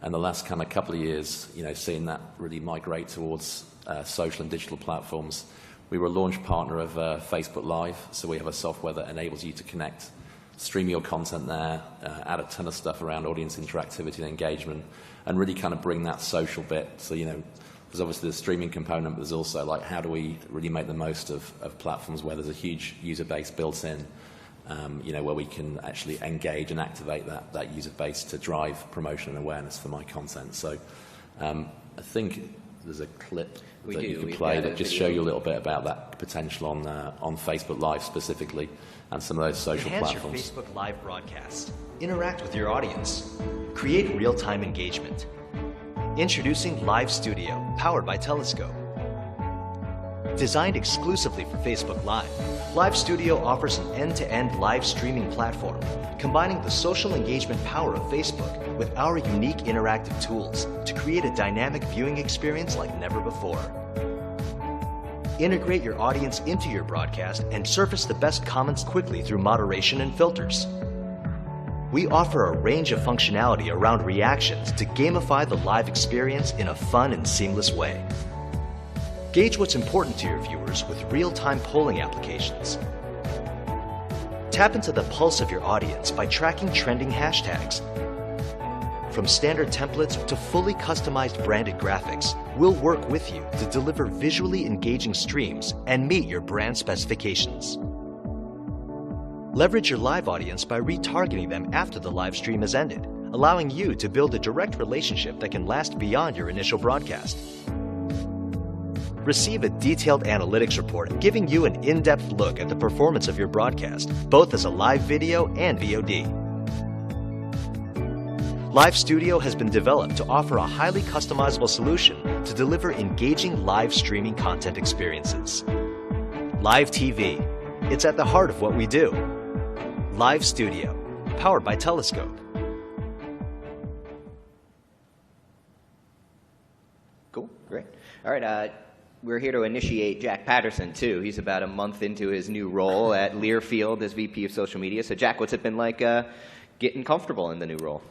And the last kind of couple of years, seeing that really migrate towards social and digital platforms. We were a launch partner of Facebook Live, so we have a software that enables you to connect, stream your content there, add a ton of stuff around audience interactivity and engagement, and really kind of bring that social bit. So, there's obviously the streaming component, but there's also like, how do we really make the most of platforms where there's a huge user base built in, where we can actually engage and activate that user base to drive promotion and awareness for my content. So I think there's a clip that you could play that just show you a little bit about that potential on Facebook Live specifically and some of those social platforms. Enhance your Facebook Live broadcast. Interact with your audience. Create real-time engagement. Introducing Live Studio, powered by Telescope. Designed exclusively for Facebook Live, Live Studio offers an end-to-end live streaming platform, combining the social engagement power of Facebook with our unique interactive tools to create a dynamic viewing experience like never before. Integrate your audience into your broadcast and surface the best comments quickly through moderation and filters. We offer a range of functionality around reactions to gamify the live experience in a fun and seamless way. Gauge what's important to your viewers with real-time polling applications. Tap into the pulse of your audience by tracking trending hashtags. From standard templates to fully customized branded graphics, we'll work with you to deliver visually engaging streams and meet your brand specifications. Leverage your live audience by retargeting them after the live stream has ended, allowing you to build a direct relationship that can last beyond your initial broadcast. Receive a detailed analytics report giving you an in-depth look at the performance of your broadcast, both as a live video and VOD. Live Studio has been developed to offer a highly customizable solution to deliver engaging live streaming content experiences. Live TV. It's at the heart of what we do. Live Studio, powered by Telescope. Cool, great. All right, we're here to initiate Jack Patterson, too. He's about a month into his new role at Learfield as VP of Social Media. So, Jack, what's it been like getting comfortable in the new role?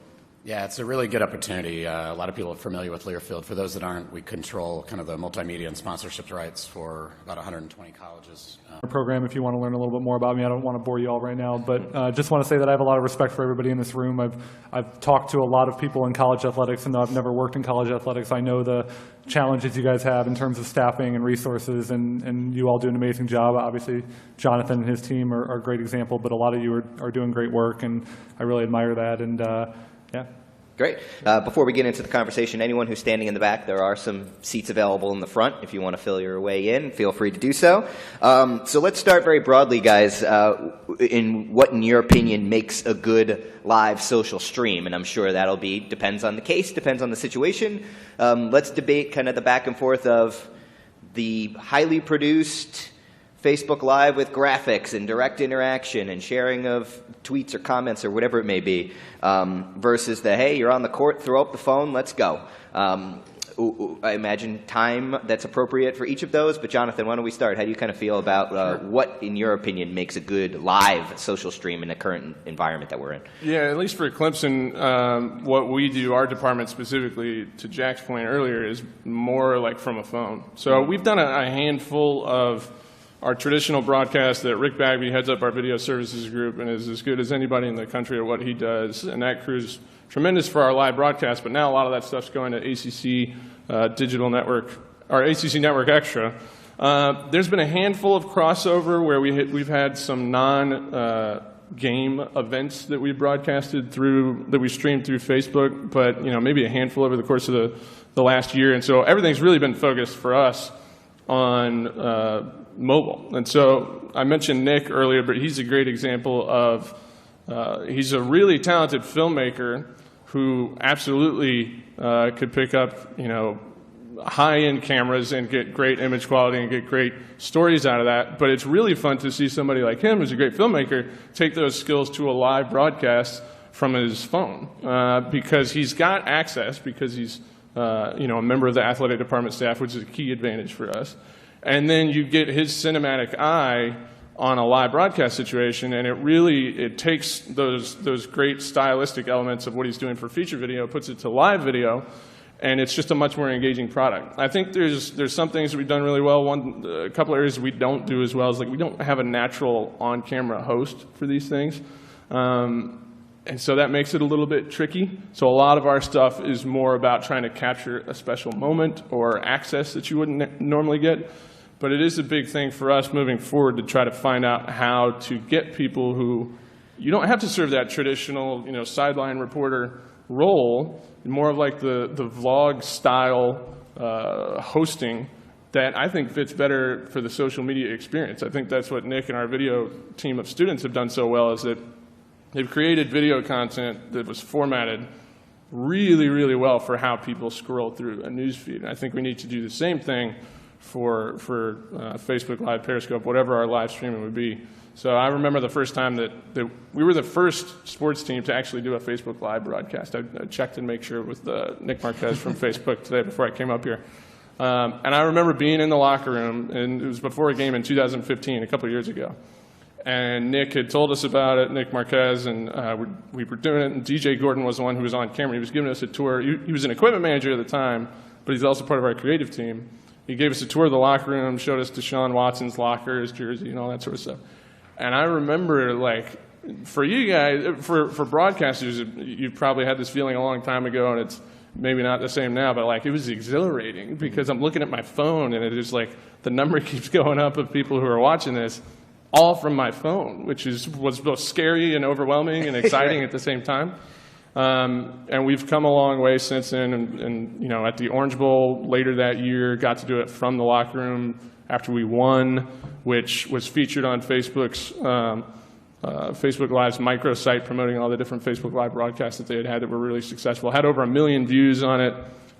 Yeah, it's a really good opportunity. A lot of people are familiar with Learfield. For those that aren't, we control kind of the multimedia and sponsorship rights for about 120 colleges. Program, if you want to learn a little bit more about me. I don't want to bore you all right now, but just want to say that I have a lot of respect for everybody in this room. I've talked to a lot of people in college athletics, and though I've never worked in college athletics, I know the challenges you guys have in terms of staffing and resources, and you all do an amazing job. Obviously, Jonathan and his team are a great example, but a lot of you are doing great work, and I really admire that. And yeah. Great. Before we get into the conversation, anyone who's standing in the back, there are some seats available in the front. If you want to fill your way in, feel free to do so. So let's start very broadly, guys, in what, in your opinion, makes a good live social stream. And I'm sure that'll depends on the case, depends on the situation. Let's debate kind of the back and forth of the highly produced Facebook Live with graphics and direct interaction and sharing of tweets or comments or whatever it may be, versus the, hey, you're on the court, throw up the phone, let's go. I imagine time that's appropriate for each of those, but Jonathan, why don't we start? How do you kind of feel about what, in your opinion, makes a good live social stream in the current environment that we're in? Yeah, at least for Clemson, what we do, our department specifically, to Jack's point earlier, is more like from a phone. So we've done a handful of our traditional broadcast that Rick Bagby heads up our video services group and is as good as anybody in the country at what he does. And that crew's tremendous for our live broadcast, but now a lot of that stuff's going to ACC Digital Network, or ACC Network Extra. There's been a handful of crossover where we've had some non-game events that we broadcasted through, that we streamed through Facebook, but maybe a handful over the course of the last year. And so everything's really been focused for us on mobile. And so I mentioned Nick earlier, but he's a great example of, he's a really talented filmmaker who absolutely could pick up, high-end cameras and get great image quality and get great stories out of that. But it's really fun to see somebody like him, who's a great filmmaker, take those skills to a live broadcast from his phone, because he's got access, because he's a member of the athletic department staff, which is a key advantage for us. And then you get his cinematic eye on a live broadcast situation, and it takes those great stylistic elements of what he's doing for feature video, puts it to live video, and it's just a much more engaging product. I think there's some things that we've done really well. A couple areas we don't do as well is, like, we don't have a natural on-camera host for these things. And so that makes it a little bit tricky. So a lot of our stuff is more about trying to capture a special moment or access that you wouldn't normally get. But it is a big thing for us moving forward to try to find out how to get people who, you don't have to serve that traditional, sideline reporter role, more of like the vlog style hosting that I think fits better for the social media experience. I think that's what Nick and our video team of students have done so well, is that they've created video content that was formatted really, really well for how people scroll through a news feed. And I think we need to do the same thing for Facebook Live, Periscope, whatever our live streaming would be. So I remember the first time that we were the first sports team to actually do a Facebook Live broadcast. I checked and make sure with Nick Marquez from Facebook today before I came up here. And I remember being in the locker room, and it was before a game in 2015, a couple of years ago. And Nick had told us about it, Nick Marquez, and we were doing it, and DJ Gordon was the one who was on camera. He was giving us a tour. He was an equipment manager at the time, but he's also part of our creative team. He gave us a tour of the locker room, showed us Deshaun Watson's locker, his jersey, and all that sort of stuff. And I remember, like, for you guys, for broadcasters, you probably had this feeling a long time ago, and it's maybe not the same now, but, like, it was exhilarating because I'm looking at my phone, and it is like the number keeps going up of people who are watching this, all from my phone, which was both scary and overwhelming and exciting at the same time. And we've come a long way since then, and at the Orange Bowl later that year, got to do it from the locker room after we won, which was featured on Facebook's Facebook Live's microsite, promoting all the different Facebook Live broadcasts that they had that were really successful. Had over 1 million views on it.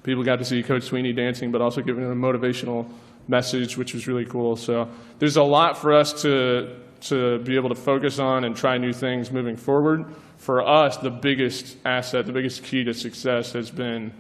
People got to see Coach Sweeney dancing, but also giving a motivational message, which was really cool. So there's a lot for us to be able to focus on and try new things moving forward. For us, the biggest asset, the biggest key to success has been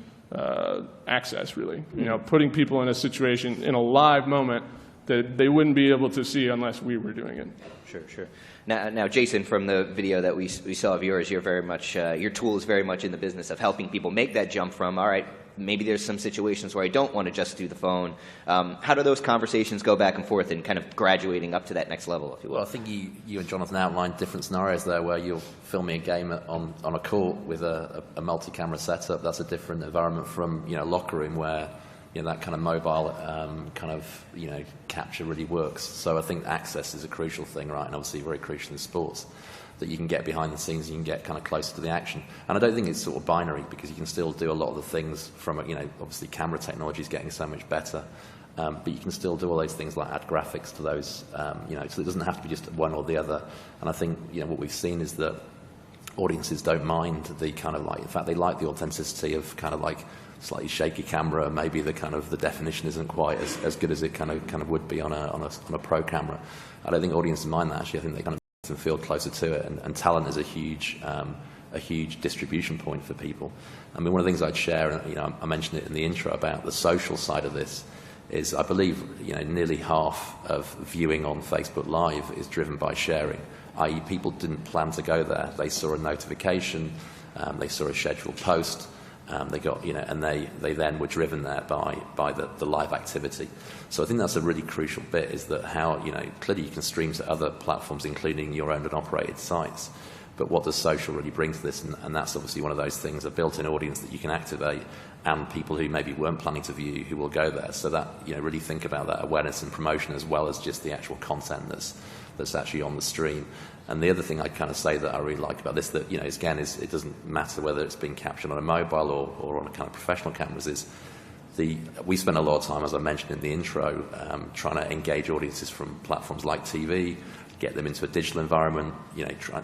access, really. Putting people in a situation, in a live moment, that they wouldn't be able to see unless we were doing it. Sure. Now, Jason, from the video that we saw of yours, you're very much, your tool is very much in the business of helping people make that jump from, all right, maybe there's some situations where I don't want to just do the phone. How do those conversations go back and forth and kind of graduating up to that next level, if you will? Well, I think you and Jonathan outlined different scenarios there where you're filming a game on a court with a multi-camera setup. That's a different environment from locker room where that kind of mobile capture really works. So I think access is a crucial thing, right? And obviously very crucial in sports, that you can get behind the scenes, you can get kind of closer to the action. And I don't think it's sort of binary, because you can still do a lot of the things from obviously camera technology is getting so much better, but you can still do all those things like add graphics to those, so it doesn't have to be just one or the other. And I think what we've seen is that audiences don't mind the kind of in fact, they like the authenticity of kind of like slightly shaky camera. Maybe the definition isn't quite as good as it kind of would be on a pro camera. I don't think audiences mind that. Actually, I think they kind of and feel closer to it, and talent is a huge distribution point for people. I mean, one of the things I'd share, and I mentioned it in the intro about the social side of this, is I believe nearly half of viewing on Facebook Live is driven by sharing, i.e. people didn't plan to go there. They saw a notification, they saw a scheduled post, they got and they then were driven there by the live activity. So I think that's a really crucial bit, is that how clearly you can stream to other platforms, including your owned and operated sites. But what does social really bring to this? And that's obviously one of those things, a built-in audience that you can activate, and people who maybe weren't planning to view who will go there. So that really think about that awareness and promotion, as well as just the actual content that's actually on the stream. And the other thing I'd kind of say that I really like about this, that again, it doesn't matter whether it's being captured on a mobile or on a kind of professional cameras, is we spend a lot of time, as I mentioned in the intro, trying to engage audiences from platforms like TV, get them into a digital environment,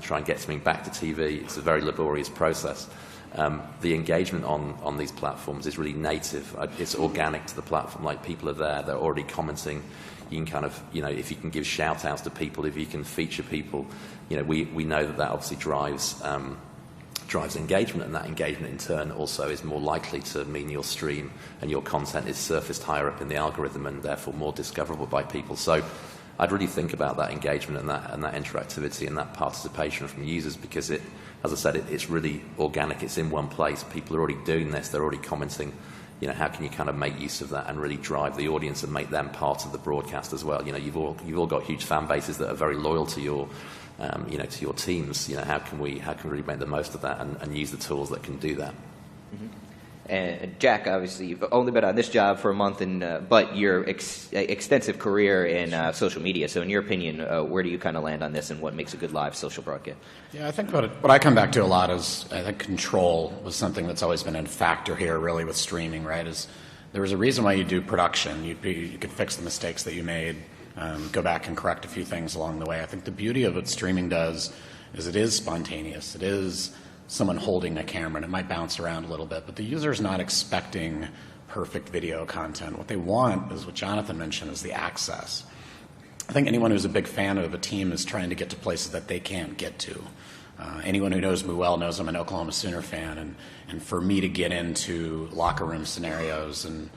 try and get something back to TV. It's a very laborious process. The engagement on these platforms is really native. It's organic to the platform. Like, people are there, they're already commenting. You can kind of, if you can give shout outs to people, if you can feature people, we know that obviously drives engagement, and that engagement in turn also is more likely to mean your stream and your content is surfaced higher up in the algorithm and therefore more discoverable by people. So I'd really think about that engagement and that interactivity and that participation from users, because it, as I said, it's really organic. It's in one place. People are already doing this. They're already commenting. How can you kind of make use of that and really drive the audience and make them part of the broadcast as well? You've all got huge fan bases that are very loyal to your, to your teams. How can we really make the most of that and use the tools that can do that? Mm-hmm. And Jack, obviously, you've only been on this job for a month, but your extensive career in social media. So, in your opinion, where do you kind of land on this, and what makes a good live social broadcast? Yeah, I think what I come back to a lot is I think control was something that's always been a factor here, really, with streaming. Right? Is there was a reason why you do production. You could fix the mistakes that you made, go back and correct a few things along the way. I think the beauty of what streaming does is it is spontaneous. It is someone holding a camera, and it might bounce around a little bit, but the user is not expecting perfect video content. What they want is what Jonathan mentioned, is the access. I think anyone who's a big fan of a team is trying to get to places that they can't get to. Anyone who knows me well knows I'm an Oklahoma Sooner fan, and for me to get into locker room scenarios and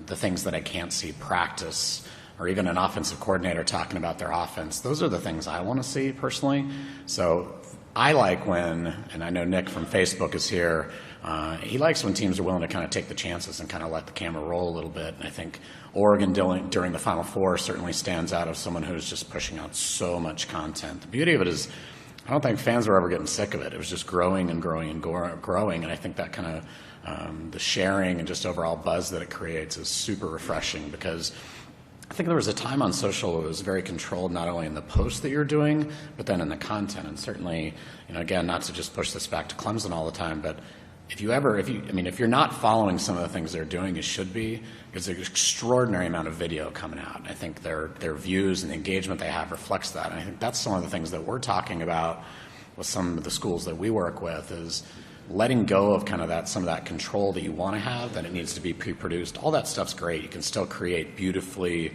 the things that I can't see, practice, or even an offensive coordinator talking about their offense, those are the things I want to see personally. So I like when, and I know Nick from Facebook is here, he likes when teams are willing to kind of take the chances and kind of let the camera roll a little bit. And I think Oregon during the Final Four certainly stands out as someone who's just pushing out so much content. The beauty of it is I don't think fans were ever getting sick of it. It was just growing and growing and growing. And I think that kind of the sharing and just overall buzz that it creates is super refreshing, because I think there was a time on social where it was very controlled, not only in the posts that you're doing, but then in the content. And certainly, again, not to just push this back to Clemson all the time, but if you're not following some of the things they're doing, you should be, because there's an extraordinary amount of video coming out. I think their views and the engagement they have reflects that. And I think that's some of the things that we're talking about with some of the schools that we work with, is letting go of kind of some of that control that you want to have, that it needs to be pre-produced. All that stuff's great. You can still create beautifully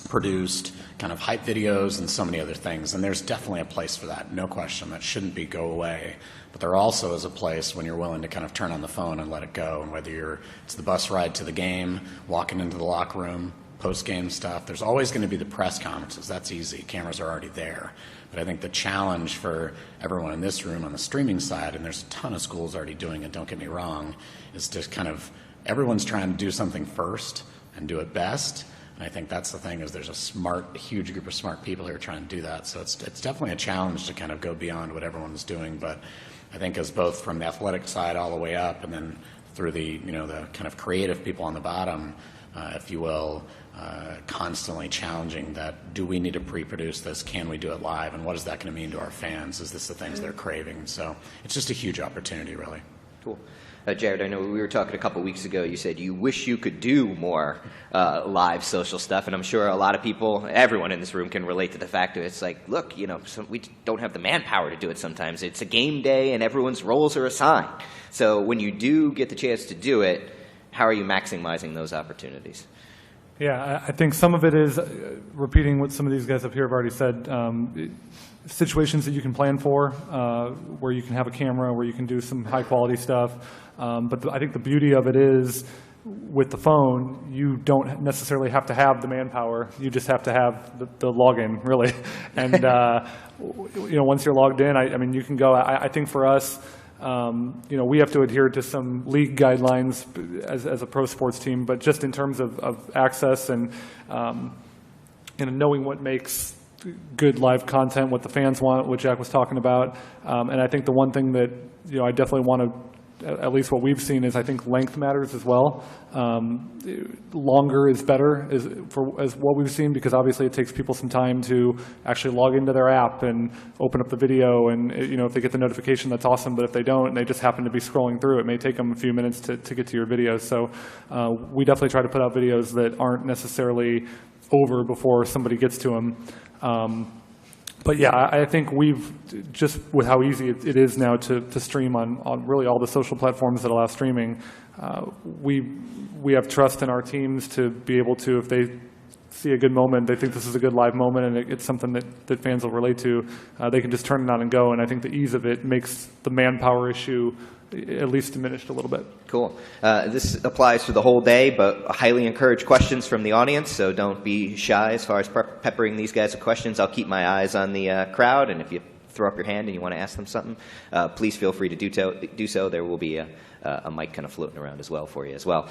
produced kind of hype videos and so many other things. And there's definitely a place for that, no question. That shouldn't go away. But there also is a place when you're willing to kind of turn on the phone and let it go. And whether it's the bus ride to the game, walking into the locker room, post-game stuff, there's always going to be the press conferences. That's easy. Cameras are already there. But I think the challenge for everyone in this room on the streaming side, and there's a ton of schools already doing it, don't get me wrong, is just kind of everyone's trying to do something first and do it best. And I think that's the thing, is there's a huge group of smart people who are trying to do that. So it's definitely a challenge to kind of go beyond what everyone's doing. But I think as both from the athletic side all the way up, and then through the the kind of creative people on the bottom, if you will, constantly challenging that, do we need to pre-produce this? Can we do it live? And what is that going to mean to our fans? Is this the things they're craving? So it's just a huge opportunity, really. Cool. Jared, I know we were talking a couple weeks ago. You said you wish you could do more live social stuff, and I'm sure a lot of people, everyone in this room, can relate to the fact that it's like, look, we don't have the manpower to do it sometimes. It's a game day, and everyone's roles are assigned. So when you do get the chance to do it, how are you maximizing those opportunities? Yeah, I think some of it is repeating what some of these guys up here have already said. Situations that you can plan for, where you can have a camera, where you can do some high-quality stuff. But I think the beauty of it is, with the phone, you don't necessarily have to have the manpower. You just have to have the login, really. And once you're logged in, I mean, you can go. I think for us, we have to adhere to some league guidelines as a pro sports team, but just in terms of access and knowing what makes good live content, what the fans want, what Jack was talking about. And I think the one thing that I definitely want to, at least what we've seen, is I think length matters as well. Longer is better as what we've seen, because obviously it takes people some time to actually log into their app and open up the video. And if they get the notification, that's awesome. But if they don't, and they just happen to be scrolling through, it may take them a few minutes to get to your videos. So we definitely try to put out videos that aren't necessarily over before somebody gets to them. But yeah, I think we've, just with how easy it is now to stream on really all the social platforms that allow streaming, we have trust in our teams to be able to, if they see a good moment, they think this is a good live moment, and it's something that fans will relate to, they can just turn it on and go. And I think the ease of it makes the manpower issue at least diminished a little bit. Cool. This applies to the whole day, but I highly encourage questions from the audience, so don't be shy as far as peppering these guys with questions. I'll keep my eyes on the crowd, and if you throw up your hand and you want to ask them something, please feel free to do so. There will be a mic kind of floating around as well for you as well.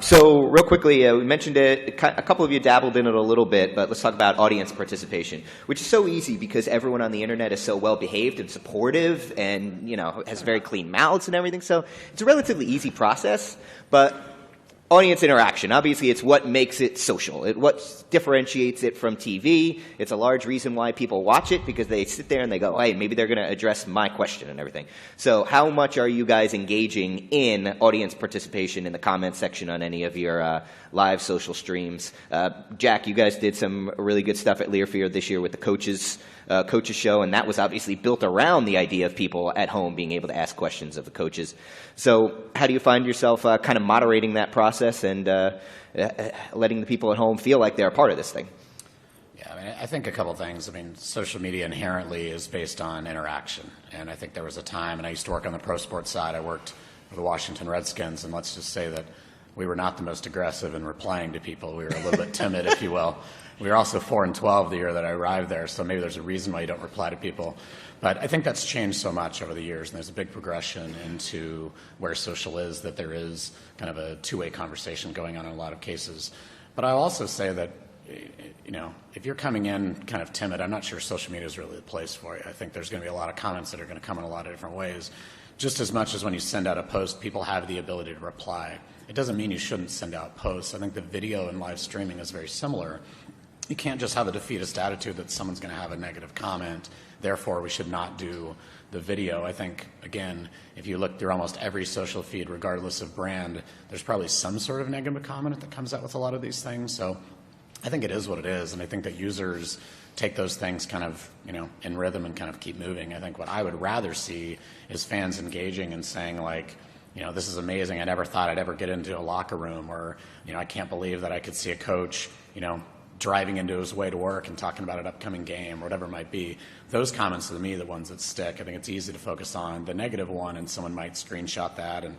So real quickly, we mentioned it, a couple of you dabbled in it a little bit, but let's talk about audience participation, which is so easy because everyone on the internet is so well behaved and supportive and, has very clean mouths and everything. So it's a relatively easy process, but audience interaction, obviously it's what makes it social. What differentiates it from TV. It's a large reason why people watch it, because they sit there and they go, hey, maybe they're going to address my question and everything. So how much are you guys engaging in audience participation in the comment section on any of your live social streams? Jack, you guys did some really good stuff at Learfield this year with the coaches show, and that was obviously built around the idea of people at home being able to ask questions of the coaches. So how do you find yourself kind of moderating that process and letting the people at home feel like they're a part of this thing? Yeah, I think a couple things. Social media inherently is based on interaction, and I think there was a time, and I used to work on the pro sports side, I worked for the Washington Redskins, and let's just say that we were not the most aggressive in replying to people. We were a little bit timid, if you will. We were also 4-12 the year that I arrived there, so maybe there's a reason why you don't reply to people. But I think that's changed so much over the years, and there's a big progression into where social is, that there is kind of a two-way conversation going on in a lot of cases. But I'll also say that, if you're coming in kind of timid, I'm not sure social media is really the place for you. I think there's going to be a lot of comments that are going to come in a lot of different ways. Just as much as when you send out a post, people have the ability to reply. It doesn't mean you shouldn't send out posts. I think the video and live streaming is very similar. You can't just have a defeatist attitude that someone's going to have a negative comment, therefore we should not do the video. I think, again, if you look through almost every social feed, regardless of brand, there's probably some sort of negative comment that comes out with a lot of these things. So I think it is what it is, and I think that users take those things kind of, in rhythm and kind of keep moving. I think what I would rather see is fans engaging and saying, like, this is amazing. I never thought I'd ever get into a locker room, or, I can't believe that I could see a coach, driving into his way to work and talking about an upcoming game or whatever it might be. Those comments are, to me, the ones that stick. I think it's easy to focus on the negative one, and someone might screenshot that and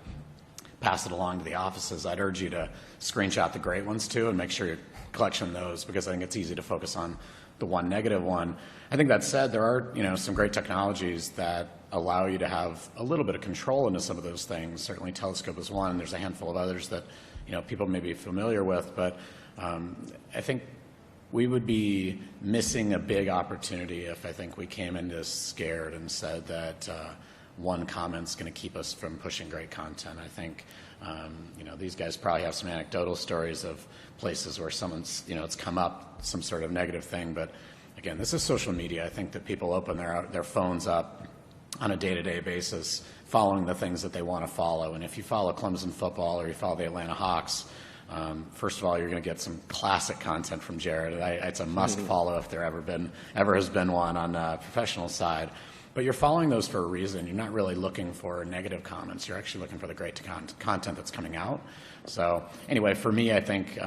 pass it along to the offices. I'd urge you to screenshot the great ones too and make sure you're collecting those, because I think it's easy to focus on the one negative one. I think that said, there are some great technologies that allow you to have a little bit of control into some of those things. Certainly Telescope is one. There's a handful of others that people may be familiar with, but I think we would be missing a big opportunity if I think we came in this scared and said that one comment's going to keep us from pushing great content. I think these guys probably have some anecdotal stories of places where someone's it's come up some sort of negative thing, but again, this is social media. I think that people open their phones up on a day-to-day basis following the things that they want to follow, and if you follow Clemson football or you follow the Atlanta Hawks, first of all, you're going to get some classic content from Jared. It's a must follow if there ever has been one on the professional side. But you're following those for a reason. You're not really looking for negative comments. You're actually looking for the great content that's coming out. So anyway, for me, I think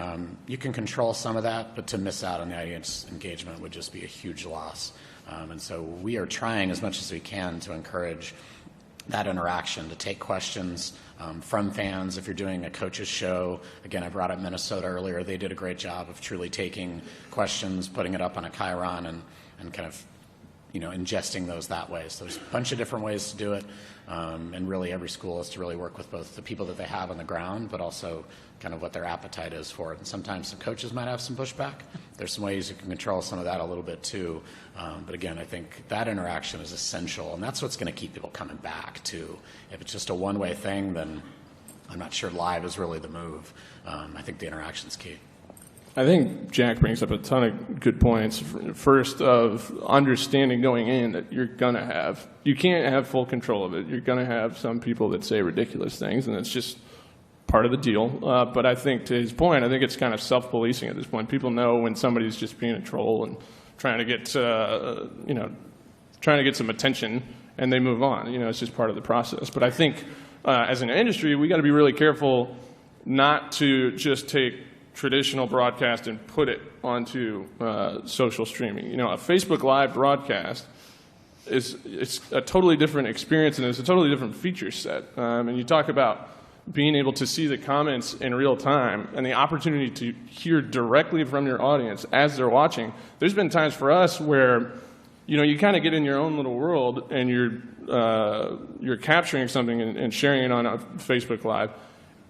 you can control some of that, but to miss out on the audience engagement would just be a huge loss. And so we are trying as much as we can to encourage that interaction, to take questions from fans. If you're doing a coach's show, again, I brought up Minnesota earlier. They did a great job of truly taking questions, putting it up on a Chiron, and kind of ingesting those that way. So there's a bunch of different ways to do it, and really every school is to really work with both the people that they have on the ground, but also kind of what their appetite is for it. And sometimes some coaches might have some pushback. There's some ways you can control some of that a little bit too. But again, I think that interaction is essential, and that's what's going to keep people coming back too. If it's just a one-way thing, then I'm not sure live is really the move. I think the interaction's key. I think Jack brings up a ton of good points. First, of understanding going in that you can't have full control of it. You're going to have some people that say ridiculous things, and it's just part of the deal. But I think, to his point, I think it's kind of self-policing at this point. People know when somebody's just being a troll and trying to get some attention, and they move on. It's just part of the process. But I think as an industry, we got to be really careful not to just take traditional broadcast and put it onto social streaming. A Facebook Live broadcast it's a totally different experience, and it's a totally different feature set. And you talk about being able to see the comments in real time and the opportunity to hear directly from your audience as they're watching. There's been times for us where, you kind of get in your own little world and you're capturing something and sharing it on Facebook Live,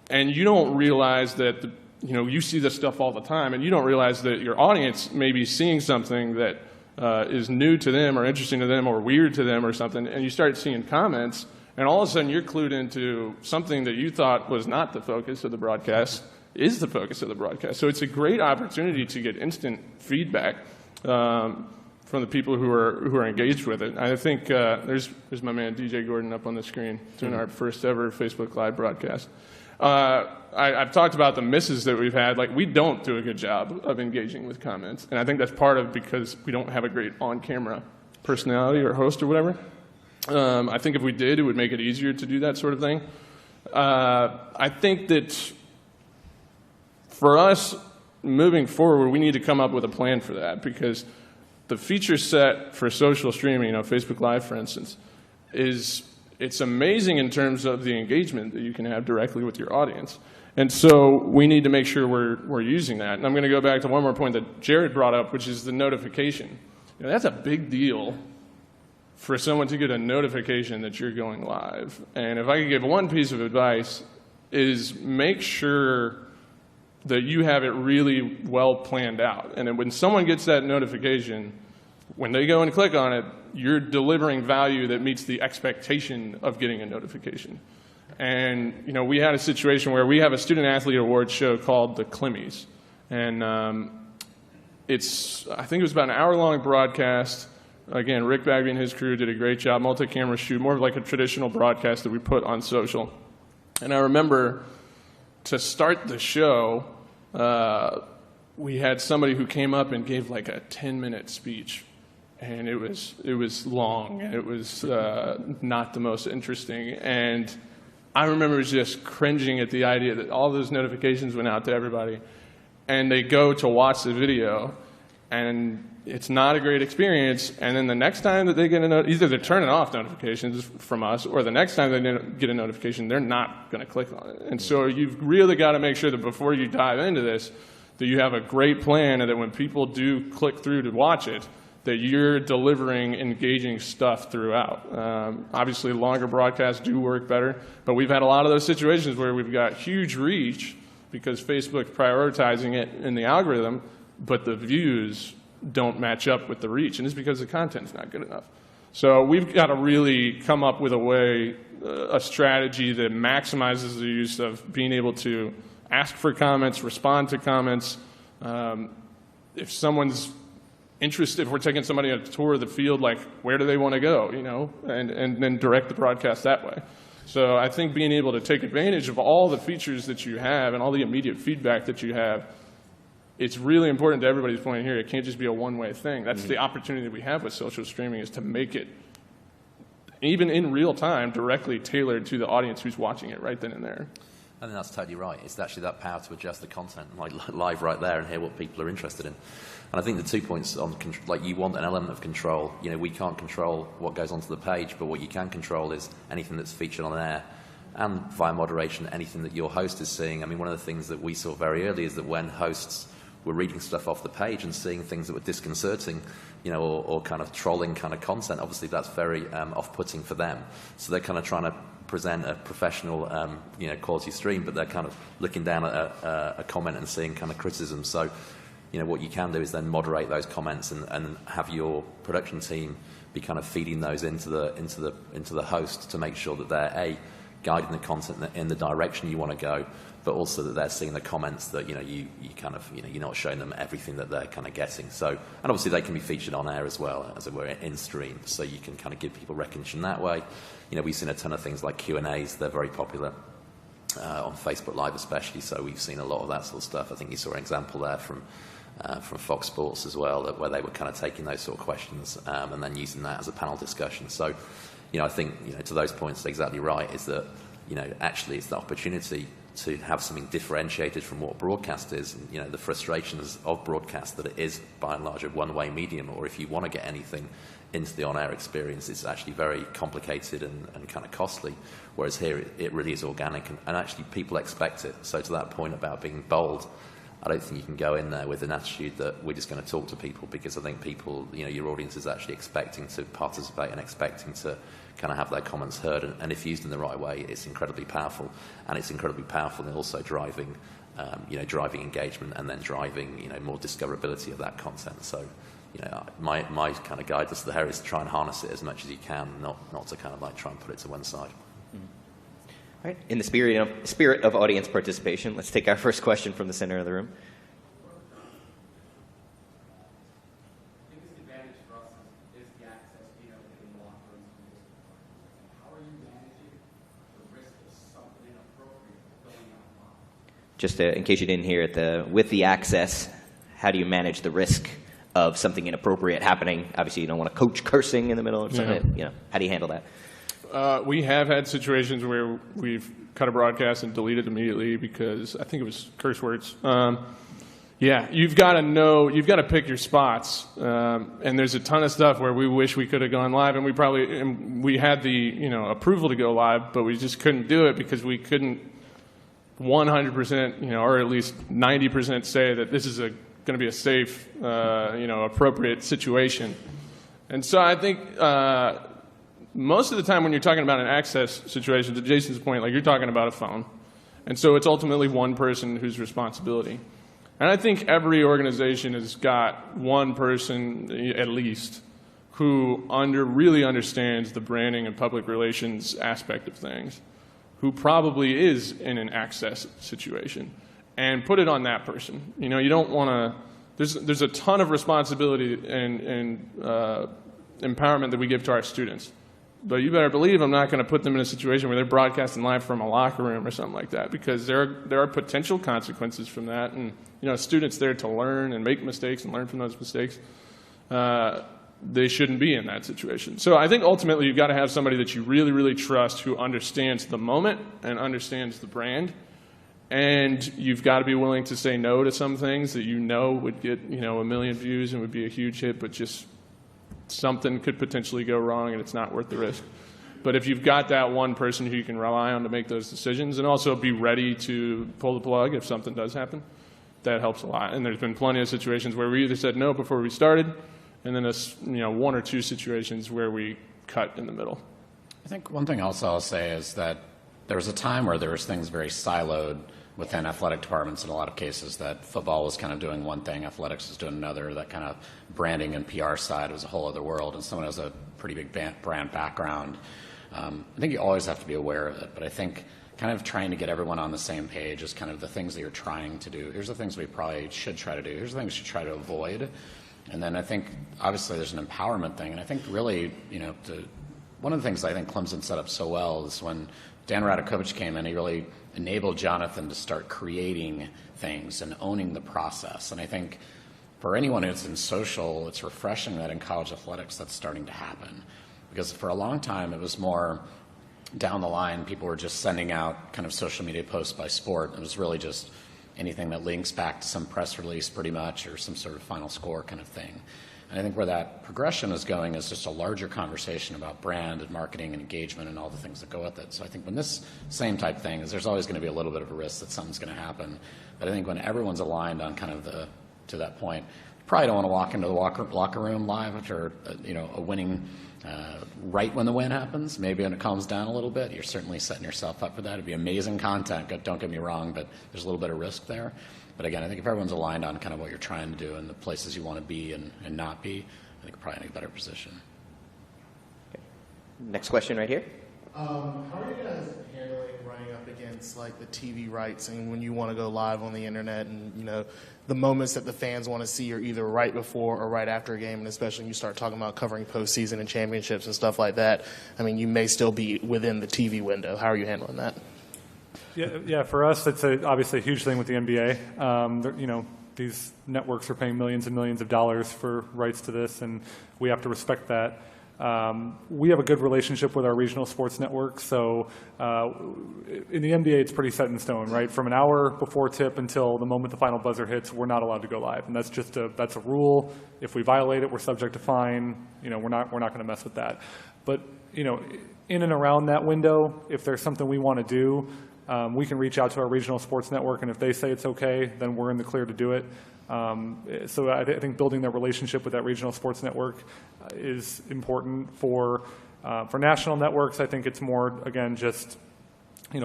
and you don't realize that you see this stuff all the time, and you don't realize that your audience may be seeing something that is new to them or interesting to them or weird to them or something, and you start seeing comments, and all of a sudden you're clued into something that you thought was not the focus of the broadcast is the focus of the broadcast. So it's a great opportunity to get instant feedback from the people who are engaged with it. I think there's my man DJ Gordon up on the screen doing our first ever Facebook Live broadcast. I've talked about the misses that we've had. Like, we don't do a good job of engaging with comments, and I think that's part of because we don't have a great on-camera personality or host or whatever. I think if we did, it would make it easier to do that sort of thing. I think that for us, moving forward, we need to come up with a plan for that, because the feature set for social streaming, Facebook Live, for instance, it's amazing in terms of the engagement that you can have directly with your audience. And so we need to make sure we're using that. And I'm going to go back to one more point that Jared brought up, which is the notification. That's a big deal for someone to get a notification that you're going live. And if I could give one piece of advice, is make sure that you have it really well planned out. And then when someone gets that notification, when they go and click on it, you're delivering value that meets the expectation of getting a notification. And we had a situation where we have a student athlete awards show called the Climmies, and I think it was about an hour-long broadcast. Again, Rick Bagby and his crew did a great job, multi-camera shoot, more like a traditional broadcast that we put on social. And I remember to start the show, we had somebody who came up and gave like a 10-minute speech. And it was long, and it was not the most interesting. And I remember just cringing at the idea that all those notifications went out to everybody, and they go to watch the video, and it's not a great experience. And then the next time that they get either they're turning off notifications from us, or the next time they get a notification, they're not going to click on it. And so you've really got to make sure that before you dive into this, that you have a great plan, and that when people do click through to watch it, that you're delivering engaging stuff throughout. Obviously, longer broadcasts do work better, but we've had a lot of those situations where we've got huge reach because Facebook's prioritizing it in the algorithm, but the views don't match up with the reach, and it's because the content's not good enough. So we've got to really come up with a way, a strategy that maximizes the use of being able to ask for comments, respond to comments. If someone's interested, if we're taking somebody on a tour of the field, like, where do they want to go, and then direct the broadcast that way. So I think being able to take advantage of all the features that you have and all the immediate feedback that you have, it's really important to everybody's point here. It can't just be a one-way thing. That's the opportunity that we have with social streaming, is to make it, even in real time, directly tailored to the audience who's watching it right then and there. I think that's totally right. It's actually that power to adjust the content, like live right there, and hear what people are interested in. And I think the 2 points on, like, you want an element of control. We can't control what goes onto the page, but what you can control is anything that's featured on air, and via moderation, anything that your host is seeing. I mean, one of the things that we saw very early is that when hosts were reading stuff off the page and seeing things that were disconcerting, or kind of trolling kind of content, obviously that's very off-putting for them. So they're kind of trying to present a professional, quality stream, but they're kind of looking down at a comment and seeing kind of criticism. So, what you can do is then moderate those comments and have your production team be kind of feeding those into the host to make sure that they're guiding the content in the direction you want to go, but also that they're seeing the comments that you kind of you're not showing them everything that they're kind of getting. So, and obviously they can be featured on air as well, as it were, in stream. So you can kind of give people recognition that way. We've seen a ton of things like Q&As. They're very popular on Facebook Live, especially. So we've seen a lot of that sort of stuff. I think you saw an example there from Fox Sports as well, where they were kind of taking those sort of questions and then using that as a panel discussion. So, I think to those points, exactly right, is that actually it's the opportunity to have something differentiated from what broadcast is, and, you know, the frustrations of broadcast that it is by and large a one-way medium, or if you want to get anything into the on-air experience, it's actually very complicated and kind of costly, whereas here it really is organic, and actually people expect it. So to that point about being bold, I don't think you can go in there with an attitude that we're just going to talk to people, because I think people, you know, your audience is actually expecting to participate and expecting to kind of have their comments heard, and if used in the right way, it's incredibly powerful, and it's incredibly powerful in also driving, you know, driving engagement and then driving, you know, more discoverability of that content. So, you know, my kind of guidance there is to try and harness it as much as you can, not to kind of like try and put it to one side. All right. In the spirit of audience participation, let's take our first question from the center of the room. Just in case you didn't hear it, with the access, how do you manage the risk of something inappropriate happening? Obviously, you don't want to coach cursing in the middle of something. You know, how do you handle that? We have had situations where we've cut a broadcast and deleted immediately because I think it was curse words. Yeah, you've got to know, you've got to pick your spots. And there's a ton of stuff where we wish we could have gone live, and we had the, you know, approval to go live, but we just couldn't do it because we couldn't 100%, you know, or at least 90% say that this is going to be a safe, you know, appropriate situation. And so I think most of the time when you're talking about an access situation, to Jason's point, like, you're talking about a phone. And so it's ultimately one person whose responsibility. And I think every organization has got one person, at least, who really understands the branding and public relations aspect of things, who probably is in an access situation, and put it on that person. You know, you don't want to, there's a ton of responsibility and empowerment that we give to our students. But you better believe I'm not going to put them in a situation where they're broadcasting live from a locker room or something like that, because there are potential consequences from that. And, you know, students there to learn and make mistakes and learn from those mistakes. They shouldn't be in that situation. So I think ultimately you've got to have somebody that you really, really trust, who understands the moment and understands the brand. And you've got to be willing to say no to some things that you know would get, you know, 1 million views and would be a huge hit, but just something could potentially go wrong and it's not worth the risk. But if you've got that one person who you can rely on to make those decisions, and also be ready to pull the plug if something does happen, that helps a lot. And there's been plenty of situations where we either said no before we started, and then you know, 1 or 2 situations where we cut in the middle. I think one thing else I'll say is that there was a time where there was things very siloed within athletic departments in a lot of cases, that football was kind of doing one thing, athletics was doing another, that kind of branding and PR side was a whole other world, and someone has a pretty big brand background. I think you always have to be aware of it, but I think kind of trying to get everyone on the same page is kind of the things that you're trying to do. Here's the things we probably should try to do. Here's the things we should try to avoid. And then I think, obviously, there's an empowerment thing. And I think really, you know, one of the things I think Clemson set up so well is when Dan Radakovich came in, he really enabled Jonathan to start creating things and owning the process. And I think for anyone who's in social, it's refreshing that in college athletics that's starting to happen. Because for a long time, it was more down the line, people were just sending out kind of social media posts by sport. It was really just anything that links back to some press release pretty much, or some sort of final score kind of thing. And I think where that progression is going is just a larger conversation about brand and marketing and engagement and all the things that go with it. So I think when this same type thing is, there's always going to be a little bit of a risk that something's going to happen. But I think when everyone's aligned on kind of to that point, you probably don't want to walk into the locker room live after you know, a winning right when the win happens. Maybe when it calms down a little bit, you're certainly setting yourself up for that. It'd be amazing content, don't get me wrong, but there's a little bit of risk there. But again, I think if everyone's aligned on kind of what you're trying to do and the places you want to be and not be, I think you're probably in a better position. Okay. Next question right here. How are you guys handling running up against like the TV rights, and when you want to go live on the internet, and you know, the moments that the fans want to see are either right before or right after a game, and especially when you start talking about covering postseason and championships and stuff like that, I mean, you may still be within the TV window. How are you handling that? Yeah. For us, it's obviously a huge thing with the NBA. You know, these networks are paying millions and millions of dollars for rights to this, and we have to respect that. We have a good relationship with our regional sports network, so in the NBA it's pretty set in stone, right? From an hour before tip until the moment the final buzzer hits, we're not allowed to go live, and that's a rule. If we violate it, we're subject to fine. We're not going to mess with that. But in and around that window, if there's something we want to do, we can reach out to our regional sports network, and if they say it's okay, then we're in the clear to do it. So I think building that relationship with that regional sports network is important for national networks. I think it's more, again, just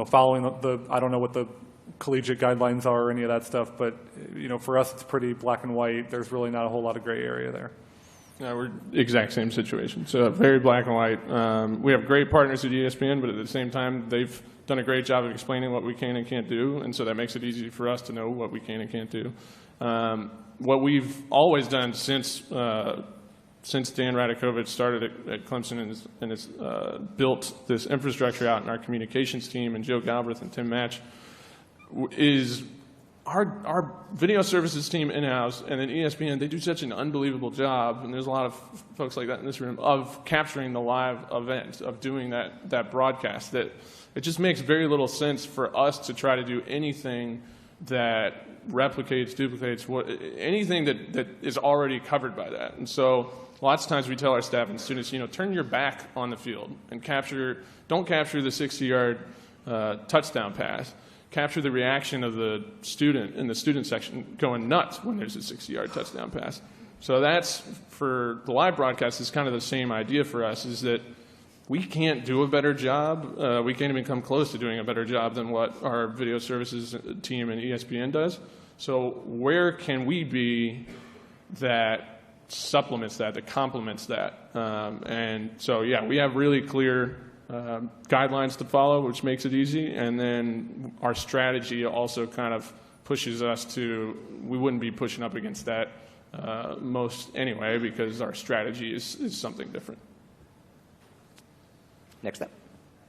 following I don't know what the collegiate guidelines are or any of that stuff, but for us it's pretty black and white. There's really not a whole lot of gray area there. Yeah, we're exact same situation. So very black and white. We have great partners at ESPN, but at the same time, they've done a great job of explaining what we can and can't do, and so that makes it easy for us to know what we can and can't do. What we've always done since Dan Radakovich started at Clemson and has built this infrastructure out in our communications team, and Joe Galbraith and Tim Match, is our video services team in-house and at ESPN, they do such an unbelievable job, and there's a lot of folks like that in this room, of capturing the live event, of doing that broadcast, that it just makes very little sense for us to try to do anything that replicates, duplicates, anything that is already covered by that. And so lots of times we tell our staff and students, turn your back on the field and don't capture the 60-yard touchdown pass. Capture the reaction of the student in the student section going nuts when there's a 60-yard touchdown pass. So that's, for the live broadcast, is kind of the same idea for us, is that we can't do a better job. We can't even come close to doing a better job than what our video services team and ESPN does. So where can we be that supplements that complements that? And so, yeah, we have really clear guidelines to follow, which makes it easy. And then our strategy also kind of pushes us to, we wouldn't be pushing up against that most anyway, because our strategy is something different. Next up.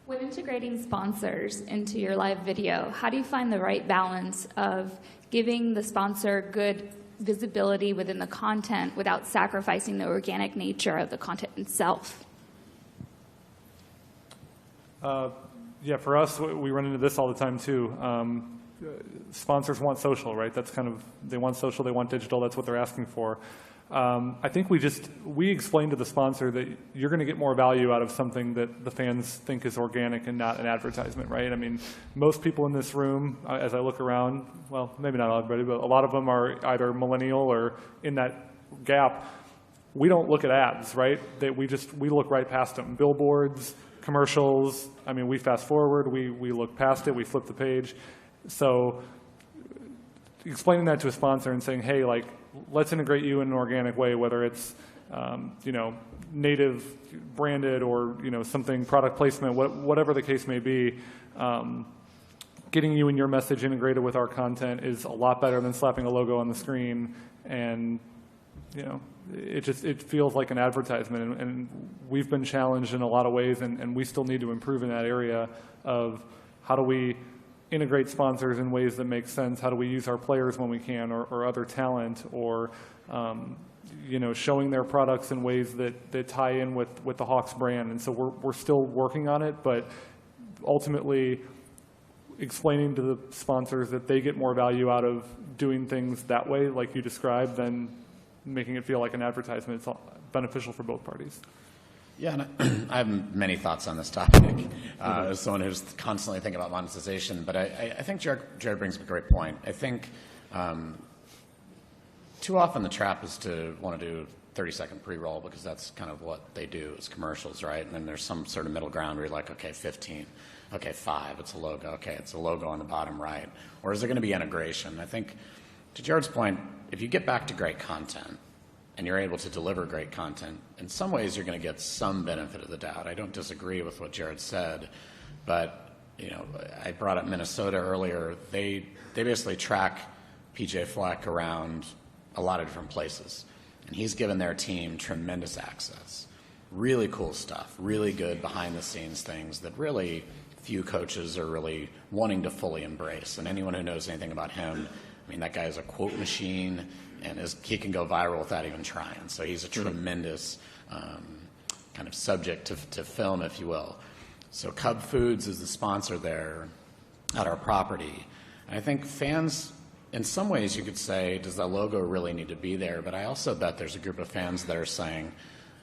When integrating sponsors into your live video, how do you find the right balance of giving the sponsor good visibility within the content without sacrificing the organic nature of the content itself? Yeah, for us, we run into this all the time too. Sponsors want social, right? That's they want social, they want digital, that's what they're asking for. I think we explain to the sponsor that you're going to get more value out of something that the fans think is organic and not an advertisement, right? I mean, most people in this room, as I look around, well, maybe not everybody, but a lot of them are either millennial or in that gap. We don't look at ads, right? We look right past them. Billboards, commercials, I mean, we fast forward, we look past it, we flip the page. So explaining that to a sponsor and saying, hey, let's integrate you in an organic way, whether it's native branded or something, product placement, whatever the case may be. Getting you and your message integrated with our content is a lot better than slapping a logo on the screen, and it feels like an advertisement. And we've been challenged in a lot of ways, and we still need to improve in that area of how do we integrate sponsors in ways that make sense? How do we use our players when we can, or other talent, or showing their products in ways that tie in with the Hawks brand? And so we're still working on it, but ultimately explaining to the sponsors that they get more value out of doing things that way, like you described, than making it feel like an advertisement. It's beneficial for both parties. Yeah, and I have many thoughts on this topic as someone who's constantly thinking about monetization. But I think Jared brings up a great point. I think too often the trap is to want to do 30-second pre-roll, because that's kind of what they do as commercials, right? And then there's some sort of middle ground where you're like, okay, 15, okay, 5, it's a logo, okay, it's a logo on the bottom right. Or is there going to be integration? I think, to Jared's point, if you get back to great content, and you're able to deliver great content, in some ways you're going to get some benefit of the doubt. I don't disagree with what Jared said, but I brought up Minnesota earlier. They basically track PJ Fleck around a lot of different places, and he's given their team tremendous access. Really cool stuff, really good behind-the-scenes things that really few coaches are really wanting to fully embrace. And anyone who knows anything about him, I mean, that guy is a quote machine, and he can go viral without even trying. So he's a tremendous kind kind of subject to film, if you will. So Cub Foods is the sponsor there at our property. And I think fans, in some ways you could say, does that logo really need to be there? But I also bet there's a group of fans that are saying,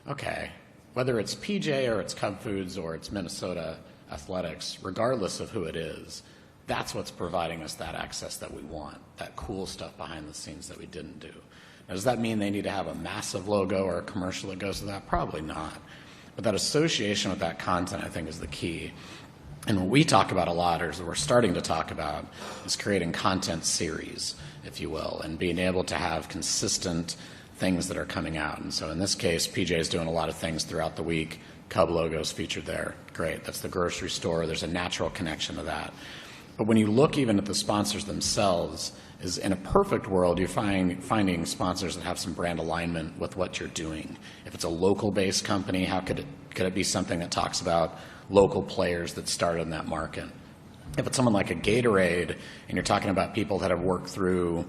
okay, whether it's PJ or it's Cub Foods or it's Minnesota Athletics, regardless of who it is, that's what's providing us that access that we want, that cool stuff behind the scenes that we didn't do. Now, does that mean they need to have a massive logo or a commercial that goes with that? Probably not. But that association with that content, I think, is the key. And what we talk about a lot, or we're starting to talk about, is creating content series, if you will, and being able to have consistent things that are coming out. And so in this case, PJ is doing a lot of things throughout the week. Cub logos featured there. Great. That's the grocery store. There's a natural connection to that. But when you look even at the sponsors themselves, is in a perfect world, you're finding sponsors that have some brand alignment with what you're doing. If it's a local-based company, how could it be something that talks about local players that started in that market? If it's someone like a Gatorade, and you're talking about people that have worked through,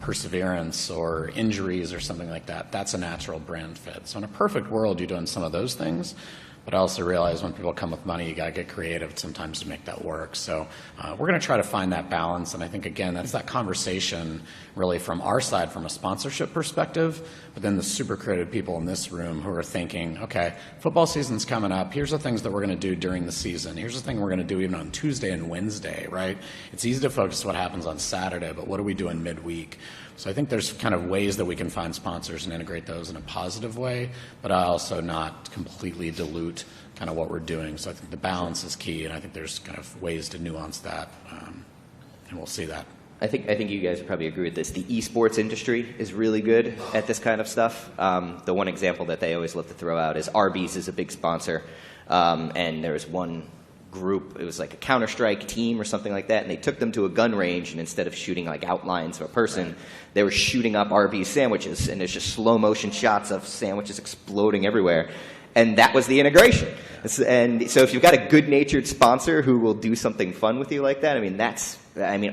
perseverance or injuries or something like that, that's a natural brand fit. So in a perfect world, you're doing some of those things. But I also realize when people come with money, you got to get creative sometimes to make that work. So we're going to try to find that balance. And I think, again, that's that conversation really from our side, from a sponsorship perspective, but then the super creative people in this room who are thinking, okay, football season's coming up. Here's the things that we're going to do during the season. Here's the thing we're going to do even on Tuesday and Wednesday, right? It's easy to focus what happens on Saturday, but what are we doing midweek? So I think there's kind of ways that we can find sponsors and integrate those in a positive way, but also not completely dilute kind of what we're doing. So I think the balance is key, and I think there's kind of ways to nuance that, and we'll see that. I think you guys would probably agree with this. The esports industry is really good at this kind of stuff. The one example that they always love to throw out is Arby's is a big sponsor, and there was one group, it was like a Counter-Strike team or something like that, and they took them to a gun range, and instead of shooting like outlines of a person, they were shooting up Arby's sandwiches, and there's just slow motion shots of sandwiches exploding everywhere. And that was the integration. And so if you've got a good-natured sponsor who will do something fun with you like that,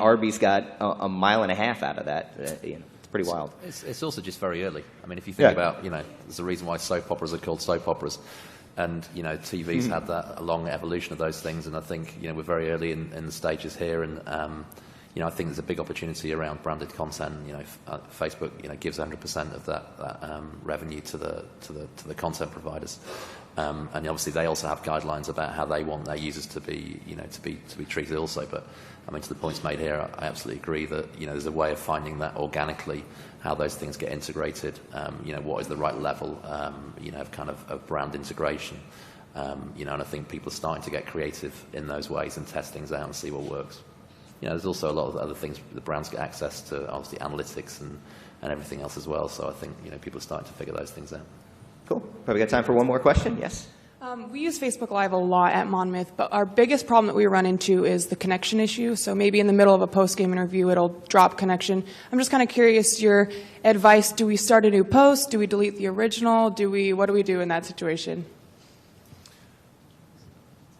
Arby's got a mile and a half out of that. It's pretty wild. It's also just very early. I mean, if you think about, there's a reason why soap operas are called soap operas. And, TV's had a long evolution of those things. And I think, we're very early in the stages here. And, I think there's a big opportunity around branded content. Facebook, gives 100% of that revenue to the content providers. And obviously they also have guidelines about how they want their users to be, to be treated also. But I mean, to the points made here, I absolutely agree that, there's a way of finding that organically, how those things get integrated, what is the right level, of brand integration. And I think people are starting to get creative in those ways and test things out and see what works. There's also a lot of other things the brands get access to, obviously analytics and everything else as well. So I think, people are starting to figure those things out. Cool. Probably got time for one more question. Yes? We use Facebook Live a lot at Monmouth, but our biggest problem that we run into is the connection issue. So maybe in the middle of a post-game interview, it'll drop connection. I'm just kind of curious, your advice, do we start a new post? Do we delete the original? What do we do in that situation?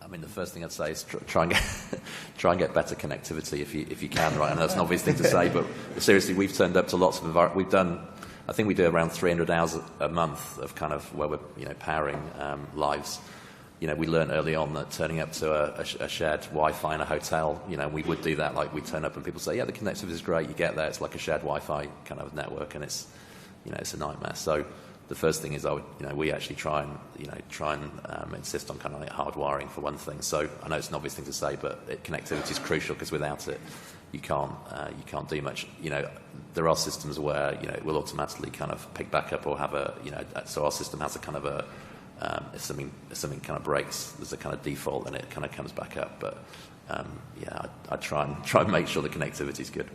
I mean, the first thing I'd say is try and get better connectivity if you can, right? And that's an obvious thing to say, but seriously, we've turned up to lots of I think we do around 300 hours a month of kind of where we're powering lives. We learned early on that turning up to a shared Wi-Fi in a hotel, we would do that. Like we turn up and people say, yeah, the connectivity is great. You get there, it's like a shared Wi-Fi kind of network, and it's a nightmare. So the first thing is we actually try and insist on kind of like hardwiring for one thing. So I know it's an obvious thing to say, but connectivity is crucial because without it, you can't do much. There are systems where it will automatically kind of pick back up or have so our system has a kind of if something kind of breaks, there's a kind of default and it kind of comes back up. But I try and make sure the connectivity is good.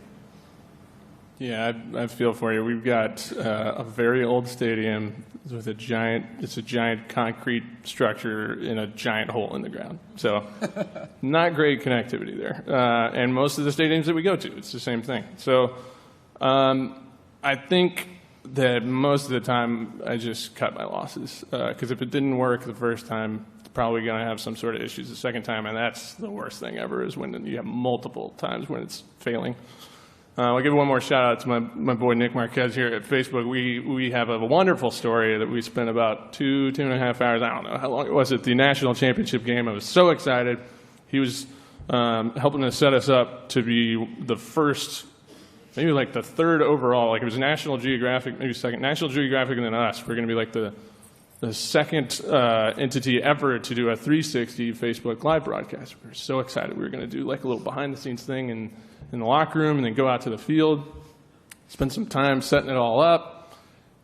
Yeah, I feel for you. We've got a very old stadium with a giant concrete structure in a giant hole in the ground. So not great connectivity there. And most of the stadiums that we go to, it's the same thing. So I think that most of the time I just cut my losses because if it didn't work the first time, it's probably going to have some sort of issues the second time, and that's the worst thing ever is when you have multiple times when it's failing. I'll give one more shout out to my boy Nick Marquez here at Facebook. We have a wonderful story that we spent about 2.5 hours, I don't know how long it was, at the national championship game. I was so excited. He was helping to set us up to be the first, maybe like the third overall. Like it was National Geographic, maybe second, National Geographic and then us. We're going to be like the second entity ever to do a 360 Facebook live broadcast. We were so excited. We were going to do like a little behind-the-scenes thing in the locker room and then go out to the field, spend some time setting it all up,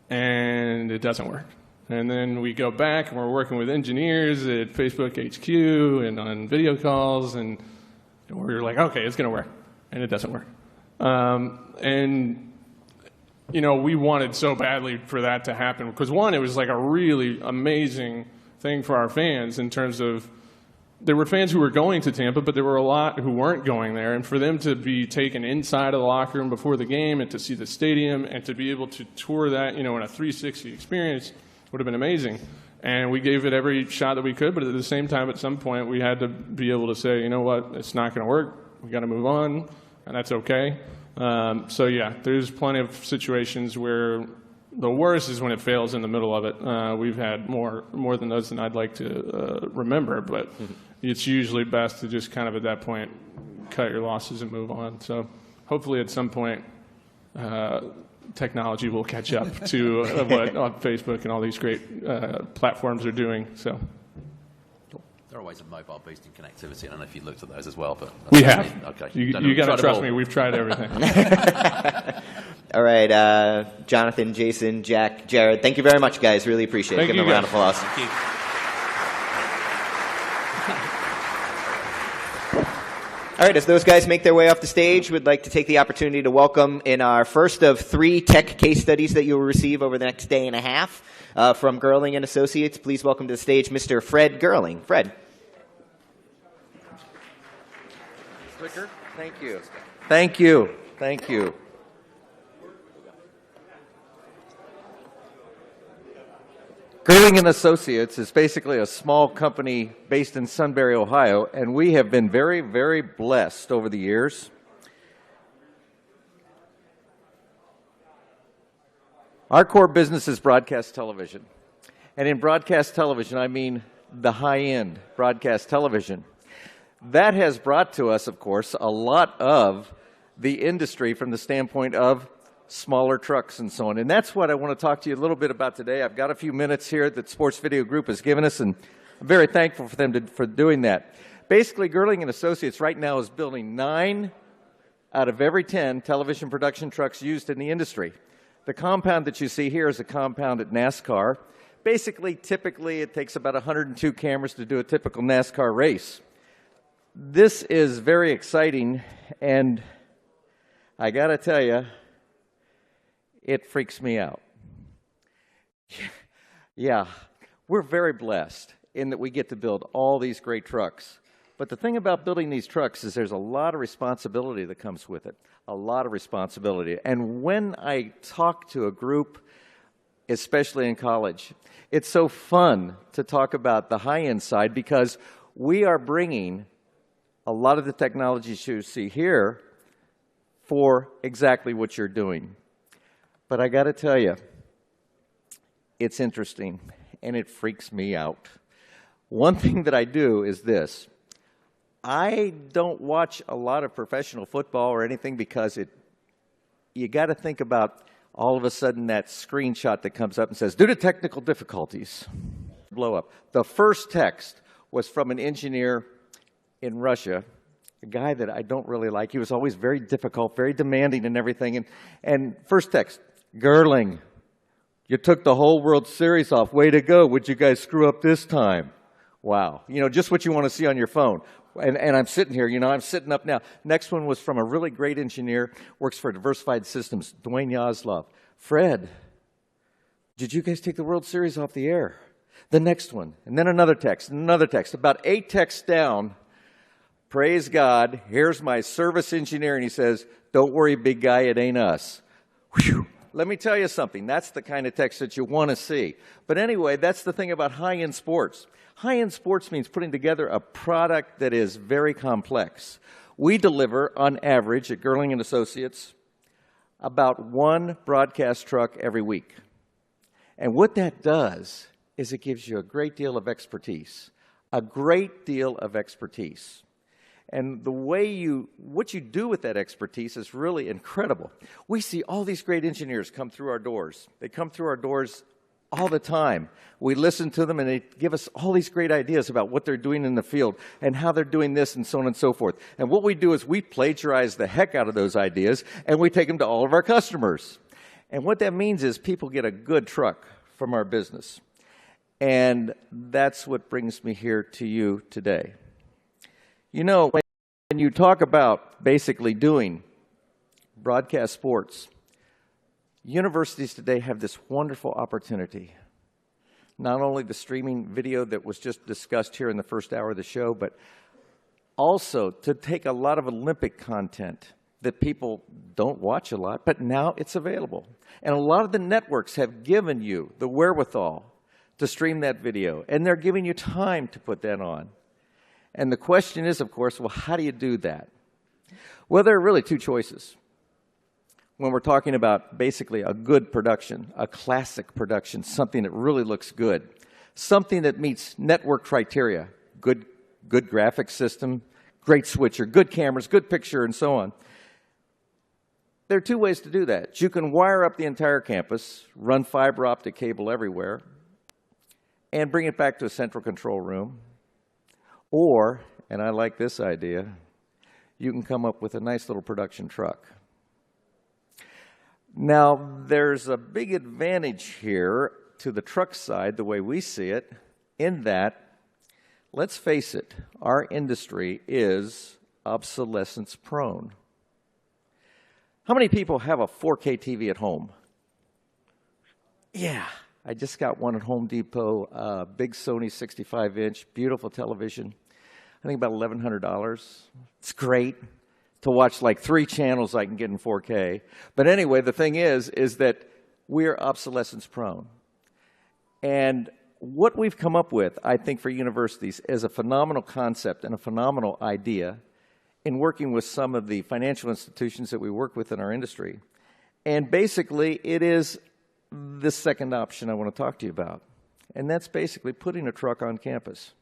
and it doesn't work. And then we go back and we're working with engineers at Facebook HQ and on video calls, and we're like, okay, it's going to work, and it doesn't work. And you know, we wanted so badly for that to happen because, one, it was like a really amazing thing for our fans in terms of there were fans who were going to Tampa, but there were a lot who weren't going there. And for them to be taken inside of the locker room before the game and to see the stadium and to be able to tour that, you know, in a 360 experience would have been amazing. And we gave it every shot that we could, but at the same time, at some point, we had to be able to say, you know what, it's not going to work. We got to move on, and that's okay. So yeah, there's plenty of situations where the worst is when it fails in the middle of it. We've had more than those than I'd like to remember, but it's usually best to just kind of at that point cut your losses and move on. So hopefully at some point technology will catch up to what Facebook and all these great platforms are doing. So. There are ways of mobile boosting connectivity. I don't know if you looked at those as well, but we have. Okay, you got to trust me. We've tried everything. All right, Jonathan, Jason, Jack, Jared, thank you very much, guys. Really appreciate it. Give them a round of applause. Thank you. All right, as those guys make their way off the stage, we'd like to take the opportunity to welcome in our first of 3 tech case studies that you'll receive over the next day and a half from Gerling and Associates. Please welcome to the stage Mr. Fred Gerling. Fred. Thank you. Thank you. Thank you. Gerling and Associates is basically a small company based in Sunbury, Ohio, and we have been very, very blessed over the years. Our core business is broadcast television. And in broadcast television, I mean the high-end broadcast television. That has brought to us, of course, a lot of the industry from the standpoint of smaller trucks and so on. And that's what I want to talk to you a little bit about today. I've got a few minutes here that Sports Video Group has given us, and I'm very thankful for them for doing that. Basically, Gerling and Associates right now is building 9 out of every 10 television production trucks used in the industry. The compound that you see here is a compound at NASCAR. Basically, typically, it takes about 102 cameras to do a typical NASCAR race. This is very exciting, and I got to tell you, it freaks me out. Yeah, we're very blessed in that we get to build all these great trucks. But the thing about building these trucks is there's a lot of responsibility that comes with it, a lot of responsibility. And when I talk to a group, especially in college, it's so fun to talk about the high-end side because we are bringing a lot of the technologies you see here for exactly what you're doing. But I got to tell you, it's interesting, and it freaks me out. One thing that I do is this. I don't watch a lot of professional football or anything because you got to think about all of a sudden that screenshot that comes up and says, due to technical difficulties, blow up. The first text was from an engineer in Russia, a guy that I don't really like. He was always very difficult, very demanding and everything. And first text, Gerling, you took the whole World Series off. Way to go. Would you guys screw up this time? Wow. You know, just what you want to see on your phone. And I'm sitting here, you know, I'm sitting up now. Next one was from a really great engineer, works for Diversified Systems, Dwayne Yaslov. Fred, did you guys take the World Series off the air? The next one, and then another text, and another text. About 8 texts down, praise God, here's my service engineer, and he says, don't worry, big guy, it ain't us. Whew. Let me tell you something. That's the kind of text that you want to see. But anyway, that's the thing about high-end sports. High-end sports means putting together a product that is very complex. We deliver, on average, at Gerling & Associates, about one broadcast truck every week. And what that does is it gives you a great deal of expertise, a great deal of expertise. And what you do with that expertise is really incredible. We see all these great engineers come through our doors. They come through our doors all the time. We listen to them and they give us all these great ideas about what they're doing in the field and how they're doing this and so on and so forth. And what we do is we plagiarize the heck out of those ideas and we take them to all of our customers. And what that means is people get a good truck from our business. And that's what brings me here to you today. You know, when you talk about basically doing broadcast sports, universities today have this wonderful opportunity. Not only the streaming video that was just discussed here in the first hour of the show, but also to take a lot of Olympic content that people don't watch a lot, but now it's available. And a lot of the networks have given you the wherewithal to stream that video, and they're giving you time to put that on. And the question is, of course, well, how do you do that? Well, there are really two choices. When we're talking about basically a good production, a classic production, something that really looks good, something that meets network criteria, good graphics system, great switcher, good cameras, good picture, and so on. There are two ways to do that. You can wire up the entire campus, run fiber optic cable everywhere, and bring it back to a central control room. Or, and I like this idea, you can come up with a nice little production truck. Now, there's a big advantage here to the truck side, the way we see it, in that, let's face it, our industry is obsolescence prone. How many people have a 4K TV at home? Yeah, I just got one at Home Depot, big Sony 65-inch, beautiful television. I think about $1,100. It's great to watch like 3 channels I can get in 4K. But anyway, the thing is that we're obsolescence prone. And what we've come up with, I think, for universities is a phenomenal concept and a phenomenal idea in working with some of the financial institutions that we work with in our industry. And basically, it is the second option I want to talk to you about. And that's basically putting a truck on campus.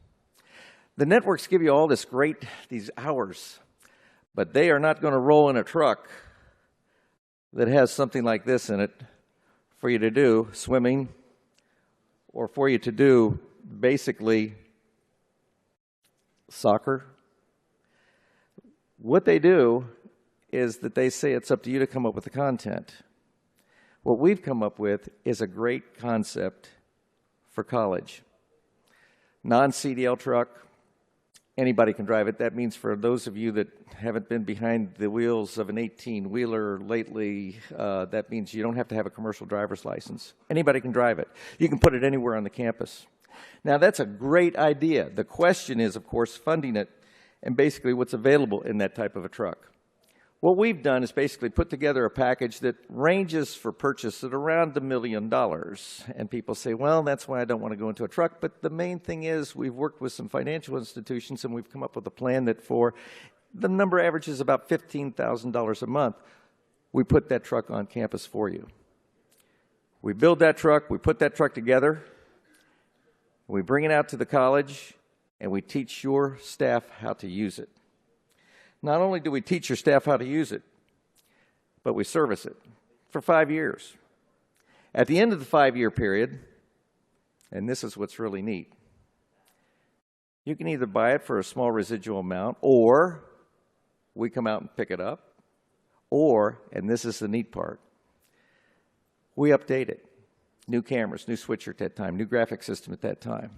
The networks give you all these hours, but they are not going to roll in a truck that has something like this in it for you to do swimming or for you to do basically soccer. What they do is that they say it's up to you to come up with the content. What we've come up with is a great concept for college. Non-CDL truck. Anybody can drive it. That means for those of you that haven't been behind the wheels of an 18-wheeler lately, that means you don't have to have a commercial driver's license. Anybody can drive it. You can put it anywhere on the campus. Now, that's a great idea. The question is, of course, funding it and basically what's available in that type of a truck. What we've done is basically put together a package that ranges for purchase at around $1 million. And people say, well, that's why I don't want to go into a truck. But the main thing is we've worked with some financial institutions and we've come up with a plan that for the number averages about $15,000 a month, we put that truck on campus for you. We build that truck, we put that truck together, we bring it out to the college, and we teach your staff how to use it. Not only do we teach your staff how to use it, but we service it for 5 years. At the end of the 5-year period, and this is what's really neat, you can either buy it for a small residual amount, or we come out and pick it up, or, and this is the neat part, we update it. New cameras, new switcher at that time, new graphic system at that time.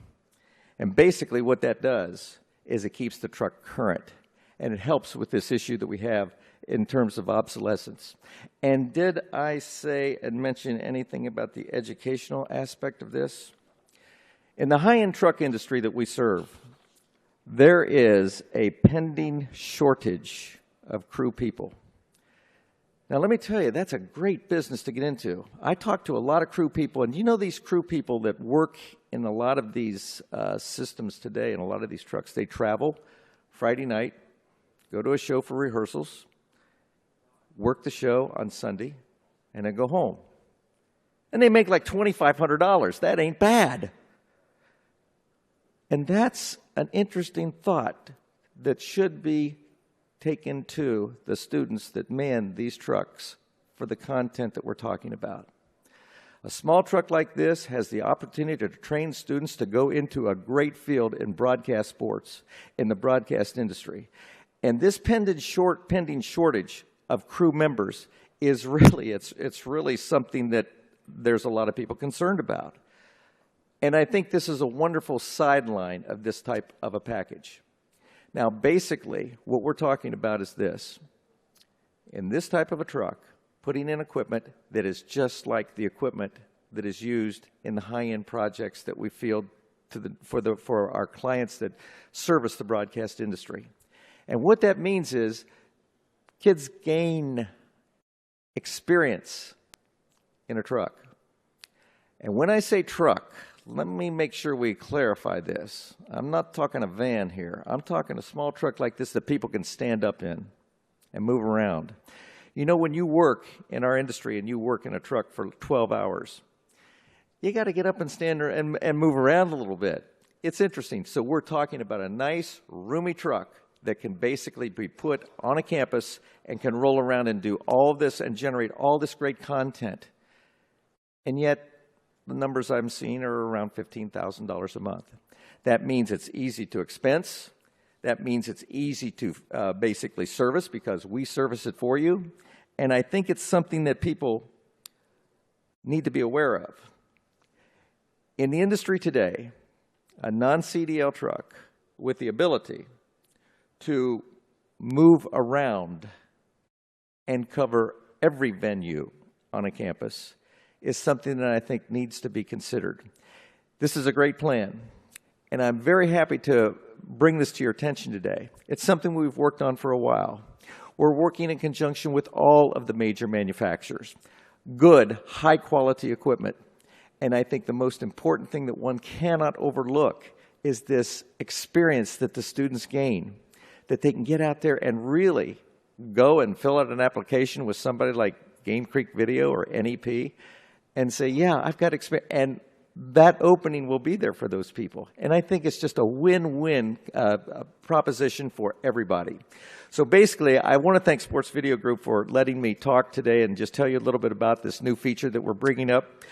And basically what that does is it keeps the truck current. And it helps with this issue that we have in terms of obsolescence. And did I say and mention anything about the educational aspect of this? In the high-end truck industry that we serve, there is a pending shortage of crew people. Now, let me tell you, that's a great business to get into. I talk to a lot of crew people, and you know these crew people that work in a lot of these systems today, and a lot of these trucks, they travel Friday night, go to a show for rehearsals, work the show on Sunday, and then go home. And they make like $2,500. That ain't bad. And that's an interesting thought that should be taken to the students that man these trucks for the content that we're talking about. A small truck like this has the opportunity to train students to go into a great field in broadcast sports, in the broadcast industry. And this pending shortage of crew members is really, it's really something that there's a lot of people concerned about. And I think this is a wonderful sideline of this type of a package. Now, basically, what we're talking about is this. In this type of a truck, putting in equipment that is just like the equipment that is used in the high-end projects that we field for our clients that service the broadcast industry. And what that means is kids gain experience in a truck. And when I say truck, let me make sure we clarify this. I'm not talking a van here. I'm talking a small truck like this that people can stand up in and move around. You know, when you work in our industry and you work in a truck for 12 hours, you got to get up and stand and move around a little bit. It's interesting. So we're talking about a nice, roomy truck that can basically be put on a campus and can roll around and do all of this and generate all this great content. And yet, the numbers I'm seeing are around $15,000 a month. That means it's easy to expense. That means it's easy to basically service because we service it for you. And I think it's something that people need to be aware of. In the industry today, a non-CDL truck with the ability to move around and cover every venue on a campus is something that I think needs to be considered. This is a great plan, and I'm very happy to bring this to your attention today. It's something we've worked on for a while. We're working in conjunction with all of the major manufacturers. Good, high-quality equipment. And I think the most important thing that one cannot overlook is this experience that the students gain, that they can get out there and really go and fill out an application with somebody like Game Creek Video or NEP and say, yeah, I've got experience. And that opening will be there for those people. And I think it's just a win-win proposition for everybody. So basically, I want to thank Sports Video Group for letting me talk today and just tell you a little bit about this new feature that we're bringing up.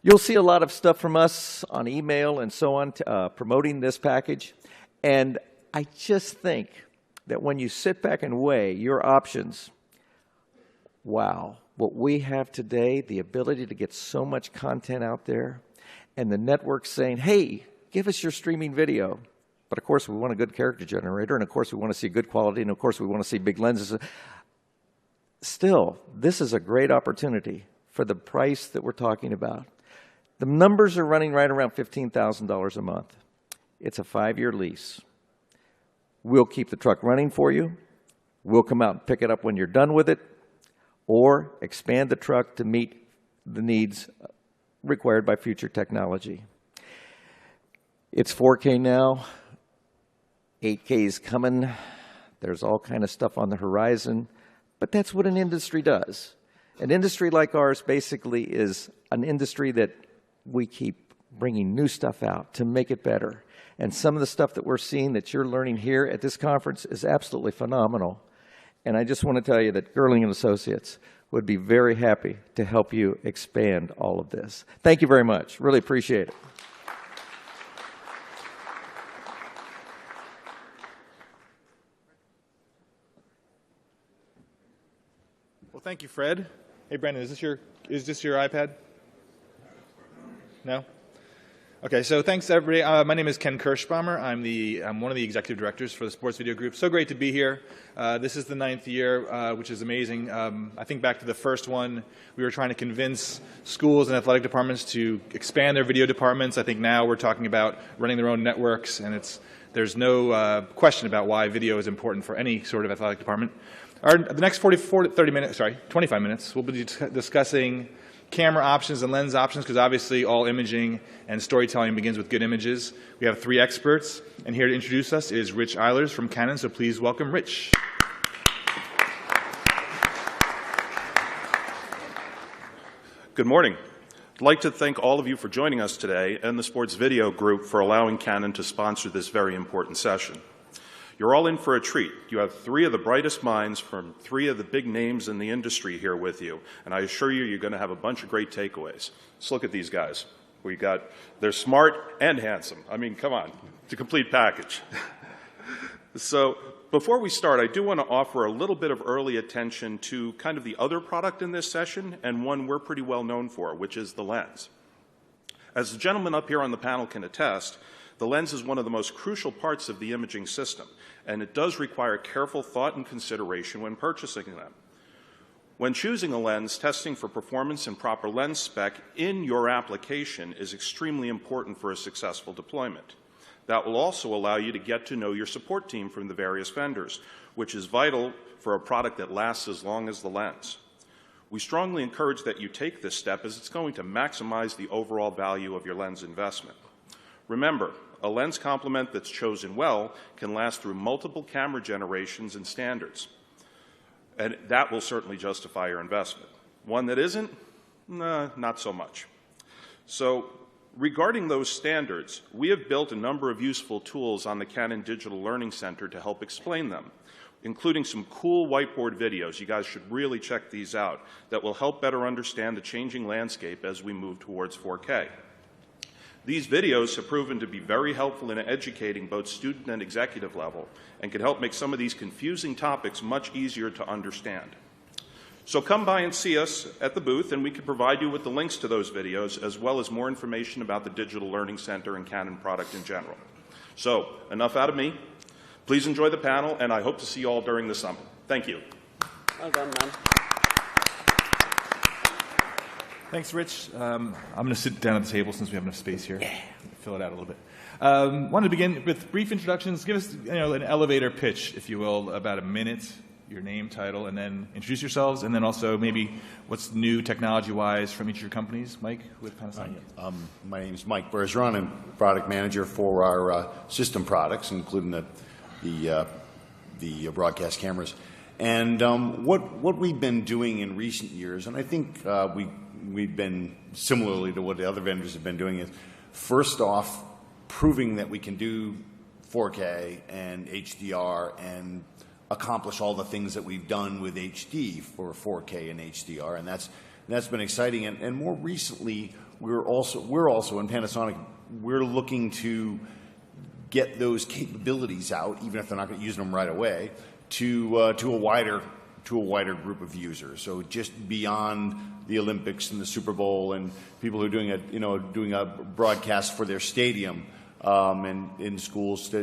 You'll see a lot of stuff from us on email and so on promoting this package. And I just think that when you sit back and weigh your options, wow, what we have today, the ability to get so much content out there, and the network saying, hey, give us your streaming video. But of course, we want a good character generator, and of course, we want to see good quality, and of course, we want to see big lenses. Still, this is a great opportunity for the price that we're talking about. The numbers are running right around $15,000 a month. It's a 5-year lease. We'll keep the truck running for you. We'll come out and pick it up when you're done with it, or expand the truck to meet the needs required by future technology. It's 4K now. 8K is coming. There's all kind of stuff on the horizon. But that's what an industry does. An industry like ours basically is an industry that we keep bringing new stuff out to make it better. And some of the stuff that we're seeing that you're learning here at this conference is absolutely phenomenal. And I just want to tell you that Gerling & Associates would be very happy to help you expand all of this. Thank you very much. Really appreciate it. Well, thank you, Fred. Hey, Brandon, is this your iPad? No? Okay, so thanks, everybody. My name is Ken Kirschbaumer. I'm one of the executive directors for the Sports Video Group. So great to be here. This is the 9th year, which is amazing. I think back to the first one, we were trying to convince schools and athletic departments to expand their video departments. I think now we're talking about running their own networks, and there's no question about why video is important for any sort of athletic department. The next 25 minutes, we'll be discussing camera options and lens options, because obviously all imaging and storytelling begins with good images. We have 3 experts, and here to introduce us is Rich Eilers from Canon, so please welcome Rich. Good morning. I'd like to thank all of you for joining us today and the Sports Video Group for allowing Canon to sponsor this very important session. You're all in for a treat. You have three of the brightest minds from three of the big names in the industry here with you, and I assure you you're going to have a bunch of great takeaways. Let's look at these guys. They're smart and handsome. I mean, come on, it's a complete package. So before we start, I do want to offer a little bit of early attention to kind of the other product in this session, and one we're pretty well known for, which is the lens. As the gentleman up here on the panel can attest, the lens is one of the most crucial parts of the imaging system, and it does require careful thought and consideration when purchasing them. When choosing a lens, testing for performance and proper lens spec in your application is extremely important for a successful deployment. That will also allow you to get to know your support team from the various vendors, which is vital for a product that lasts as long as the lens. We strongly encourage that you take this step as it's going to maximize the overall value of your lens investment. Remember, a lens complement that's chosen well can last through multiple camera generations and standards, and that will certainly justify your investment. One that isn't? Not so much. So, regarding those standards, we have built a number of useful tools on the Canon Digital Learning Center to help explain them, including some cool whiteboard videos. You guys should really check these out that will help better understand the changing landscape as we move towards 4K. These videos have proven to be very helpful in educating both student and executive level and can help make some of these confusing topics much easier to understand. So come by and see us at the booth, and we can provide you with the links to those videos as well as more information about the Digital Learning Center and Canon product in general. So enough out of me. Please enjoy the panel, and I hope to see you all during the summit. Thank you. Well done, man. Thanks, Rich. I'm going to sit down at the table since we have enough space here. Yeah. Fill it out a little bit. Wanted to begin with brief introductions. Give us an elevator pitch, if you will, about a minute, your name, title, and then introduce yourselves, and then also maybe what's new technology-wise from each of your companies. Mike, with kind of my name is Mike Bergeron. I'm product manager for our system products, including the broadcast cameras. And what we've been doing in recent years, and I think we've been similarly to what the other vendors have been doing, is first off proving that we can do 4K and HDR and accomplish all the things that we've done with HD for 4K and HDR, and that's been exciting. And more recently, we're also in Panasonic, we're looking to get those capabilities out, even if they're not going to use them right away, to a wider group of users. So just beyond the Olympics and the Super Bowl and people who are doing a broadcast for their stadium and in schools,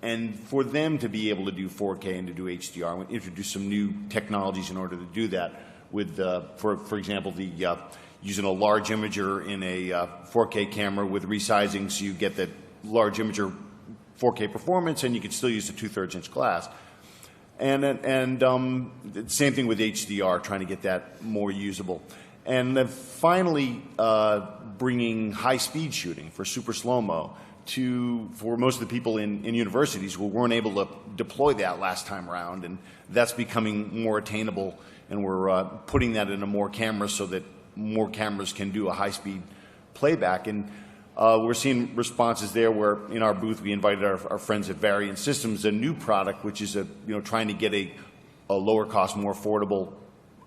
and for them to be able to do 4K and to do HDR, we introduce some new technologies in order to do that. With, for example, using a large imager in a 4K camera with resizing, so you get that large imager 4K performance, and you can still use the 2/3 inch glass. And same thing with HDR, trying to get that more usable. And then finally, bringing high-speed shooting for super slow-mo for most of the people in universities who weren't able to deploy that last time around, and that's becoming more attainable, and we're putting that into more cameras so that more cameras can do a high-speed playback. And we're seeing responses there where in our booth we invited our friends at Variant Systems, a new product which is trying to get a lower cost, more affordable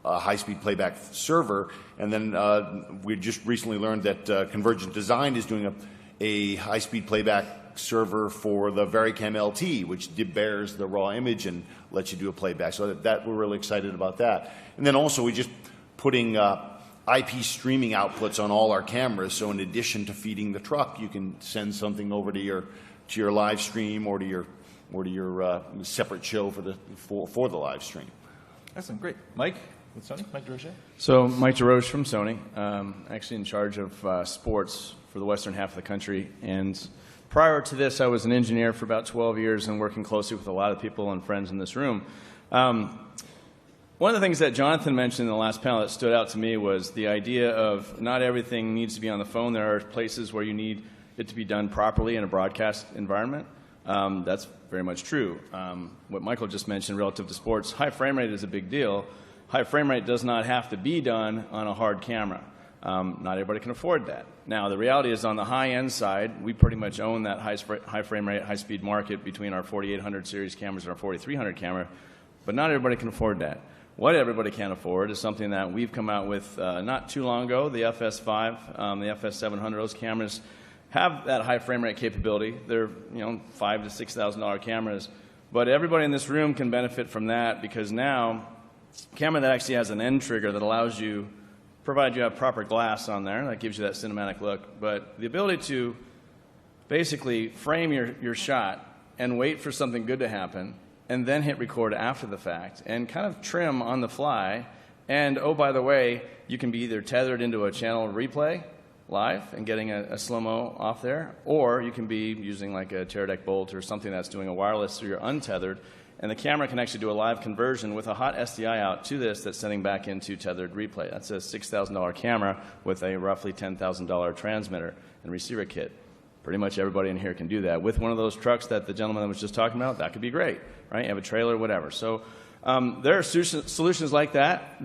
high-speed playback server. And then we just recently learned that Convergent Design is doing a high-speed playback server for the VariCam LT, which bears the raw image and lets you do a playback. So that we're really excited about that. And then also we just putting IP streaming outputs on all our cameras, so in addition to feeding the truck, you can send something over to your live stream or to your separate show for the live stream. Excellent, great. Mike with Sony, Mike DeRoche. So Mike DeRoche from Sony, actually in charge of sports for the western half of the country. And prior to this, I was an engineer for about 12 years and working closely with a lot of people and friends in this room. One of the things that Jonathan mentioned in the last panel that stood out to me was the idea of not everything needs to be on the phone. There are places where you need it to be done properly in a broadcast environment. That's very much true. What Michael just mentioned relative to sports, high frame rate is a big deal. High frame rate does not have to be done on a hard camera. Not everybody can afford that. Now, the reality is on the high-end side, we pretty much own that high frame rate, high-speed market between our 4800 series cameras and our 4300 camera, but not everybody can afford that. What everybody can afford is something that we've come out with not too long ago, the FS5, the FS700. Those cameras have that high frame rate capability. They're $5,000 to $6,000 cameras, but everybody in this room can benefit from that because now a camera that actually has an end trigger that allows you, provided you have proper glass on there, that gives you that cinematic look, but the ability to basically frame your shot and wait for something good to happen and then hit record after the fact and kind of trim on the fly. And, oh, by the way, you can be either tethered into a channel replay live and getting a slow-mo off there, or you can be using like a Teradek Bolt or something that's doing a wireless so you're untethered, and the camera can actually do a live conversion with a hot SDI out to this that's sending back into tethered replay. That's a $6,000 camera with a roughly $10,000 transmitter and receiver kit. Pretty much everybody in here can do that. With one of those trucks that the gentleman was just talking about, that could be great, right? You have a trailer, whatever. So there are solutions like that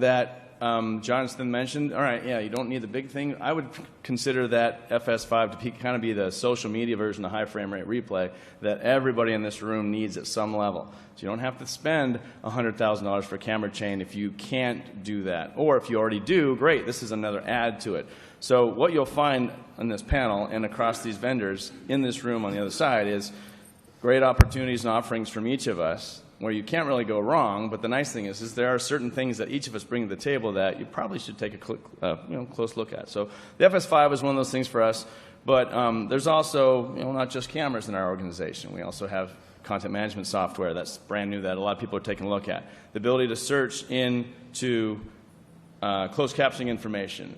Jonathan mentioned. All right, yeah, you don't need the big thing. I would consider that FS5 to kind of be the social media version of high frame rate replay that everybody in this room needs at some level. So you don't have to spend $100,000 for a camera chain if you can't do that. Or if you already do, great, this is another add to it. So what you'll find on this panel and across these vendors in this room on the other side is great opportunities and offerings from each of us where you can't really go wrong, but the nice thing is there are certain things that each of us bring to the table that you probably should take a close look at. So the FS5 is one of those things for us, but there's also not just cameras in our organization. We also have content management software that's brand new that a lot of people are taking a look at. The ability to search into closed captioning information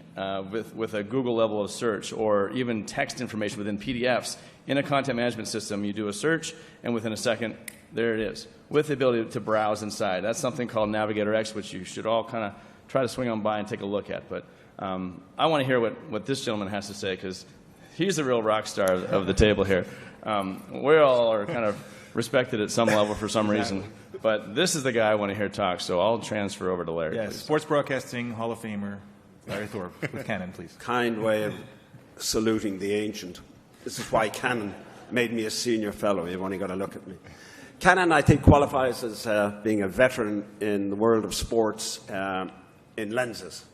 with a Google level of search, or even text information within PDFs in a content management system. You do a search, and within a second, there it is, with the ability to browse inside. That's something called Navigator X, which you should all kind of try to swing on by and take a look at. But I want to hear what this gentleman has to say, because he's the real rock star of the table here. We all are kind of respected at some level for some reason. But this is the guy I want to hear talk, so I'll transfer over to Larry. Yes, please. Sports Broadcasting Hall of Famer Larry Thorpe with Canon, please. Kind way of saluting the ancient. This is why Canon made me a senior fellow. You've only got to look at me. Canon, I think, qualifies as being a veteran in the world of sports in lenses.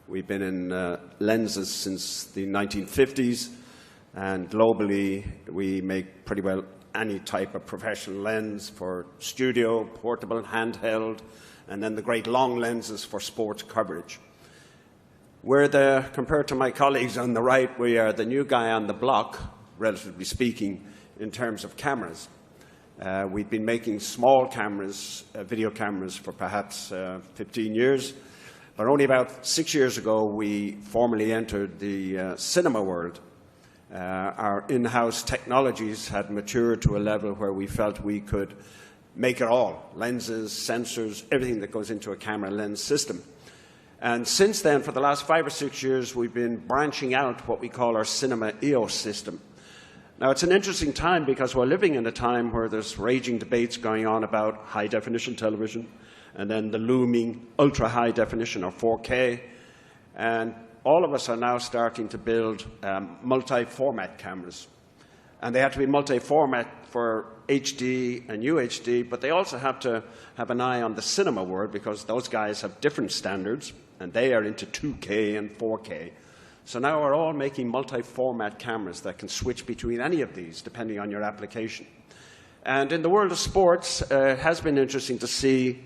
We've been in lenses since the 1950s, and globally we make pretty well any type of professional lens for studio, portable, handheld, and then the great long lenses for sports coverage. Compared to my colleagues on the right, we are the new guy on the block, relatively speaking, in terms of cameras. We've been making small cameras, video cameras, for perhaps 15 years, but only about 6 years ago we formally entered the cinema world. Our in-house technologies had matured to a level where we felt we could make it all, lenses, sensors, everything that goes into a camera lens system. And since then, for the last 5 or 6 years, we've been branching out what we call our cinema EOS system. Now, it's an interesting time because we're living in a time where there's raging debates going on about high-definition television and then the looming ultra-high definition, or 4K. And all of us are now starting to build multi-format cameras. And they have to be multi-format for HD and UHD, but they also have to have an eye on the cinema world because those guys have different standards, and they are into 2K and 4K. So now we're all making multi-format cameras that can switch between any of these, depending on your application. And in the world of sports, it has been interesting to see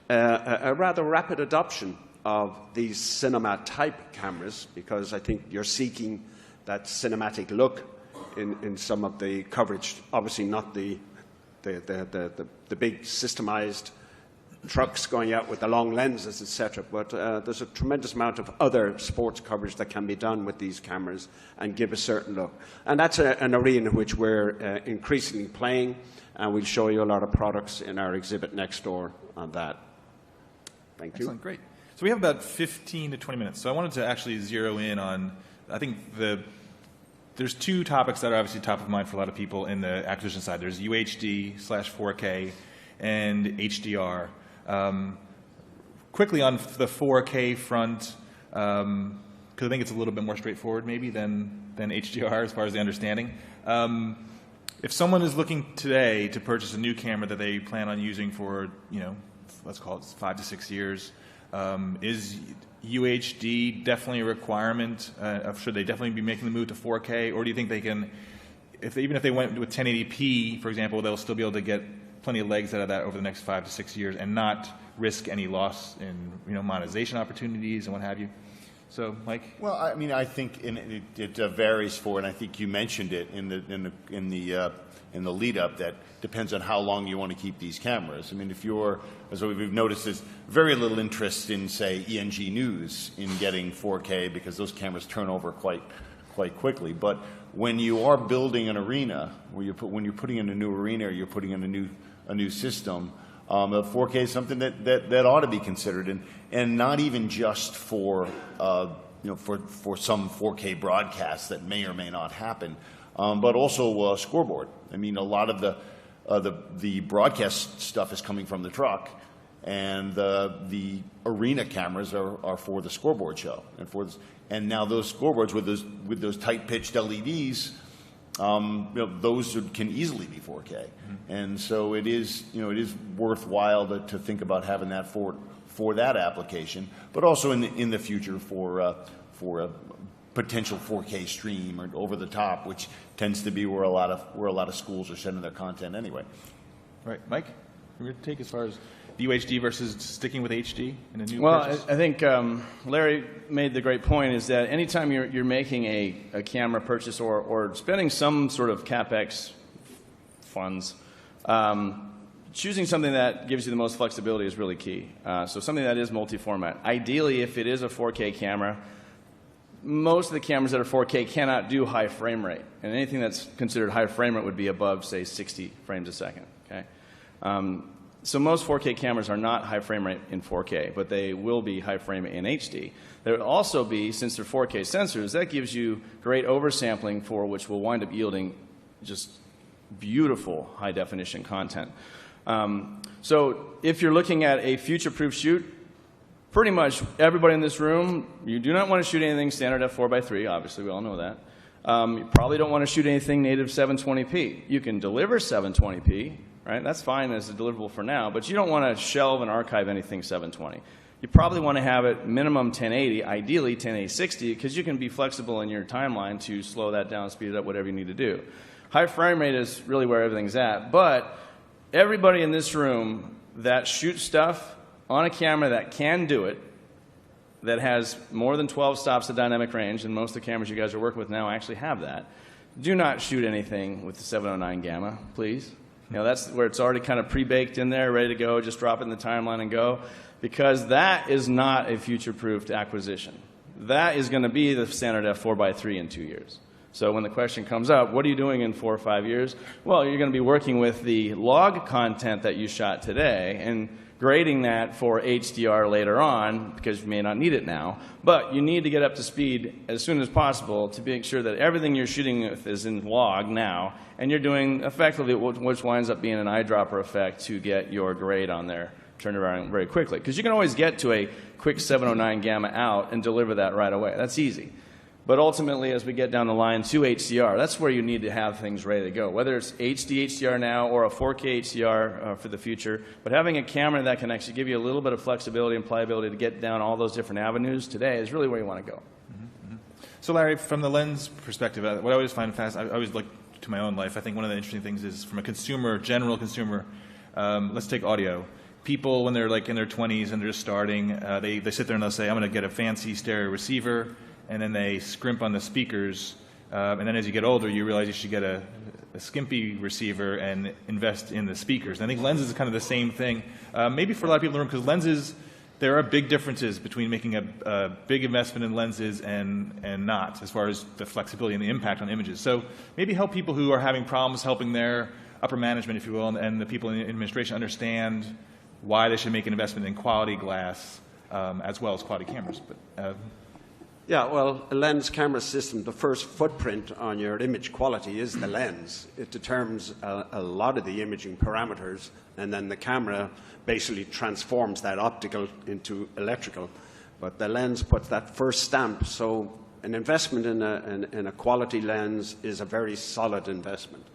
a rather rapid adoption of these cinema-type cameras, because I think you're seeking that cinematic look in some of the coverage. Obviously not the big systemized trucks going out with the long lenses, etc. But there's a tremendous amount of other sports coverage that can be done with these cameras and give a certain look. And that's an arena in which we're increasingly playing, and we'll show you a lot of products in our exhibit next door on that. Thank you. Excellent, great. So we have about 15 to 20 minutes. So I wanted to actually zero in on, I think there's two topics that are obviously top of mind for a lot of people in the acquisition side. There's UHD/4K and HDR. Quickly on the 4K front, I think it's a little bit more straightforward maybe than HDR as far as the understanding. If someone is looking today to purchase a new camera that they plan on using for, let's call it 5 to 6 years, is UHD definitely a requirement? Should they definitely be making the move to 4K, or do you think they can, even if they went with 1080p, for example, they'll still be able to get plenty of legs out of that over the next 5 to 6 years and not risk any loss in monetization opportunities and what have you? So, Mike? Well, I mean, I think it varies for, and I think you mentioned it in the lead up, that depends on how long you want to keep these cameras. I mean, if you're, as we've noticed, there's very little interest in, say, ENG News in getting 4K because those cameras turn over quite quickly. But when you are building an arena, when you're putting in a new arena, or you're putting in a new system, 4K is something that ought to be considered, and not even just for for some 4K broadcasts that may or may not happen, but also scoreboard. I mean, a lot of the broadcast stuff is coming from the truck, and the arena cameras are for the scoreboard show, and now those scoreboards with those tight pitched LEDs. Those can easily be 4K, and so it is worthwhile to think about having that for that application, but also in the future for a potential 4K stream or over the top, which tends to be where a lot of schools are sending their content anyway. Right, Mike, your take as far as the UHD versus sticking with HD in a new purchase? I think Larry made the great point, is that anytime you're making a camera purchase or spending some sort of CapEx funds, choosing something that gives you the most flexibility is really key. So something that is multi-format. Ideally, if it is a 4K camera, most of the cameras that are 4K cannot do high frame rate, and anything that's considered high frame rate would be above, say, 60 frames a second. Okay. So most 4K cameras are not high frame rate in 4K, but they will be high frame in HD. There will also be, since they're 4K sensors, that gives you great oversampling for which will wind up yielding just beautiful high definition content. So if you're looking at a future-proof shoot, pretty much everybody in this room, you do not want to shoot anything standard f4:3, obviously we all know that. You probably don't want to shoot anything native 720p. You can deliver 720p, right? That's fine as a deliverable for now, but you don't want to shelve and archive anything 720. You probably want to have it minimum 1080, ideally 1080/60, because you can be flexible in your timeline to slow that down, speed it up, whatever you need to do. High frame rate is really where everything's at, but everybody in this room that shoots stuff on a camera that can do it, that has more than 12 stops of dynamic range, and most of the cameras you guys are working with now actually have that, do not shoot anything with the 709 gamma, please. That's where it's already kind of pre-baked in there, ready to go, just drop it in the timeline and go, because that is not a future-proofed acquisition. That is going to be the standard f4:3 in 2 years. So when the question comes up, what are you doing in 4 or 5 years? Well, you're going to be working with the log content that you shot today and grading that for HDR later on, because you may not need it now, but you need to get up to speed as soon as possible to make sure that everything you're shooting with is in log now, and you're doing effectively which winds up being an eyedropper effect to get your grade on there turned around very quickly. Because you can always get to a quick 709 gamma out and deliver that right away. That's easy. But ultimately, as we get down the line to HDR, that's where you need to have things ready to go, whether it's HD HDR now or a 4K HDR for the future. But having a camera that can actually give you a little bit of flexibility and pliability to get down all those different avenues today is really where you want to go. Mm-hmm. So Larry, from the lens perspective, what I always find fascinating, I always look to my own life, I think one of the interesting things is from a consumer, general consumer, let's take audio. People, when they're like in their 20s and they're just starting, they sit there and they'll say, I'm going to get a fancy stereo receiver, and then they scrimp on the speakers, and then as you get older, you realize you should get a skimpy receiver and invest in the speakers. And I think lenses is kind of the same thing, maybe for a lot of people in the room, because lenses, there are big differences between making a big investment in lenses and not, as far as the flexibility and the impact on images. So maybe help people who are having problems helping their upper management, if you will, and the people in the administration understand why they should make an investment in quality glass as well as quality cameras. But yeah, well, a lens camera system, the first footprint on your image quality is the lens. It determines a lot of the imaging parameters, and then the camera basically transforms that optical into electrical. but the lens puts that first stamp. So an investment in a quality lens is a very solid investment.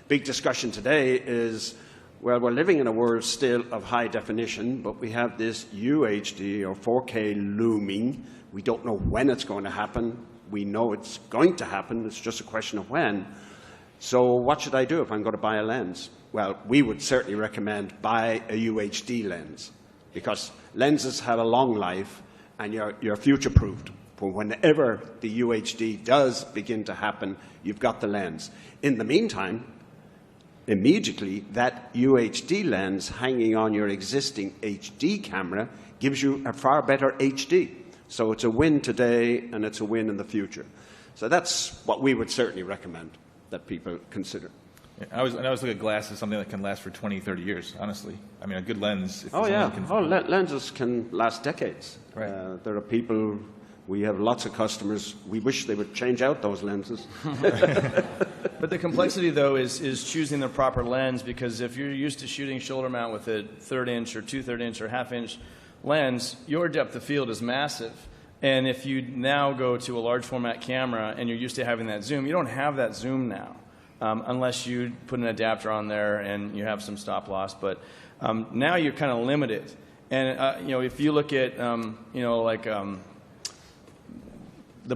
Big discussion today is, well, we're living in a world still of high definition, but we have this UHD or 4K looming. We don't know when it's going to happen. We know it's going to happen. It's just a question of when. So what should I do if I'm going to buy a lens? Well, we would certainly recommend buy a UHD lens, because lenses have a long life and you're future-proofed. For whenever the UHD does begin to happen, you've got the lens. In the meantime, immediately that UHD lens hanging on your existing HD camera gives you a far better HD. So it's a win today and it's a win in the future. So that's what we would certainly recommend that people consider. Yeah, I always look at glass as something that can last for 20, 30 years, honestly. I mean, a good lens. If Lenses can last decades. Right. There are people, we have lots of customers, we wish they would change out those lenses. But the complexity, though, is choosing the proper lens, because if you're used to shooting shoulder mount with a 1/3 inch or 2/3 inch or 1/2 inch lens, your depth of field is massive. And if you now go to a large format camera and you're used to having that zoom, you don't have that zoom now, unless you put an adapter on there and you have some stop loss. But now you're kind of limited. And you know, if you look at you know, like the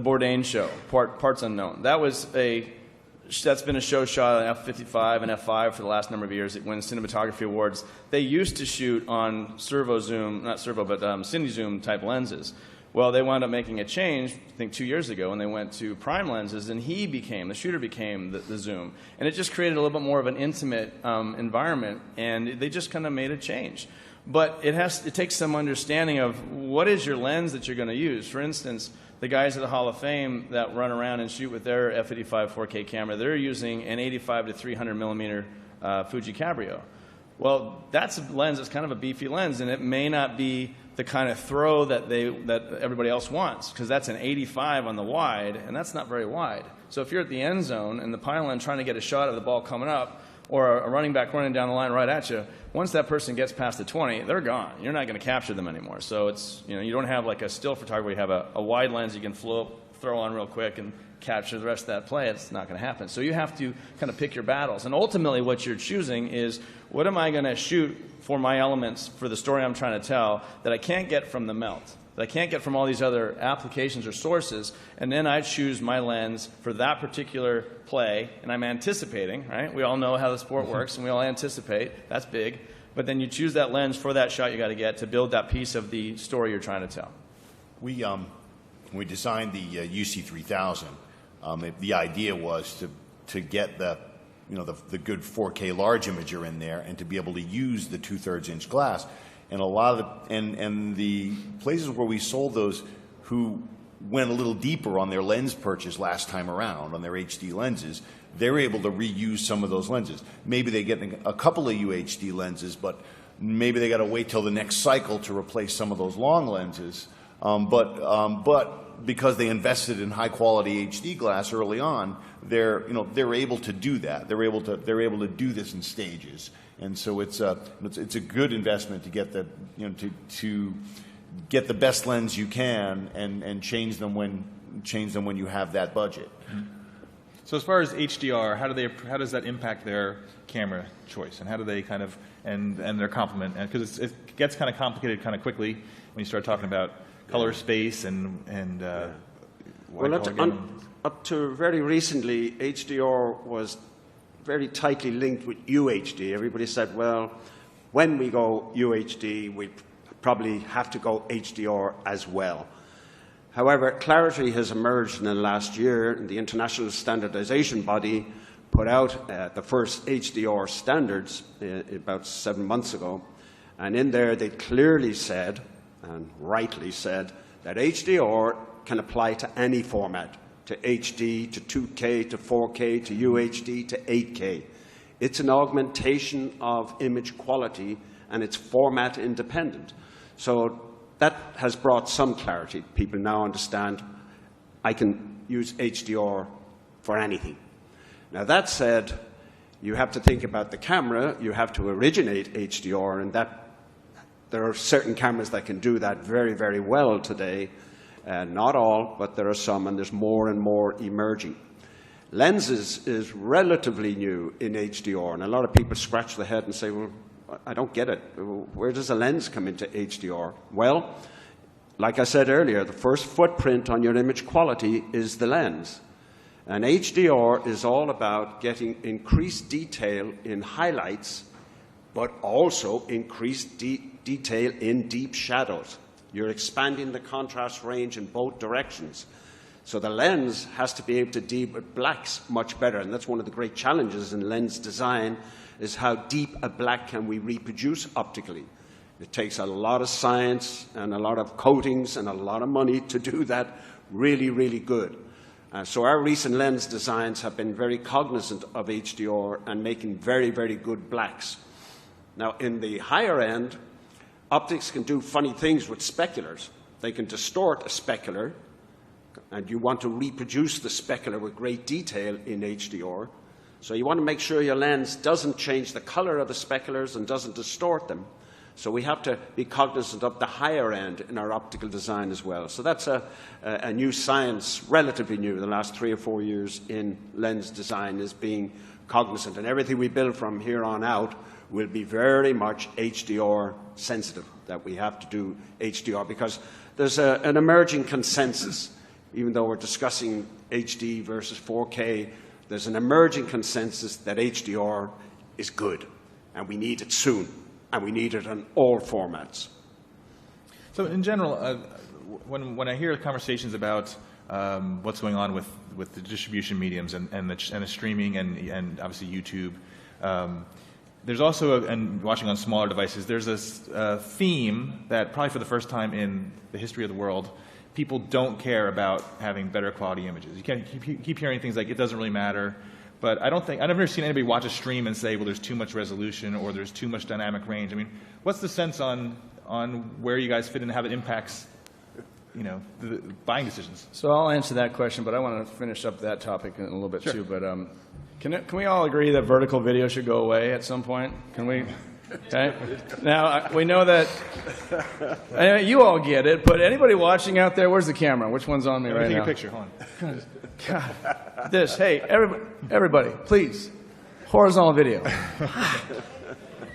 Bourdain show, Parts Unknown, that's been a show shot on F55 and F5 for the last number of years. It wins cinematography awards. They used to shoot on servo zoom, not servo, but cine zoom type lenses. Well, they wound up making a change, I think 2 years ago, and they went to prime lenses, and the shooter became the zoom. And it just created a little bit more of an intimate environment, and they just kind of made a change. But it takes some understanding of what is your lens that you're going to use. For instance, the guys at the Hall of Fame that run around and shoot with their F85 4K camera, they're using an 85 to 300 millimeter Fuji Cabrio. Well, that's a lens that's kind of a beefy lens, and it may not be the kind of throw that everybody else wants, because that's an 85 on the wide, and that's not very wide. So if you're at the end zone and the pylon trying to get a shot of the ball coming up, or a running back running down the line right at you, once that person gets past the 20, they're gone. You're not going to capture them anymore. So it's, you know, you don't have like a still photography where you have a wide lens you can throw on real quick and capture the rest of that play. It's not going to happen. So you have to kind of pick your battles. And ultimately what you're choosing is, what am I going to shoot for my elements for the story I'm trying to tell that I can't get from the melt, that I can't get from all these other applications or sources, and then I choose my lens for that particular play, and I'm anticipating, right? We all know how the sport works, and we all anticipate. That's big. But then you choose that lens for that shot you got to get to build that piece of the story you're trying to tell. We designed the UC3000. The idea was to get the good 4K large imager in there and to be able to use the 2/3 inch glass. And a lot of the places where we sold those who went a little deeper on their lens purchase last time around on their HD lenses, they're able to reuse some of those lenses. Maybe they get a couple of UHD lenses, but maybe they got to wait till the next cycle to replace some of those long lenses. But because they invested in high quality HD glass early on, they're able to do that. They're able to do this in stages. And so it's a good investment to get to get the best lens you can and change them when you have that budget. Mm-hmm. So as far as HDR, how does that impact their camera choice, and how do they kind of and their complement? Because it gets kind of complicated kind of quickly when you start talking about color space and well, up to very recently, HDR was very tightly linked with UHD. Everybody said, well, when we go UHD, we probably have to go HDR as well. However, clarity has emerged in the last year, and the International Standardization Body put out the first HDR standards about 7 months ago, and in there they clearly said, and rightly said, that HDR can apply to any format, to HD, to 2K, to 4K, to UHD, to 8K. It's an augmentation of image quality, and it's format independent. So that has brought some clarity. People now understand I can use HDR for anything. Now that said, you have to think about the camera. You have to originate HDR, and that There are certain cameras that can do that very, very well today. Not all, but there are some, and there's more and more emerging. Lenses is relatively new in HDR, and a lot of people scratch their head and say, well, I don't get it. Where does a lens come into HDR? Well, like I said earlier, the first footprint on your image quality is the lens. And HDR is all about getting increased detail in highlights, but also increased detail in deep shadows. You're expanding the contrast range in both directions. So the lens has to be able to deal with blacks much better, and that's one of the great challenges in lens design, is how deep a black can we reproduce optically. It takes a lot of science and a lot of coatings and a lot of money to do that really, really good. So our recent lens designs have been very cognizant of HDR and making very, very good blacks. Now, in the higher end, optics can do funny things with speculars. They can distort a specular, and you want to reproduce the specular with great detail in HDR. So you want to make sure your lens doesn't change the color of the speculars and doesn't distort them. So we have to be cognizant of the higher end in our optical design as well. So that's a new science, relatively new, the last 3 or 4 years in lens design, is being cognizant. And everything we build from here on out will be very much HDR sensitive, that we have to do HDR, because there's an emerging consensus. Even though we're discussing HD versus 4K, there's an emerging consensus that HDR is good, and we need it soon, and we need it in all formats. So in general, when I hear conversations about what's going on with the distribution mediums and the streaming and obviously YouTube, there's also, and watching on smaller devices, there's this theme that probably for the first time in the history of the world, people don't care about having better quality images. You can keep hearing things like, it doesn't really matter. But I've never seen anybody watch a stream and say, well, there's too much resolution or there's too much dynamic range. I mean, what's the sense on where you guys fit in and how it impacts, the buying decisions? So I'll answer that question, but I want to finish up that topic in a little bit too. But can we all agree that vertical video should go away at some point? Can we? Okay. Now, we know that you all get it, but anybody watching out there, where's the camera? Which one's on me right now? Take a picture. Hold on. God. Hey, everybody, please. Horizontal video.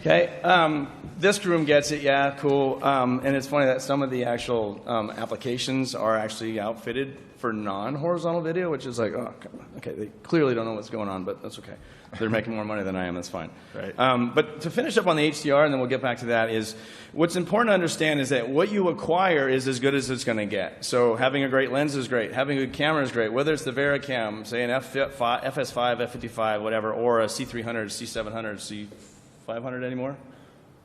Okay. This room gets it. Yeah, cool. And it's funny that some of the actual applications are actually outfitted for non-horizontal video, which is like, oh, okay, they clearly don't know what's going on, but that's okay. They're making more money than I am, that's fine. Right. But to finish up on the HDR, and then we'll get back to that, is what's important to understand is that what you acquire is as good as it's going to get. So having a great lens is great. Having a good camera is great. Whether it's the Vericam, say an FS5, F55, whatever, or a C300, C700, C500 anymore?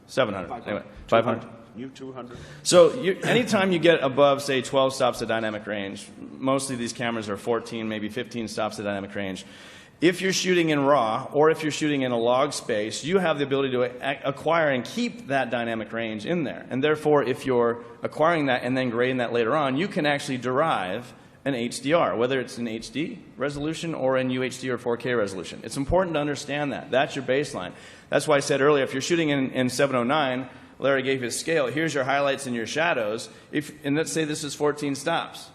700. Anyway, 500. New 200. So anytime you get above, say, 12 stops of dynamic range, mostly these cameras are 14, maybe 15 stops of dynamic range. If you're shooting in RAW or if you're shooting in a log space, you have the ability to acquire and keep that dynamic range in there. And therefore, if you're acquiring that and then grading that later on, you can actually derive an HDR, whether it's in HD resolution or in UHD or 4K resolution. It's important to understand that. That's your baseline. That's why I said earlier, if you're shooting in 709, Larry gave his scale. Here's your highlights and your shadows. And let's say this is 14 stops.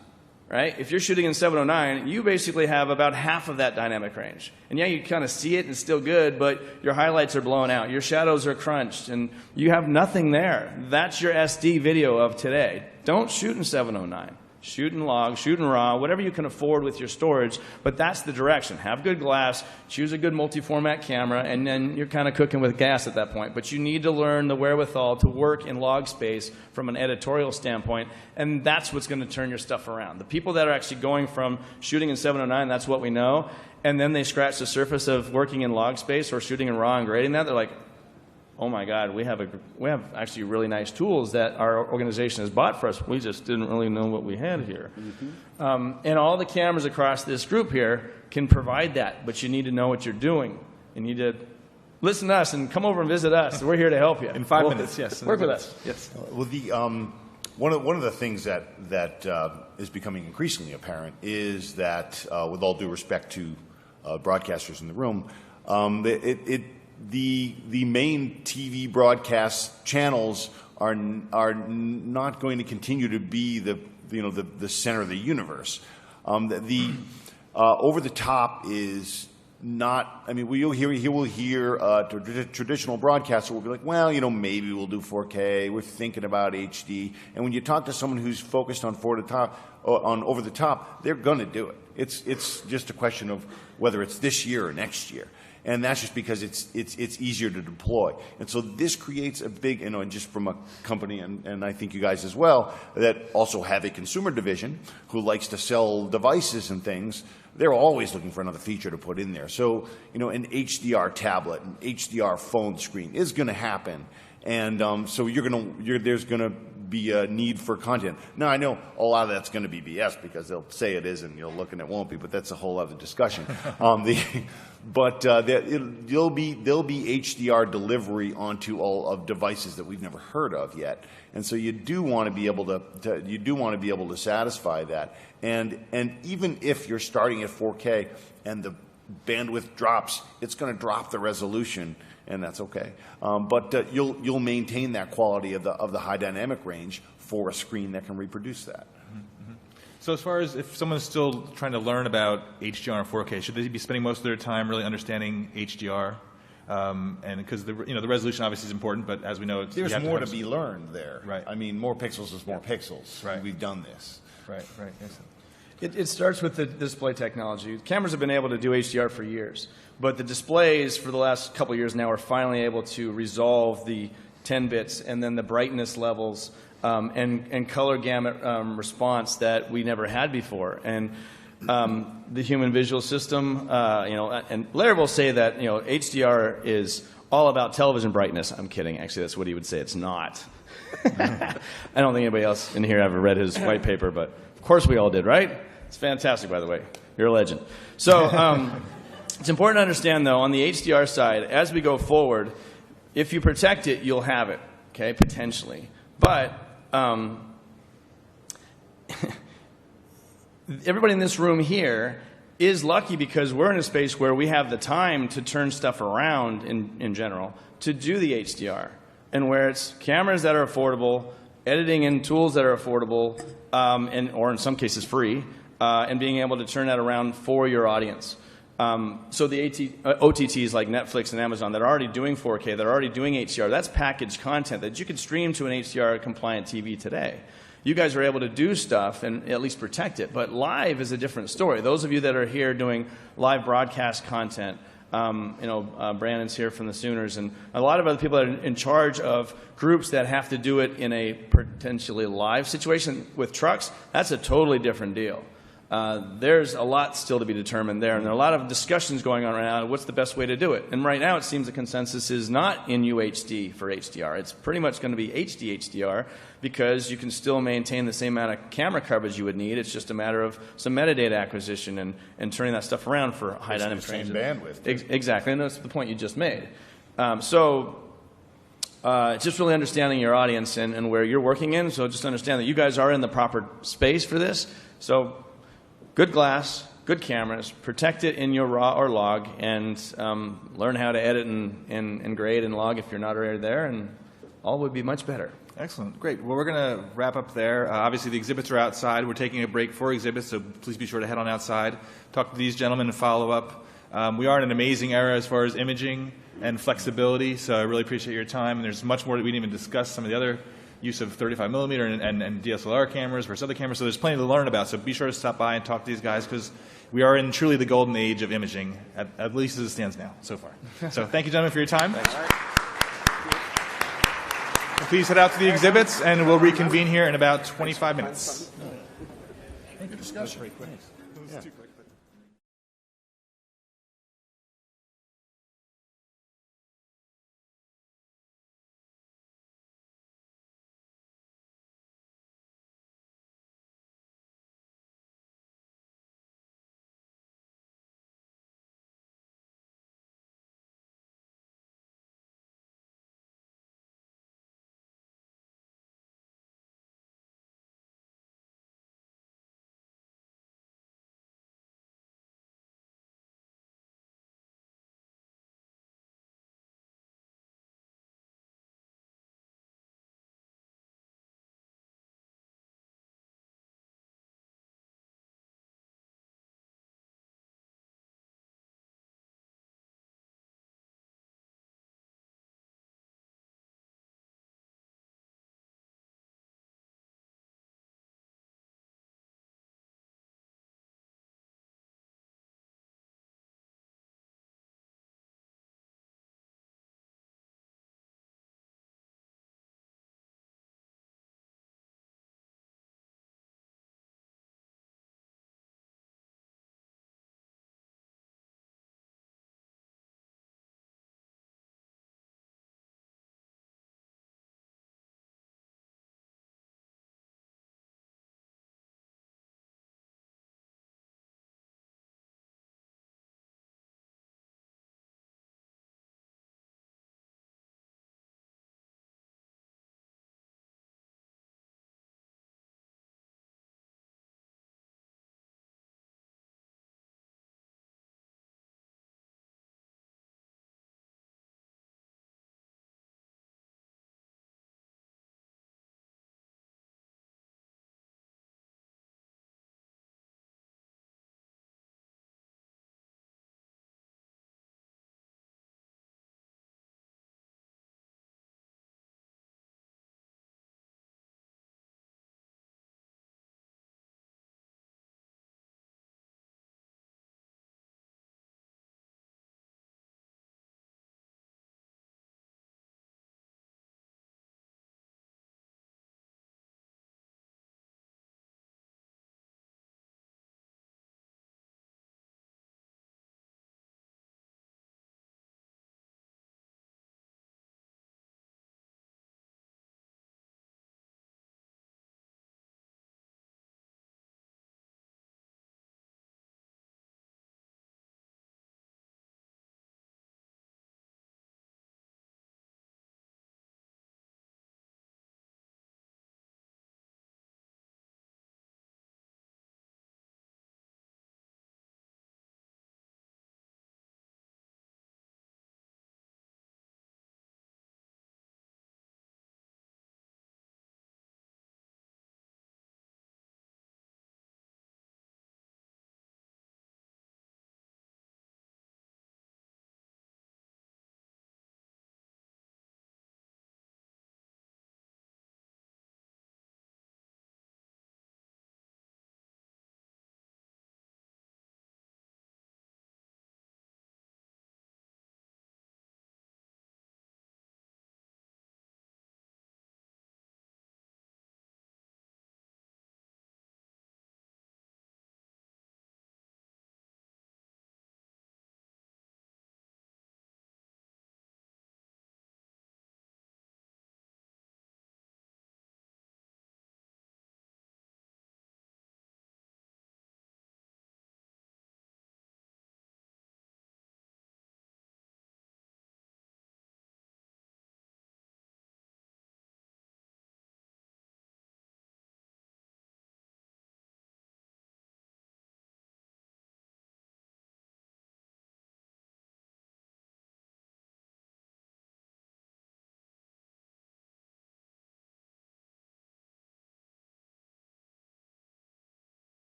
Right? If you're shooting in 709, you basically have about half of that dynamic range. And yeah, you kind of see it and it's still good, but your highlights are blown out. Your shadows are crunched, and you have nothing there. That's your SD video of today. Don't shoot in 709. Shoot in log, shoot in RAW, whatever you can afford with your storage, but that's the direction. Have good glass, choose a good multi-format camera, and then you're kind of cooking with gas at that point. But you need to learn the wherewithal to work in log space from an editorial standpoint, and that's what's going to turn your stuff around. The people that are actually going from shooting in 709, that's what we know, and then they scratch the surface of working in log space or shooting in RAW and grading that, they're like, oh my God, we have actually really nice tools that our organization has bought for us. We just didn't really know what we had here. Mm-hmm. And all the cameras across this group here can provide that, but you need to know what you're doing. You need to listen to us and come over and visit us. We're here to help you. In 5 minutes, yes. Work with us. Yes. Well, one of the things that is becoming increasingly apparent is that, with all due respect to broadcasters in the room, the main TV broadcast channels are not going to continue to be the center of the universe. The over the top is not. I mean, you will hear traditional broadcaster will be like, well, maybe we'll do 4K. We're thinking about HD. And when you talk to someone who's focused on over the top, they're going to do it. It's just a question of whether it's this year or next year. And that's just because it's easier to deploy. And so this creates a big, and just from a company, and I think you guys as well, that also have a consumer division who likes to sell devices and things, they're always looking for another feature to put in there. So, an HDR tablet, an HDR phone screen is going to happen. And so there's going to be a need for content. Now, I know a lot of that's going to be BS because they'll say it is and you'll look and it won't be, but that's a whole other discussion. There'll be HDR delivery onto all of devices that we've never heard of yet, and so you do want to be able to satisfy that. And even if you're starting at 4K and the bandwidth drops, it's going to drop the resolution, and that's okay. But you'll maintain that quality of the high dynamic range for a screen that can reproduce that. So as far as if someone's still trying to learn about HDR and 4K, should they be spending most of their time really understanding HDR? And because the resolution obviously is important, but as we know, there's more to be learned there. Right. I mean, more pixels is more pixels. Right. We've done this. Right. Yes. It starts with the display technology. Cameras have been able to do HDR for years, but the displays for the last couple of years now are finally able to resolve the 10 bits and then the brightness levels and color gamut response that we never had before. And the human visual system, and Larry will say that HDR is all about television brightness. I'm kidding. Actually, that's what he would say. It's not. I don't think anybody else in here ever read his white paper, but of course we all did, right? It's fantastic, by the way. You're a legend. So it's important to understand, though, on the HDR side, as we go forward, if you protect it, you'll have it, okay, potentially. But everybody in this room here is lucky because we're in a space where we have the time to turn stuff around in general to do the HDR, and where it's cameras that are affordable, editing and tools that are affordable, or in some cases free, and being able to turn that around for your audience. So the OTTs like Netflix and Amazon that are already doing 4K, that are already doing HDR, that's packaged content that you could stream to an HDR-compliant TV today. You guys are able to do stuff and at least protect it, but live is a different story. Those of you that are here doing live broadcast content, Brandon's here from the Sooners, and a lot of other people that are in charge of groups that have to do it in a potentially live situation with trucks, that's a totally different deal. There's a lot still to be determined there, and there are a lot of discussions going on right now. What's the best way to do it? And right now, it seems the consensus is not in UHD for HDR. It's pretty much going to be HD HDR because you can still maintain the same amount of camera coverage you would need. It's just a matter of some metadata acquisition and turning that stuff around for high dynamic range. Same bandwidth. Exactly, and that's the point you just made. It's just really understanding your audience and where you're working in. So just understand that you guys are in the proper space for this. So good glass, good cameras, protect it in your RAW or log, and learn how to edit and grade and log if you're not already there, and all would be much better. Excellent. Great. Well, we're going to wrap up there. Obviously, the exhibits are outside. We're taking a break for exhibits, so please be sure to head on outside. Talk to these gentlemen and follow up. We are in an amazing era as far as imaging and flexibility, so I really appreciate your time. And there's much more that we didn't even discuss, some of the other use of 35 millimeter and DSLR cameras versus other cameras, so there's plenty to learn about. So be sure to stop by and talk to these guys because we are in truly the golden age of imaging, at least as it stands now, so far. So thank you, gentlemen, for your time. Thanks. Please head out to the exhibits, and we'll reconvene here in about 25 minutes. Good discussion.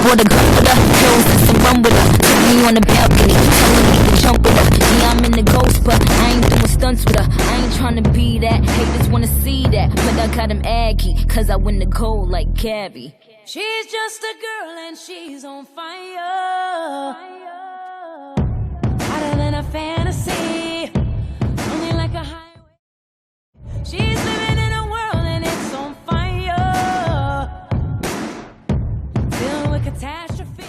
brought a gun with her, pills and some rum with her. Took me on the balcony, telling me to jump with her. Yeah, I'm in the ghost, but I ain't doing stunts with her. I ain't trying to be that, haters wanna see that. But I got him aggy, cause I win the gold like Gabby. She's just a girl and she's on fire. Hotter than a fantasy. Only like a highway. She's living in a world and it's on fire. Filled with catastrophe.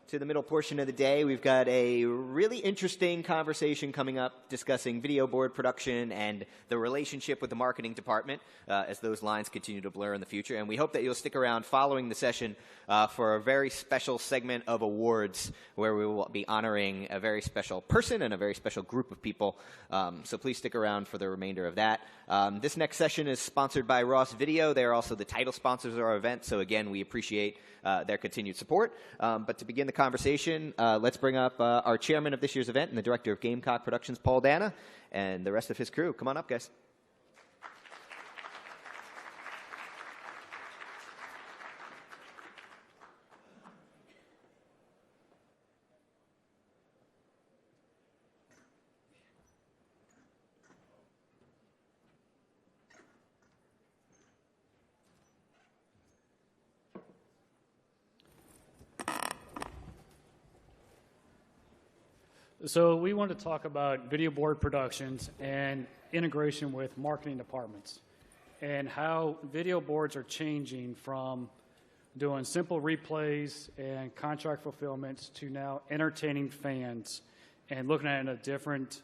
to the middle portion of the day. We've got a really interesting conversation coming up discussing video board production and the relationship with the marketing department as those lines continue to blur in the future. And we hope that you'll stick around following the session for a very special segment of awards where we will be honoring a very special person and a very special group of people. So please stick around for the remainder of that. This next session is sponsored by Ross Video. They are also the title sponsors of our event. So again, we appreciate their continued support. But to begin the conversation, let's bring up our chairman of this year's event and the director of Gamecock Productions, Paul Dana, and the rest of his crew. Come on up, guys. So we want to talk about video board productions and integration with marketing departments and how video boards are changing from doing simple replays and contract fulfillments to now entertaining fans and looking at it in a different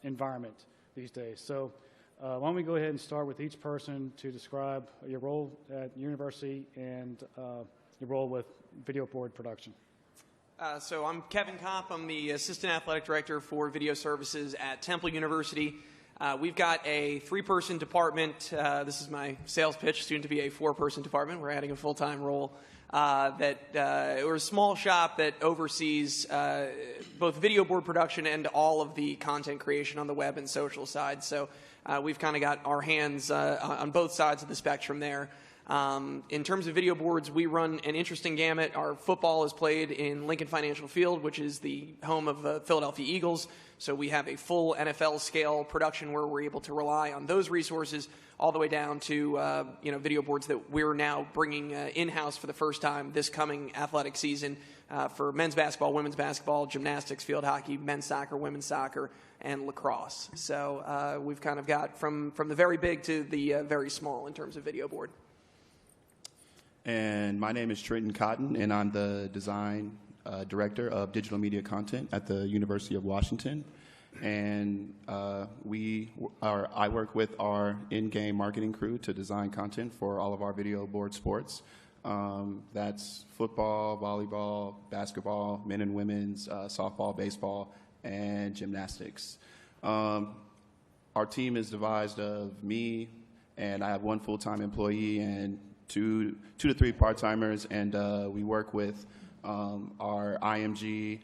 environment these days. So why don't we go ahead and start with each person to describe your role at university and your role with video board production. So I'm Kevin Kopp. I'm the Assistant Athletic Director for Video Services at Temple University. We've got a 3-person department. This is my sales pitch, soon to be a 4-person department. We're adding a full-time role. We're a small shop that oversees both video board production and all of the content creation on the web and social side. So we've kind of got our hands on both sides of the spectrum there. In terms of video boards, we run an interesting gamut. Our football is played in Lincoln Financial Field, which is the home of the Philadelphia Eagles. So we have a full NFL-scale production where we're able to rely on those resources all the way down to video boards that we're now bringing in-house for the first time this coming athletic season for men's basketball, women's basketball, gymnastics, field hockey, men's soccer, women's soccer, and lacrosse. So we've kind of got from the very big to the very small in terms of video board. And my name is Trenton Cotton, and I'm the design director of digital media content at the University of Washington. And I work with our in-game marketing crew to design content for all of our video board sports. That's football, volleyball, basketball, men and women's, softball, baseball, and gymnastics. Our team is devised of me, and I have 1 full-time employee and two to three part-timers, and we work with our IMG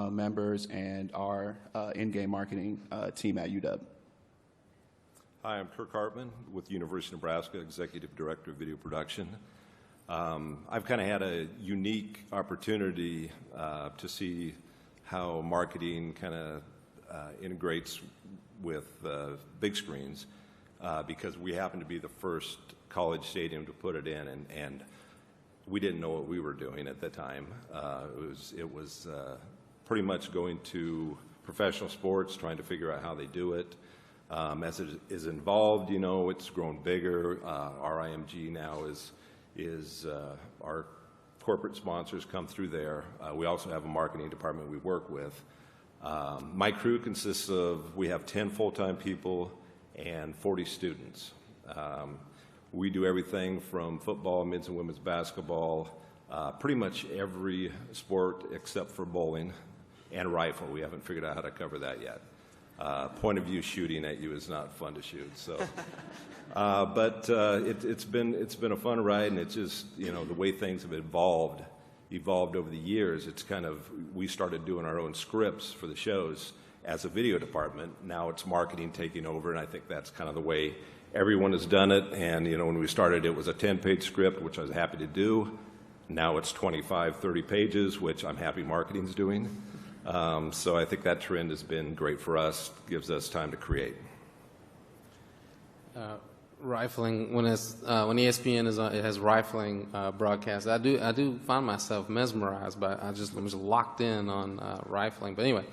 members and our in-game marketing team at UW. Hi, I'm Kirk Hartman with University of Nebraska, Executive Director of Video Production. I've kind of had a unique opportunity to see how marketing kind of integrates with big screens because we happen to be the first college stadium to put it in, and we didn't know what we were doing at the time. It was pretty much going to professional sports, trying to figure out how they do it. As it is involved, it's grown bigger. Our IMG now is our corporate sponsors come through there. We also have a marketing department we work with. My crew consists of, we have 10 full-time people and 40 students. We do everything from football, men's and women's basketball, pretty much every sport except for bowling and rifle. We haven't figured out how to cover that yet. Point of view shooting at you is not fun to shoot. So, but it's been a fun ride, and it's just the way things have evolved over the years. It's kind of, we started doing our own scripts for the shows as a video department. Now it's marketing taking over, and I think that's kind of the way everyone has done it. And when we started, it was a 10-page script, which I was happy to do. Now it's 25, 30 pages, which I'm happy marketing's doing. So I think that trend has been great for us, gives us time to create. Rifling, when ESPN it has rifling broadcasts, I do find myself mesmerized by I'm just locked in on rifling. But anyway,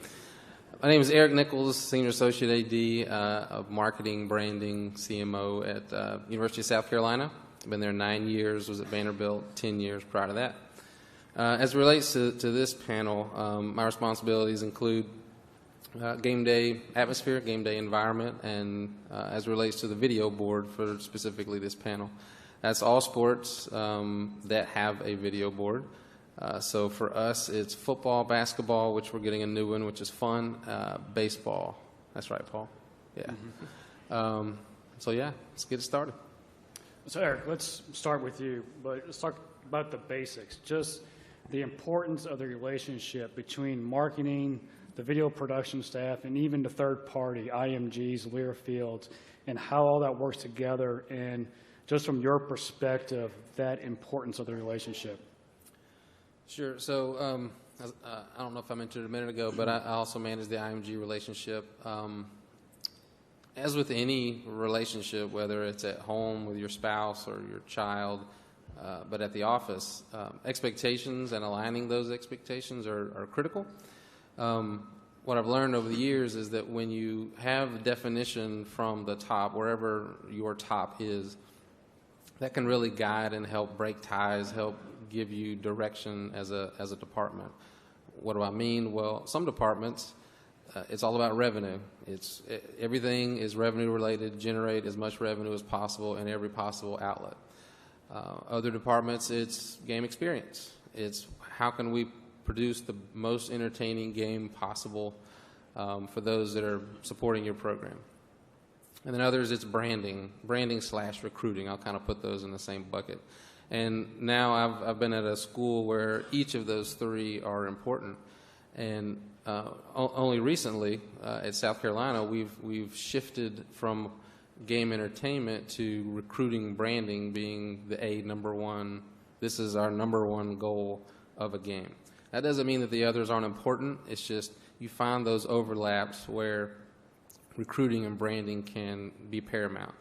my name is Eric Nichols, Senior Associate AD of Marketing, Branding, CMO at University of South Carolina. I've been there 9 years, was at Vanderbilt 10 years prior to that. As it relates to this panel, my responsibilities include game day atmosphere, game day environment, and as it relates to the video board for specifically this panel. That's all sports that have a video board. So for us, it's football, basketball, which we're getting a new one, which is fun, baseball. That's right, Paul. Yeah. So yeah, let's get it started. So Eric, let's start with you, but let's talk about the basics. Just the importance of the relationship between marketing, the video production staff, and even the third party, IMGs, Learfields, and how all that works together, and just from your perspective, that importance of the relationship. Sure. So I don't know if I mentioned it a minute ago, but I also manage the IMG relationship. As with any relationship, whether it's at home with your spouse or your child, but at the office, expectations and aligning those expectations are critical. What I've learned over the years is that when you have the definition from the top, wherever your top is, that can really guide and help break ties, help give you direction as a department. What do I mean? Well, some departments, it's all about revenue. Everything is revenue related, generate as much revenue as possible in every possible outlet. Other departments, it's game experience. It's how can we produce the most entertaining game possible for those that are supporting your program. And then others, it's branding / recruiting. I'll kind of put those in the same bucket. And now I've been at a school where each of those three are important. And only recently at South Carolina, we've shifted from game entertainment to recruiting branding being the number one. This is our number one goal of a game. That doesn't mean that the others aren't important. It's just you find those overlaps where recruiting and branding can be paramount.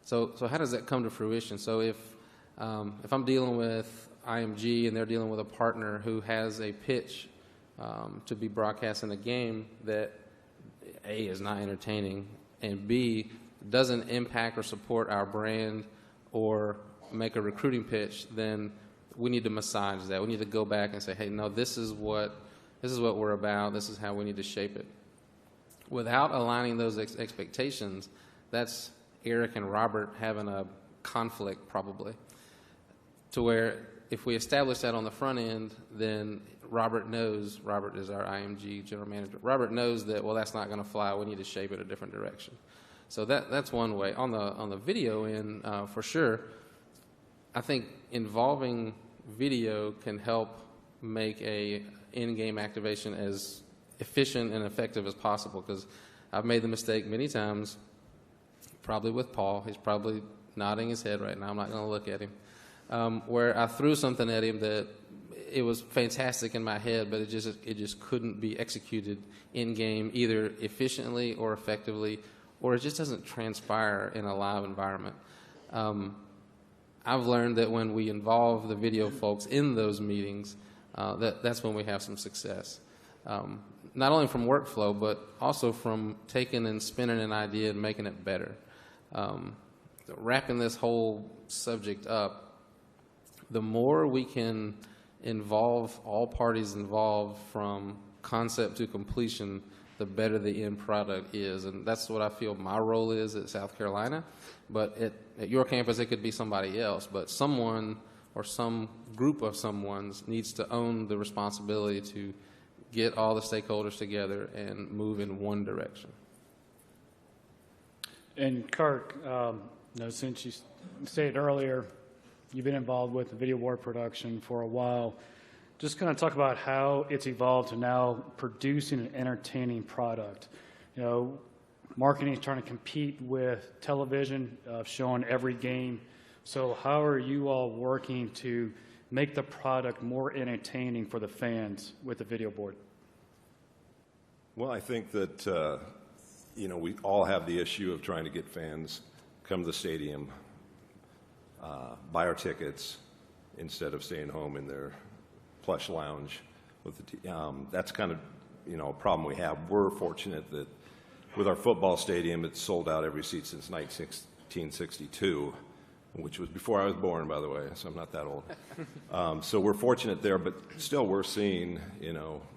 So how does that come to fruition? So if I'm dealing with IMG and they're dealing with a partner who has a pitch to be broadcast in a game that A, is not entertaining, and B, doesn't impact or support our brand or make a recruiting pitch, then we need to massage that. We need to go back and say, hey, no, this is what we're about. This is how we need to shape it. Without aligning those expectations, that's Eric and Robert having a conflict probably, to where if we establish that on the front end, then Robert is our IMG general manager. Robert knows that, well, that's not going to fly. We need to shape it a different direction. So that's one way. On the video end, for sure, I think involving video can help make a in-game activation as efficient and effective as possible, because I've made the mistake many times, probably with Paul. He's probably nodding his head right now. I'm not going to look at him. Where I threw something at him that it was fantastic in my head, but it just couldn't be executed in-game either efficiently or effectively, or it just doesn't transpire in a live environment. I've learned that when we involve the video folks in those meetings, that's when we have some success. Not only from workflow, but also from taking and spinning an idea and making it better. Wrapping this whole subject up, the more we can involve all parties involved from concept to completion, the better the end product is. And that's what I feel my role is at South Carolina. But at your campus, it could be somebody else. But someone or some group of someones needs to own the responsibility to get all the stakeholders together and move in one direction. And Kirk, since you stated earlier, you've been involved with the video board production for a while. Just kind of talk about how it's evolved to now producing an entertaining product. Marketing is trying to compete with television, showing every game. So how are you all working to make the product more entertaining for the fans with the video board? Well, I think that, we all have the issue of trying to get fans come to the stadium, buy our tickets instead of staying home in their plush lounge. That's kind of, a problem we have. We're fortunate that with our football stadium, it's sold out every seat since 1962. which was before I was born, by the way, so I'm not that old. So we're fortunate there, but still we're seeing,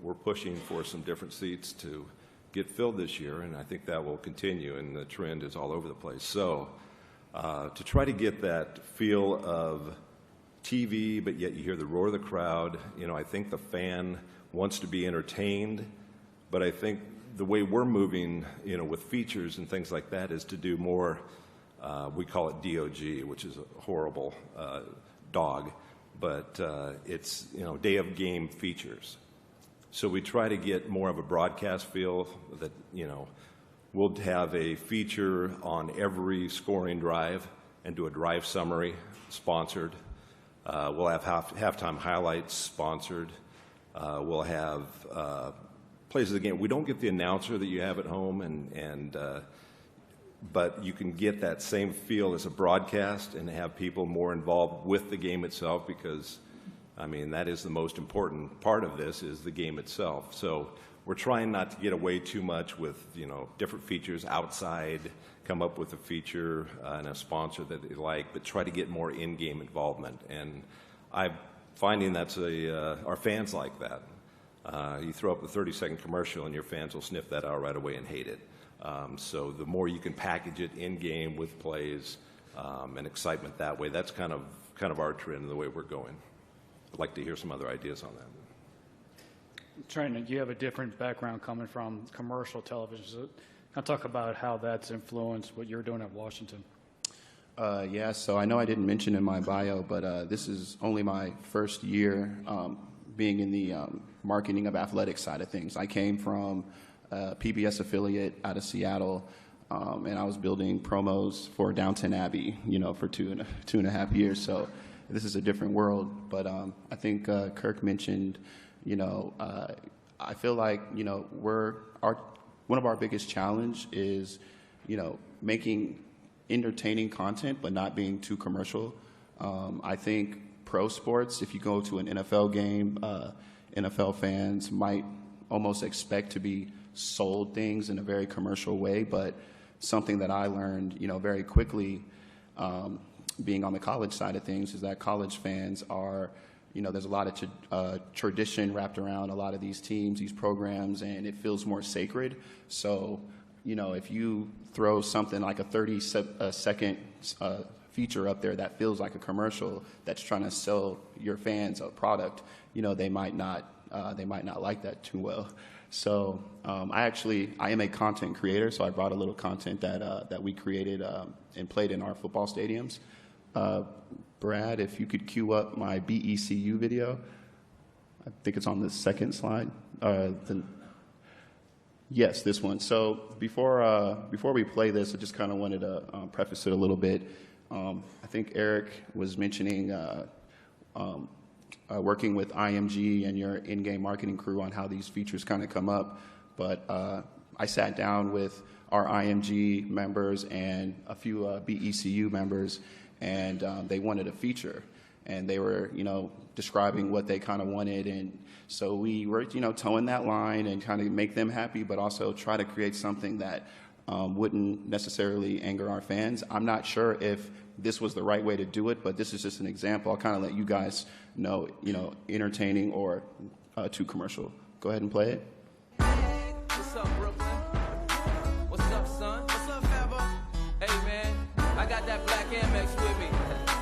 we're pushing for some different seats to get filled this year, and I think that will continue, and the trend is all over the place. So to try to get that feel of TV, but yet you hear the roar of the crowd, I think the fan wants to be entertained, but I think the way we're moving, with features and things like that is to do more, we call it DOG, which is a horrible dog, but it's, day of game features. So we try to get more of a broadcast feel that, we'll have a feature on every scoring drive and do a drive summary, sponsored. We'll have halftime highlights, sponsored. We'll have plays of the game. We don't get the announcer that you have at home, but you can get that same feel as a broadcast and have people more involved with the game itself, because, that is the most important part of this, is the game itself. So we're trying not to get away too much with, different features outside, come up with a feature and a sponsor that they like, but try to get more in-game involvement. And I'm finding that's our fans like that. You throw up a 30-second commercial and your fans will sniff that out right away and hate it. So the more you can package it in-game with plays and excitement that way, that's kind of our trend and the way we're going. I'd like to hear some other ideas on that. Trent, you have a different background coming from commercial television. So I'll talk about how that's influenced what you're doing at Washington. Yeah, so I know I didn't mention in my bio, but this is only my first year being in the marketing of athletics side of things. I came from a PBS affiliate out of Seattle, and I was building promos for Downton Abbey, for two and a half years. So this is a different world. But I think Kirk mentioned, I feel like, one of our biggest challenge is, making entertaining content but not being too commercial. I think pro sports, if you go to an NFL game, NFL fans might almost expect to be sold things in a very commercial way, but something that I learned, very quickly, being on the college side of things, is that college fans are, there's a lot of tradition wrapped around a lot of these teams, these programs, and it feels more sacred. So, if you throw something like a 30-second feature up there that feels like a commercial that's trying to sell your fans a product, they might not like that too well. So I am a content creator, so I brought a little content that we created and played in our football stadiums. Brad, if you could cue up my BECU video. I think it's on the second slide. Yes, this one. So before we play this, I just kind of wanted to preface it a little bit. I think Eric was mentioning working with IMG and your in-game marketing crew on how these features kind of come up. But I sat down with our IMG members and a few BECU members, and they wanted a feature. And they were, describing what they kind of wanted. And so we were, towing that line and kind of make them happy, but also try to create something that wouldn't necessarily anger our fans. I'm not sure if this was the right way to do it, but this is just an example. I'll kind of let you guys know, entertaining or too commercial. Go ahead and play it. What's up, Brooklyn? What's up, son? What's up, Fabo? Hey, man, I got that black Amex with me,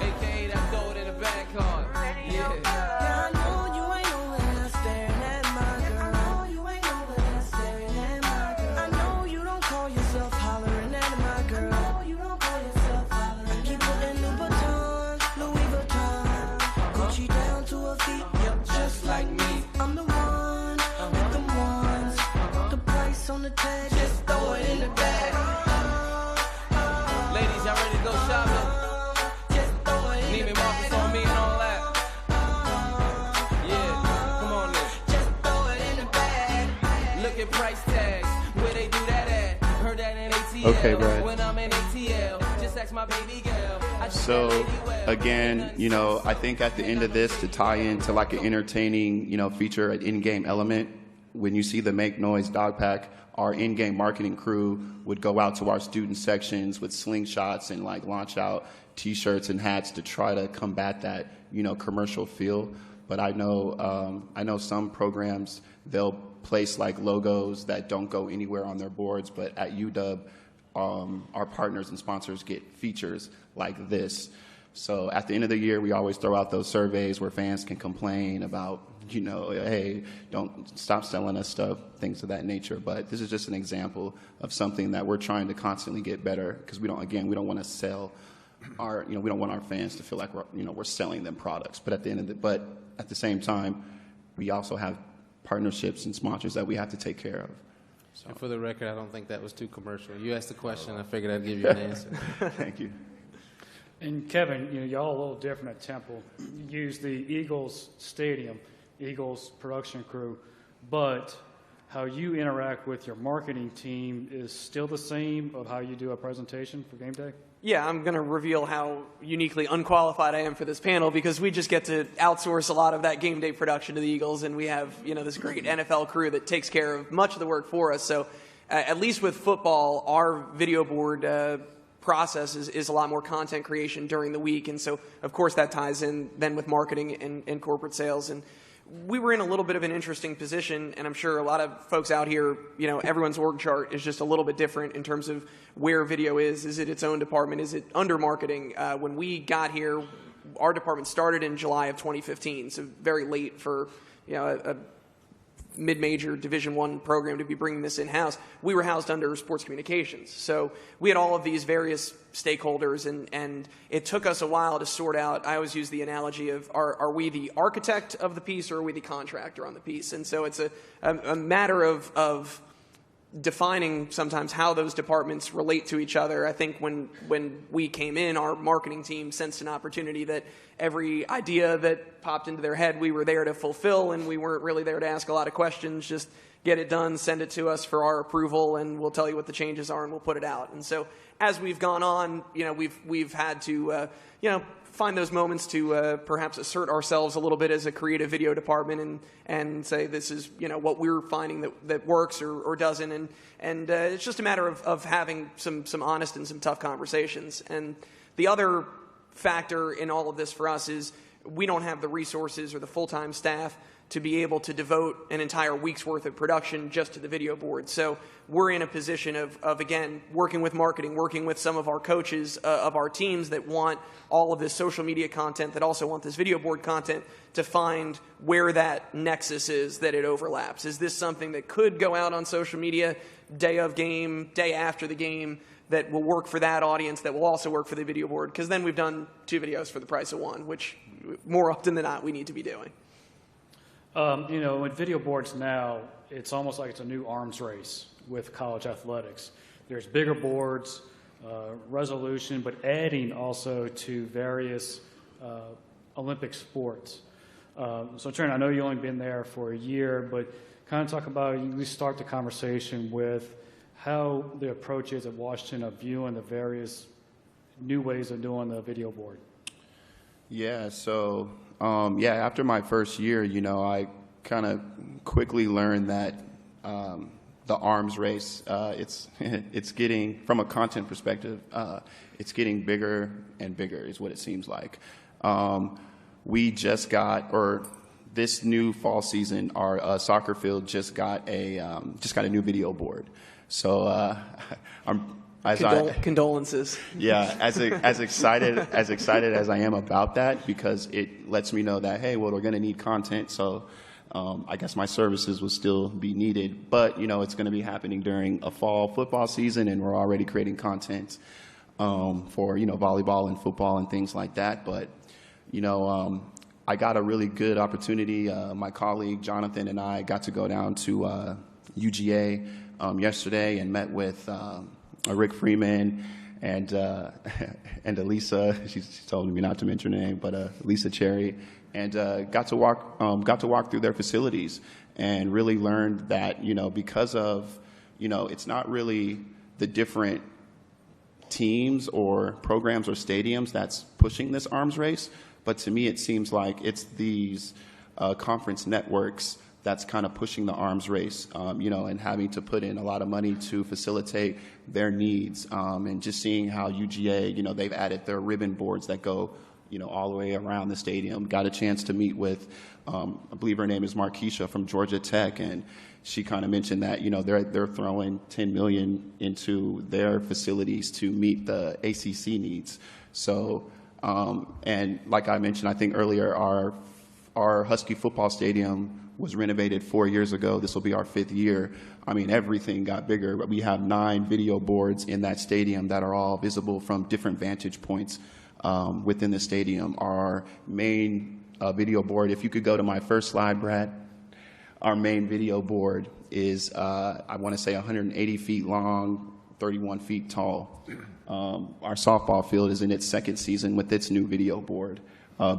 a.k.a. that gold in the back card. Yeah. I know you ain't over there staring at my girl. I know you ain't over there staring at my girl. I know you don't call yourself hollering at my girl. I know you don't call yourself hollering. I keep putting Louis Vuitton, Gucci down to her feet, yep, just like me. I'm the one with them ones, the price on the tag, just throw it in the bag. Ladies, y'all ready to go shopping? Just throw it in the bag. Neiman Marcus on me and all that. Yeah, come on then. Just throw it in the bag. Look at price tags, where they do that at. Heard that in ATL. Okay, Brad. When I'm in ATL, just ask my baby girl. So again, I think at the end of this, to tie into like an entertaining, feature, an in-game element, when you see the Make Noise dog pack, our in-game marketing crew would go out to our student sections with slingshots and like launch out T-shirts and hats to try to combat that, you know, commercial feel. But I know some programs, they'll place like logos that don't go anywhere on their boards, but at UW, our partners and sponsors get features like this. So at the end of the year, we always throw out those surveys where fans can complain about, you know, hey, don't stop selling us stuff, things of that nature. But this is just an example of something that we're trying to constantly get better, because we don't want to sell our, you know, we don't want our fans to feel like we're selling them products. But at the same time, we also have partnerships and sponsors that we have to take care of. So. And for the record, I don't think that was too commercial. You asked the question, I figured I'd give you an answer. Thank you. And Kevin, you know, y'all a little different at Temple. You use the Eagles Stadium, Eagles production crew, but how you interact with your marketing team is still the same of how you do a presentation for game day? Yeah, I'm going to reveal how uniquely unqualified I am for this panel, because we just get to outsource a lot of that game day production to the Eagles, and we have, you know, this great NFL crew that takes care of much of the work for us. So at least with football, our video board process is a lot more content creation during the week. And so, of course, that ties in then with marketing and corporate sales. And we were in a little bit of an interesting position, and I'm sure a lot of folks out here, you know, everyone's org chart is just a little bit different in terms of where video is. Is it its own department? Is it under marketing? When we got here, our department started in July of 2015, so very late for, you know, a mid-major Division I program to be bringing this in-house. We were housed under sports communications. So we had all of these various stakeholders, and it took us a while to sort out. I always use the analogy of, are we the architect of the piece, or are we the contractor on the piece? And so it's a matter of defining sometimes how those departments relate to each other. I think when we came in, our marketing team sensed an opportunity that every idea that popped into their head, we were there to fulfill, and we weren't really there to ask a lot of questions. Just get it done, send it to us for our approval, and we'll tell you what the changes are, and we'll put it out. And so as we've gone on, you know, we've had to, you know, find those moments to perhaps assert ourselves a little bit as a creative video department and say this is, you know, what we're finding that works or doesn't. And it's just a matter of having some honest and some tough conversations. And the other factor in all of this for us is we don't have the resources or the full-time staff to be able to devote an entire week's worth of production just to the video board. So we're in a position of again, working with marketing, working with some of our coaches of our teams that want all of this social media content, that also want this video board content, to find where that nexus is, that it overlaps. Is this something that could go out on social media day of game, day after the game, that will work for that audience, that will also work for the video board? Because then we've done 2 videos for the price of 1, which more often than not we need to be doing. You know, with video boards now, it's almost like it's a new arms race with college athletics. There's bigger boards, resolution, but adding also to various Olympic sports. So, Trent, I know you've only been there for a year, but kind of talk about, we start the conversation with how the approach is at Washington of viewing the various new ways of doing the video board. Yeah, so, after my first year, you know, I kind of quickly learned that the arms race, it's getting, from a content perspective, it's getting bigger and bigger is what it seems like. We just got, or this new fall season, our soccer field just got a new video board. So condolences. Yeah, as excited as I am about that, because it lets me know that, hey, well, we're going to need content, so I guess my services will still be needed. But, you know, it's going to be happening during a fall football season, and we're already creating content for, you know, volleyball and football and things like that. But, you know, I got a really good opportunity. My colleague Jonathan and I got to go down to UGA yesterday and met with Rick Freeman and Elisa. She told me not to mention her name, but Lisa Cherry, and got to walk through their facilities and really learned that, you know, because of, you know, it's not really the different teams or programs or stadiums that's pushing this arms race, but to me it seems like it's these conference networks that's kind of pushing the arms race, and having to put in a lot of money to facilitate their needs, and just seeing how UGA, they've added their ribbon boards that go, all the way around the stadium. Got a chance to meet with, I believe her name is Markeisha from Georgia Tech, and she kind of mentioned that, they're throwing $10 million into their facilities to meet the ACC needs. So, and like I mentioned, I think earlier, our Husky football stadium was renovated 4 years ago. This will be our 5th year. I mean, everything got bigger, but we have 9 video boards in that stadium that are all visible from different vantage points within the stadium. Our main video board, if you could go to my first slide, Brad, our main video board is, I want to say, 180 feet long, 31 feet tall. Our softball field is in its 2nd season with its new video board.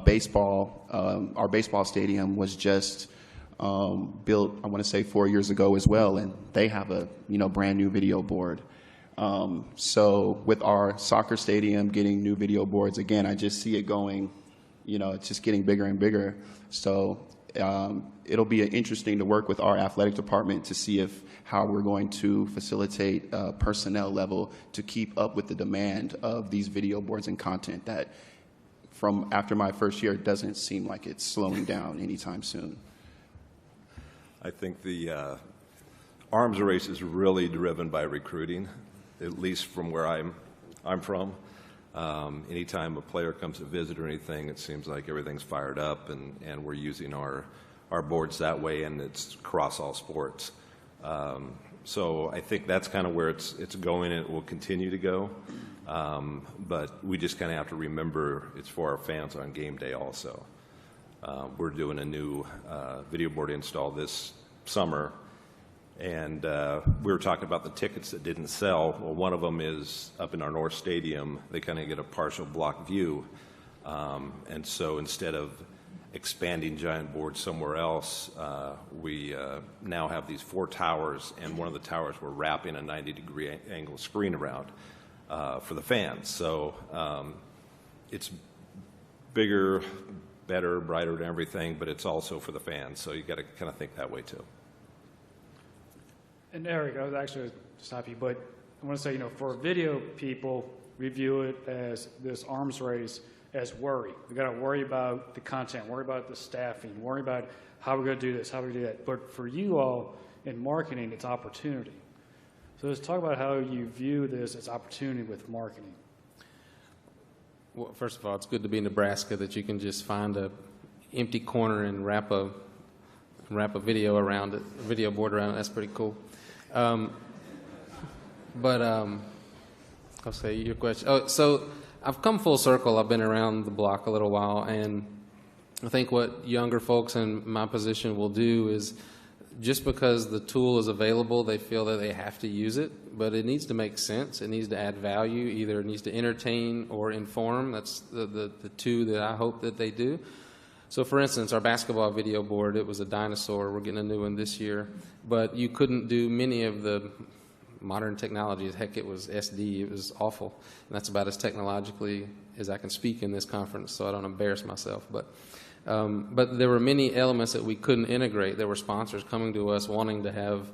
Baseball, our baseball stadium was just built, I want to say, 4 years ago as well, and they have a brand new video board. So with our soccer stadium getting new video boards, again, I just see it going, it's just getting bigger and bigger. So it'll be interesting to work with our athletic department to see how we're going to facilitate personnel level to keep up with the demand of these video boards and content that, from after my first year, it doesn't seem like it's slowing down anytime soon. I think the arms race is really driven by recruiting, at least from where I'm from. Anytime a player comes to visit or anything, it seems like everything's fired up, and we're using our boards that way, and it's across all sports. So I think that's kind of where it's going, and it will continue to go. But we just kind of have to remember it's for our fans on game day also. We're doing a new video board install this summer, and we were talking about the tickets that didn't sell. Well, one of them is up in our North Stadium. They kind of get a partial block view, and so instead of expanding giant boards somewhere else, we now have these 4 towers, and one of the towers we're wrapping a 90-degree angle screen around for the fans. So it's bigger, better, brighter and everything, but it's also for the fans. So you got to kind of think that way too. And Eric, I was actually going to stop you, but I want to say, for video people, we view it as this arms race as worry. We got to worry about the content, worry about the staffing, worry about how we're going to do this, how we're going to do that. But for you all in marketing, it's opportunity. So let's talk about how you view this as opportunity with marketing. Well, first of all, it's good to be in Nebraska that you can just find a empty corner and wrap a video around it, a video board around it. That's pretty cool. I'll say your question. Oh, so I've come full circle. I've been around the block a little while, and I think what younger folks in my position will do is, just because the tool is available, they feel that they have to use it, but it needs to make sense. It needs to add value. Either it needs to entertain or inform. That's the two that I hope that they do. So, for instance, our basketball video board, it was a dinosaur. We're getting a new one this year. But you couldn't do many of the modern technologies. Heck, it was SD. It was awful. And that's about as technologically as I can speak in this conference, so I don't embarrass myself. But there were many elements that we couldn't integrate. There were sponsors coming to us wanting to have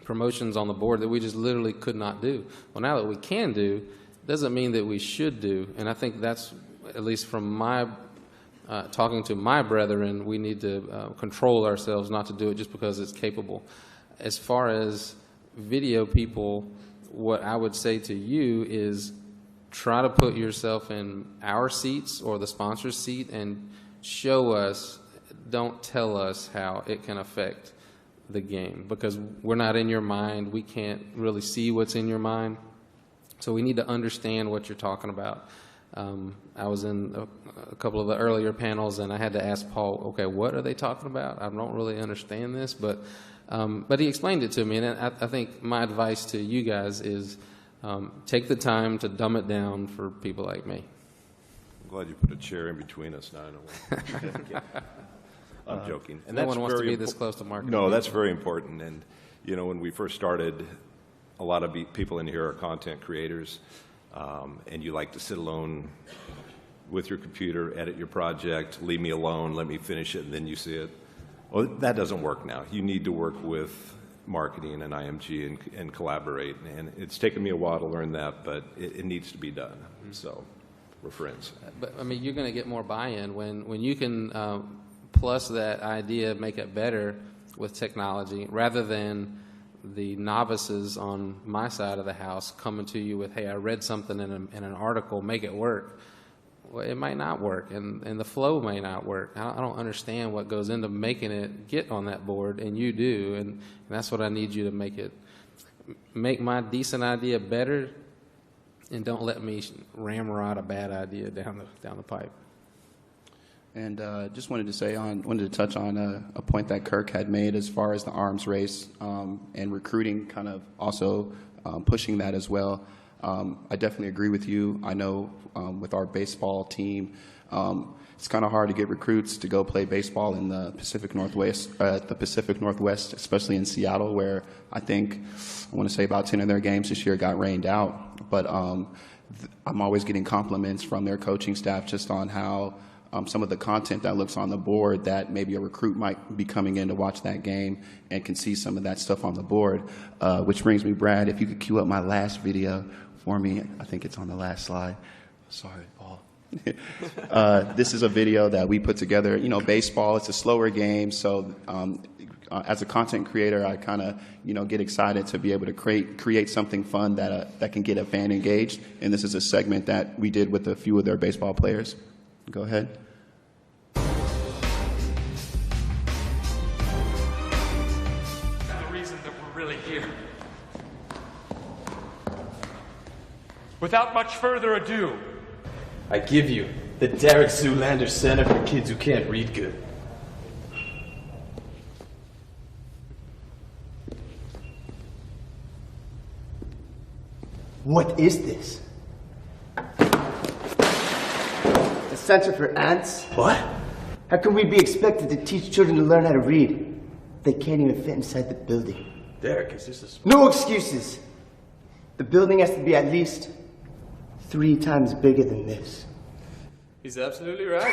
promotions on the board that we just literally could not do. Well, now that we can do, doesn't mean that we should do. And I think that's, at least from my talking to my brethren, we need to control ourselves not to do it just because it's capable. As far as video people, what I would say to you is try to put yourself in our seats or the sponsor's seat and show us, don't tell us how it can affect the game, because we're not in your mind. We can't really see what's in your mind. So we need to understand what you're talking about. I was in a couple of the earlier panels, and I had to ask Paul, okay, what are they talking about? I don't really understand this, but he explained it to me, and I think my advice to you guys is take the time to dumb it down for people like me. I'm glad you put a chair in between us now. I'm joking. And no one wants to be this close to marketing. No, that's very important. And, when we first started, a lot of people in here are content creators, and you like to sit alone with your computer, edit your project, leave me alone, let me finish it, and then you see it. Well, that doesn't work now. You need to work with marketing and IMG and collaborate. And it's taken me a while to learn that, but it needs to be done. So we're friends. But, I mean, you're going to get more buy-in when you can plus that idea, make it better with technology, rather than the novices on my side of the house coming to you with, hey, I read something in an article, make it work. Well, it might not work, and the flow may not work. I don't understand what goes into making it get on that board, and you do, and that's what I need you to make my decent idea better, and don't let me ramrod a bad idea down the pipe. And just wanted to touch on a point that Kirk had made as far as the arms race and recruiting, kind of also pushing that as well. I definitely agree with you. I know with our baseball team, it's kind of hard to get recruits to go play baseball in the Pacific Northwest, especially in Seattle, where I want to say about 10 of their games this year got rained out. But I'm always getting compliments from their coaching staff just on how some of the content that looks on the board, that maybe a recruit might be coming in to watch that game and can see some of that stuff on the board. Which brings me, Brad, if you could cue up my last video for me. I think it's on the last slide. Sorry, Paul. This is a video that we put together. You know, baseball, it's a slower game, so as a content creator, I kind of get excited to be able to create something fun that can get a fan engaged. And this is a segment that we did with a few of their baseball players. Go ahead. Without much further ado, I give you the Derek Zoolander Center for Kids Who Can't Read Good. What is this? The Center for Ants? What? How can we be expected to teach children to learn how to read? They can't even fit inside the building. Derek, is this a... No excuses! The building has to be at least 3 times bigger than this. He's absolutely right.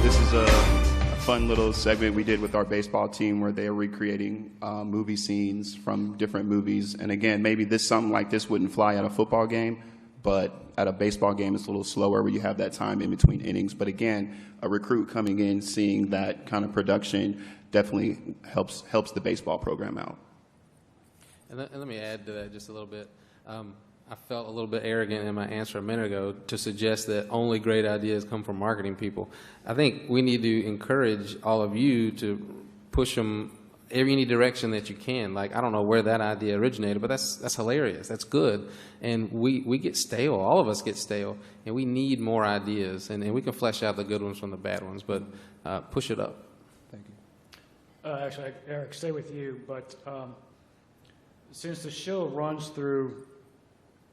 This is a fun little segment we did with our baseball team where they are recreating movie scenes from different movies. And again, maybe something like this wouldn't fly at a football game, but at a baseball game it's a little slower where you have that time in between innings. But again, a recruit coming in, seeing that kind of production definitely helps the baseball program out. And let me add to that just a little bit. I felt a little bit arrogant in my answer a minute ago to suggest that only great ideas come from marketing people. I think we need to encourage all of you to push them any direction that you can. Like, I don't know where that idea originated, but that's hilarious. That's good. And we get stale. All of us get stale. And we need more ideas. And we can flesh out the good ones from the bad ones, but push it up. Thank you. Actually, Eric, stay with you, but since the show runs through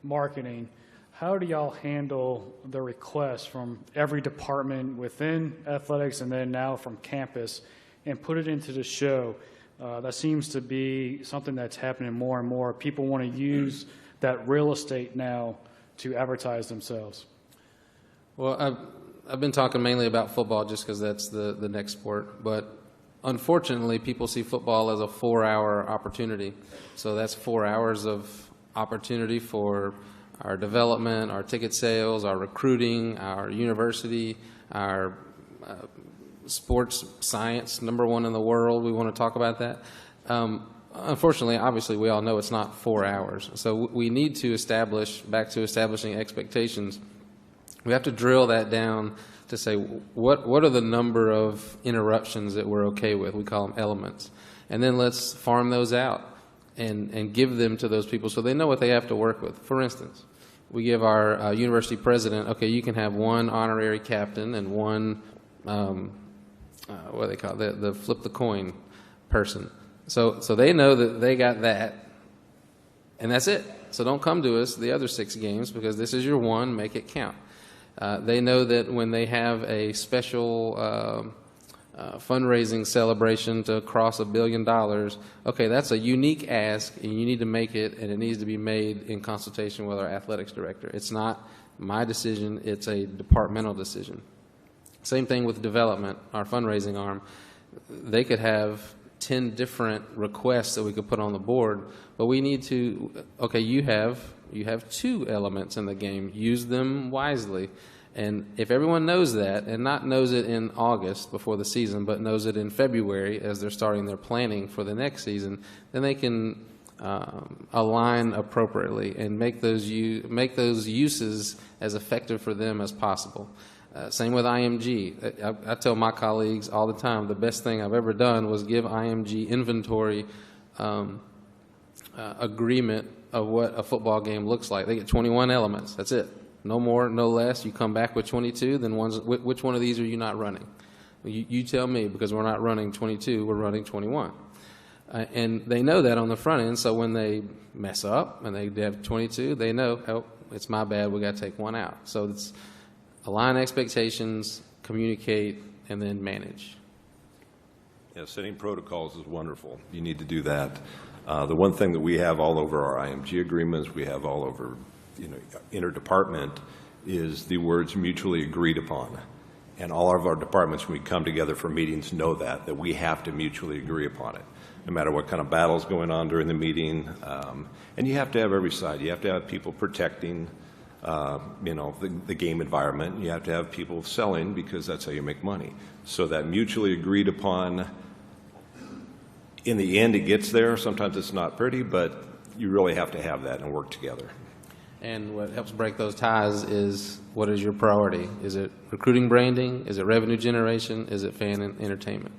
marketing, how do y'all handle the requests from every department within athletics and then now from campus and put it into the show? That seems to be something that's happening more and more. People want to use that real estate now to advertise themselves. Well, I've been talking mainly about football just because that's the next sport, but unfortunately, people see football as a 4-hour opportunity. So that's 4 hours of opportunity for our development, our ticket sales, our recruiting, our university, our sports science, #1 in the world. We want to talk about that. Unfortunately, obviously, we all know it's not 4 hours. So we need to back to establishing expectations. We have to drill that down to say what are the number of interruptions that we're okay with. We call them elements. And then let's farm those out and give them to those people so they know what they have to work with. For instance, we give our university president, okay, you can have 1 honorary captain and 1, what do they call it, the flip the coin person. So they know that they got that, and that's it. So don't come to us the other 6 games because this is your 1, make it count. They know that when they have a special fundraising celebration to cross $1 billion. Okay, that's a unique ask, and you need to make it, and it needs to be made in consultation with our athletics director. It's not my decision, it's a departmental decision. Same thing with development, our fundraising arm. They could have 10 different requests that we could put on the board, but we need to, okay, you have 2 elements in the game. Use them wisely. And if everyone knows that, and not knows it in August before the season, but knows it in February as they're starting their planning for the next season, then they can align appropriately and make those uses as effective for them as possible. Same with IMG. I tell my colleagues all the time, the best thing I've ever done was give IMG inventory agreement of what a football game looks like. They get 21 elements. That's it. No more, no less. You come back with 22, then which one of these are you not running? You tell me, because we're not running 22, we're running 21. And they know that on the front end, so when they mess up and they have 22, they know, oh, it's my bad, we got to take one out. So it's align expectations, communicate, and then manage. Yeah, setting protocols is wonderful. You need to do that. The one thing that we have all over our IMG agreements, we have all over, interdepartment, is the words mutually agreed upon. And all of our departments, when we come together for meetings, know that we have to mutually agree upon it, no matter what kind of battle's going on during the meeting. And you have to have every side. You have to have people protecting, the game environment. You have to have people selling, because that's how you make money. So that mutually agreed upon, in the end, it gets there. Sometimes it's not pretty, but you really have to have that and work together. And what helps break those ties is, what is your priority? Is it recruiting, branding? Is it revenue generation? Is it fan and entertainment?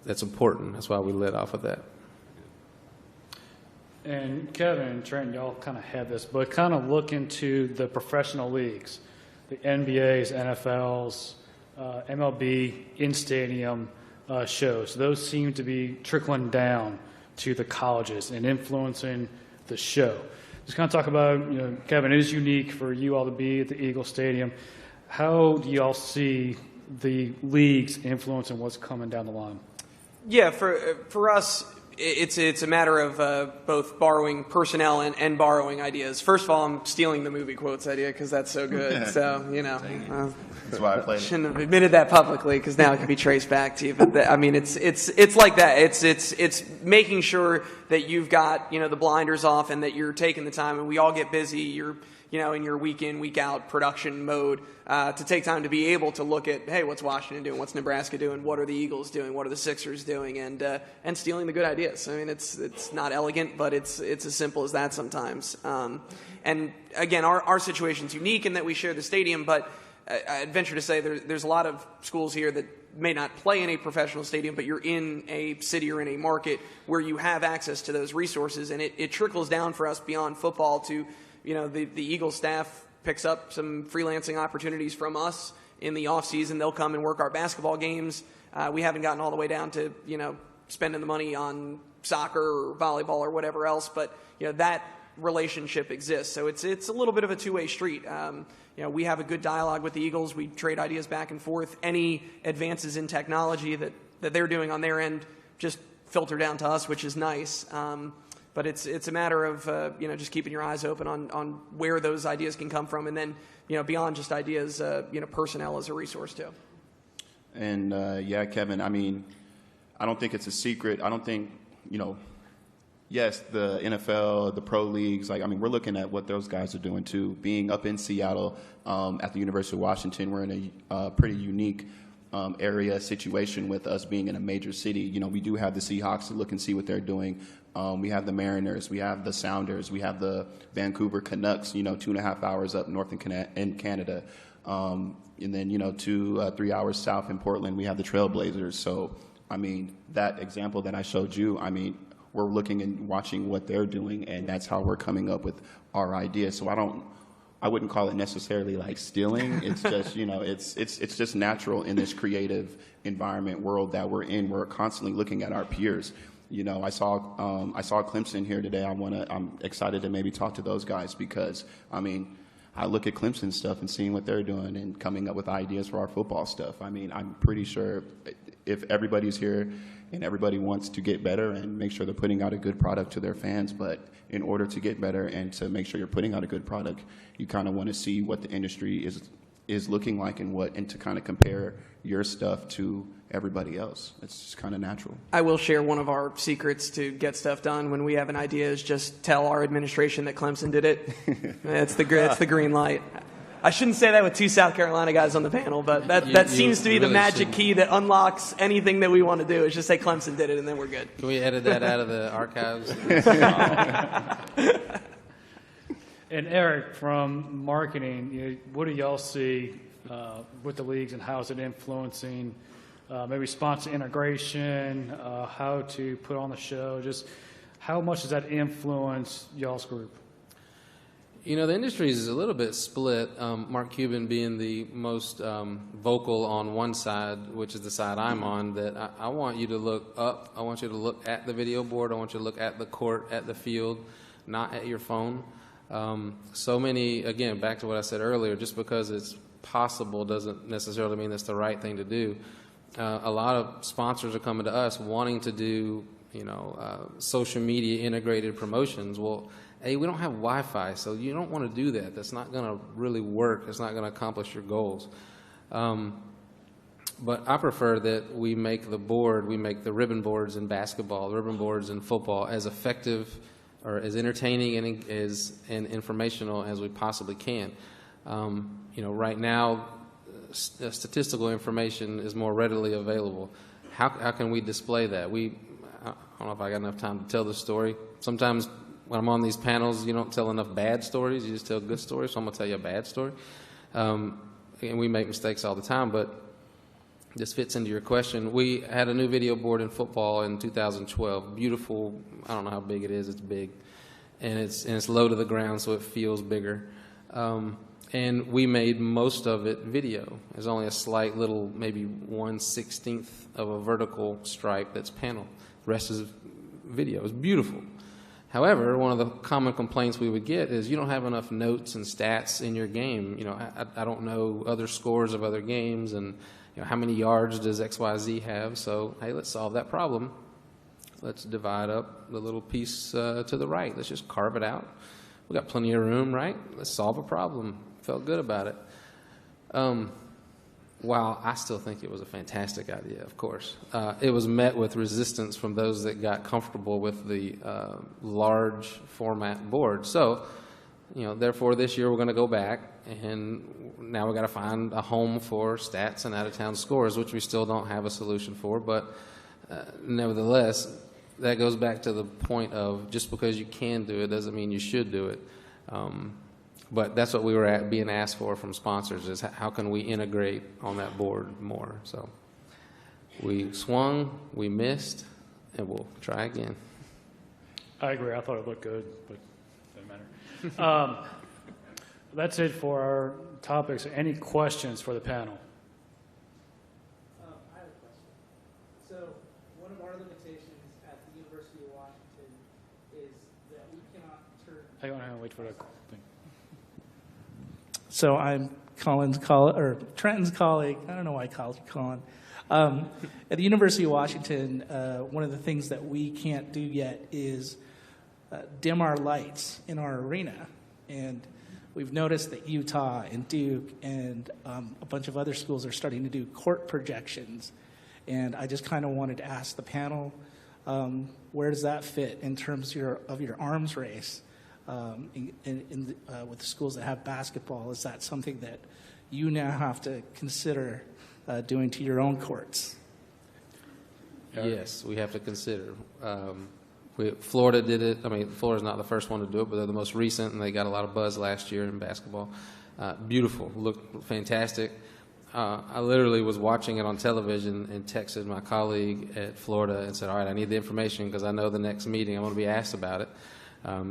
That's important. That's why we led off of that. And Kevin and Trent, y'all kind of had this, but kind of look into the professional leagues, the NBAs, NFLs, MLB, in-stadium shows. Those seem to be trickling down to the colleges and influencing the show. Just kind of talk about, Kevin, it is unique for you all to be at the Eagle Stadium. How do you all see the leagues influencing what's coming down the line? Yeah, for us, it's a matter of both borrowing personnel and borrowing ideas. First of all, I'm stealing the movie quotes idea because that's so good. So, that's why I played it. Shouldn't have admitted that publicly, because now it can be traced back to you. But it's like that. It's making sure that you've got the blinders off and that you're taking the time. And we all get busy. You're in your week in, week out production mode, to take time to be able to look at, hey, what's Washington doing? What's Nebraska doing? What are the Eagles doing? What are the Sixers doing? And stealing the good ideas. I mean, it's not elegant, but it's as simple as that sometimes. And again, our situation's unique in that we share the stadium, but I'd venture to say there's a lot of schools here that may not play in a professional stadium, but you're in a city or in a market where you have access to those resources, and it trickles down for us beyond football to, the Eagles staff picks up some freelancing opportunities from us in the off season. They'll come and work our basketball games. We haven't gotten all the way down to, spending the money on soccer or volleyball or whatever else, but, that relationship exists. So it's a little bit of a two-way street. We have a good dialogue with the Eagles. We trade ideas back and forth. Any advances in technology that they're doing on their end just filter down to us, which is nice. But it's a matter of just keeping your eyes open on where those ideas can come from, and then beyond just ideas, personnel is a resource too. And Kevin, I don't think it's a secret. I don't think yes, the NFL, the pro leagues, we're looking at what those guys are doing too. Being up in Seattle at the University of Washington, we're in a pretty unique area situation with us being in a major city. We do have the Seahawks to look and see what they're doing. We have the Mariners, we have the Sounders, we have the Vancouver Canucks, 2.5 hours up north in Canada. And then, 2-3 hours south in Portland, we have the Trailblazers. So, that example that I showed you, we're looking and watching what they're doing, and that's how we're coming up with our ideas. So I wouldn't call it necessarily like stealing. It's just, it's just natural in this creative environment world that we're in. We're constantly looking at our peers. I saw Clemson here today. I'm excited to maybe talk to those guys because, I look at Clemson stuff and seeing what they're doing and coming up with ideas for our football stuff. I mean, I'm pretty sure if everybody's here and everybody wants to get better and make sure they're putting out a good product to their fans, but in order to get better and to make sure you're putting out a good product, you kind of want to see what the industry is looking like and to kind of compare your stuff to everybody else. It's just kind of natural. I will share one of our secrets to get stuff done when we have an idea is just tell our administration that Clemson did it. It's the green light. I shouldn't say that with two South Carolina guys on the panel, but that seems to be the magic key that unlocks anything that we want to do is just say Clemson did it and then we're good. Can we edit that out of the archives? And Eric, from marketing, what do y'all see with the leagues and how is it influencing maybe sponsor integration, how to put on the show? Just how much does that influence y'all's group? You know, the industry is a little bit split. Mark Cuban being the most vocal on one side, which is the side I'm on, that I want you to look up. I want you to look at the video board. I want you to look at the court, at the field, not at your phone. So many, again, back to what I said earlier, just because it's possible doesn't necessarily mean that's the right thing to do. A lot of sponsors are coming to us wanting to do, social media integrated promotions. Well, hey, we don't have Wi-Fi, so you don't want to do that. That's not going to really work. It's not going to accomplish your goals. But I prefer that we make the ribbon boards in basketball, the ribbon boards in football as effective or as entertaining and informational as we possibly can. Right now, statistical information is more readily available. How can we display that? I don't know if I got enough time to tell this story. Sometimes when I'm on these panels, you don't tell enough bad stories. You just tell good stories. So I'm going to tell you a bad story. And we make mistakes all the time, but this fits into your question. We had a new video board in football in 2012. Beautiful. I don't know how big it is. It's big. And it's low to the ground, so it feels bigger. And we made most of it video. There's only a slight little, maybe 1/16 of a vertical stripe that's panel. The rest is video. It's beautiful. However, one of the common complaints we would get is you don't have enough notes and stats in your game. I don't know other scores of other games and how many yards does XYZ have. So, hey, let's solve that problem. Let's divide up the little piece to the right. Let's just carve it out. We got plenty of room, right? Let's solve a problem. Felt good about it. While I still think it was a fantastic idea, of course, it was met with resistance from those that got comfortable with the large format board. So, therefore this year we're going to go back, and now we've got to find a home for stats and out-of-town scores, which we still don't have a solution for. But nevertheless, that goes back to the point of just because you can do it doesn't mean you should do it. But that's what we were being asked for from sponsors is how can we integrate on that board more. So we swung, we missed, and we'll try again. I agree. I thought it looked good, but it doesn't matter. That's it for our topics. Any questions for the panel? I have a question. So one of our limitations at the University of Washington is that we cannot turn... Hang on, wait for that thing. So I'm Trenton's colleague. I don't know why I called you Colin. At the University of Washington, one of the things that we can't do yet is dim our lights in our arena. And we've noticed that Utah and Duke and a bunch of other schools are starting to do court projections. And I just kind of wanted to ask the panel, where does that fit in terms of your arms race? With the schools that have basketball, is that something that you now have to consider doing to your own courts? Yes, we have to consider. Florida did it. I mean, Florida's not the first one to do it, but they're the most recent, and they got a lot of buzz last year in basketball. Beautiful, looked fantastic. I literally was watching it on television and texted my colleague at Florida and said, all right, I need the information because I know the next meeting I'm going to be asked about it.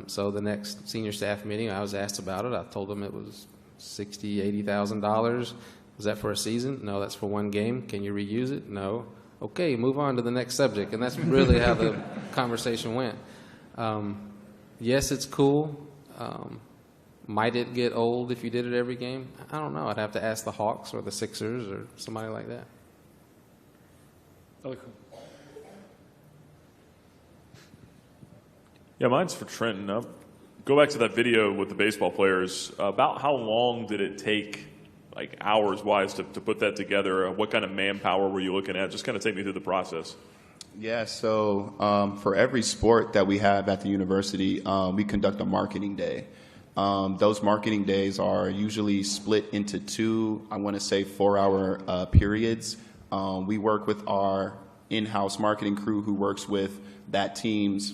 So the next senior staff meeting, I was asked about it. I told them it was $60,000, $80,000. Was that for a season? No, that's for one game. Can you reuse it? No. Okay, move on to the next subject. And that's really how the conversation went. Yes, it's cool. Might it get old if you did it every game? I don't know. I'd have to ask the Hawks or the Sixers or somebody like that. Yeah, mine's for Trenton. Go back to that video with the baseball players. About how long did it take, like hours-wise, to put that together? What kind of manpower were you looking at? Just kind of take me through the process. Yeah, so for every sport that we have at the university, we conduct a marketing day. Those marketing days are usually split into two, I want to say 4-hour periods. We work with our in-house marketing crew who works with that team's,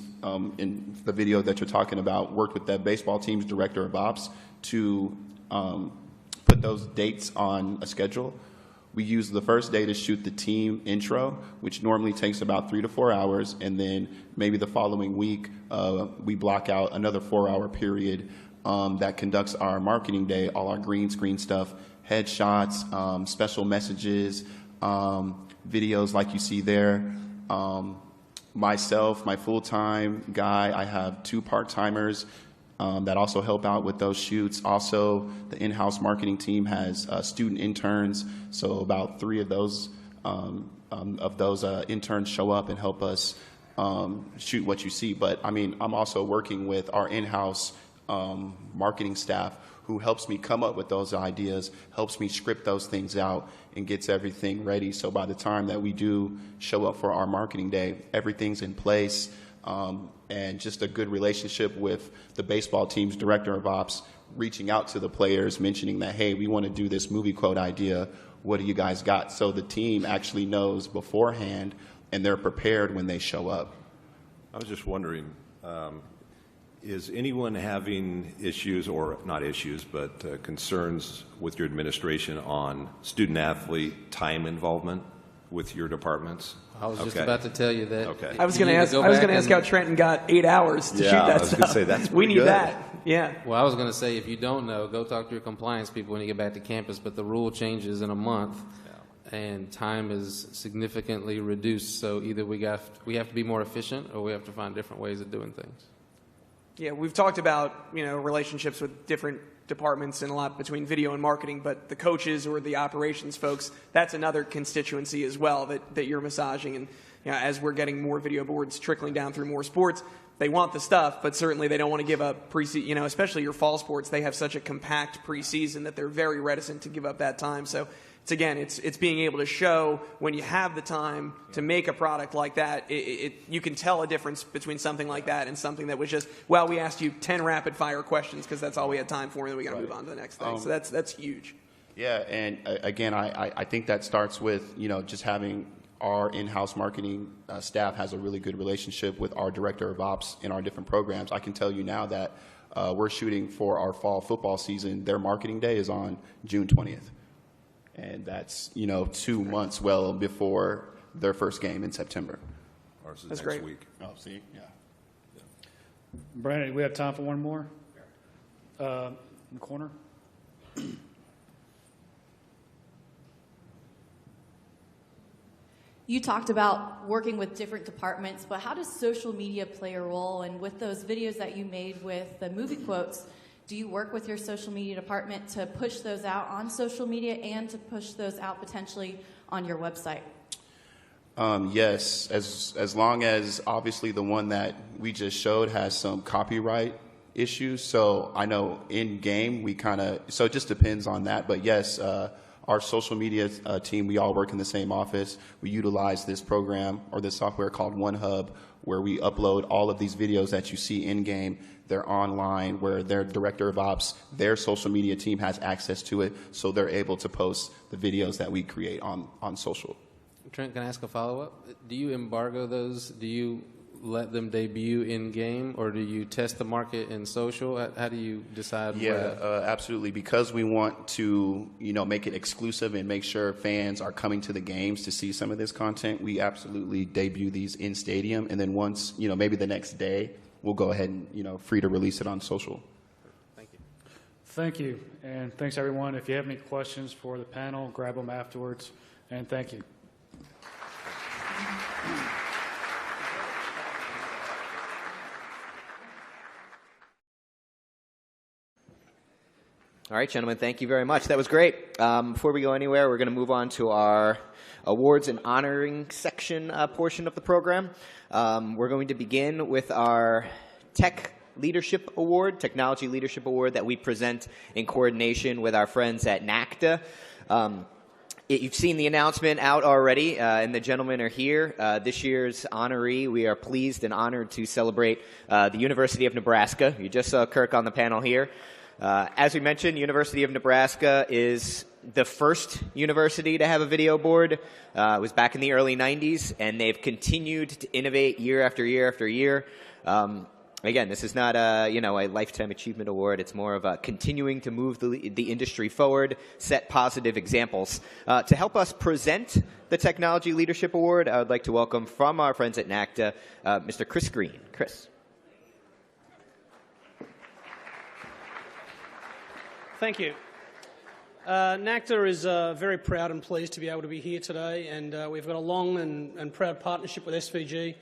in the video that you're talking about, worked with that baseball team's director of ops to put those dates on a schedule. We use the first day to shoot the team intro, which normally takes about 3 to 4 hours, and then maybe the following week we block out another 4-hour period that conducts our marketing day, all our green screen stuff, headshots, special messages, videos like you see there. Myself, my full-time guy, I have 2 part-timers that also help out with those shoots. Also, the in-house marketing team has student interns, so about 3 of those interns show up and help us shoot what you see. But I mean, I'm also working with our in-house marketing staff who helps me come up with those ideas, helps me script those things out, and gets everything ready. So by the time that we do show up for our marketing day, everything's in place, and just a good relationship with the baseball team's director of ops, reaching out to the players, mentioning that, hey, we want to do this movie quote idea. What do you guys got? So the team actually knows beforehand, and they're prepared when they show up. I was just wondering, is anyone having issues, or not issues, but concerns with your administration on student-athlete time involvement with your departments? I was just about to tell you that. Okay. I was going to ask how Trenton got 8 hours to shoot that I was stuff. going to say, that's we need good. that. Yeah. Well, I was going to say, if you don't know, go talk to your compliance people when you get back to campus, but the rule changes in a month, and time is significantly reduced. So either we have to be more efficient, or we have to find different ways of doing things. Yeah, we've talked about, relationships with different departments and a lot between video and marketing, but the coaches or the operations folks, that's another constituency as well that you're massaging. And as we're getting more video boards trickling down through more sports, they want the stuff, but certainly they don't want to give up preseason, especially your fall sports. They have such a compact preseason that they're very reticent to give up that time. So it's being able to show when you have the time to make a product like that, you can tell a difference between something like that and something that was just, well, we asked you 10 rapid fire questions because that's all we had time for, and then we got to move on to the next thing. So that's huge. Yeah, and again, I think that starts with, just having our in-house marketing staff has a really good relationship with our director of ops in our different programs. I can tell you now that we're shooting for our fall football season. Their marketing day is on June 20th. And that's, 2 months well before their first game in September. Ours is That's next great. week. Oh, see? Yeah. Brandon, we have time for one more? In the corner. You talked about working with different departments, but how does social media play a role? And with those videos that you made with the movie quotes, do you work with your social media department to push those out on social media and to push those out potentially on your website? Yes, as long as obviously the one that we just showed has some copyright issues. So I know in game so it just depends on that. But yes, our social media team, we all work in the same office. We utilize this program or this software called OneHub, where we upload all of these videos that you see in game. They're online, where their director of ops, their social media team has access to it, so they're able to post the videos that we create on social. Trent, can I ask a follow-up? Do you embargo those? Do you let them debut in-game, or do you test the market in social? How do you decide? Yeah, absolutely. Because we want to, make it exclusive and make sure fans are coming to the games to see some of this content, we absolutely debut these in stadium. And then once, maybe the next day, we'll go ahead and, free to release it on social. Thank you. Thank you. And thanks, everyone. If you have any questions for the panel, grab them afterwards. And thank you. All right, gentlemen, thank you very much. That was great. Before we go anywhere, we're going to move on to our awards and honoring section portion of the program. We're going to begin with our Tech Leadership Award, Technology Leadership Award, that we present in coordination with our friends at NACDA. You've seen the announcement out already, and the gentlemen are here. This year's honoree, we are pleased and honored to celebrate the University of Nebraska. You just saw Kirk on the panel here. As we mentioned, University of Nebraska is the first university to have a video board. It was back in the early 90s, and they've continued to innovate year after year after year. Again, this is not a lifetime achievement award. It's more of a continuing to move the industry forward, set positive examples. To help us present the Technology Leadership Award, I would like to welcome from our friends at NACDA, Mr. Chris Green. Chris. Thank you. NACDA is very proud and pleased to be able to be here today, and we've got a long and proud partnership with SVG.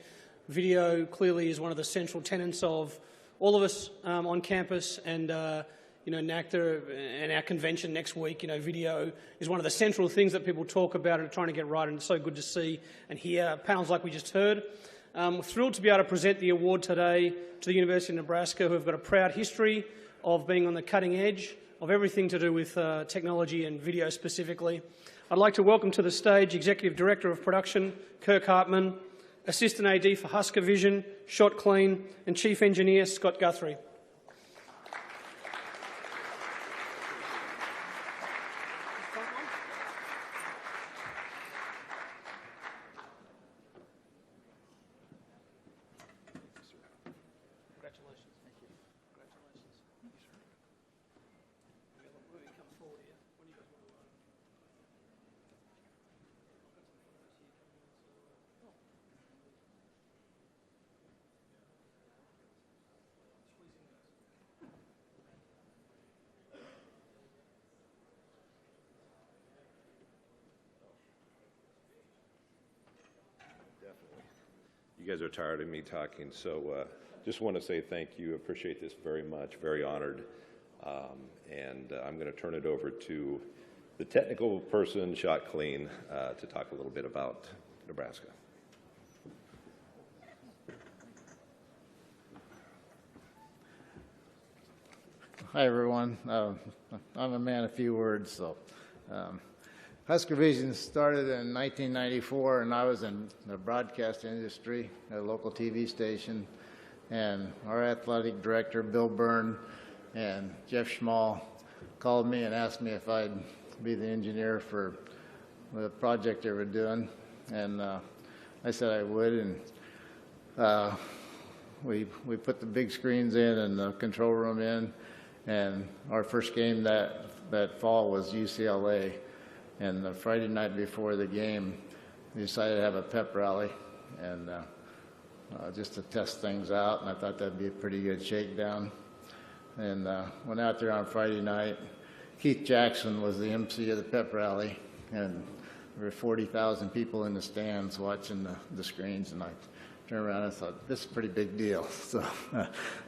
Video clearly is one of the central tenets of all of us on campus, and NACDA and our convention next week, video is one of the central things that people talk about and are trying to get right, and it's so good to see and hear panels like we just heard. We're thrilled to be able to present the award today to the University of Nebraska, who have got a proud history of being on the cutting edge of everything to do with technology and video specifically. I'd like to welcome to the stage Executive Director of Production, Kirk Hartman, Assistant AD for Husker Vision, Shot Clean, and Chief Engineer, Scott Guthrie. You guys are tired of me talking, so just want to say thank you. Appreciate this very much. Very honored. And I'm going to turn it over to the technical person, Shot Clean, to talk a little bit about Nebraska. Hi, everyone. I'm a man of few words, so Husker Vision started in 1994, and I was in the broadcast industry at a local TV station. And our athletic director, Bill Byrne, and Jeff Schmall called me and asked me if I'd be the engineer for the project they were doing. And I said I would. And we put the big screens in and the control room in. And our first game that fall was UCLA. And the Friday night before the game, we decided to have a pep rally and just to test things out. And I thought that'd be a pretty good shakedown. And went out there on Friday night. Keith Jackson was the MC of the pep rally. And there were 40,000 people in the stands watching the screens. And I turned around and thought, this is a pretty big deal. So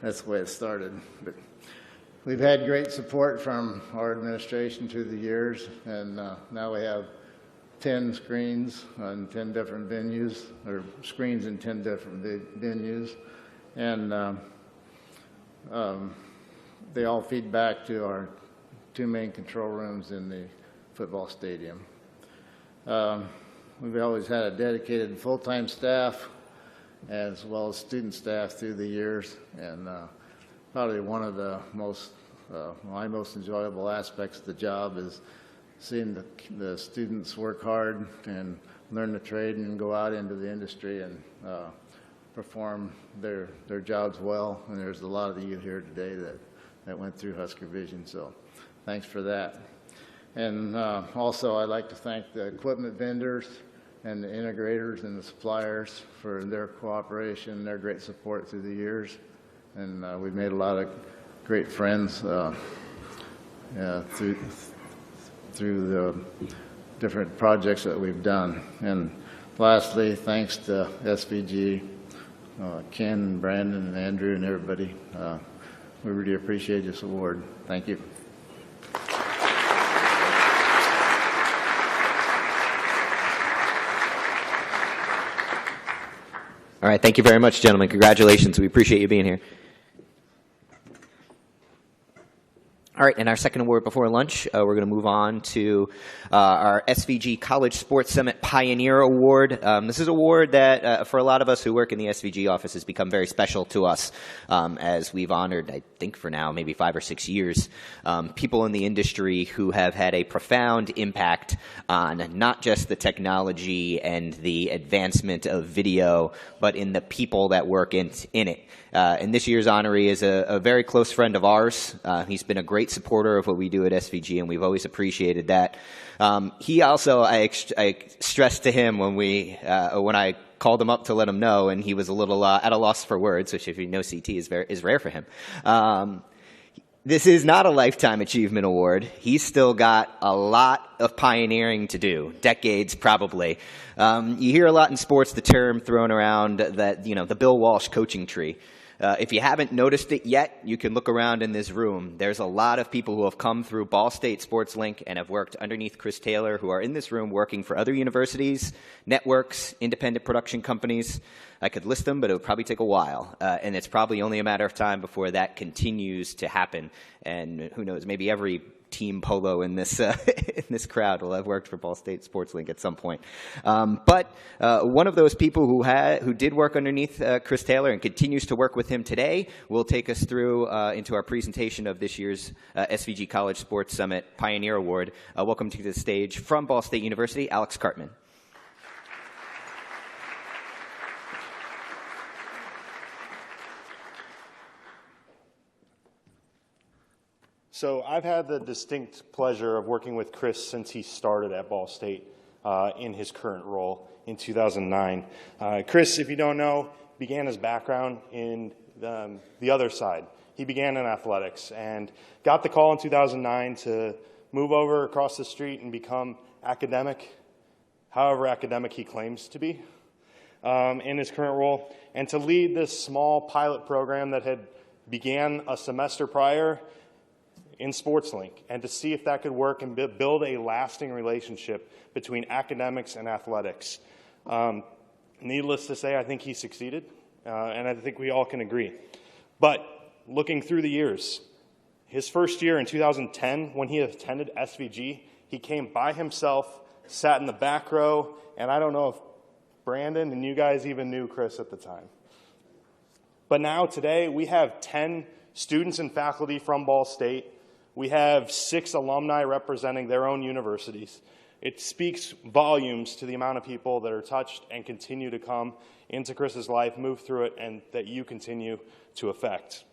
that's the way it started. But we've had great support from our administration through the years, and now we have 10 screens on 10 different venues, or screens in 10 different venues, and they all feed back to our two main control rooms in the football stadium. We've always had a dedicated full-time staff as well as student staff through the years, and probably one of the my most enjoyable aspects of the job is seeing the students work hard and learn the trade and go out into the industry and perform their jobs well. And there's a lot of you here today that went through Husker Vision, so thanks for that. And also I'd like to thank the equipment vendors and the integrators and the suppliers for their cooperation, their great support through the years. And we've made a lot of great friends through the different projects that we've done. And lastly, thanks to SVG, Ken, Brandon, and Andrew, and everybody. We really appreciate this award. Thank you. All right, thank you very much, gentlemen. Congratulations. We appreciate you being here. All right, and our second award before lunch, we're going to move on to our SVG College Sports Summit Pioneer Award. This is an award that, for a lot of us who work in the SVG office, has become very special to us, as we've honored, I think for now, maybe 5 or 6 years, people in the industry who have had a profound impact on not just the technology and the advancement of video, but in the people that work in it. And this year's honoree is a very close friend of ours. He's been a great supporter of what we do at SVG, and we've always appreciated that. He also, I stressed to him when I called him up to let him know, and he was a little at a loss for words, which if you know CT is rare for him. This is not a Lifetime Achievement Award. He's still got a lot of pioneering to do, decades probably. You hear a lot in sports the term thrown around that, the Bill Walsh coaching tree. If you haven't noticed it yet, you can look around in this room. There's a lot of people who have come through Ball State Sports Link and have worked underneath Chris Taylor, who are in this room working for other universities, networks, independent production companies. I could list them, but it would probably take a while. And it's probably only a matter of time before that continues to happen. And who knows, maybe every team polo in this in this crowd will have worked for Ball State Sports Link at some point. But one of those people who did work underneath Chris Taylor and continues to work with him today will take us through into our presentation of this year's SVG College Sports Summit Pioneer Award. Welcome to the stage from Ball State University, Alex Cartman. So I've had the distinct pleasure of working with Chris since he started at Ball State in his current role in 2009. Chris, if you don't know, began his background in the other side. He began in athletics and got the call in 2009 to move over across the street and become academic, however academic he claims to be in his current role, and to lead this small pilot program that had began a semester prior in SportsLink, and to see if that could work and build a lasting relationship between academics and athletics. Needless to say, I think he succeeded, and I think we all can agree. But looking through the years, his first year in 2010, when he attended SVG, he came by himself, sat in the back row, and I don't know if Brandon and you guys even knew Chris at the time. But now, today, we have 10 students and faculty from Ball State. We have 6 alumni representing their own universities. It speaks volumes to the amount of people that are touched and continue to come into Chris's life, move through it, and that you continue to affect.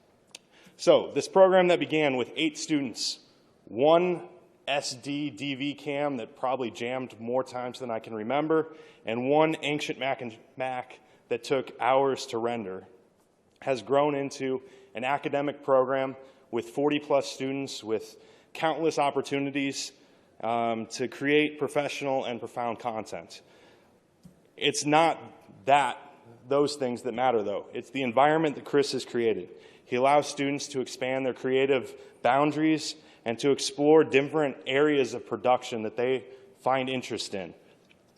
So this program that began with 8 students, 1 SD DV cam that probably jammed more times than I can remember, and 1 ancient Mac that took hours to render, has grown into an academic program with 40-plus students, with countless opportunities to create professional and profound content. It's not those things that matter, though. It's the environment that Chris has created. He allows students to expand their creative boundaries and to explore different areas of production that they find interest in,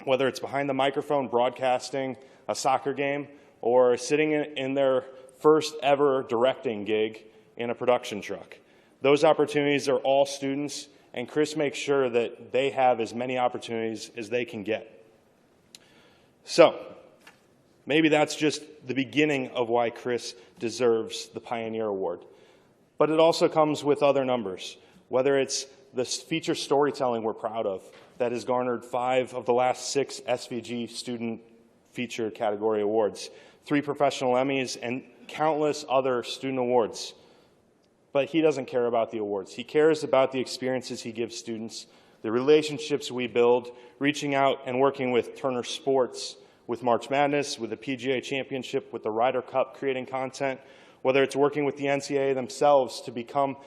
whether it's behind the microphone broadcasting a soccer game or sitting in their first ever directing gig in a production truck. Those opportunities are all students, and Chris makes sure that they have as many opportunities as they can get. So, maybe that's just the beginning of why Chris deserves the Pioneer Award. But it also comes with other numbers, whether it's the feature storytelling we're proud of that has garnered 5 of the last 6 SVG student feature category awards, 3 professional Emmys, and countless other student awards. But he doesn't care about the awards. He cares about the experiences he gives students, the relationships we build, reaching out and working with Turner Sports, with March Madness, with the PGA Championship, with the Ryder Cup, creating content, whether it's working with the NCAA themselves to become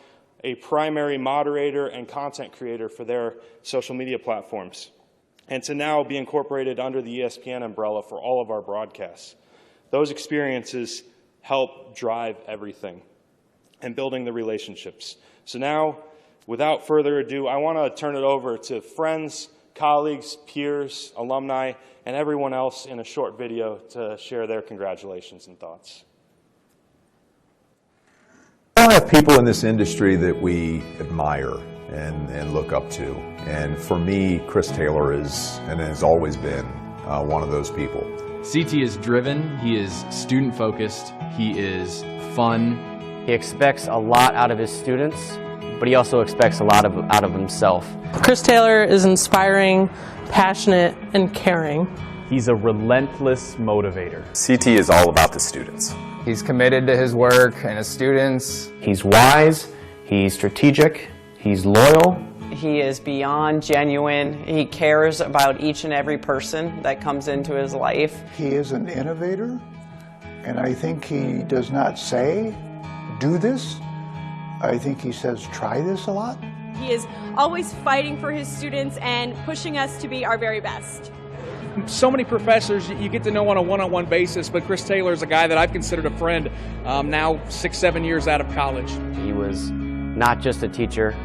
a primary moderator and content creator for their social media platforms, and to now be incorporated under the ESPN umbrella for all of our broadcasts. Those experiences help drive everything and building the relationships. So now, without further ado, I want to turn it over to friends, colleagues, peers, alumni, and everyone else in a short video to share their congratulations and thoughts. We all have people in this industry that we admire and look up to. And for me, Chris Taylor is, and has always been, one of those people. CT is driven, he is student-focused, he is fun. He expects a lot out of his students, but he also expects a lot out of himself. Chris Taylor is inspiring, passionate, and caring. He's a relentless motivator. CT is all about the students. He's committed to his work and his students. He's wise, he's strategic, he's loyal. He is beyond genuine. He cares about each and every person that comes into his life. He is an innovator, and I think he does not say, do this. I think he says, try this a lot. He is always fighting for his students and pushing us to be our very best. So many professors you get to know on a one-on-one basis, but Chris Taylor is a guy that I've considered a friend now 6-7 years out of college. He was not just a teacher,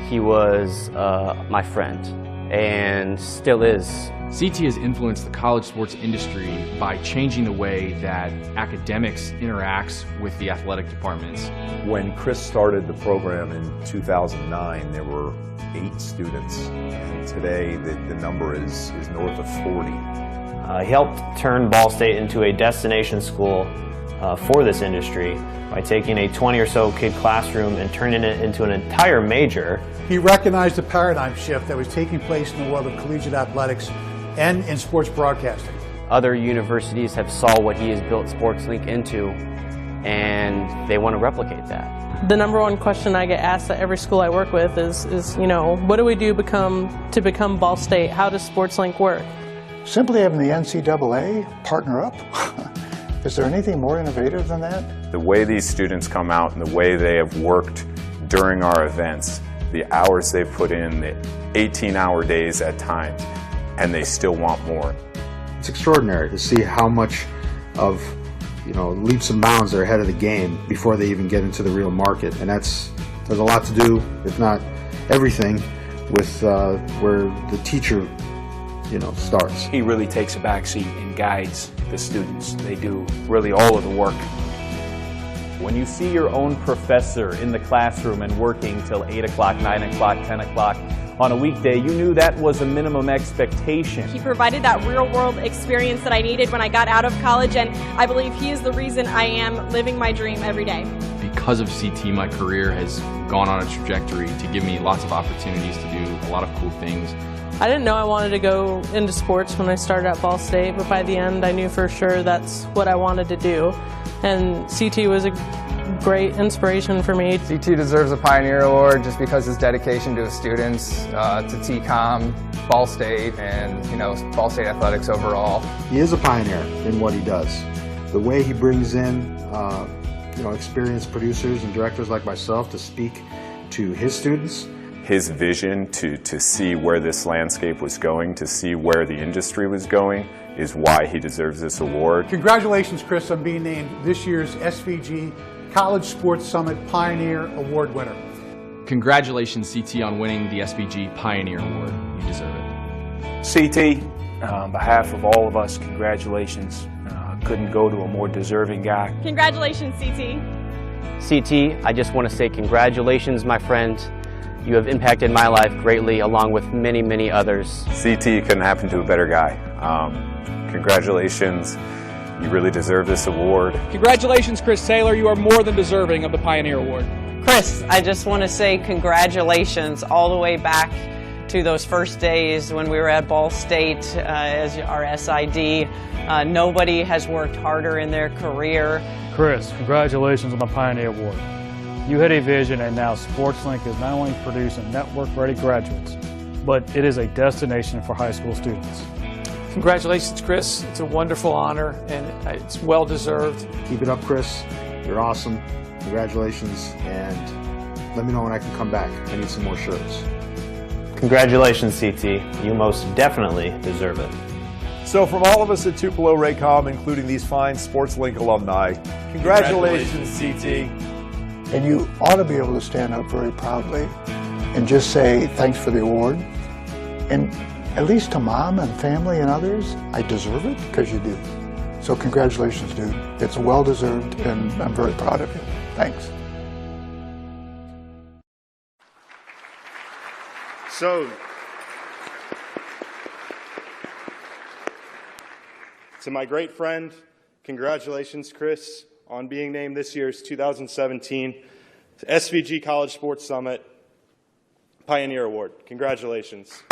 he was my friend, and still is. CT has influenced the college sports industry by changing the way that academics interacts with the athletic departments. When Chris started the program in 2009, there were 8 students, and today the number is north of 40. He helped turn Ball State into a destination school for this industry by taking a 20 or so kid classroom and turning it into an entire major. He recognized the paradigm shift that was taking place in the world of collegiate athletics and in sports broadcasting. Other universities have saw what he has built SportsLink into, and they want to replicate that. The number one question I get asked at every school I work with is you know, what do we do to become Ball State? How does SportsLink work? Simply having the NCAA partner up. Is there anything more innovative than that? The way these students come out and the way they have worked during our events, the hours they've put in, the 18-hour days at times, and they still want more. It's extraordinary to see how much of, leaps and bounds they're ahead of the game before they even get into the real market. And there's a lot to do, if not everything, with where the teacher, starts. He really takes a backseat and guides the students. They do really all of the work. When you see your own professor in the classroom and working till 8 o'clock, 9 o'clock, 10 o'clock on a weekday, you knew that was a minimum expectation. He provided that real-world experience that I needed when I got out of college, and I believe he is the reason I am living my dream every day. Because of CT, my career has gone on a trajectory to give me lots of opportunities to do a lot of cool things. I didn't know I wanted to go into sports when I started at Ball State, but by the end I knew for sure that's what I wanted to do. And CT was a great inspiration for me. CT deserves a Pioneer Award just because his dedication to his students, to TCOM, Ball State, and Ball State athletics overall. He is a pioneer in what he does. The way he brings in experienced producers and directors like myself to speak to his students. His vision to see where this landscape was going, to see where the industry was going, is why he deserves this award. Congratulations, Chris, on being named this year's SVG College Sports Summit Pioneer Award winner. Congratulations, CT, on winning the SVG Pioneer Award. You deserve it. CT, on behalf of all of us, congratulations. Couldn't go to a more deserving guy. Congratulations, CT. CT, I just want to say congratulations, my friend. You have impacted my life greatly, along with many, many others. CT couldn't happen to a better guy. Congratulations. You really deserve this award. Congratulations, Chris Taylor. You are more than deserving of the Pioneer Award. Chris, I just want to say congratulations all the way back to those first days when we were at Ball State as our SID. Nobody has worked harder in their career. Chris, congratulations on the Pioneer Award. You had a vision, and now SportsLink is not only producing network-ready graduates, but it is a destination for high school students. Congratulations, Chris. It's a wonderful honor, and it's well-deserved. Keep it up, Chris. You're awesome. Congratulations, and let me know when I can come back. I need some more shirts. Congratulations, CT. You most definitely deserve it. So from all of us at Tupelo Raycom, including these fine SportsLink alumni, congratulations, CT. And you ought to be able to stand up very proudly and just say, thanks for the award. And at least to mom and family and others, I deserve it because you do. So congratulations, dude. It's well-deserved, and I'm very proud of you. Thanks. So, to my great friend, congratulations, Chris, on being named this year's 2017 SVG College Sports Summit Pioneer Award. Congratulations.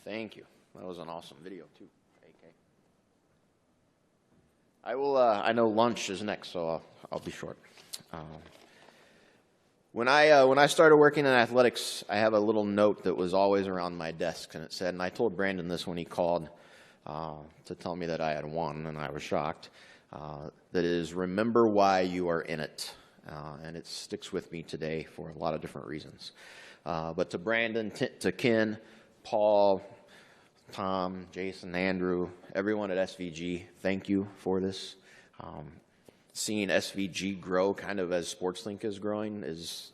Thank you. That was an awesome video too, AK. I will. I know lunch is next, so I'll be short. When I started working in athletics, I have a little note that was always around my desk, and it said, and I told Brandon this when he called to tell me that I had won, and I was shocked. That is, remember why you are in it, and it sticks with me today for a lot of different reasons. But to Brandon, to Ken, Paul, Tom, Jason, Andrew, everyone at SVG, thank you for this. Seeing SVG grow kind of as SportsLink is growing is,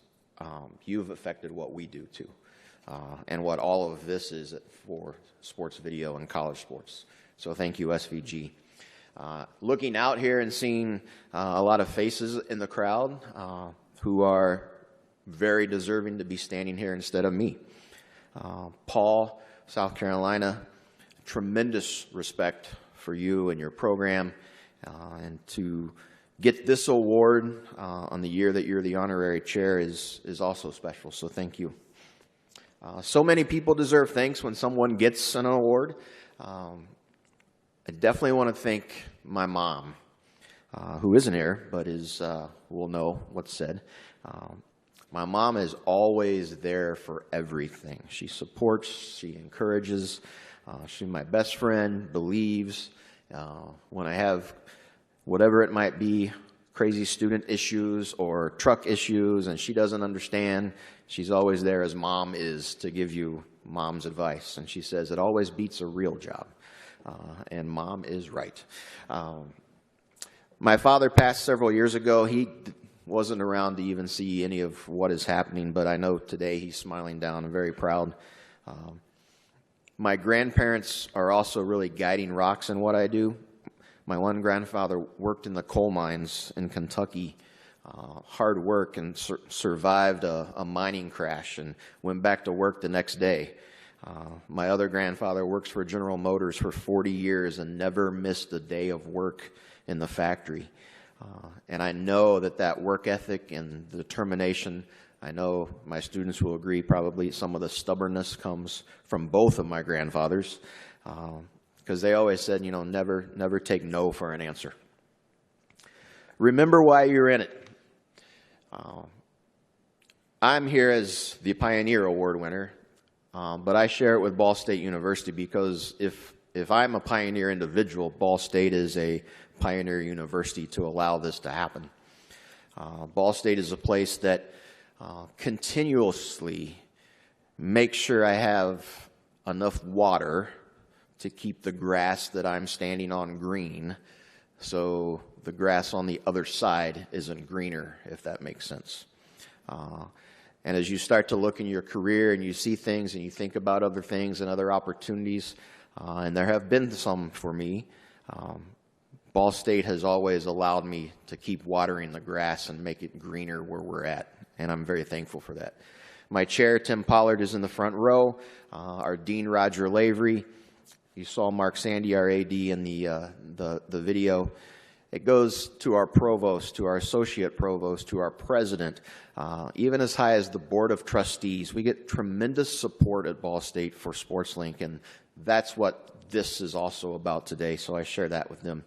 you've affected what we do too. And what all of this is for sports video and college sports. So thank you, SVG. Looking out here and seeing a lot of faces in the crowd who are very deserving to be standing here instead of me. Paul, South Carolina, tremendous respect for you and your program, and to get this award on the year that you're the honorary chair is also special, so thank you. So many people deserve thanks when someone gets an award. I definitely want to thank my mom, who isn't here, but will know what's said. My mom is always there for everything. She supports, she encourages, she's my best friend, believes. When I have whatever it might be, crazy student issues or truck issues, and she doesn't understand, she's always there as mom is to give you mom's advice. And she says it always beats a real job. And mom is right. My father passed several years ago. He wasn't around to even see any of what is happening, but I know today he's smiling down and very proud. My grandparents are also really guiding rocks in what I do. My one grandfather worked in the coal mines in Kentucky, hard work, and survived a mining crash and went back to work the next day. My other grandfather works for General Motors for 40 years and never missed a day of work in the factory. And I know that work ethic and the determination, I know my students will agree probably some of the stubbornness comes from both of my grandfathers, because they always said, you know, never take no for an answer. Remember why you're in it. I'm here as the Pioneer Award winner, but I share it with Ball State University because if I'm a pioneer individual, Ball State is a pioneer university to allow this to happen. Ball State is a place that continuously makes sure I have enough water to keep the grass that I'm standing on green, so the grass on the other side isn't greener, if that makes sense. And as you start to look in your career and you see things and you think about other things and other opportunities, and there have been some for me, Ball State has always allowed me to keep watering the grass and make it greener where we're at, and I'm very thankful for that. My chair, Tim Pollard, is in the front row. Our dean, Roger Lavery. You saw Mark Sandy, our AD, in the video. It goes to our provost, to our associate provost, to our president, even as high as the board of trustees. We get tremendous support at Ball State for SportsLink, and that's what this is also about today, so I share that with them.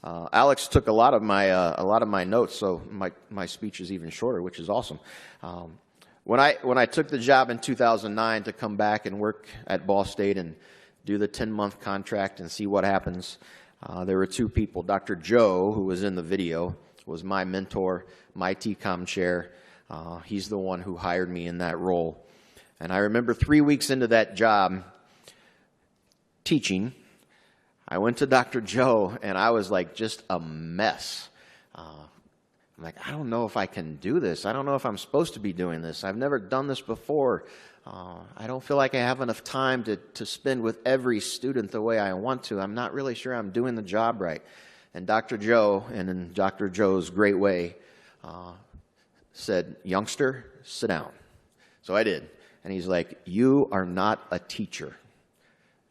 Alex took a lot of my notes, so my speech is even shorter, which is awesome. When I took the job in 2009 to come back and work at Ball State and do the 10-month contract and see what happens, there were two people. Dr. Joe, who was in the video, was my mentor, my TCOM chair. He's the one who hired me in that role. And I remember 3 weeks into that job teaching, I went to Dr. Joe, and I was like just a mess. I'm like, I don't know if I can do this. I don't know if I'm supposed to be doing this. I've never done this before. I don't feel like I have enough time to spend with every student the way I want to. I'm not really sure I'm doing the job right. And Dr. Joe, and in Dr. Joe's great way, said, youngster, sit down. So I did. And he's like, you are not a teacher.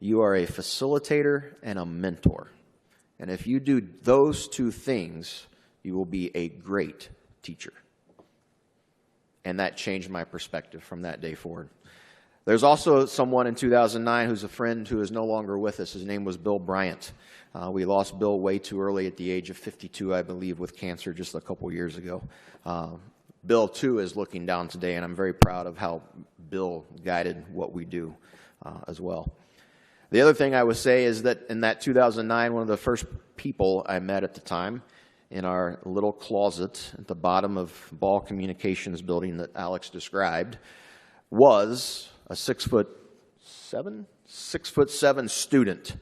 You are a facilitator and a mentor. And if you do those two things, you will be a great teacher. And that changed my perspective from that day forward. There's also someone in 2009 who's a friend who is no longer with us. His name was Bill Bryant. We lost Bill way too early at the age of 52, I believe, with cancer just a couple years ago. Bill, too, is looking down today, and I'm very proud of how Bill guided what we do as well. The other thing I would say is that in that 2009, one of the first people I met at the time in our little closet at the bottom of Ball Communications building that Alex described was a 6'7" student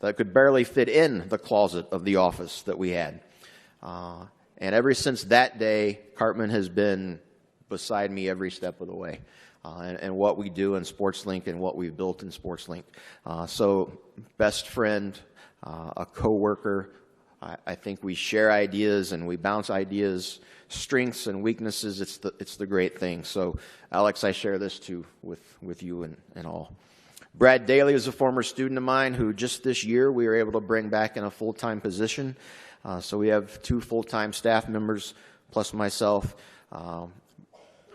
that could barely fit in the closet of the office that we had. And ever since that day, Cartman has been beside me every step of the way. And what we do in SportsLink and what we've built in SportsLink. So best friend, a coworker. I think we share ideas and we bounce ideas, strengths and weaknesses. It's the great thing. So Alex, I share this too with you and all. Brad Daly is a former student of mine who just this year we were able to bring back in a full-time position. So we have 2 full-time staff members plus myself.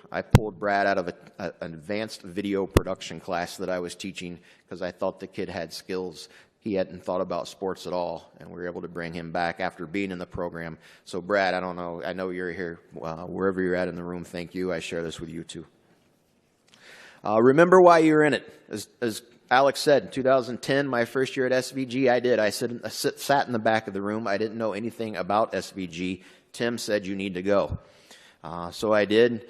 I pulled Brad out of an advanced video production class that I was teaching because I thought the kid had skills. He hadn't thought about sports at all, and we were able to bring him back after being in the program. So Brad, I don't know, I know you're here. Wherever you're at in the room, thank you. I share this with you too. Remember why you're in it. As Alex said, in 2010, my first year at SVG, I did. I sat in the back of the room. I didn't know anything about SVG. Tim said, you need to go. So I did.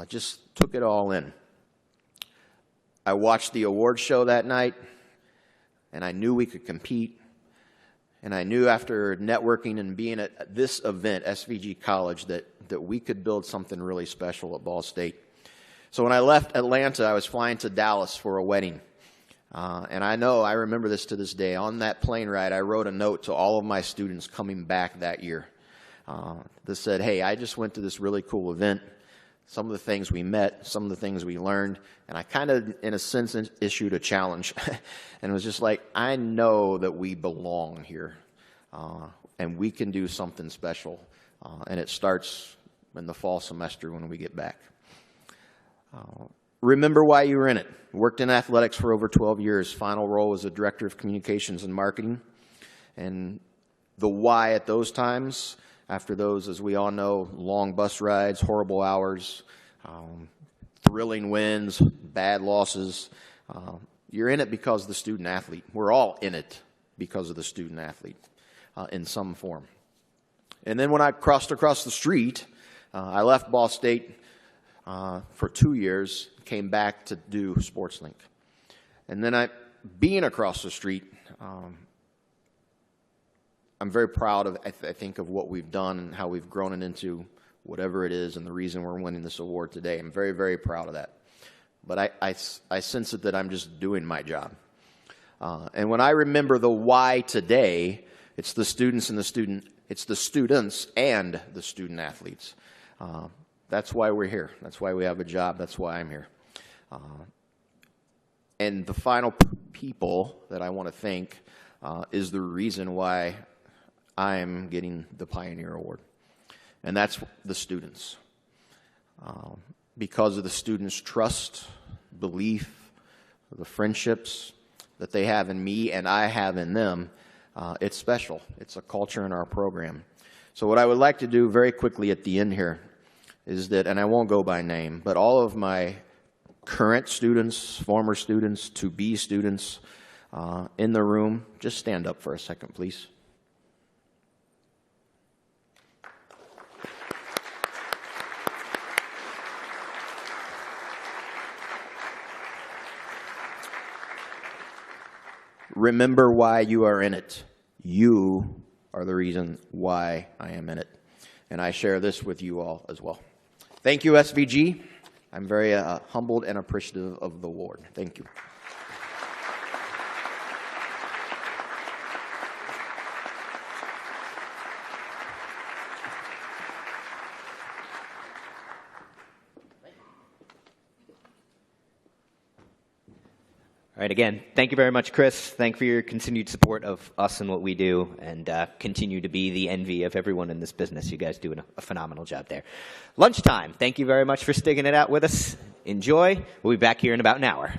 Just took it all in. I watched the award show that night, and I knew we could compete. And I knew after networking and being at this event, SVG College, that we could build something really special at Ball State. So when I left Atlanta, I was flying to Dallas for a wedding. And I remember this to this day. On that plane ride, I wrote a note to all of my students coming back that year that said, hey, I just went to this really cool event. Some of the things we met, some of the things we learned, and I kind of, in a sense, issued a challenge. And it was just like, I know that we belong here, and we can do something special. And it starts in the fall semester when we get back. Remember why you were in it. Worked in athletics for over 12 years. Final role was a director of communications and marketing. And the why at those times, after those, as we all know, long bus rides, horrible hours, thrilling wins, bad losses. You're in it because of the student athlete. We're all in it because of the student athlete in some form. And then when I crossed across the street, I left Ball State for 2 years, came back to do SportsLink. And then being across the street, I'm very proud of, I think, of what we've done and how we've grown it into whatever it is and the reason we're winning this award today. I'm very, very proud of that. But I sense it that I'm just doing my job. And when I remember the why today, it's the students and the student athletes. That's why we're here. That's why we have a job. That's why I'm here. And the final people that I want to thank is the reason why I'm getting the Pioneer Award. And that's the students. Because of the students' trust, belief, the friendships that they have in me and I have in them, it's special. It's a culture in our program. So what I would like to do very quickly at the end here is that, and I won't go by name, but all of my current students, former students, to-be students in the room, just stand up for a second, please. Remember why you are in it. You are the reason why I am in it. And I share this with you all as well. Thank you, SVG. I'm very humbled and appreciative of the award. Thank you. All right, again, thank you very much, Chris. Thank you for your continued support of us and what we do, and continue to be the envy of everyone in this business. You guys do a phenomenal job there. Lunchtime. Thank you very much for sticking it out with us. Enjoy. We'll be back here in about an hour.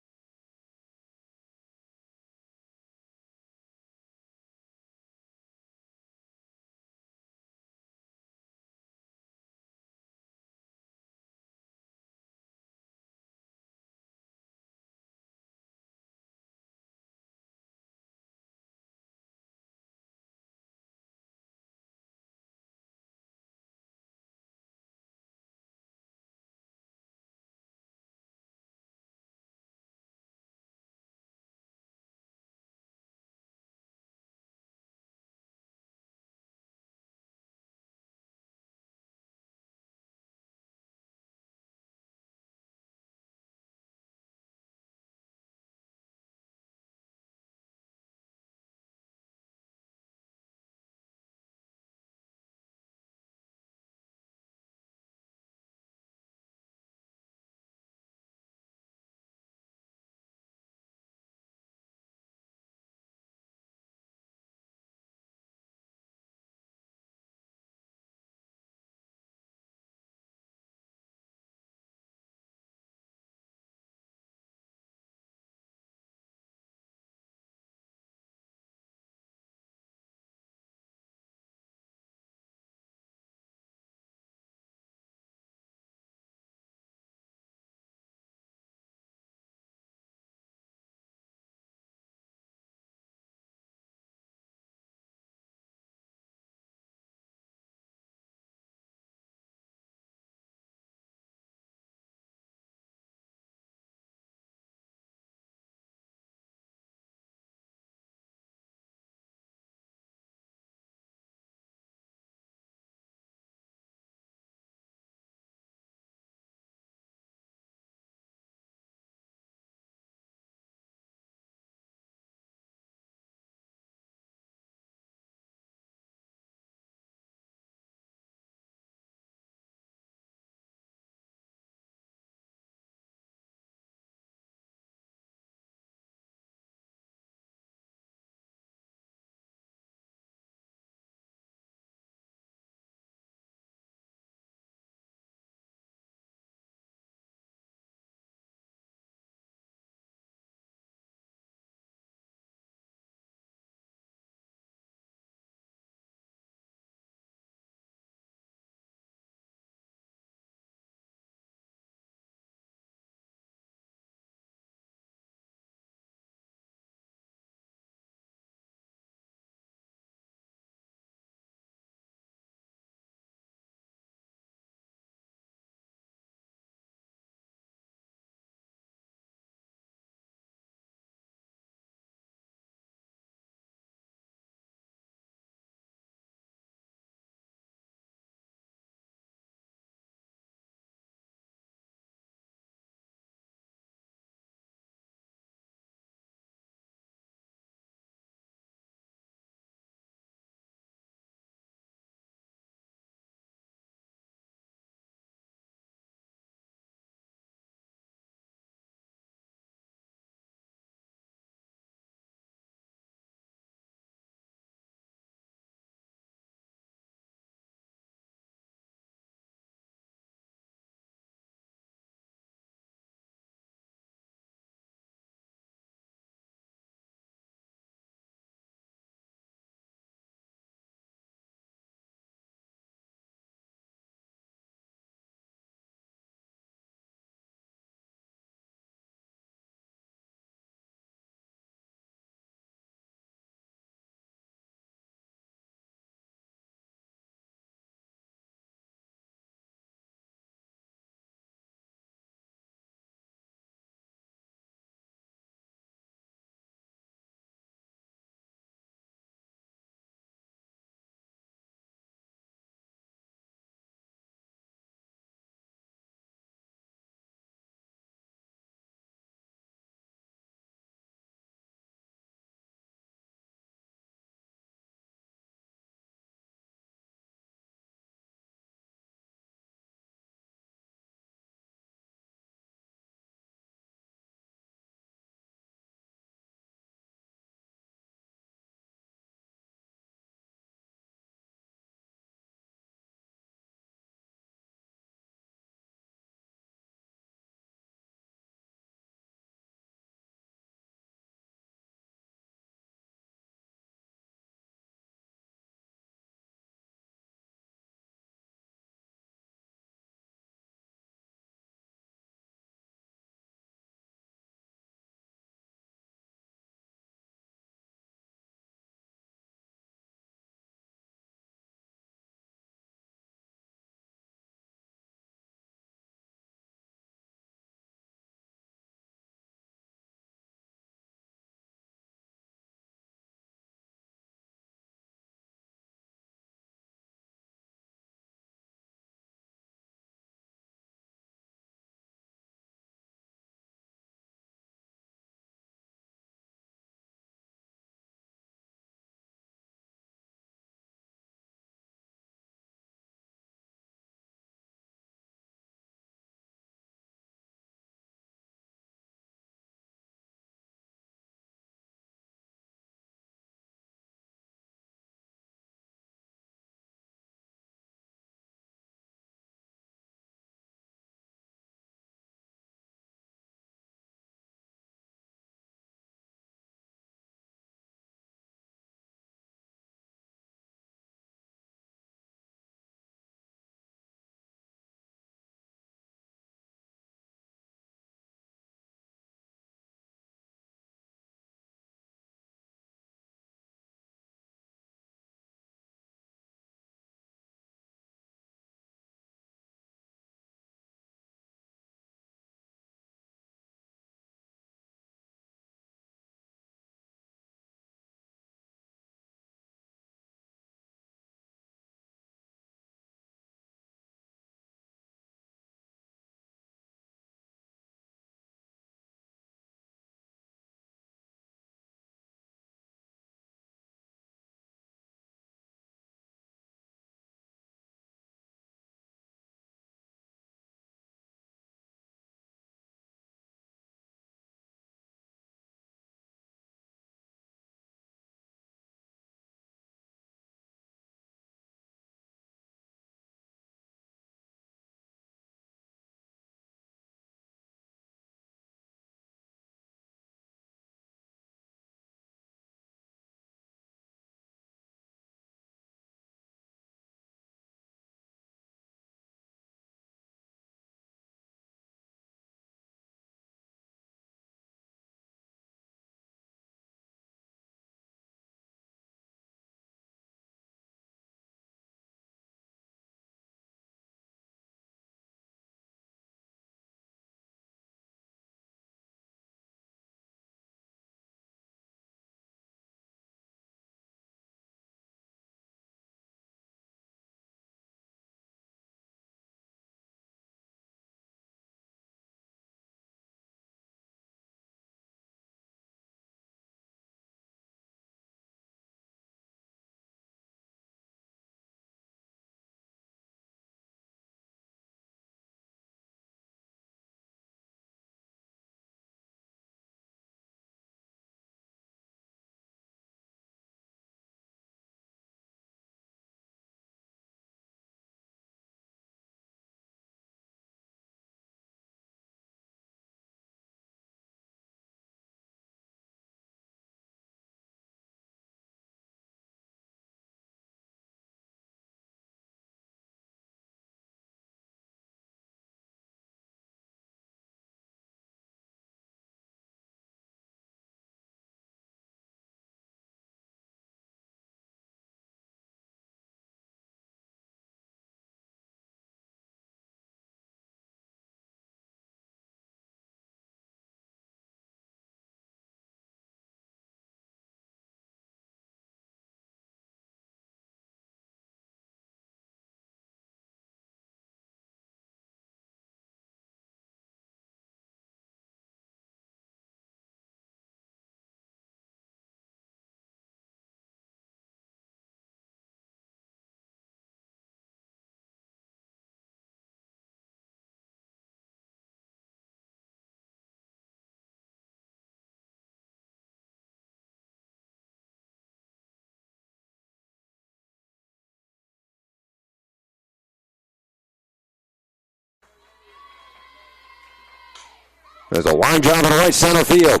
There's a line drive in right center field.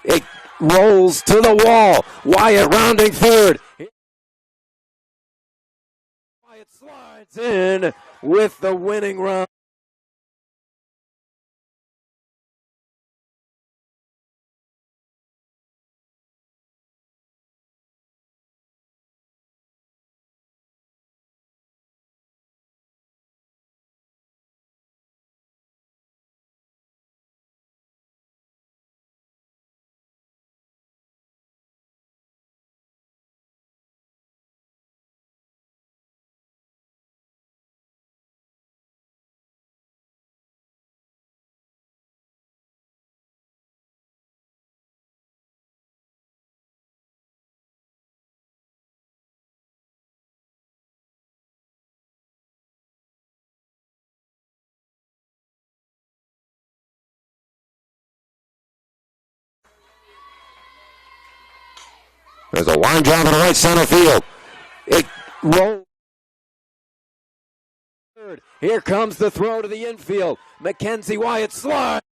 It rolls to the wall. Wyatt rounding third. Wyatt slides in with the winning run. There's a line drive in right center field. It rolls. Here comes the throw to the infield. Mackenzie Wyatt slides.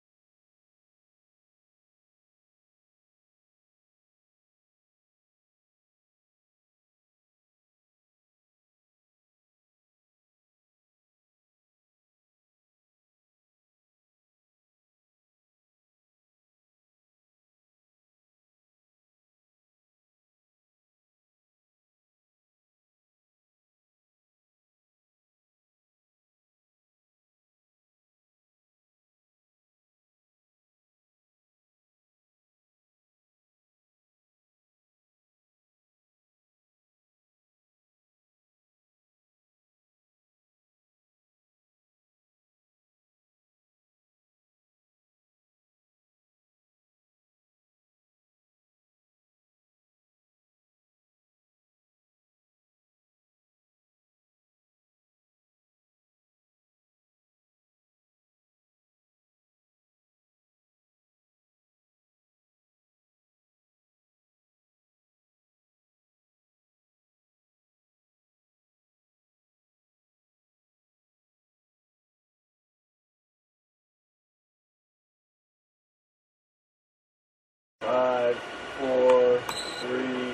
Five, four, three,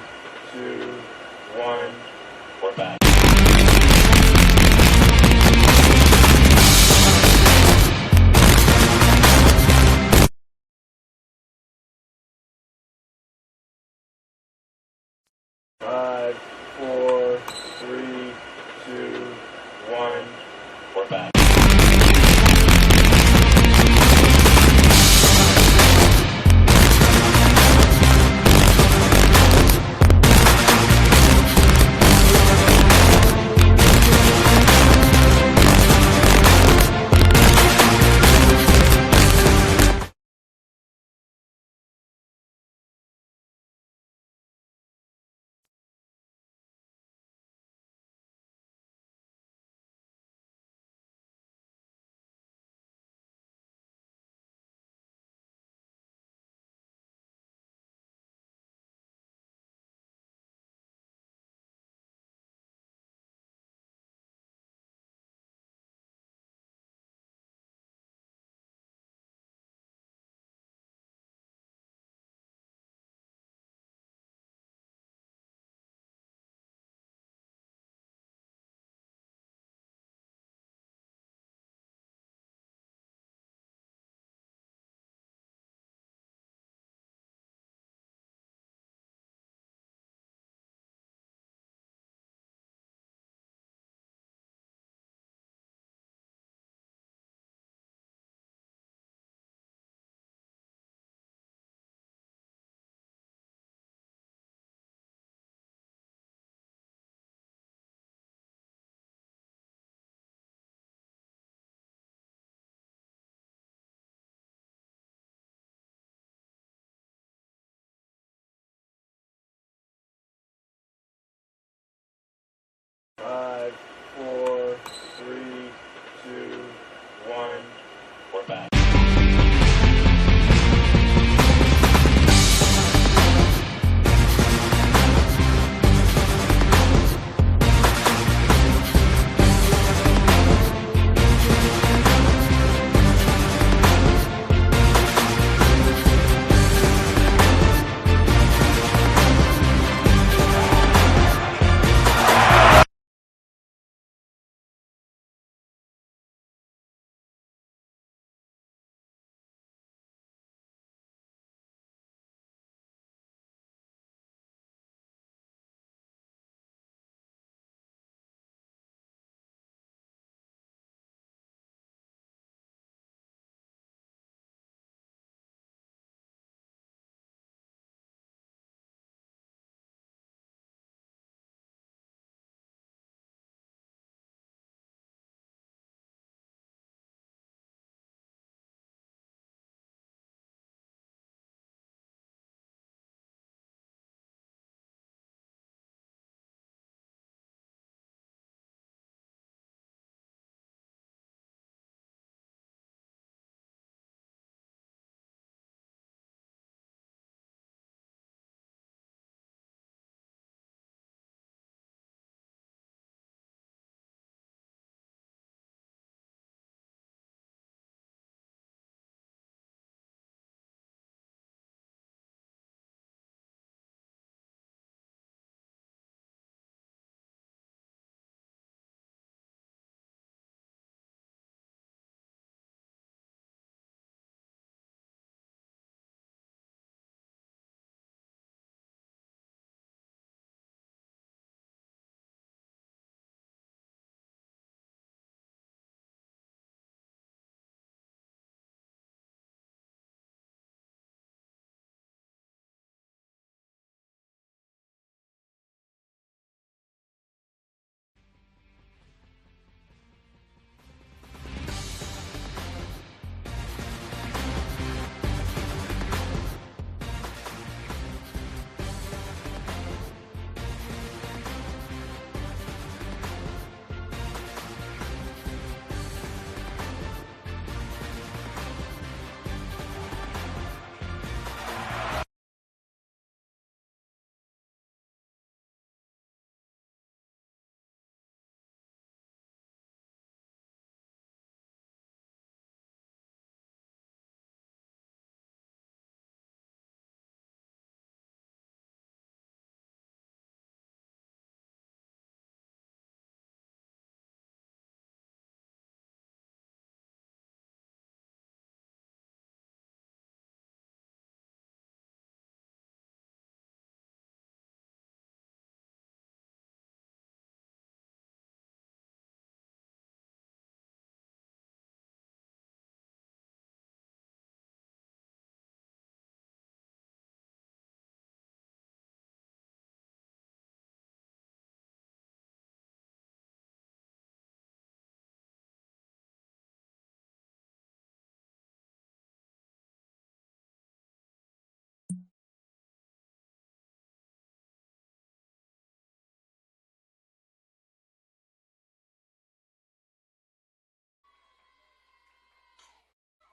two, one. We're back. Five, four, three, two, one. We're back.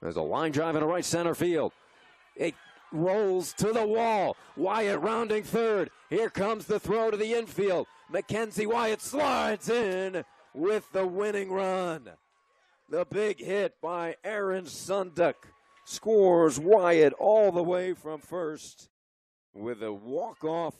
There's a line drive into right center field. It rolls to the wall. Wyatt rounding third. Here comes the throw to the infield. Mackenzie Wyatt slides in with the winning run. The big hit by Aaron Sunduk scores Wyatt all the way from first with a walk-off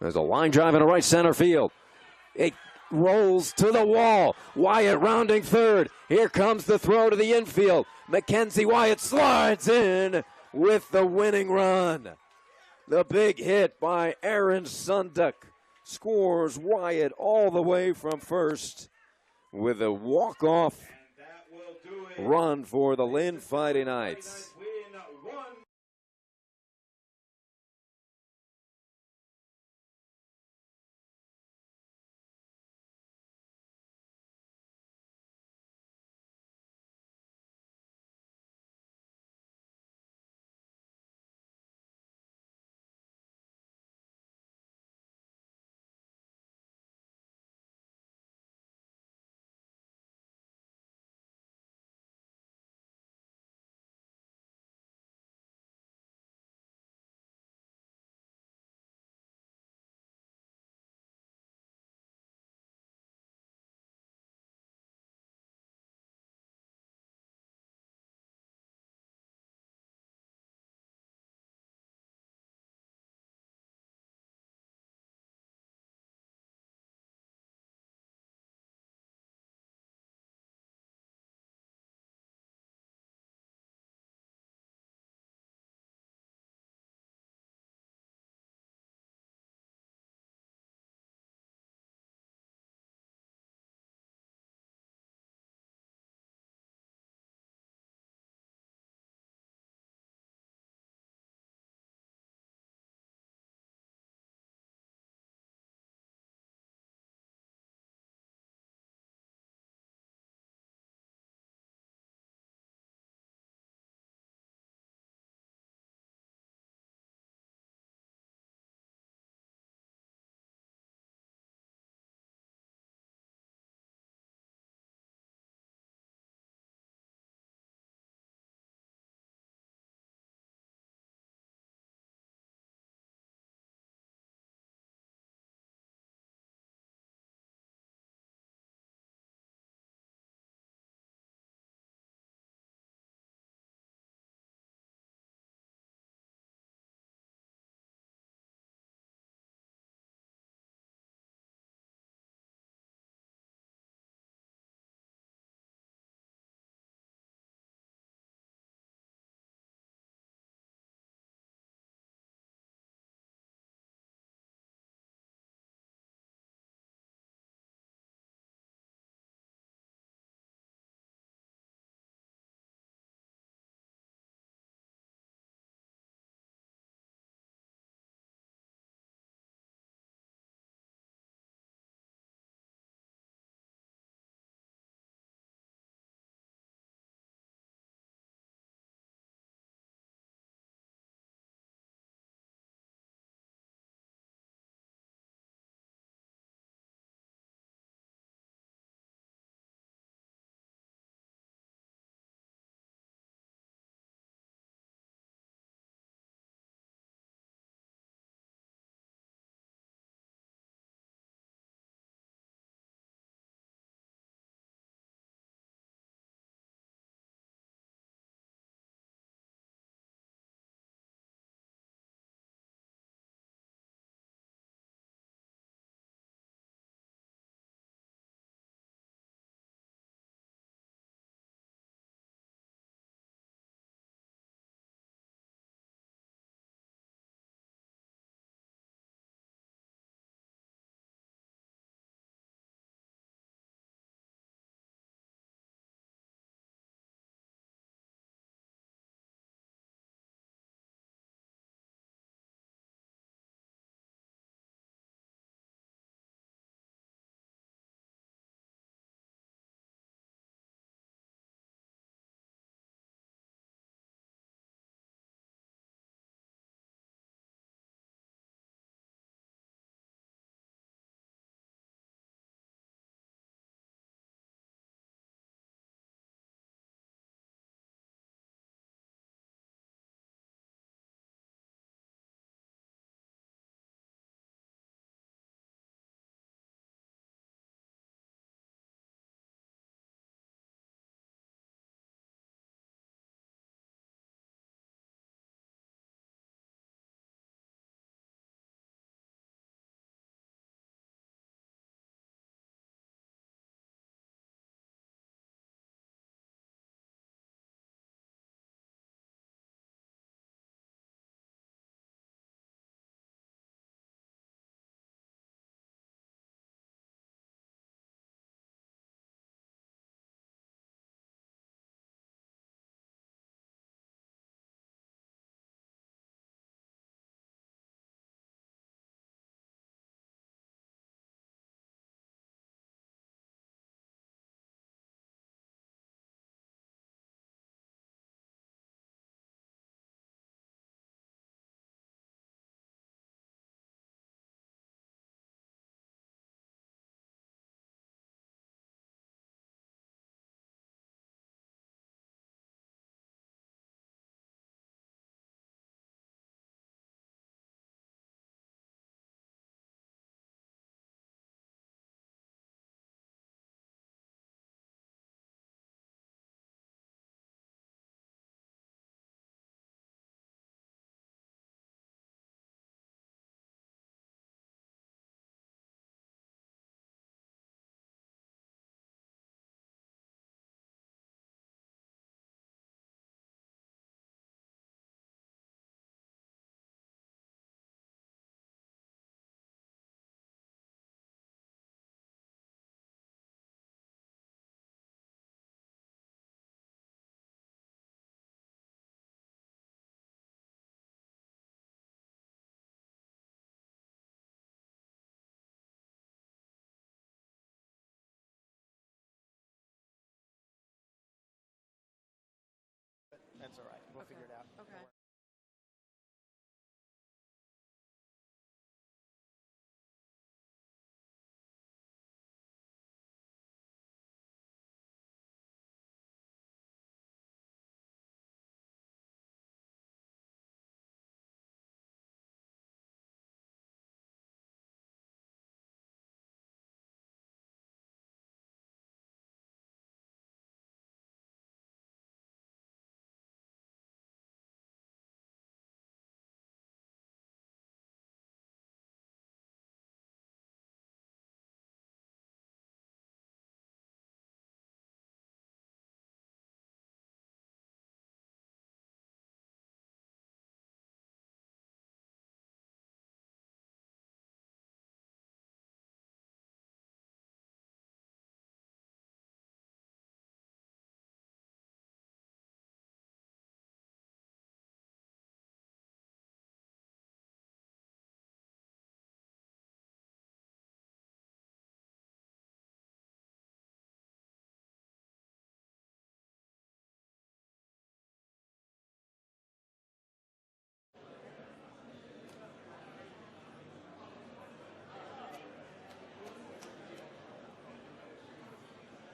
There's a line drive in right center field. It rolls to the wall. Wyatt rounding third. Here comes the throw to the infield. Mackenzie Wyatt slides in with the winning run. The big hit by Aaron Sunduk scores Wyatt all the way from first with a walk-off run for the Lynn Fighting Knights.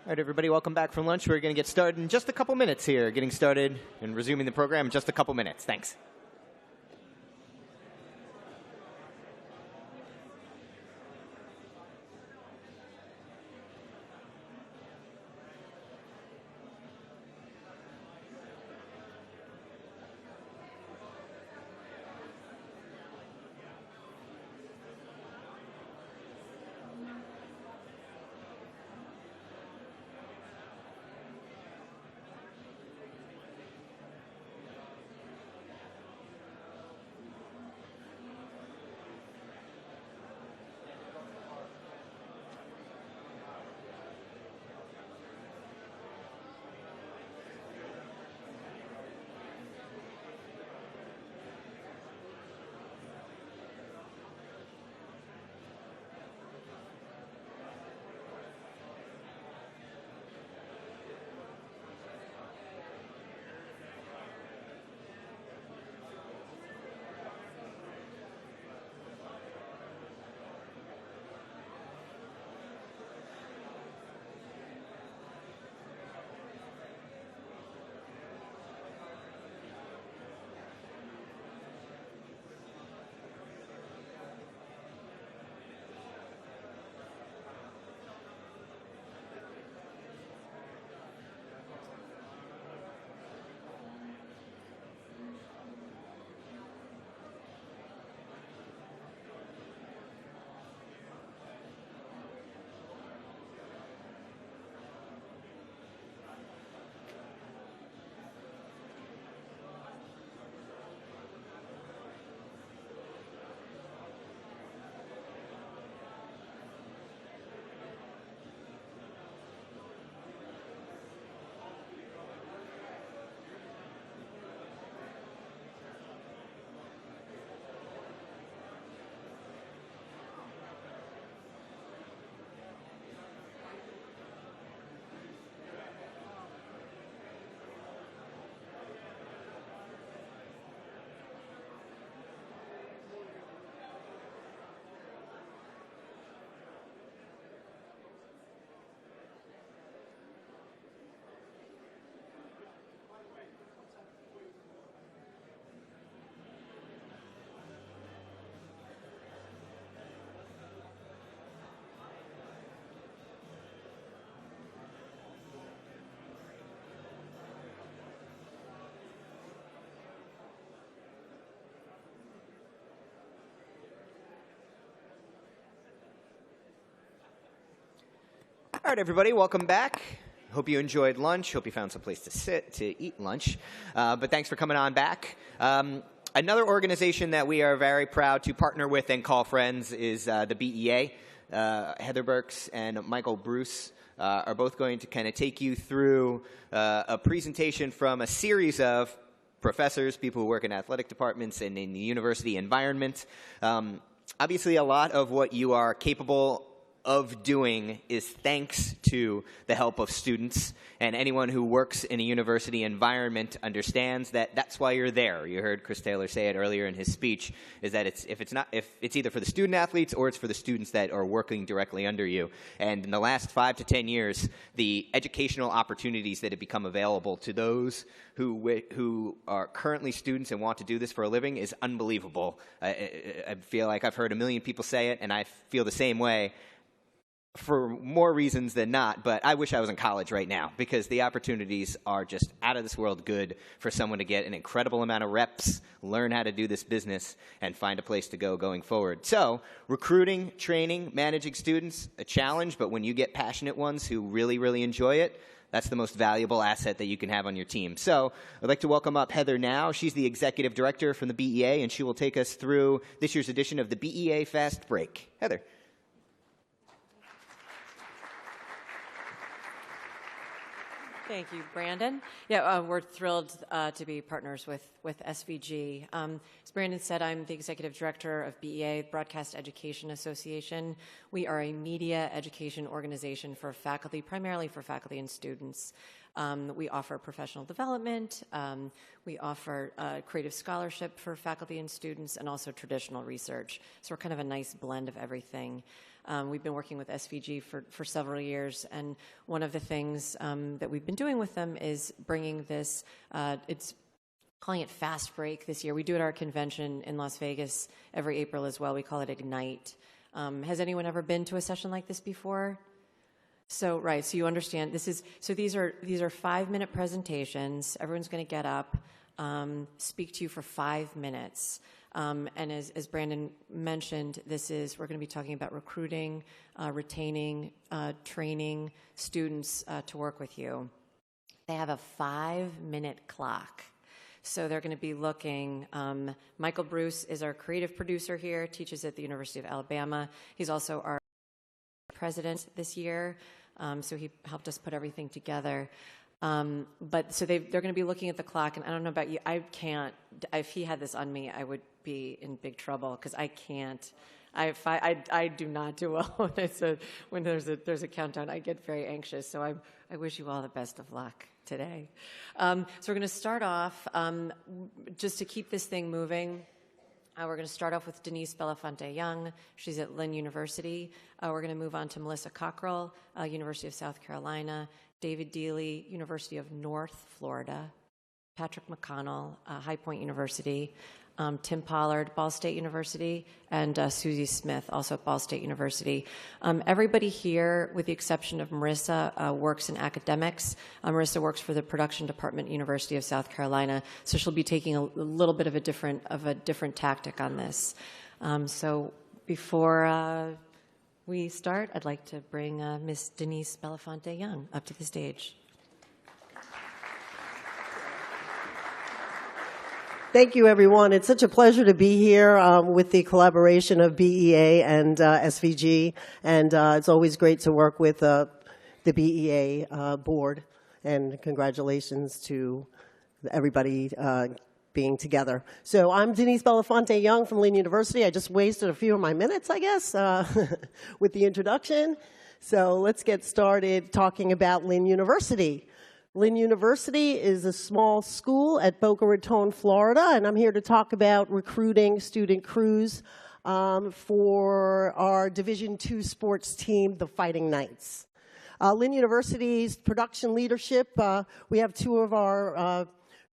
All right, everybody, welcome back from lunch. We're going to get started in just a couple minutes here. Getting started and resuming the program in just a couple minutes. Thanks. All right, everybody, welcome back. Hope you enjoyed lunch. Hope you found some place to sit to eat lunch. But thanks for coming on back. Another organization that we are very proud to partner with and call friends is the BEA. Heather Burks and Michael Bruce are both going to kind of take you through a presentation from a series of professors, people who work in athletic departments and in the university environment. Obviously, a lot of what you are capable of doing is thanks to the help of students, and anyone who works in a university environment understands that that's why you're there. You heard Chris Taylor say it earlier in his speech, is that if it's either for the student athletes or it's for the students that are working directly under you. And in the last 5 to 10 years, the educational opportunities that have become available to those who are currently students and want to do this for a living is unbelievable. I feel like I've heard a million people say it, and I feel the same way, for more reasons than not, but I wish I was in college right now, because the opportunities are just out of this world good for someone to get an incredible amount of reps, learn how to do this business, and find a place to go going forward. So recruiting, training, managing students, a challenge, but when you get passionate ones who really, really enjoy it, that's the most valuable asset that you can have on your team. So I'd like to welcome up Heather now. She's the executive director from the BEA, and she will take us through this year's edition of the BEA Fast Break. Heather. Thank you, Brandon. Yeah, we're thrilled to be partners with SVG. As Brandon said, I'm the executive director of BEA, Broadcast Education Association. We are a media education organization for faculty, primarily for faculty and students. We offer professional development. We offer creative scholarship for faculty and students, and also traditional research. So we're kind of a nice blend of everything. We've been working with SVG for several years, and one of the things that we've been doing with them is bringing this, it's calling it Fast Break this year. We do it at our convention in Las Vegas every April as well. We call it Ignite. Has anyone ever been to a session like this before? So, right, so you understand, these are 5-minute presentations. Everyone's going to get up, speak to you for 5 minutes. And as Brandon mentioned, we're going to be talking about recruiting, retaining, training students to work with you. They have a 5-minute clock. So they're going to be looking, Michael Bruce is our creative producer here, teaches at the University of Alabama. He's also our president this year, so he helped us put everything together. But so they're going to be looking at the clock, and I don't know about you, I can't, if he had this on me, I would be in big trouble, because I can't. I do not do well when there's a countdown. I get very anxious, so I wish you all the best of luck today. So we're going to start off, just to keep this thing moving, we're going to start off with Denise Belafonte-Young. She's at Lynn University. We're going to move on to Melissa Cockrell, University of South Carolina, David Dealey, University of North Florida, Patrick McConnell, High Point University, Tim Pollard, Ball State University, and Susie Smith, also at Ball State University. Everybody here, with the exception of Marissa, works in academics. Marissa works for the production department, University of South Carolina, so she'll be taking a little bit of a different tactic on this. So before we start, I'd like to bring Ms. Denise Belafonte-Young up to the stage. Thank you, everyone. It's such a pleasure to be here with the collaboration of BEA and SVG, and it's always great to work with the BEA board, and congratulations to everybody being together. So I'm Denise Belafonte-Young from Lynn University. I just wasted a few of my minutes, I guess, with the introduction. So let's get started talking about Lynn University. Lynn University is a small school at Boca Raton, Florida, and I'm here to talk about recruiting student crews for our Division II sports team, the Fighting Knights. Lynn University's production leadership, we have two of our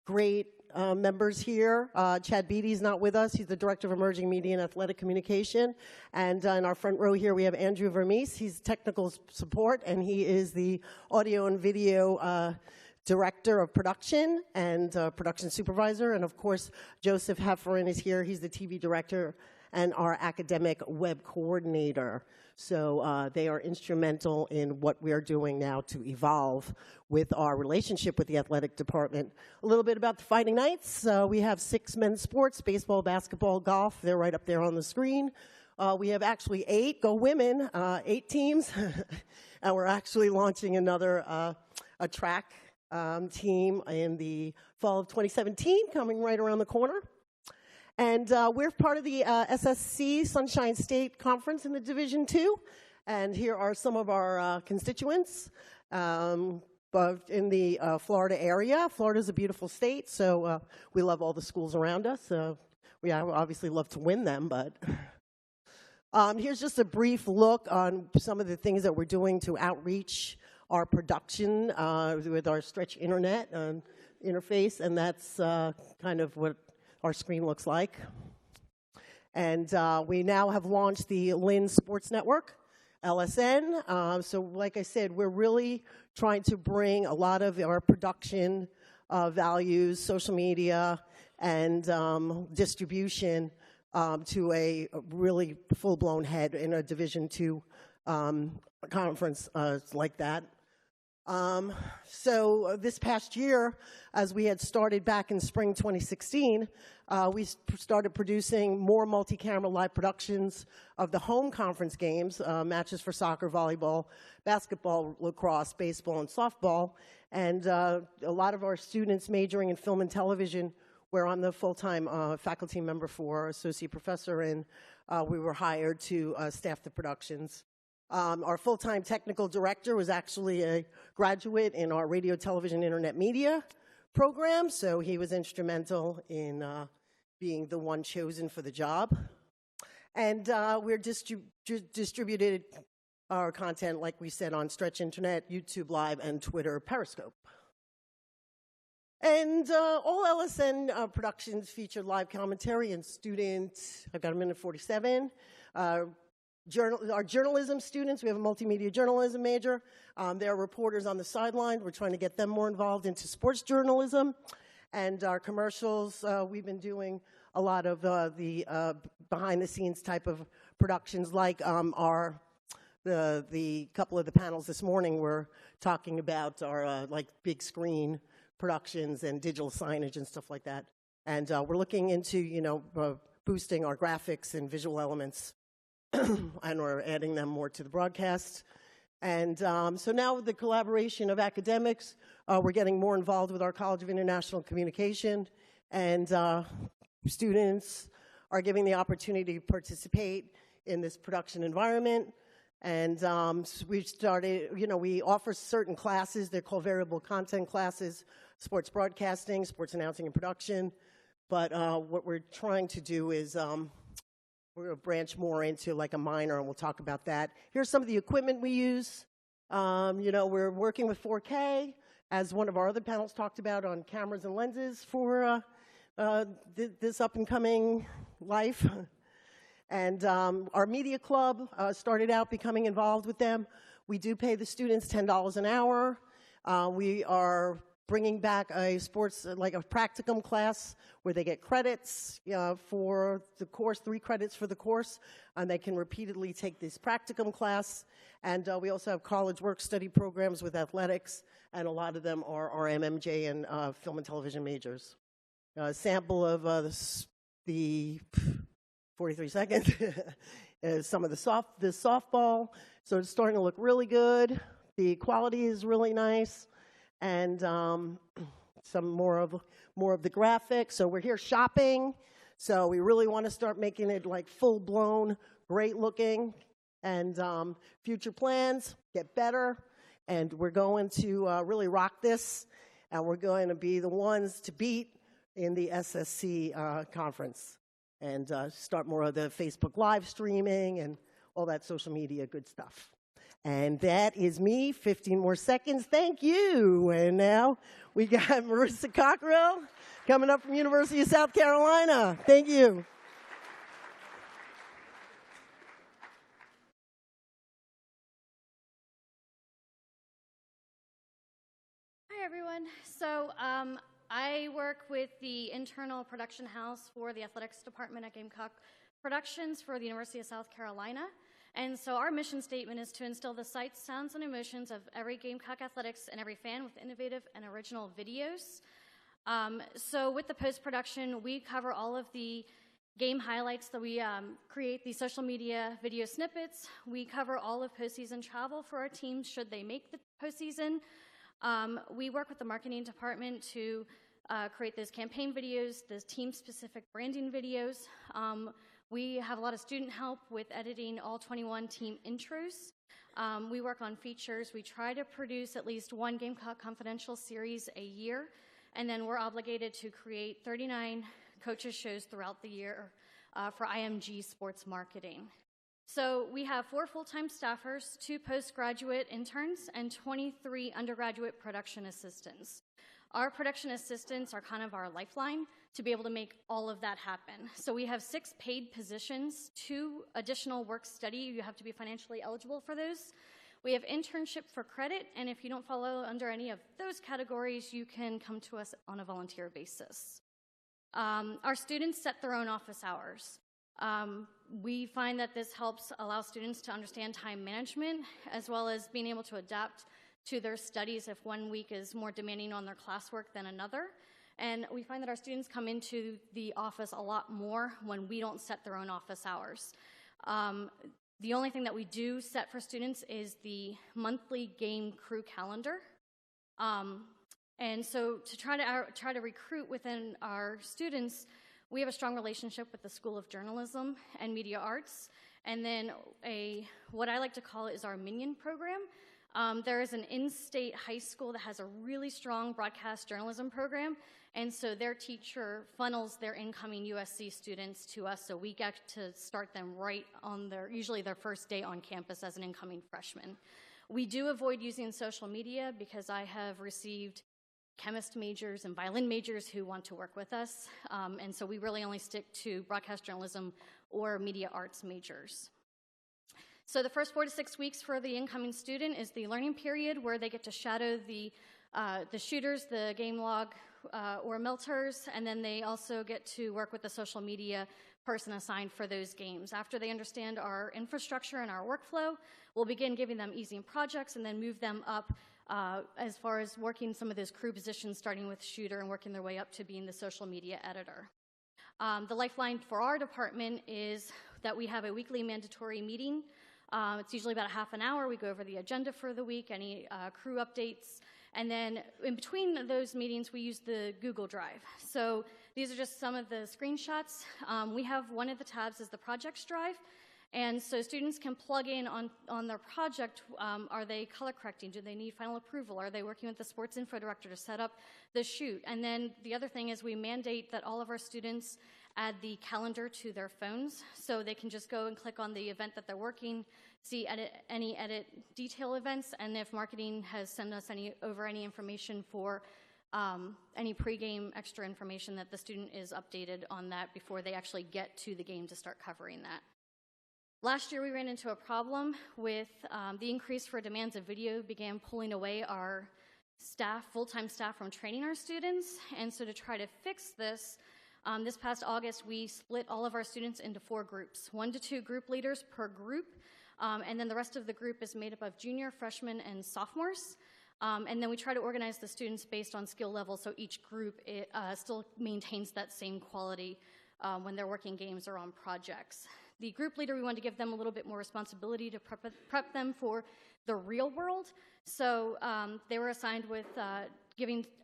great members here. Chad Beatty's not with us. He's the Director of Emerging Media and Athletic Communication. And in our front row here, we have Andrew Vermees. He's technical support, and he is the audio and video Director of Production and Production Supervisor. And of course, Joseph Hefferon is here. He's the TV Director and our Academic Web Coordinator. So they are instrumental in what we are doing now to evolve with our relationship with the athletic department. A little bit about the Fighting Knights. We have 6 men's sports, baseball, basketball, golf. They're right up there on the screen. We have actually 8, go women, 8 teams. And we're actually launching another a track team in the fall of 2017, coming right around the corner. And we're part of the SSC Sunshine State Conference in the Division II. And here are some of our constituents but in the Florida area. Florida's a beautiful state, so we love all the schools around us. We obviously love to win them, but here's just a brief look on some of the things that we're doing to outreach our production with our Stretch Internet interface, and that's kind of what our screen looks like. And we now have launched the Lynn Sports Network, LSN. So like I said, we're really trying to bring a lot of our production values, social media, and distribution to a really full-blown head in a Division II conference like that. So this past year, as we had started back in spring 2016, we started producing more multi-camera live productions of the home conference games, matches for soccer, volleyball, basketball, lacrosse, baseball, and softball. And a lot of our students majoring in film and television, where I'm the full-time faculty member for associate professor, and we were hired to staff the productions. Our full-time technical director was actually a graduate in our radio, television, internet media program, so he was instrumental in being the one chosen for the job. And we're distributed our content, like we said, on Stretch Internet, YouTube Live, and Twitter Periscope. And all LSN productions feature live commentary and I've got a minute 47. Our journalism students, we have a multimedia journalism major. They're reporters on the sideline. We're trying to get them more involved into sports journalism. And our commercials, we've been doing a lot of the behind-the-scenes type of productions, like the couple of the panels this morning were talking about our like big screen productions and digital signage and stuff like that. And we're looking into, boosting our graphics and visual elements, and we're adding them more to the broadcast. And so now with the collaboration of academics, we're getting more involved with our College of International Communication, and students are given the opportunity to participate in this production environment. And we've started, we offer certain classes. They're called variable content classes, sports broadcasting, sports announcing and production. But what we're trying to do is we're going to branch more into like a minor, and we'll talk about that. Here's some of the equipment we use. We're working with 4K, as one of our other panels talked about, on cameras and lenses for this up-and-coming life. And our media club started out becoming involved with them. We do pay the students $10 an hour. We are bringing back a sports, like a practicum class, where they get credits for the course, 3 credits for the course, and they can repeatedly take this practicum class. And we also have college work-study programs with athletics, and a lot of them are our MMJ and film and television majors. A sample of the 43 seconds, some of the softball. So it's starting to look really good. The quality is really nice. And some more of the graphics. So we're here shopping. So we really want to start making it like full-blown, great looking. And future plans, get better. And we're going to really rock this. And we're going to be the ones to beat in the SSC conference. And start more of the Facebook live streaming and all that social media good stuff. And that is me, 15 more seconds, thank you. And now we got Marissa Cockrell coming up from University of South Carolina. Thank you. Hi, everyone. So I work with the internal production house for the athletics department at Gamecock Productions for the University of South Carolina. And so our mission statement is to instill the sights, sounds, and emotions of every Gamecock athletics and every fan with innovative and original videos. So with the post-production, we cover all of the game highlights that we create, the social media video snippets. We cover all of postseason travel for our teams should they make the postseason. We work with the marketing department to create those campaign videos, those team-specific branding videos. We have a lot of student help with editing all 21 team intros. We work on features. We try to produce at least one Gamecock Confidential series a year, and then we're obligated to create 39 coaches shows throughout the year for IMG Sports Marketing. So we have 4 full-time staffers, 2 postgraduate interns, and 23 undergraduate production assistants. Our production assistants are kind of our lifeline to be able to make all of that happen. So we have 6 paid positions, 2 additional work study. You have to be financially eligible for those. We have internship for credit, and if you don't fall under any of those categories, you can come to us on a volunteer basis. Our students set their own office hours. We find that this helps allow students to understand time management, as well as being able to adapt to their studies if one week is more demanding on their classwork than another. And we find that our students come into the office a lot more when we don't set their own office hours. The only thing that we do set for students is the monthly game crew calendar. And so to try to recruit within our students, we have a strong relationship with the School of Journalism and Media Arts, And then what I like to call it is our minion program. There is an in-state high school that has a really strong broadcast journalism program, and so their teacher funnels their incoming USC students to us, so we get to start them right on usually their first day on campus as an incoming freshman. We do avoid using social media because I have received chemist majors and violin majors who want to work with us, and so we really only stick to broadcast journalism or media arts majors. So the first 4 to 6 weeks for the incoming student is the learning period where they get to shadow the shooters, the game log, or melters, and then they also get to work with the social media person assigned for those games. After they understand our infrastructure and our workflow, we'll begin giving them easy projects and then move them up as far as working some of those crew positions, starting with shooter and working their way up to being the social media editor. The lifeline for our department is that we have a weekly mandatory meeting. It's usually about a half an hour. We go over the agenda for the week, any crew updates, and then in between those meetings, we use the Google Drive. So these are just some of the screenshots. We have one of the tabs is the projects drive, and so students can plug in on their project. Are they color correcting? Do they need final approval? Are they working with the sports info director to set up the shoot? And then the other thing is we mandate that all of our students add the calendar to their phones, so they can just go and click on the event that they're working, see any edit detail events, and if marketing has sent us any information for any pregame extra information, that the student is updated on that before they actually get to the game to start covering that. Last year we ran into a problem with the increase for demands of video began pulling away our staff, full-time staff, from training our students, and so to try to fix this, this past August, we split all of our students into 4 groups, 1 to 2 group leaders per group, and then the rest of the group is made up of junior, freshmen, and sophomores. And then we try to organize the students based on skill level, so each group still maintains that same quality when they're working games or on projects. The group leader, we wanted to give them a little bit more responsibility to prep them for the real world. So they were assigned with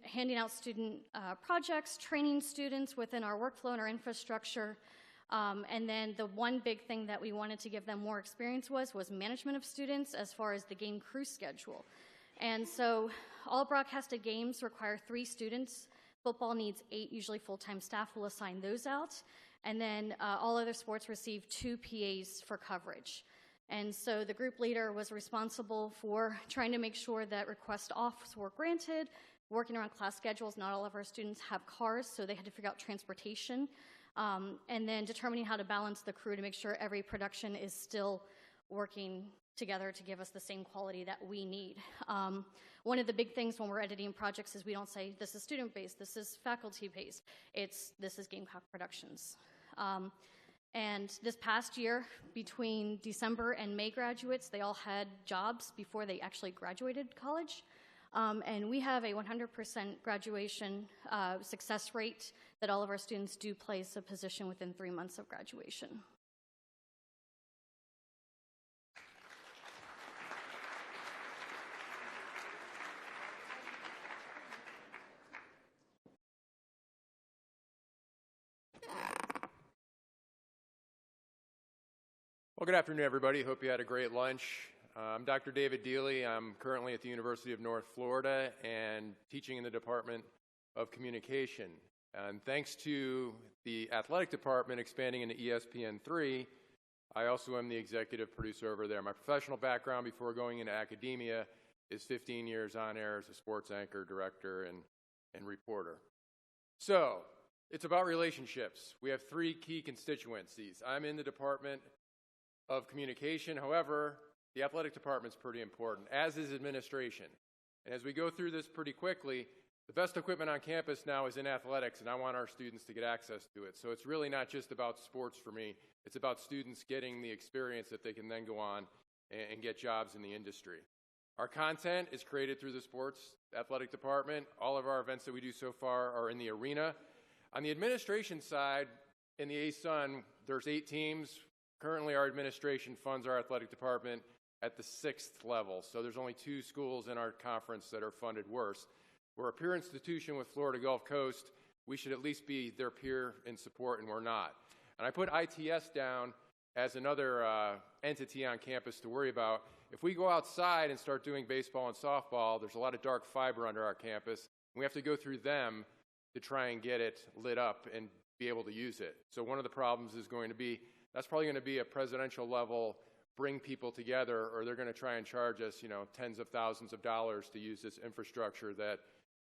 handing out student projects, training students within our workflow and our infrastructure. And then the one big thing that we wanted to give them more experience was management of students as far as the game crew schedule. And so all broadcasted games require 3 students. Football needs 8, usually full-time staff will assign those out. And then all other sports receive 2 PAs for coverage. And so the group leader was responsible for trying to make sure that request offs were granted, working around class schedules. Not all of our students have cars, so they had to figure out transportation, and then determining how to balance the crew to make sure every production is still working together to give us the same quality that we need. One of the big things when we're editing projects is we don't say this is student-based, this is faculty-based, this is Gamecock Productions. And this past year, between December and May graduates, they all had jobs before they actually graduated college. And we have a 100% graduation success rate that all of our students do place a position within 3 months of graduation. Well, good afternoon, everybody. Hope you had a great lunch. I'm Dr. David Deely. I'm currently at the University of North Florida and teaching in the Department of Communication. And thanks to the athletic department expanding into ESPN3, I also am the executive producer over there. My professional background before going into academia is 15 years on air as a sports anchor, director, and reporter. So, it's about relationships. We have 3 key constituencies. I'm in the Department of Communication. However, the athletic department is pretty important, as is administration. And as we go through this pretty quickly, the best equipment on campus now is in athletics, and I want our students to get access to it. So it's really not just about sports for me. It's about students getting the experience that they can then go on and get jobs in the industry. Our content is created through the sports athletic department. All of our events that we do so far are in the arena. On the administration side, in the ASUN, there's 8 teams. Currently, our administration funds our athletic department at the 6th level, so there's only 2 schools in our conference that are funded worse. We're a peer institution with Florida Gulf Coast. We should at least be their peer in support, and we're not. And I put ITS down as another entity on campus to worry about. If we go outside and start doing baseball and softball, there's a lot of dark fiber under our campus. We have to go through them to try and get it lit up and be able to use it. So one of the problems is going to be, that's probably going to be a presidential level, bring people together, or they're going to try and charge us, tens of thousands of dollars to use this infrastructure that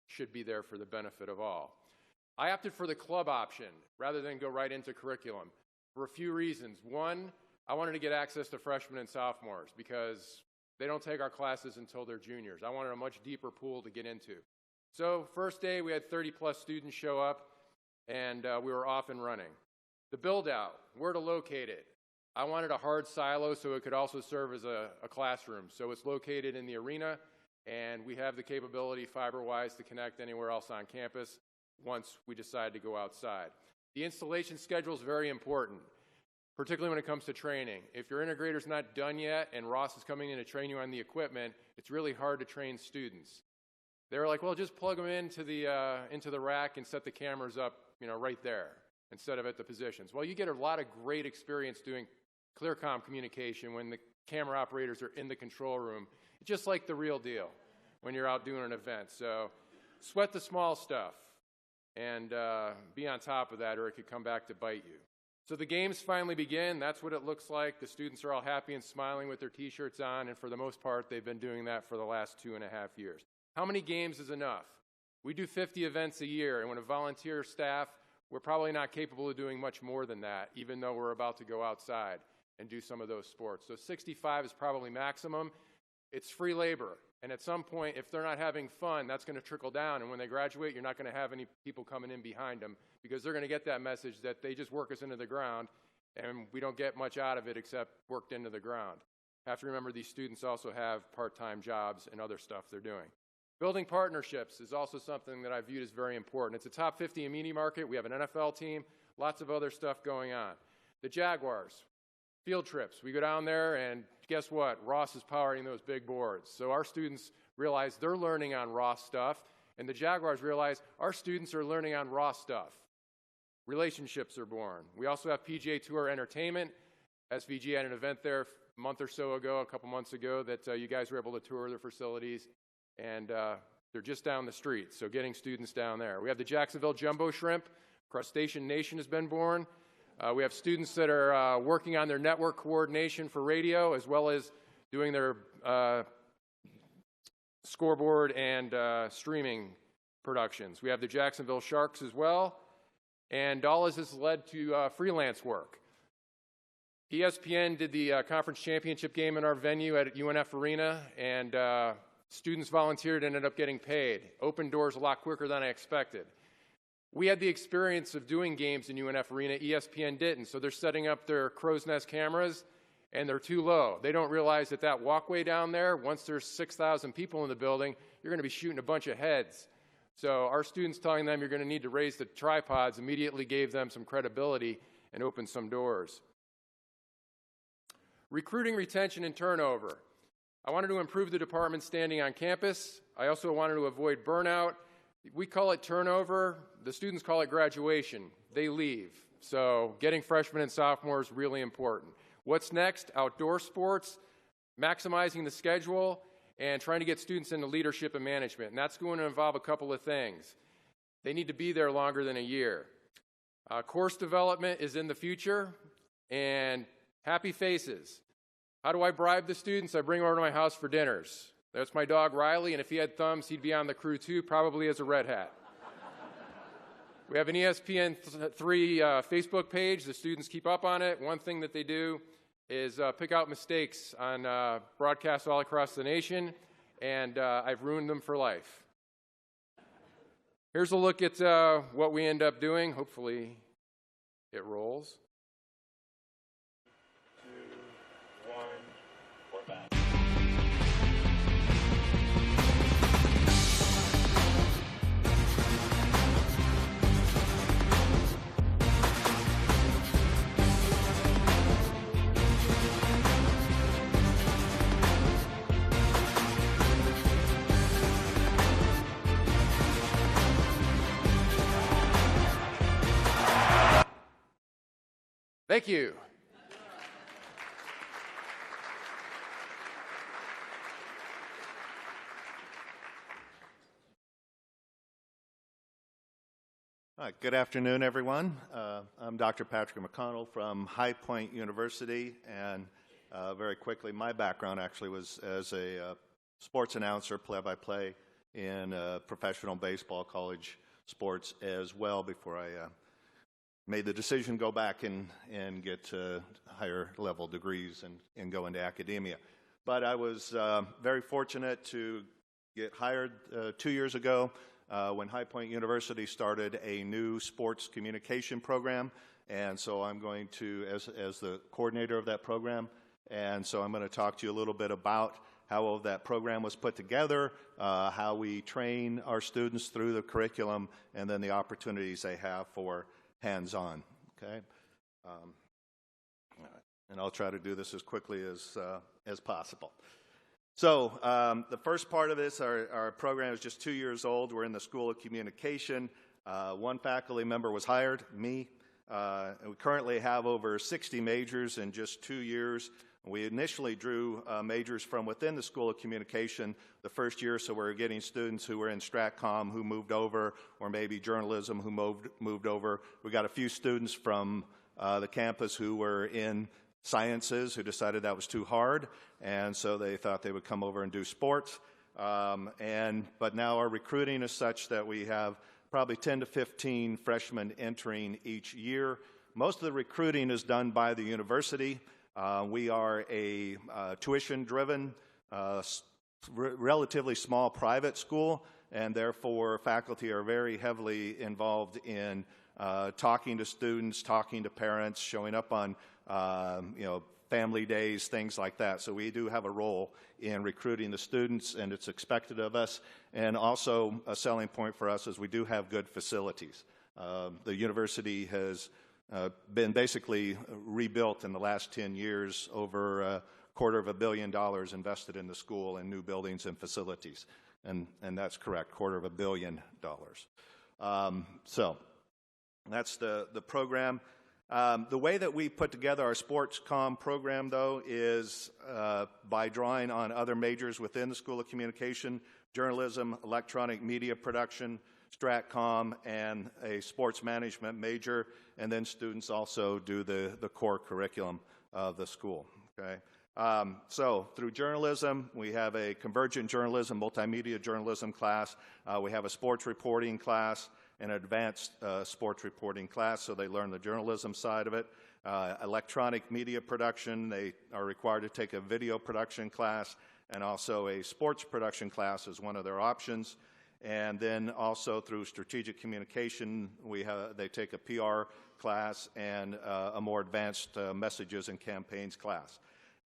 should be there for the benefit of all. I opted for the club option rather than go right into curriculum for a few reasons. One, I wanted to get access to freshmen and sophomores because they don't take our classes until they're juniors. I wanted a much deeper pool to get into. So first day, we had 30-plus students show up, and we were off and running. The build-out, where to locate it. I wanted a hard silo so it could also serve as a classroom. So it's located in the arena, and we have the capability fiber-wise to connect anywhere else on campus once we decide to go outside. The installation schedule is very important, particularly when it comes to training. If your integrator's not done yet and Ross is coming in to train you on the equipment, it's really hard to train students. They're like, well, just plug them into the rack and set the cameras up, right there instead of at the positions. Well, you get a lot of great experience doing ClearComm communication when the camera operators are in the control room. It's just like the real deal when you're out doing an event. So sweat the small stuff and be on top of that, or it could come back to bite you. So the games finally begin. That's what it looks like. The students are all happy and smiling with their T-shirts on, and for the most part, they've been doing that for the last 2.5 years. How many games is enough? We do 50 events a year, and when a volunteer staff, we're probably not capable of doing much more than that, even though we're about to go outside and do some of those sports. So 65 is probably maximum. It's free labor, and at some point, if they're not having fun, that's going to trickle down, and when they graduate, you're not going to have any people coming in behind them because they're going to get that message that they just work us into the ground, and we don't get much out of it except worked into the ground. Have to remember these students also have part-time jobs and other stuff they're doing. Building partnerships is also something that I viewed as very important. It's a top 50 amenity market. We have an NFL team, lots of other stuff going on. The Jaguars, field trips. We go down there and guess what? Ross is powering those big boards. So our students realize they're learning on Ross stuff, and the Jaguars realize our students are learning on Ross stuff. Relationships are born. We also have PGA Tour Entertainment. SVG had an event there a month or so ago, a couple months ago, that you guys were able to tour their facilities. And they're just down the street, so getting students down there. We have the Jacksonville Jumbo Shrimp. Crustacean Nation has been born. We have students that are working on their network coordination for radio, as well as doing their scoreboard and streaming productions. We have the Jacksonville Sharks as well. And all this has led to freelance work. ESPN did the conference championship game in our venue at UNF Arena, and students volunteered and ended up getting paid. Opened doors a lot quicker than I expected. We had the experience of doing games in UNF Arena. ESPN didn't, so they're setting up their crow's nest cameras, and they're too low. They don't realize that that walkway down there, once there's 6,000 people in the building, you're going to be shooting a bunch of heads. So our students telling them you're going to need to raise the tripods immediately gave them some credibility and opened some doors. Recruiting, retention, and turnover. I wanted to improve the department's standing on campus. I also wanted to avoid burnout. We call it turnover. The students call it graduation. They leave. So getting freshmen and sophomores really important. What's next? Outdoor sports, maximizing the schedule, and trying to get students into leadership and management. And that's going to involve a couple of things. They need to be there longer than a year. Course development is in the future, and happy faces. How do I bribe the students? I bring them over to my house for dinners. That's my dog, Riley, and if he had thumbs, he'd be on the crew too, probably as a red hat. We have an ESPN3 Facebook page. The students keep up on it. One thing that they do is pick out mistakes on broadcasts all across the nation, and I've ruined them for life. Here's a look at what we end up doing. Hopefully it rolls. 2, 1, we're back. Thank you. All right, good afternoon, everyone. I'm Dr. Patrick McConnell from High Point University, and very quickly, my background actually was as a sports announcer, play-by-play in professional baseball, college sports as well, before I made the decision to go back and get higher level degrees and go into academia. But I was very fortunate to get hired 2 years ago when High Point University started a new sports communication program, and so I'm going to, as the coordinator of that program, and so I'm going to talk to you a little bit about how that program was put together, how we train our students through the curriculum, and then the opportunities they have for hands-on. Okay, and I'll try to do this as quickly as possible. So the first part of this, our program is just 2 years old. We're in the School of Communication. One faculty member was hired, me. And we currently have over 60 majors in just 2 years. We initially drew majors from within the School of Communication the first year, so we're getting students who were in StratComm who moved over, or maybe journalism who moved over. We got a few students from the campus who were in sciences who decided that was too hard, and so they thought they would come over and do sports. But now our recruiting is such that we have probably 10 to 15 freshmen entering each year. Most of the recruiting is done by the university. We are a tuition-driven, relatively small private school, and therefore faculty are very heavily involved in talking to students, talking to parents, showing up on family days, things like that. So we do have a role in recruiting the students, and it's expected of us. And also a selling point for us is we do have good facilities. The university has been basically rebuilt in the last 10 years, over $250 million invested in the school in new buildings and facilities. And that's correct, $250 million. So that's the program. The way that we put together our sports comm program, though, is by drawing on other majors within the School of Communication: journalism, electronic media production, StratComm, and a sports management major. And then students also do the core curriculum of the school. Okay. So through journalism, we have a convergent journalism, multimedia journalism class. We have a sports reporting class, an advanced sports reporting class, so they learn the journalism side of it. Electronic media production, they are required to take a video production class, and also a sports production class is one of their options. And then also through strategic communication, they take a PR class and a more advanced messages and campaigns class.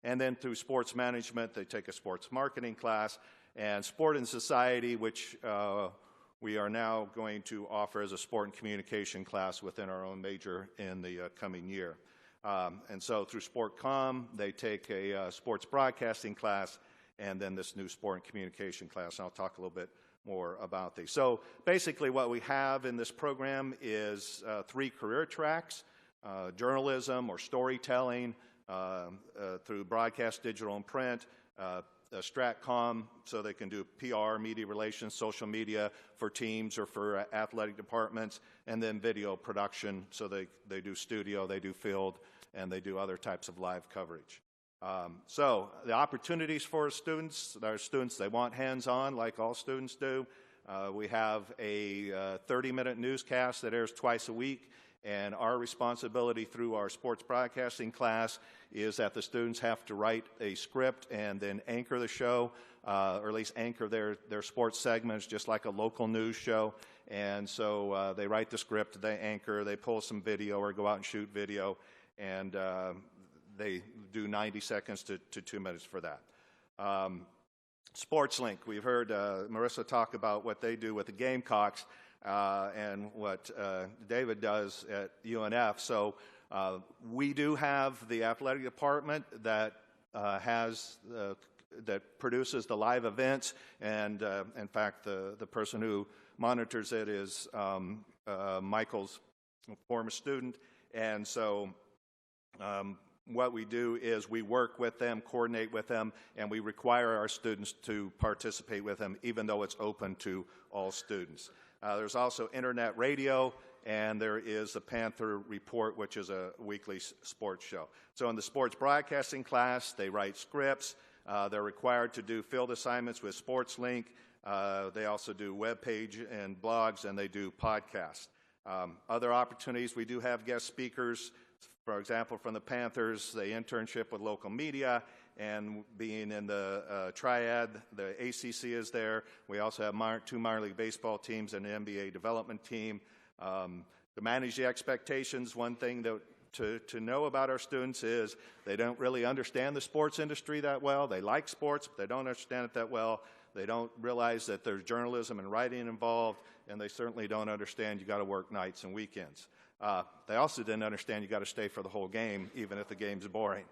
And then through sports management, they take a sports marketing class, and sport and society, which we are now going to offer as a sport and communication class within our own major in the coming year. And so through Sport Comm, they take a sports broadcasting class, and then this new sport and communication class. And I'll talk a little bit more about these. So basically what we have in this program is 3 career tracks: journalism or storytelling through broadcast, digital, and print, StratComm, so they can do PR, media relations, social media for teams or for athletic departments, and then video production, so they do studio, they do field, and they do other types of live coverage. So the opportunities for students, they want hands-on like all students do. We have a 30-minute newscast that airs twice a week, and our responsibility through our sports broadcasting class is that the students have to write a script and then anchor the show, or at least anchor their sports segments, just like a local news show. And so they write the script, they anchor, they pull some video or go out and shoot video, and they do 90 seconds to 2 minutes for that. SportsLink, we've heard Marissa talk about what they do with the Gamecocks and what David does at UNF. So we do have the athletic department that that produces the live events, and in fact, the person who monitors it is Michael's former student. And so what we do is we work with them, coordinate with them, and we require our students to participate with them, even though it's open to all students. There's also internet radio, and there is the Panther Report, which is a weekly sports show. So in the sports broadcasting class, they write scripts. They're required to do field assignments with SportsLink. They also do web page and blogs, and they do podcasts. Other opportunities, we do have guest speakers. For example, from the Panthers, the internship with local media, and being in the triad, the ACC is there. We also have 2 minor league baseball teams and an NBA development team. To manage the expectations, one thing that to know about our students is they don't really understand the sports industry that well. They like sports, but they don't understand it that well. They don't realize that there's journalism and writing involved, and they certainly don't understand you got to work nights and weekends. They also didn't understand you got to stay for the whole game, even if the game's boring.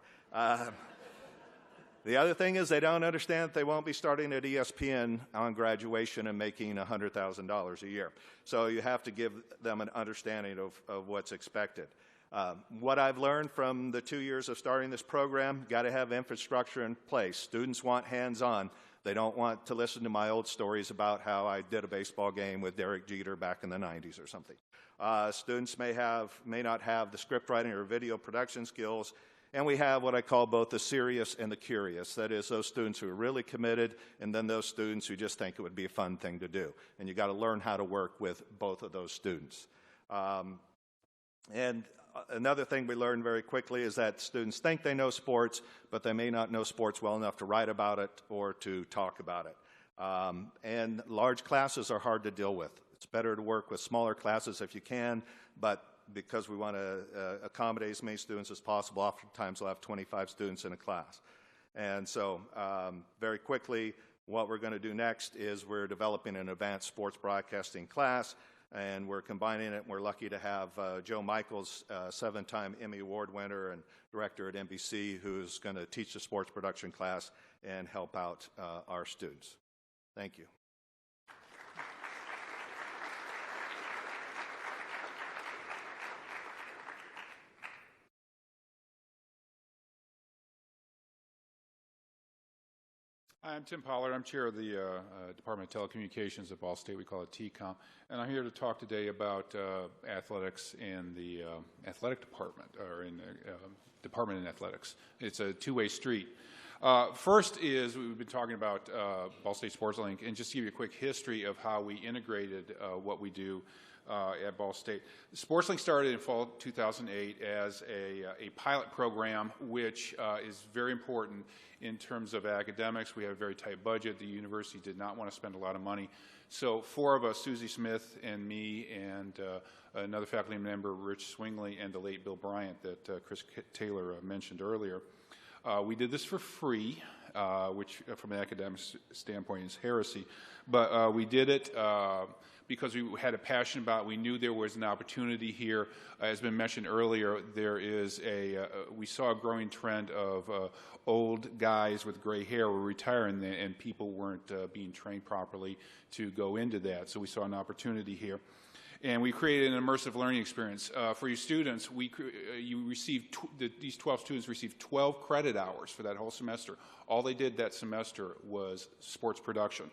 The other thing is they don't understand that they won't be starting at ESPN on graduation and making $100,000 a year. So you have to give them an understanding of what's expected. What I've learned from the 2 years of starting this program, got to have infrastructure in place. Students want hands-on. They don't want to listen to my old stories about how I did a baseball game with Derek Jeter back in the 90s or something. Students may not have the script writing or video production skills, and we have what I call both the serious and the curious. That is, those students who are really committed, and then those students who just think it would be a fun thing to do. And you got to learn how to work with both of those students. And another thing we learned very quickly is that students think they know sports, but they may not know sports well enough to write about it or to talk about it. And large classes are hard to deal with. It's better to work with smaller classes if you can, but because we want to accommodate as many students as possible, oftentimes we'll have 25 students in a class. And so very quickly, what we're going to do next is we're developing an advanced sports broadcasting class, and we're combining it. We're lucky to have Joe Michaels, 7-time Emmy Award winner and director at NBC, who's going to teach the sports production class and help out our students. Thank you. Hi, I'm Tim Pollard. I'm chair of the Department of Telecommunications at Ball State. We call it TCOM. And I'm here to talk today about athletics in the athletic department, or in the department in athletics. It's a two-way street. First is, we've been talking about Ball State Sports Link, and just to give you a quick history of how we integrated what we do at Ball State. SportsLink started in fall 2008 as a pilot program, which is very important in terms of academics. We have a very tight budget. The university did not want to spend a lot of money. So 4 of us, Susie Smith and me and another faculty member, Rich Swingley, and the late Bill Bryant that Chris Taylor mentioned earlier. We did this for free, which from an academic standpoint is heresy, but we did it because we had a passion about it. We knew there was an opportunity here. As been mentioned earlier, there is we saw a growing trend of old guys with gray hair were retiring, and people weren't being trained properly to go into that. So we saw an opportunity here. And we created an immersive learning experience. For you students, these 12 students received 12 credit hours for that whole semester. All they did that semester was sports production.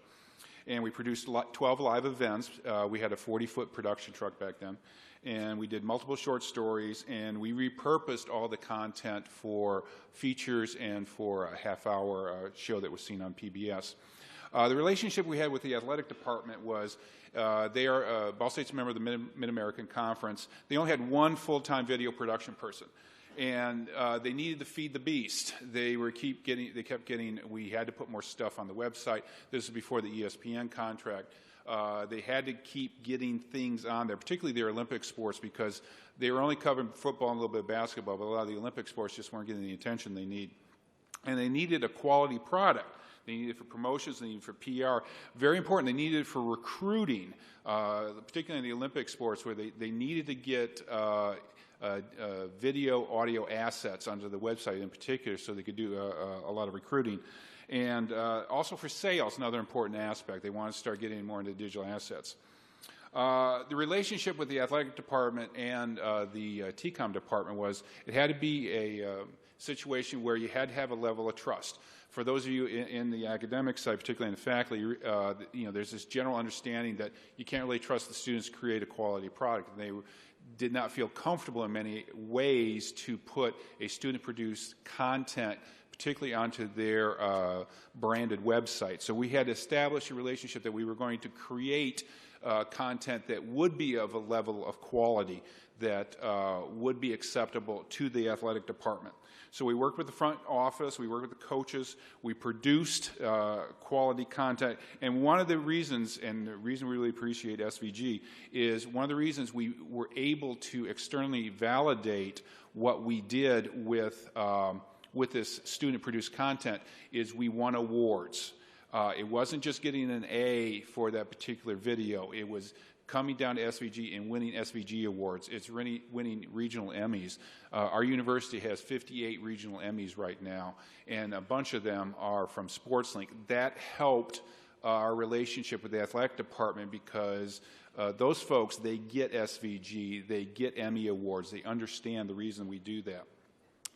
And we produced 12 live events. We had a 40-foot production truck back then. And we did multiple short stories, and we repurposed all the content for features and for a half-hour show that was seen on PBS. The relationship we had with the athletic department was they are Ball State's a member of the Mid-American Conference. They only had one full-time video production person, and they needed to feed the beast. They kept getting. We had to put more stuff on the website. This is before the ESPN contract. They had to keep getting things on there, particularly the Olympic sports, because they were only covering football and a little bit of basketball, but a lot of the Olympic sports just weren't getting the attention they need. And they needed a quality product. They needed it for promotions, they needed it for PR. Very important, they needed it for recruiting, particularly in the Olympic sports, where they needed to get video, audio assets onto the website in particular so they could do a lot of recruiting. And also for sales, another important aspect. They wanted to start getting more into digital assets. The relationship with the athletic department and the TCOM department was it had to be situation where you had to have a level of trust. For those of you in the academic side, particularly in the faculty, you know, there's this general understanding that you can't really trust the students to create a quality product. And they did not feel comfortable in many ways to put a student-produced content particularly onto their branded website. So we had to establish a relationship that we were going to create content that would be of a level of quality that would be acceptable to the athletic department. So we worked with the front office, we worked with the coaches, we produced quality content, and one of the reasons, and the reason we really appreciate SVG, is one of the reasons we were able to externally validate what we did with this student-produced content is we won awards. It wasn't just getting an A for that particular video. It was coming down to SVG and winning SVG awards. It's winning regional Emmys. Our university has 58 regional Emmys right now, and a bunch of them are from SportsLink. That helped our relationship with the athletic department because those folks, they get SVG, they get Emmy awards, they understand the reason we do that.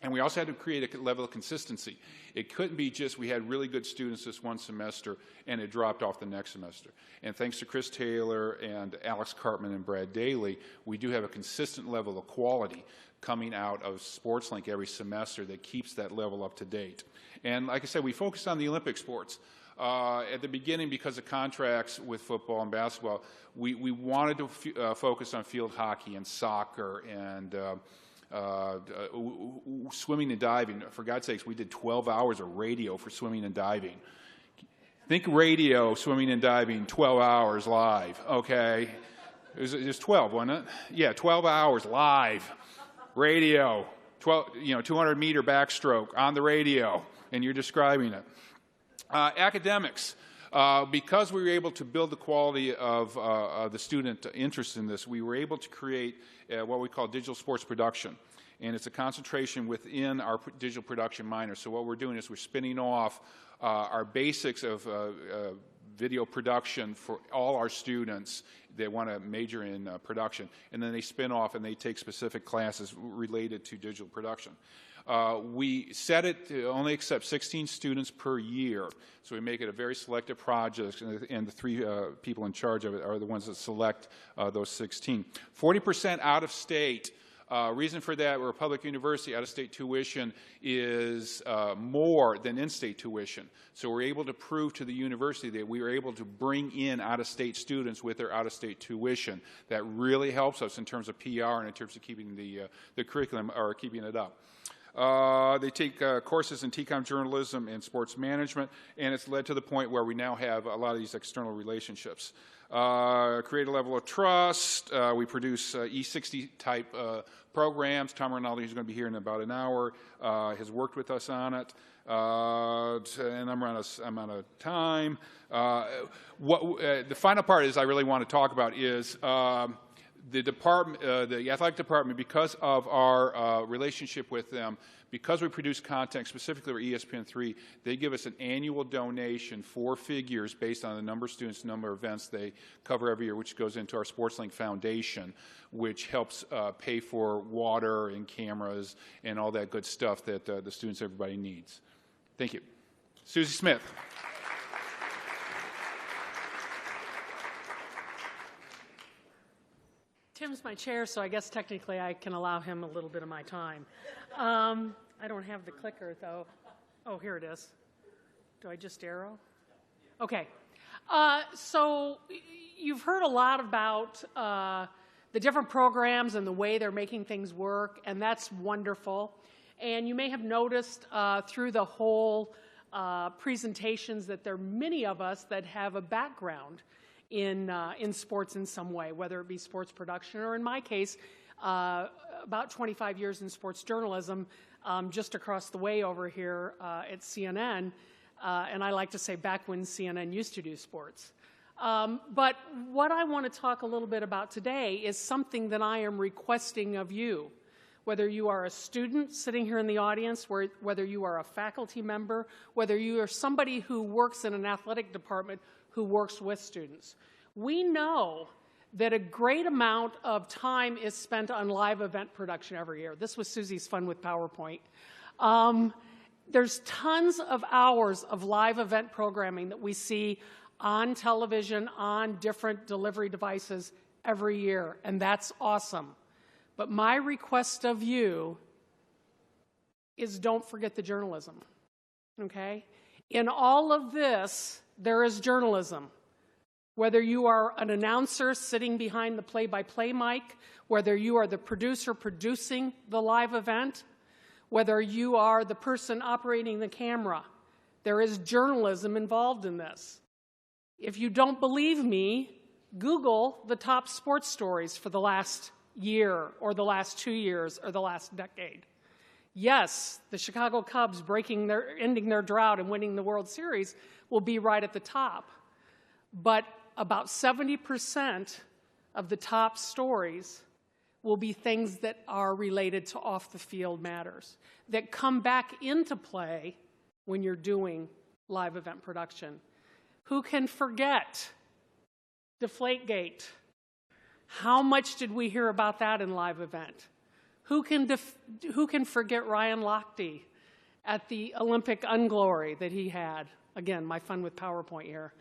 And we also had to create a level of consistency. It couldn't be just we had really good students this one semester and it dropped off the next semester. And thanks to Chris Taylor and Alex Cartman and Brad Daly, we do have a consistent level of quality coming out of SportsLink every semester that keeps that level up to date. And like I said, we focused on the Olympic sports. At the beginning, because of contracts with football and basketball, we wanted to focus on field hockey and soccer and swimming and diving. For God's sakes, we did 12 hours of radio for swimming and diving. Think radio, swimming and diving, 12 hours live, okay? It was 12, wasn't it? Yeah, 12 hours live, radio, 200-meter backstroke on the radio, and you're describing it. Academics. Because we were able to build the quality of the student interest in this, we were able to create what we call digital sports production. And it's a concentration within our digital production minor. So what we're doing is we're spinning off our basics of video production for all our students that want to major in production. And then they spin off and they take specific classes related to digital production. We set it to only accept 16 students per year, so we make it a very selective project, and the three people in charge of it are the ones that select those 16. 40% out of state. Reason for that, we're a public university, out-of-state tuition is more than in-state tuition. So we're able to prove to the university that we are able to bring in out-of-state students with their out-of-state tuition. That really helps us in terms of PR and in terms of keeping the curriculum, or keeping it up. They take courses in TCOM journalism and sports management, and it's led to the point where we now have a lot of these external relationships. Create a level of trust. We produce E60 type programs. Tom Rinaldi, who's going to be here in about an hour, has worked with us on it. And I'm out of time. The final part is I really want to talk about is the department, the athletic department, because of our relationship with them, because we produce content specifically for ESPN3, they give us an annual donation, 4 figures, based on the number of students, number of events they cover every year, which goes into our SportsLink Foundation, which helps pay for water and cameras and all that good stuff that the students, everybody needs. Thank you. Susie Smith. Tim's my chair, so I guess technically I can allow him a little bit of my time. I don't have the clicker, though. Oh, here it is. Do I just arrow? Okay. So you've heard a lot about the different programs and the way they're making things work, and that's wonderful. And you may have noticed through the whole presentations that there are many of us that have a background in sports in some way, whether it be sports production or, in my case, about 25 years in sports journalism, just across the way over here at CNN. And I like to say back when CNN used to do sports. But what I want to talk a little bit about today is something that I am requesting of you. Whether you are a student sitting here in the audience, whether you are a faculty member, whether you are somebody who works in an athletic department who works with students. We know that a great amount of time is spent on live event production every year. This was Susie's fun with PowerPoint. There's tons of hours of live event programming that we see on television, on different delivery devices every year, and that's awesome. But my request of you is don't forget the journalism, okay? In all of this, there is journalism. Whether you are an announcer sitting behind the play-by-play mic, whether you are the producer producing the live event, whether you are the person operating the camera, there is journalism involved in this. If you don't believe me, Google the top sports stories for the last year or the last 2 years or the last decade. Yes, the Chicago Cubs ending their drought and winning the World Series will be right at the top. But about 70% of the top stories will be things that are related to off-the-field matters that come back into play when you're doing live event production. Who can forget Deflategate? How much did we hear about that in live event? Who can forget Ryan Lochte at the Olympic unglory that he had? Again, my fun with PowerPoint here.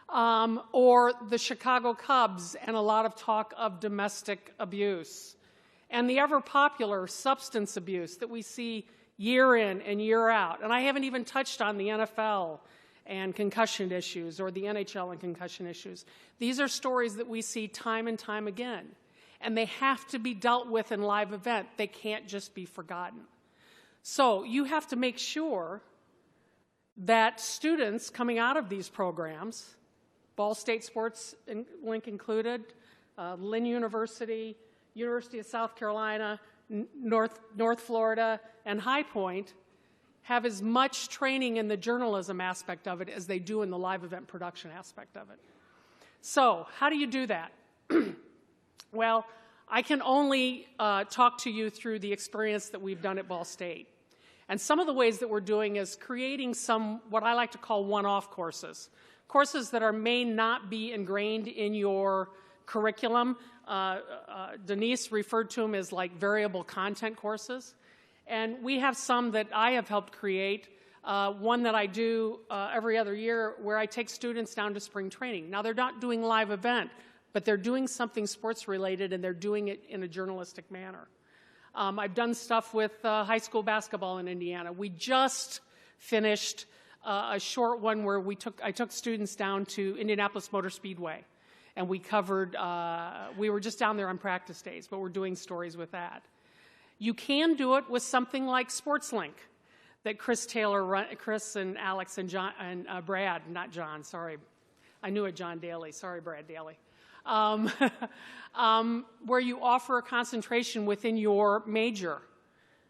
Or the Chicago Cubs and a lot of talk of domestic abuse. And the ever-popular substance abuse that we see year in and year out. And I haven't even touched on the NFL and concussion issues or the NHL and concussion issues. These are stories that we see time and time again. And they have to be dealt with in live event. They can't just be forgotten. So you have to make sure that students coming out of these programs, Ball State Sports Link included, Lynn University, University of South Carolina, North Florida, and High Point, have as much training in the journalism aspect of it as they do in the live event production aspect of it. So how do you do that? Well, I can only talk to you through the experience that we've done at Ball State. And some of the ways that we're doing is creating some, what I like to call one-off courses. Courses that may not be ingrained in your curriculum. Denise referred to them as like variable content courses. And we have some that I have helped create. One that I do every other year where I take students down to spring training. Now, they're not doing live event, but they're doing something sports related and they're doing it in a journalistic manner. I've done stuff with high school basketball in Indiana. We just finished a short one where I took students down to Indianapolis Motor Speedway, and we covered, we were just down there on practice days, but we're doing stories with that. You can do it with something like SportsLink that Chris and Alex and John and Brad, not John, sorry. I knew it, John Daly. Sorry, Brad Daly. Where you offer a concentration within your major,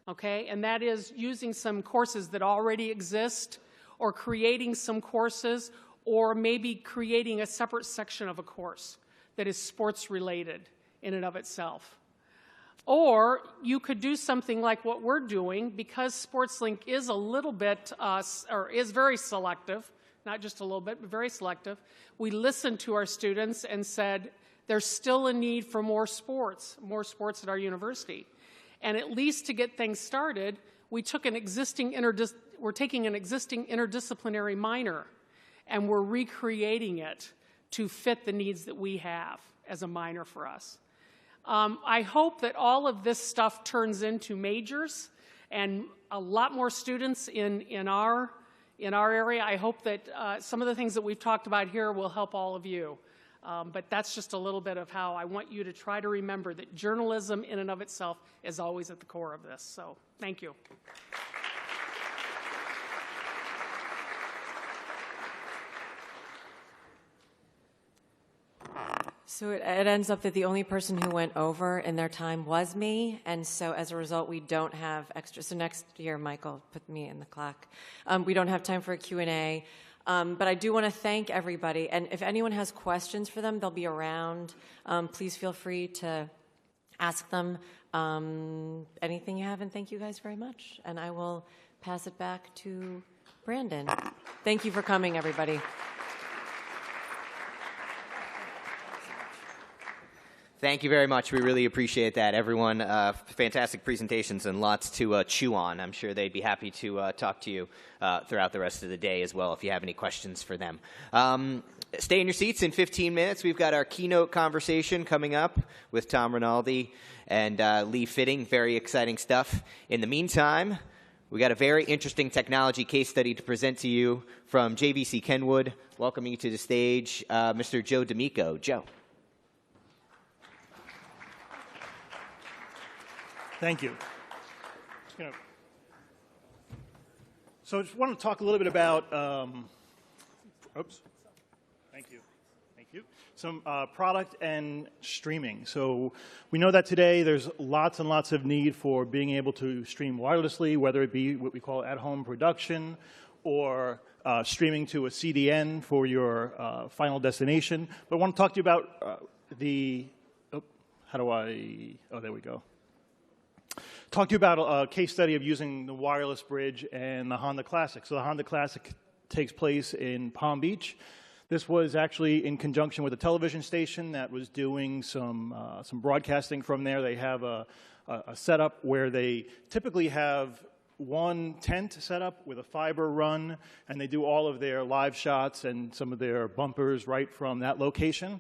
okay? And that is using some courses that already exist or creating some courses or maybe creating a separate section of a course that is sports related in and of itself. Or you could do something like what we're doing because SportsLink is a little bit, or is very selective, not just a little bit, but very selective. We listened to our students and said, there's still a need for more sports at our university. And at least to get things started, we're taking an existing interdisciplinary minor and we're recreating it to fit the needs that we have as a minor for us. I hope that all of this stuff turns into majors and a lot more students in our area. I hope that some of the things that we've talked about here will help all of you. But that's just a little bit of how I want you to try to remember that journalism in and of itself is always at the core of this. So thank you. So it ends up that the only person who went over in their time was me, and so as a result, we don't have extra. So next year, Michael, put me in the clock. We don't have time for a Q&A, but I do want to thank everybody, and if anyone has questions for them, they'll be around. Please feel free to ask them anything you have, and thank you guys very much. And I will pass it back to Brandon. Thank you for coming, everybody. Thank you very much. We really appreciate that, everyone. Fantastic presentations and lots to chew on. I'm sure they'd be happy to talk to you throughout the rest of the day as well if you have any questions for them. Stay in your seats. In 15 minutes, we've got our keynote conversation coming up with Tom Rinaldi and Lee Fitting. Very exciting stuff. In the meantime, we got a very interesting technology case study to present to you from JVC Kenwood. Welcoming you to the stage, Mr. Joe D'Amico. Joe. Thank you. So I just want to talk a little bit about, thank you, some product and streaming. So we know that today there's lots and lots of need for being able to stream wirelessly, whether it be what we call at-home production or streaming to a CDN for your final destination. But I want to talk to you about there we go. Talk to you about a case study of using the wireless bridge and the Honda Classic. So the Honda Classic takes place in Palm Beach. This was actually in conjunction with a television station that was doing some broadcasting from there. They have a setup where they typically have one tent set up with a fiber run, and they do all of their live shots and some of their bumpers right from that location.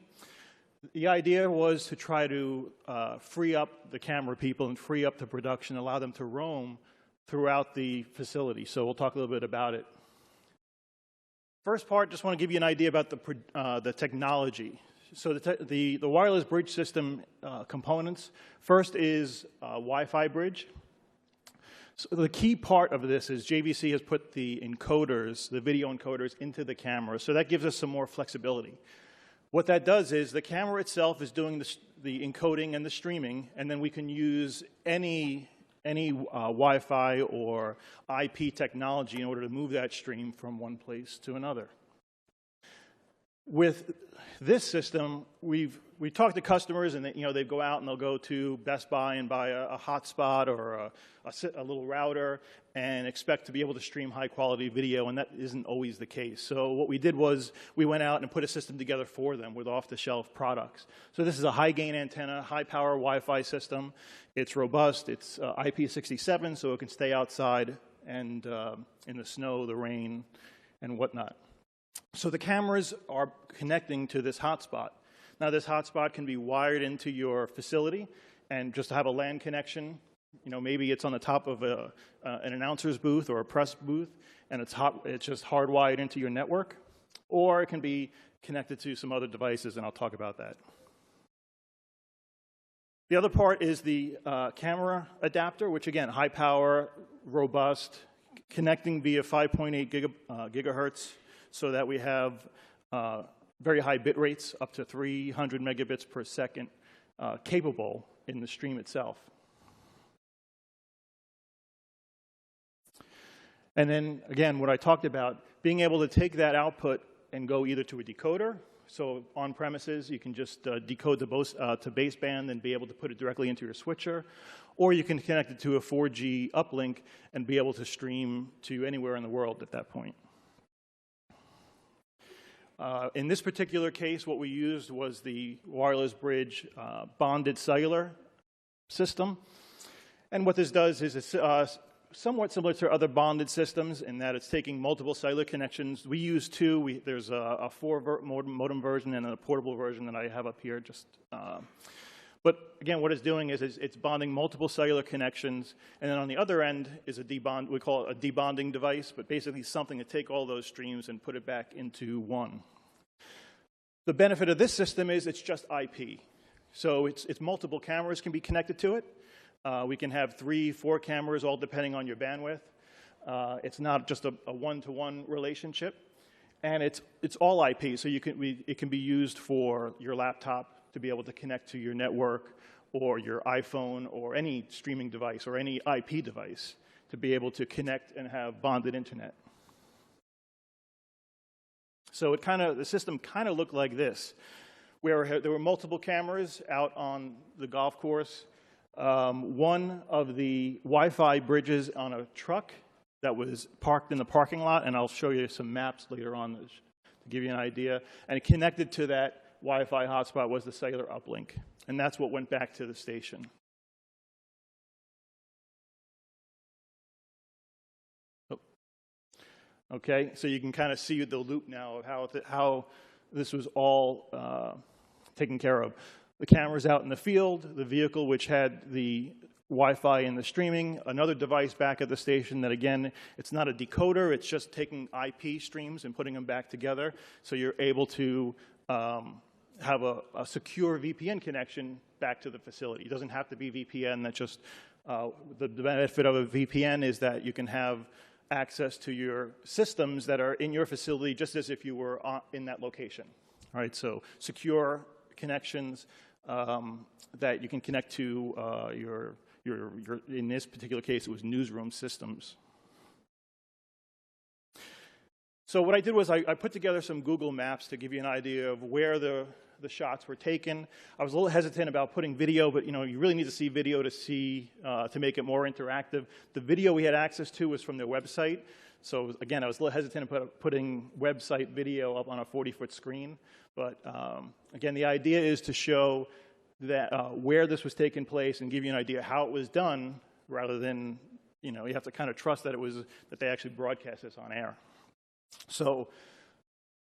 The idea was to try to free up the camera people and free up the production, allow them to roam throughout the facility. So we'll talk a little bit about it. First part, just want to give you an idea about the technology. So the wireless bridge system components. First is Wi-Fi bridge. So the key part of this is JVC has put the encoders, the video encoders, into the camera. So that gives us some more flexibility. What that does is the camera itself is doing the encoding and the streaming, and then we can use any Wi-Fi or IP technology in order to move that stream from one place to another. With this system, we talk to customers, and they go out and they'll go to Best Buy and buy a hotspot or a little router and expect to be able to stream high-quality video, and that isn't always the case. So what we did was we went out and put a system together for them with off-the-shelf products. So this is a high-gain antenna, high-power Wi-Fi system. It's robust. It's IP67, so it can stay outside and in the snow, the rain, and whatnot. So the cameras are connecting to this hotspot. Now this hotspot can be wired into your facility and just have a LAN connection. Maybe it's on the top of an announcer's booth or a press booth, and it's just hardwired into your network. Or it can be connected to some other devices, and I'll talk about that. The other part is the camera adapter, which again, high power, robust, connecting via 5.8 gigahertz, so that we have very high bit rates, up to 300 megabits per second, capable in the stream itself. And then, again, what I talked about, being able to take that output and go either to a decoder. So on premises, you can just decode to baseband and be able to put it directly into your switcher. Or you can connect it to a 4G uplink and be able to stream to anywhere in the world at that point. In this particular case, what we used was the wireless bridge bonded cellular system. And what this does is it's somewhat similar to other bonded systems in that it's taking multiple cellular connections. We use two. There's a 4 modem version and a portable version that I have up here. But again, what it's doing is it's bonding multiple cellular connections, and then on the other end is we call it a debonding device, but basically something to take all those streams and put it back into one. The benefit of this system is it's just IP. So it's multiple cameras can be connected to it. We can have 3, 4 cameras, all depending on your bandwidth. It's not just a one-to-one relationship. And it's all IP, so it can be used for your laptop to be able to connect to your network, or your iPhone, or any streaming device, or any IP device to be able to connect and have bonded internet. So the system kind of looked like this, where there were multiple cameras out on the golf course. One of the Wi-Fi bridges on a truck that was parked in the parking lot, and I'll show you some maps later on to give you an idea. And connected to that Wi-Fi hotspot was the cellular uplink. And that's what went back to the station. Oh. Okay, so you can kind of see the loop now of how this was all taken care of. The cameras out in the field, the vehicle which had the Wi-Fi and the streaming, another device back at the station that, again, it's not a decoder, it's just taking IP streams and putting them back together, so you're able to have a secure VPN connection back to the facility. It doesn't have to be VPN. That's just the benefit of a VPN is that you can have access to your systems that are in your facility just as if you were in that location. All right, so secure connections that you can connect to your, in this particular case, it was newsroom systems. So what I did was I put together some Google Maps to give you an idea of where the shots were taken. I was a little hesitant about putting video, but you really need to see video to make it more interactive. The video we had access to was from their website. So again, I was a little hesitant about putting website video up on a 40-foot screen. But again, the idea is to show that where this was taking place and give you an idea how it was done, rather than you have to kind of trust that that they actually broadcast this on air. So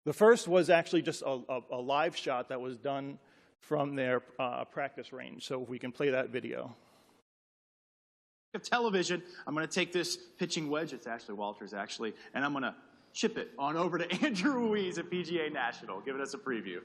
the first was actually just a live shot that was done from their practice range. So if we can play that video. Of television, I'm going to take this pitching wedge, it's actually Walter's actually, and I'm going to chip it on over to Andrew Ruiz at PGA National, giving us a preview.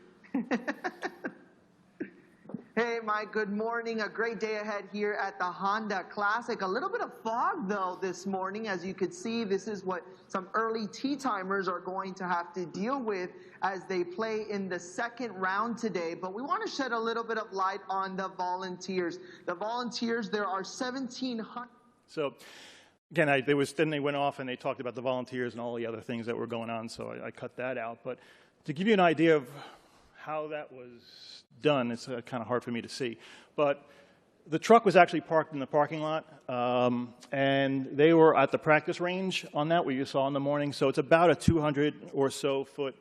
Hey, Mike, good morning. A great day ahead here at the Honda Classic. A little bit of fog, though, this morning. As you could see, this is what some early tee timers are going to have to deal with as they play in the second round today. But we want to shed a little bit of light on the volunteers. The volunteers, there are 1,700. So again, then they went off and they talked about the volunteers and all the other things that were going on, so I cut that out. But to give you an idea of how that was done, it's kind of hard for me to see. But the truck was actually parked in the parking lot, and they were at the practice range on that, what you saw in the morning. So it's about a 200 or so foot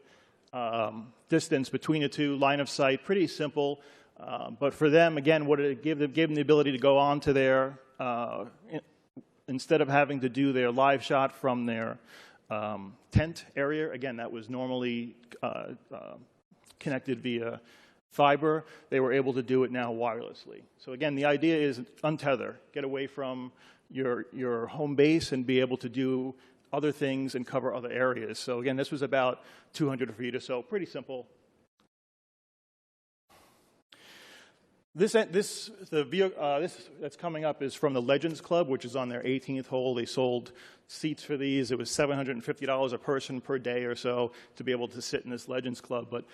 distance between the two, line of sight, pretty simple. But for them, again, what it gave them the ability to go on to their, instead of having to do their live shot from their tent area, again, that was normally connected via fiber, they were able to do it now wirelessly. So again, the idea is untether, get away from your home base and be able to do other things and cover other areas. So again, this was about 200 feet or so, pretty simple. This that's coming up is from the Legends Club, which is on their 18th hole. They sold seats for these. It was $750 a person per day or so to be able to sit in this Legends Club. But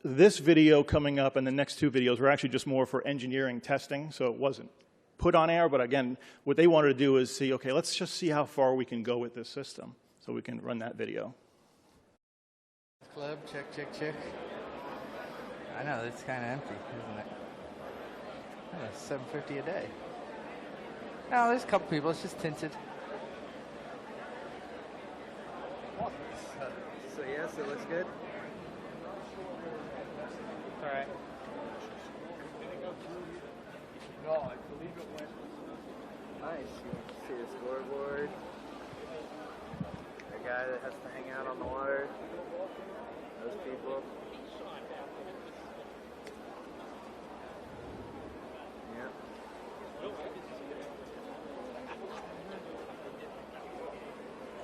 this video coming up and the next two videos were actually just more for engineering testing, so it wasn't put on air. But again, what they wanted to do is see, okay, let's just see how far we can go with this system. So we can run that video. Club, check, check, check. I know, it's kind of empty, isn't it? Oh, $750 a day. No, there's a couple people, it's just tinted. So yes, it looks good? All right. No, I believe it went. Nice. You can see the scoreboard. The guy that has to hang out on the water. Those people. Yeah.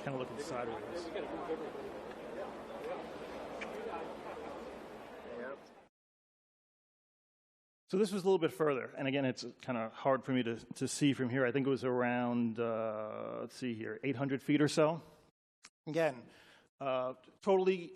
Kind of looking sideways. So this was a little bit further, and again, it's kind of hard for me to see from here. I think it was around, let's see here, 800 feet or so. Again, totally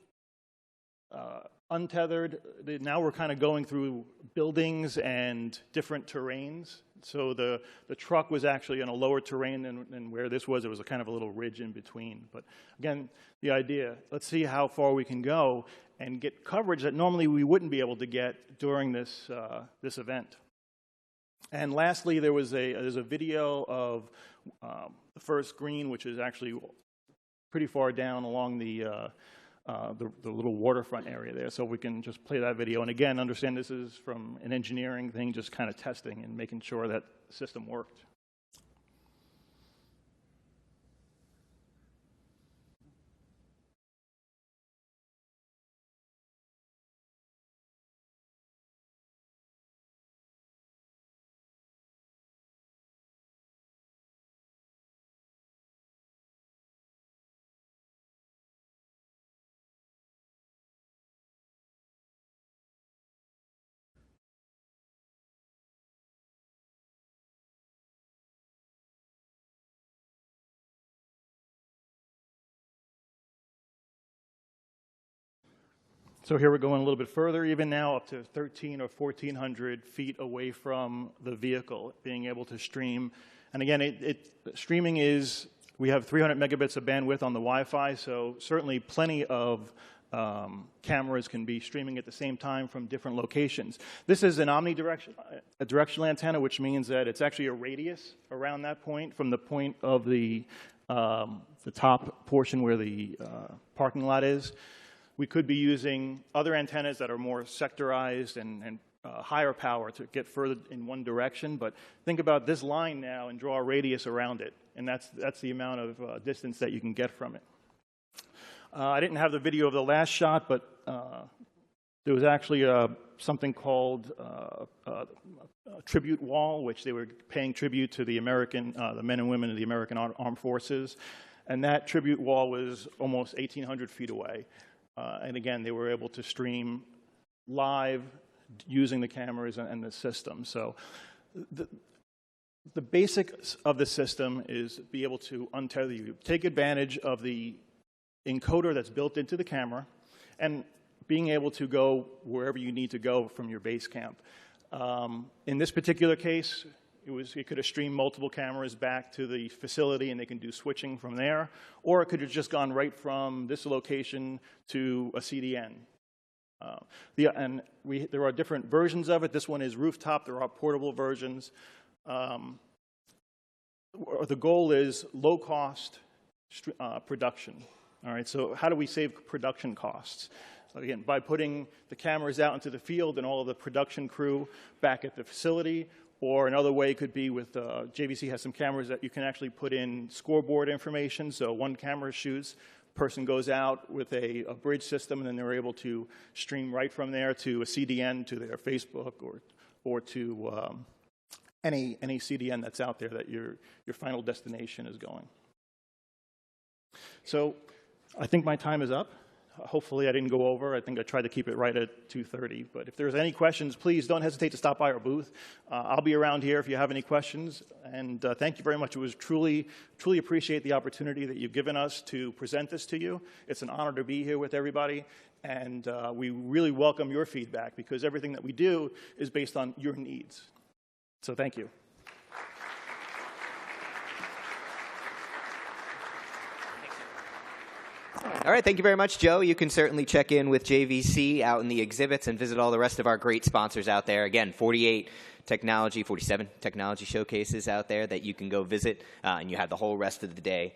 untethered. Now we're kind of going through buildings and different terrains. So the truck was actually on a lower terrain than where this was. It was a kind of a little ridge in between. But again, the idea, let's see how far we can go and get coverage that normally we wouldn't be able to get during this this event. And lastly, there's a video of the first green, which is actually pretty far down along the the little waterfront area there. So we can just play that video. And again, understand this is from an engineering thing, just kind of testing and making sure that the system worked. So here we're going a little bit further, even now up to 1,300 or 1,400 feet away from the vehicle, being able to stream. And again, streaming is, we have 300 megabits of bandwidth on the Wi-Fi, so certainly plenty of cameras can be streaming at the same time from different locations. This is an directional antenna, which means that it's actually a radius around that point, from the point of the top portion where the parking lot is. We could be using other antennas that are more sectorized and higher power to get further in one direction, but think about this line now and draw a radius around it, and that's the amount of distance that you can get from it. I didn't have the video of the last shot, but there was actually something called a tribute wall, which they were paying tribute to the American, the men and women of the American Armed Forces, and that tribute wall was almost 1,800 feet away. And again, they were able to stream live using the cameras and the system. So the basics of the system is be able to untether you, take advantage of the encoder that's built into the camera, and being able to go wherever you need to go from your base camp. In this particular case, it could have streamed multiple cameras back to the facility and they can do switching from there, or it could have just gone right from this location to a CDN. There are different versions of it. This one is rooftop. There are portable versions. The goal is low-cost production. All right, so how do we save production costs? So again, by putting the cameras out into the field and all of the production crew back at the facility. Or another way could be with, JVC has some cameras that you can actually put in scoreboard information. So one camera shoots, person goes out with a bridge system, and then they're able to stream right from there to a CDN, to their Facebook, or to any CDN that's out there that your final destination is going. So I think my time is up. Hopefully I didn't go over. I think I tried to keep it right at 2:30. But if there's any questions, please don't hesitate to stop by our booth. I'll be around here if you have any questions. And thank you very much. It was truly appreciate the opportunity that you've given us to present this to you. It's an honor to be here with everybody. And we really welcome your feedback, because everything that we do is based on your needs. So thank you. All right, thank you very much, Joe. You can certainly check in with JVC out in the exhibits and visit all the rest of our great sponsors out there. Again, 47 technology showcases out there that you can go visit, and you have the whole rest of the day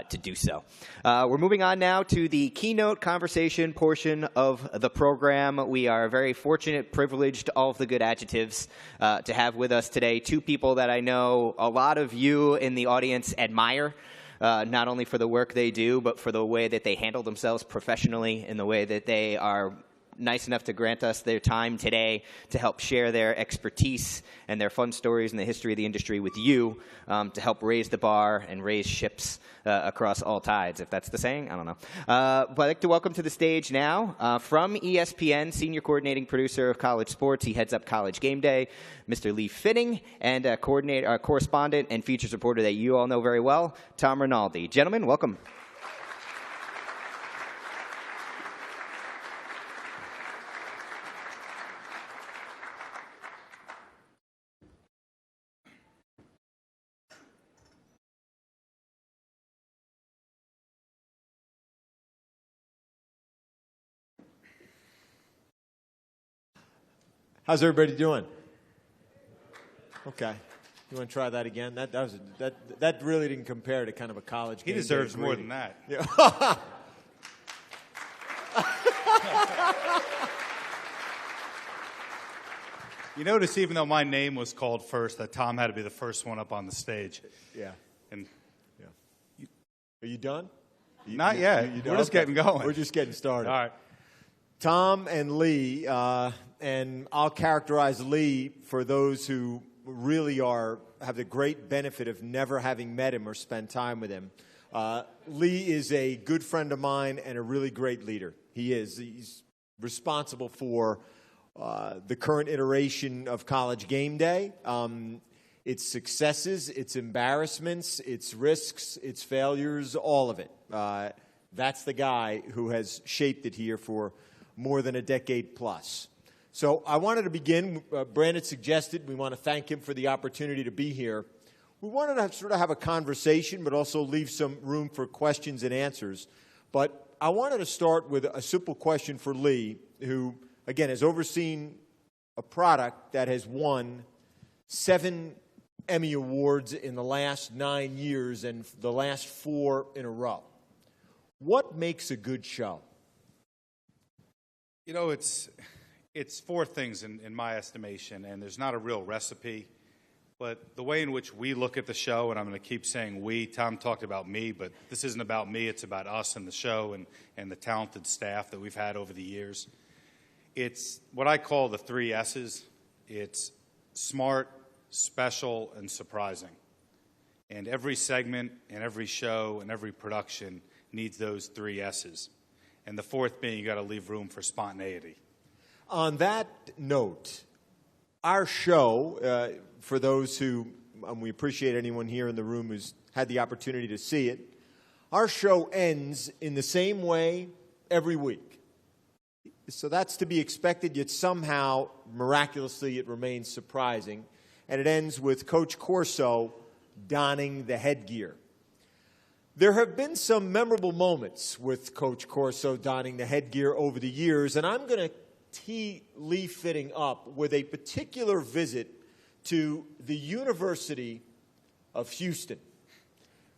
to do so. We're moving on now to the keynote conversation portion of the program. We are very fortunate, privileged, all of the good adjectives, to have with us today two people that I know a lot of you in the audience admire. Not only for the work they do, but for the way that they handle themselves professionally, and the way that they are nice enough to grant us their time today to help share their expertise and their fun stories and the history of the industry with you, to help raise the bar and raise ships across all tides, if that's the saying. I don't know. But I'd like to welcome to the stage now, from ESPN, Senior Coordinating Producer of College Sports. He heads up College Game Day, Mr. Lee Fitting, and correspondent and features reporter that you all know very well, Tom Rinaldi. Gentlemen, welcome. How's everybody doing? Okay. You want to try that again? That really didn't compare to kind of a college game. He deserves more than that. Yeah. You notice, even though my name was called first, that Tom had to be the first one up on the stage. Yeah. And Are you done? Not yet. We're just getting going. We're just getting started. All right. Tom and Lee, and I'll characterize Lee for those who really have the great benefit of never having met him or spent time with him. Lee is a good friend of mine and a really great leader. He is. He's responsible for the current iteration of College Game Day. Its successes, its embarrassments, its risks, its failures, all of it. That's the guy who has shaped it here for more than a decade plus. So I wanted to begin. Brandon suggested we want to thank him for the opportunity to be here. We wanted to sort of have a conversation, but also leave some room for questions and answers. But I wanted to start with a simple question for Lee, who, again, has overseen a product that has won 7 Emmy Awards in the last 9 years and the last 4 in a row. What makes a good show? You know, it's 4 things in my estimation, and there's not a real recipe. But the way in which we look at the show, and I'm going to keep saying we, Tom talked about me, but this isn't about me, it's about us and the show and the talented staff that we've had over the years. It's what I call the 3 S's. It's smart, special, and surprising. And every segment and every show and every production needs those 3 S's. And the 4th being you got to leave room for spontaneity. On that note, our show, for those who, we appreciate anyone here in the room who's had the opportunity to see it, our show ends in the same way every week. So that's to be expected, yet somehow, miraculously, it remains surprising. And it ends with Coach Corso donning the headgear. There have been some memorable moments with Coach Corso donning the headgear over the years, and I'm going to tee Lee Fitting up with a particular visit to the University of Houston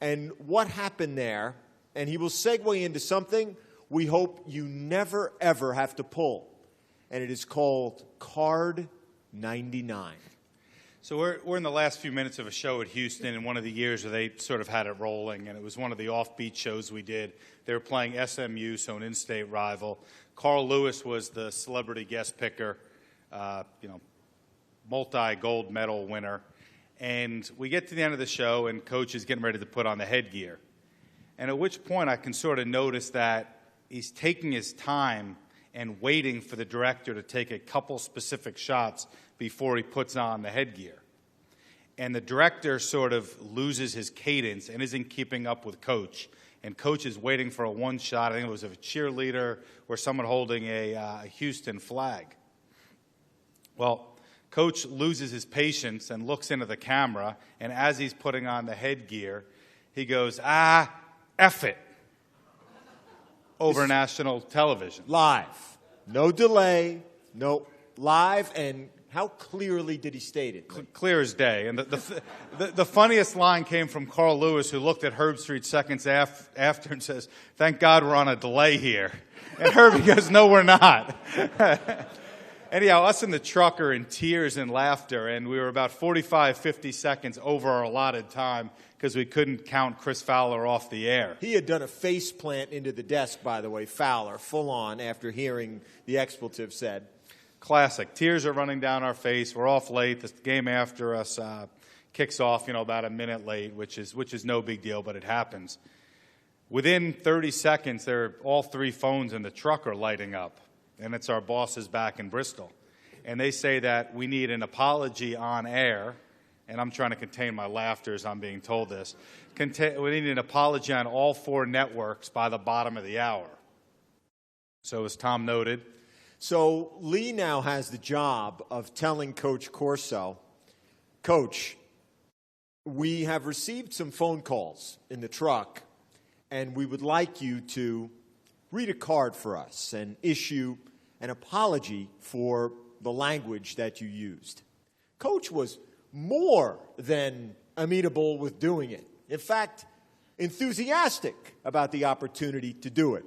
and what happened there, and he will segue into something we hope you never, ever have to pull, and it is called Card 99. So we're in the last few minutes of a show at Houston in one of the years where they sort of had it rolling, and it was one of the offbeat shows we did. They were playing SMU, so an in-state rival. Carl Lewis was the celebrity guest picker, multi-gold medal winner. And we get to the end of the show, and Coach is getting ready to put on the headgear. And at which point I can sort of notice that he's taking his time and waiting for the director to take a couple specific shots before he puts on the headgear. And the director sort of loses his cadence and isn't keeping up with Coach. And Coach is waiting for a one shot. I think it was of a cheerleader or someone holding a Houston flag. Well, Coach loses his patience and looks into the camera, and as he's putting on the headgear, he goes, F it, over national television. Live. No delay, no live, and how clearly did he state it? Clear as day. And the funniest line came from Carl Lewis, who looked at Herb Street seconds after and says, "Thank God we're on a delay here." And Herbie goes, "No, we're not." Anyhow, us in the truck are in tears and laughter, and we were about 45, 50 seconds over our allotted time because we couldn't count Chris Fowler off the air. He had done a face plant into the desk, by the way, Fowler, full on, after hearing the expletive said. Classic. Tears are running down our face. We're off late. The game after us kicks off, about a minute late, which is no big deal, but it happens. Within 30 seconds, all 3 phones in the truck are lighting up, and it's our bosses back in Bristol. And they say that we need an apology on air, and I'm trying to contain my laughter as I'm being told this. We need an apology on all 4 networks by the bottom of the hour. So as Tom noted, so Lee now has the job of telling Coach Corso, Coach, we have received some phone calls in the truck, and we would like you to read a card for us and issue an apology for the language that you used. Coach was more than amenable with doing it. In fact, enthusiastic about the opportunity to do it.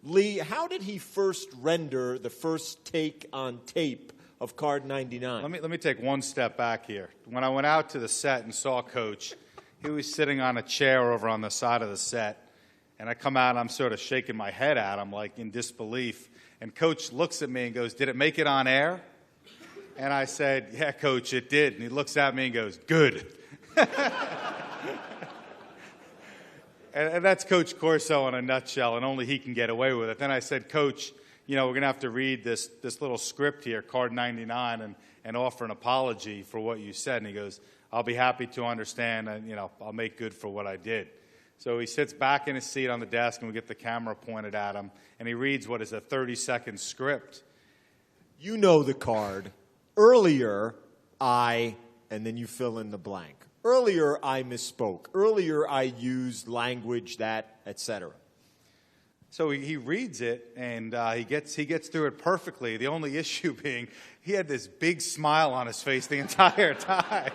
Lee, how did he first render the first take on tape of Card 99? Let me take one step back here. When I went out to the set and saw Coach, he was sitting on a chair over on the side of the set. And I come out and I'm sort of shaking my head at him like in disbelief. And Coach looks at me and goes, "Did it make it on air?" And I said, "Yeah, Coach, it did." And he looks at me and goes, "Good." and that's Coach Corso in a nutshell, and only he can get away with it. Then I said, "Coach, we're going to have to read this little script here, Card 99, and offer an apology for what you said." And he goes, "I'll be happy to understand, and, I'll make good for what I did." So he sits back in his seat on the desk, and we get the camera pointed at him, and he reads what is a 30-second script. You know the card. Earlier, and then you fill in the blank. Earlier, I misspoke. Earlier, I used language that, etc. So he reads it, and he gets through it perfectly. The only issue being he had this big smile on his face the entire time.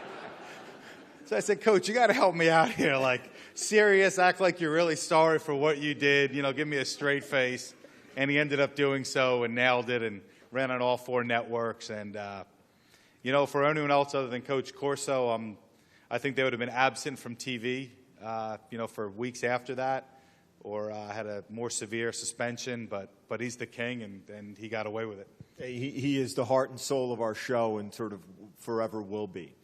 So I said, "Coach, you got to help me out here. Like, serious, act like you're really sorry for what you did. Give me a straight face." And he ended up doing so and nailed it and ran on all 4 networks. And, for anyone else other than Coach Corso, I think they would have been absent from TV, for weeks after that, or had a more severe suspension. But he's the king, and he got away with it. He is the heart and soul of our show and sort of forever will be.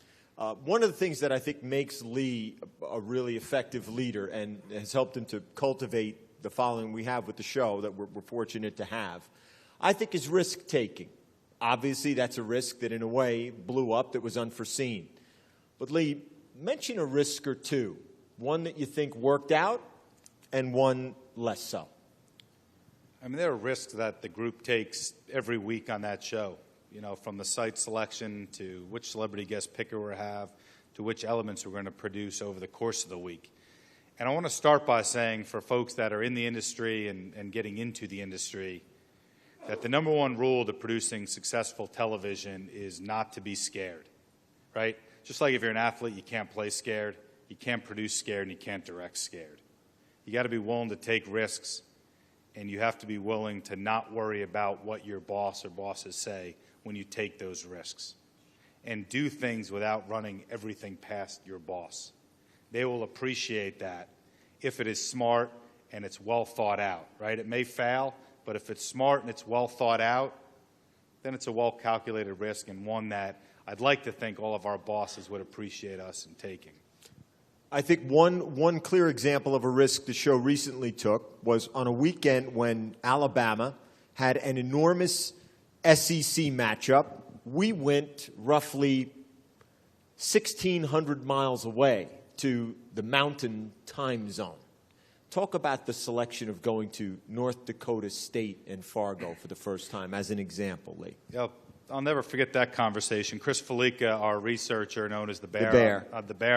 One of the things that I think makes Lee a really effective leader and has helped him to cultivate the following we have with the show that we're fortunate to have, I think, is risk-taking. Obviously, that's a risk that in a way blew up that was unforeseen. But Lee, mention a risk or two, one that you think worked out and one less so. I mean, there are risks that the group takes every week on that show. From the site selection to which celebrity guest picker we have to which elements we're going to produce over the course of the week. And I want to start by saying for folks that are in the industry and getting into the industry that the number one rule to producing successful television is not to be scared, right? Just like if you're an athlete, you can't play scared, you can't produce scared, and you can't direct scared. You got to be willing to take risks, and you have to be willing to not worry about what your boss or bosses say when you take those risks, and do things without running everything past your boss. They will appreciate that if it is smart and it's well thought out, right? It may fail, but if it's smart and it's well thought out, then it's a well-calculated risk and one that I'd like to think all of our bosses would appreciate us in taking. I think one clear example of a risk the show recently took was on a weekend when Alabama had an enormous SEC matchup. We went roughly 1,600 miles away to the Mountain Time Zone. Talk about the selection of going to North Dakota State and Fargo for the first time as an example, Lee. Yeah, I'll never forget that conversation. Chris Felica, our researcher known as the Bear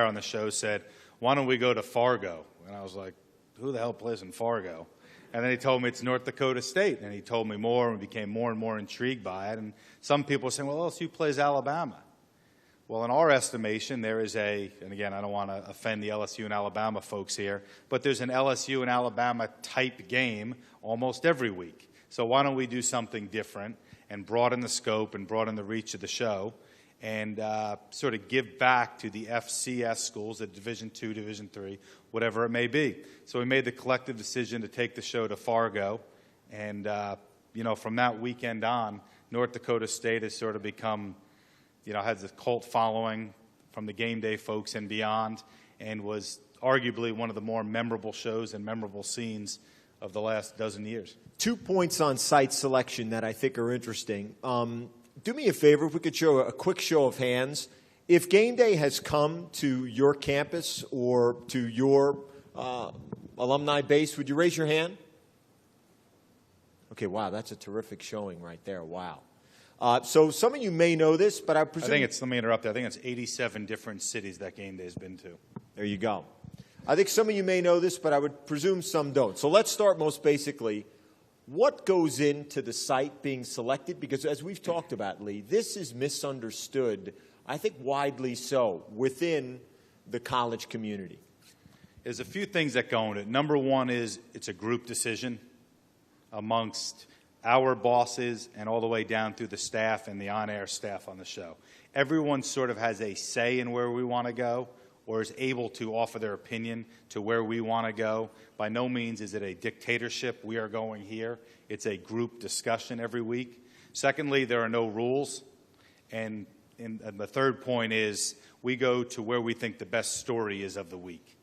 on the show, said, "Why don't we go to Fargo?" And I was like, "Who the hell plays in Fargo?" And then he told me it's North Dakota State, and he told me more and became more and more intrigued by it. And some people are saying, "Well, LSU plays Alabama." Well, in our estimation, there is and again, I don't want to offend the LSU and Alabama folks here, but there's an LSU and Alabama type game almost every week. So why don't we do something different and broaden the scope and broaden the reach of the show and sort of give back to the FCS schools at Division II, Division III, whatever it may be. So we made the collective decision to take the show to Fargo. And, from that weekend on, North Dakota State has sort of become, has a cult following from the game day folks and beyond, and was arguably one of the more memorable shows and memorable scenes of the last dozen years. 2 points on site selection that I think are interesting. Do me a favor, if we could show a quick show of hands. If game day has come to your campus or to your alumni base, would you raise your hand? Okay, wow, that's a terrific showing right there. Wow. So some of you may know this, but I presume... let me interrupt you. I think it's 87 different cities that game day has been to. There you go. I think some of you may know this, but I would presume some don't. So let's start most basically. What goes into the site being selected? Because as we've talked about, Lee, this is misunderstood, I think widely so, within the college community. There's a few things that go into it. Number one is it's a group decision. amongst our bosses and all the way down through the staff and the on-air staff on the show. Everyone sort of has a say in where we want to go, or is able to offer their opinion to where we want to go. By no means is it a dictatorship, we are going here. It's a group discussion every week. Secondly, there are no rules. And the third point is we go to where we think the best story is of the week.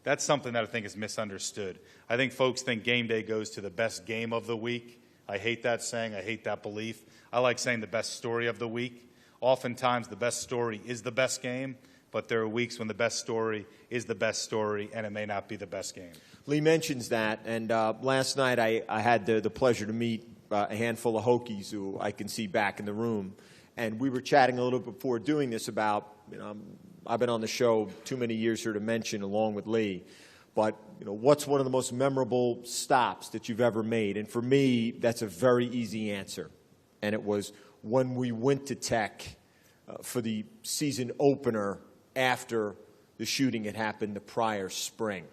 That's something that I think is misunderstood. I think folks think game day goes to the best game of the week. I hate that saying. I hate that belief. I like saying the best story of the week. Oftentimes, the best story is the best game, but there are weeks when the best story is the best story, and it may not be the best game. Lee mentions that, and last night I had the pleasure to meet a handful of Hokies who I can see back in the room, and we were chatting a little before doing this about, I've been on the show too many years here to mention along with Lee, but what's one of the most memorable stops that you've ever made? And for me, that's a very easy answer, and it was when we went to Tech for the season opener after the shooting had happened the prior spring.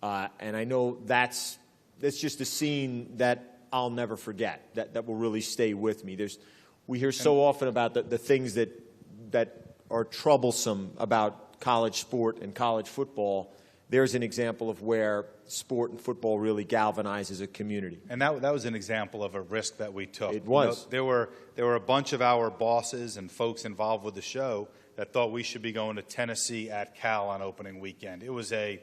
And I know that's just a scene that I'll never forget, that will really stay with me. We hear so often about the things that are troublesome about college sport and college football. There's an example of where sport and football really galvanizes a community. And that was an example of a risk that we took. It was. There were a bunch of our bosses and folks involved with the show that thought we should be going to Tennessee at Cal on opening weekend. It was a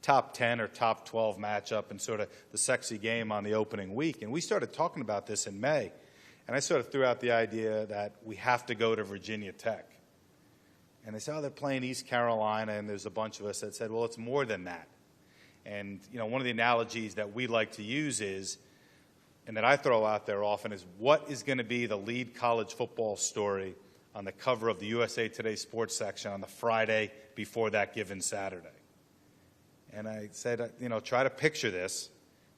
top 10 or top 12 matchup and sort of the sexy game on the opening week. And we started talking about this in May. And I sort of threw out the idea that we have to go to Virginia Tech. And they said, oh, they're playing East Carolina, and there's a bunch of us that said, well, it's more than that. And, one of the analogies that we like to use is, and that I throw out there often, is what is going to be the lead college football story on the cover of the USA Today sports section on the Friday before that given Saturday? And I said, try to picture this,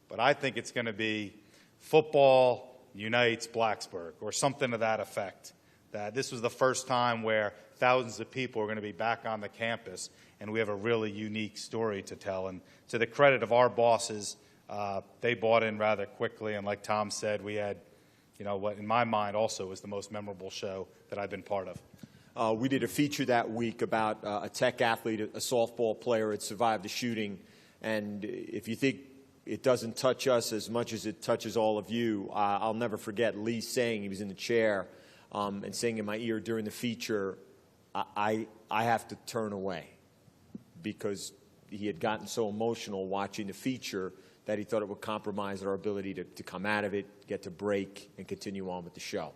but I think it's going to be football unites Blacksburg or something to that effect. That this was the first time where thousands of people are going to be back on the campus, and we have a really unique story to tell. And to the credit of our bosses, they bought in rather quickly. And like Tom said, we had, what in my mind also was the most memorable show that I've been part of. We did a feature that week about a Tech athlete, a softball player had survived the shooting. And if you think it doesn't touch us as much as it touches all of you, I'll never forget Lee saying, he was in the chair, and saying in my ear during the feature, I have to turn away, because he had gotten so emotional watching the feature that he thought it would compromise our ability to come out of it, get to break, and continue on with the show.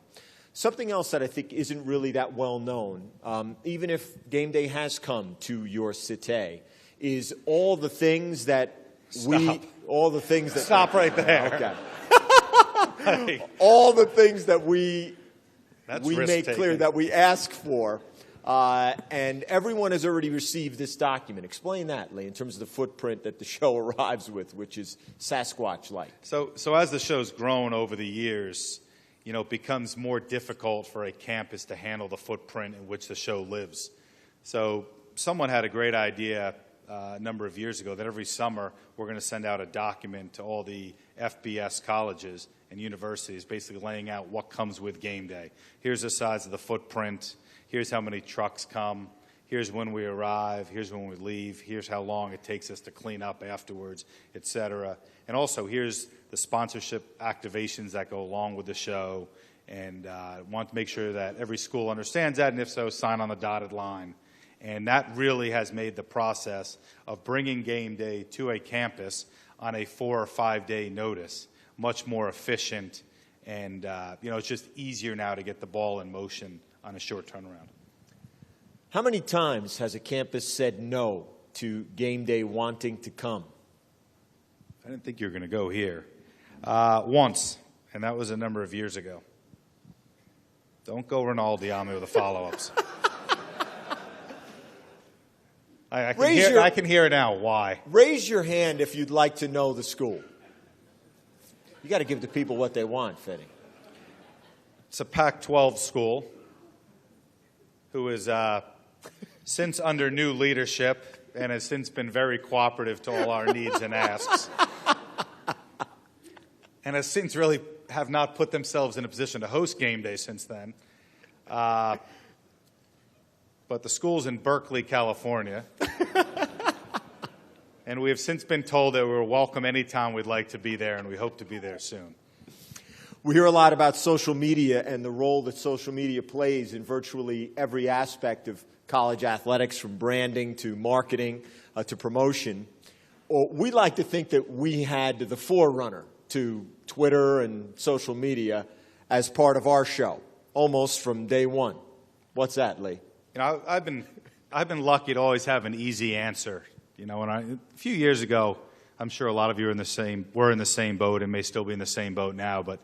Something else that I think isn't really that well known, even if game day has come to your cité, is all the things that Stop right there. Okay. All the things that we make clear that we ask for, and everyone has already received this document. Explain that, Lee, in terms of the footprint that the show arrives with, which is Sasquatch-like. So as the show's grown over the years, it becomes more difficult for a campus to handle the footprint in which the show lives. So someone had a great idea a number of years ago that every summer we're going to send out a document to all the FBS colleges and universities basically laying out what comes with game day. Here's the size of the footprint. Here's how many trucks come. Here's when we arrive. Here's when we leave. Here's how long it takes us to clean up afterwards, et cetera. And also, here's the sponsorship activations that go along with the show. And want to make sure that every school understands that, and if so, sign on the dotted line. And that really has made the process of bringing game day to a campus on a 4 or 5 day notice much more efficient. And, it's just easier now to get the ball in motion on a short turnaround. How many times has a campus said no to game day wanting to come? I didn't think you were going to go here. Once, and that was a number of years ago. Don't go Ronaldo on me with the follow-ups. I can hear now why. Raise your hand if you'd like to know the school. You got to give the people what they want, Fetty. It's a Pac-12 school who is since under new leadership and has since been very cooperative to all our needs and asks. and has since really have not put themselves in a position to host game day since then. But the school's in Berkeley, California. And we have since been told that we're welcome anytime we'd like to be there, and we hope to be there soon. We hear a lot about social media and the role that social media plays in virtually every aspect of college athletics, from branding to marketing to promotion. We like to think that we had the forerunner to Twitter and social media as part of our show, almost from day one. What's that, Lee? You know, I've been lucky to always have an easy answer. You know, a few years ago, I'm sure a lot of you were in the same boat and may still be in the same boat now, but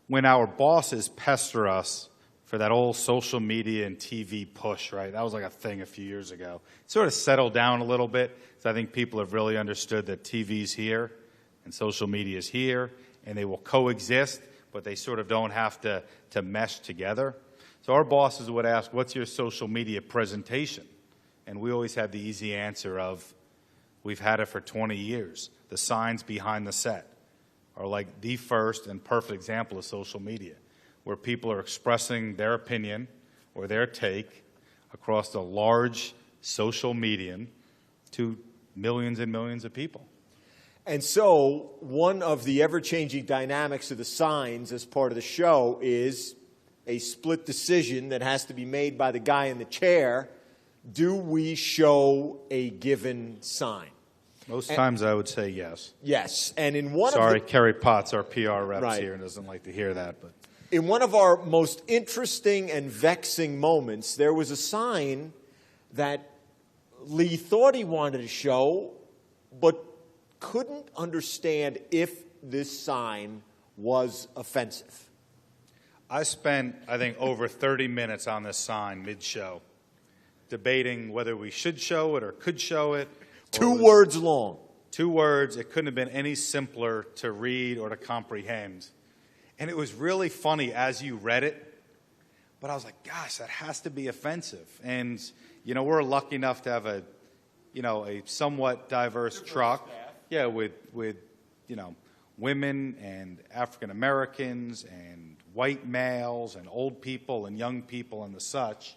when our bosses pester us for that old social media and TV push, right? That was like a thing a few years ago. It sort of settled down a little bit. So I think people have really understood that TV's here and social media is here, and they will coexist, but they sort of don't have to mesh together. So our bosses would ask, what's your social media presentation? And we always had the easy answer of, we've had it for 20 years. The signs behind the set are like the first and perfect example of social media, where people are expressing their opinion or their take across a large social medium to millions and millions of people. And so one of the ever-changing dynamics of the signs as part of the show is a split decision that has to be made by the guy in the chair. Do we show a given sign? Most times I would say yes. Yes. And in one Sorry, Kerry Potts, our PR rep, Right. here and doesn't like to hear that. But in one of our most interesting and vexing moments, there was a sign that Lee thought he wanted to show, but couldn't understand if this sign was offensive. I spent, I think, over 30 minutes on this sign mid-show, debating whether we should show it or could show it. 2 words long. 2 words. It couldn't have been any simpler to read or to comprehend. And it was really funny as you read it, but I was like, gosh, that has to be offensive. And, you know, we're lucky enough to have a somewhat diverse truck. Yeah, with women and African Americans and white males and old people and young people and the such.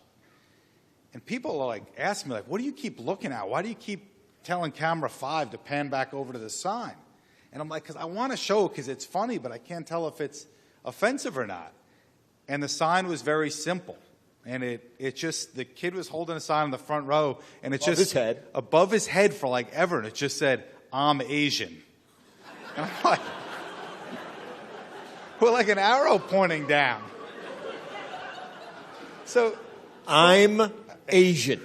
And people are like asking me, like, what do you keep looking at? Why do you keep telling camera 5 to pan back over to the sign? And I'm like, because I want to show it because it's funny, but I can't tell if it's offensive or not. And the sign was very simple. And it just, the kid was holding a sign in the front row, and it's just above his head for like ever, and it just said, I'm Asian. And I'm like, with like an arrow pointing down. So I'm Asian.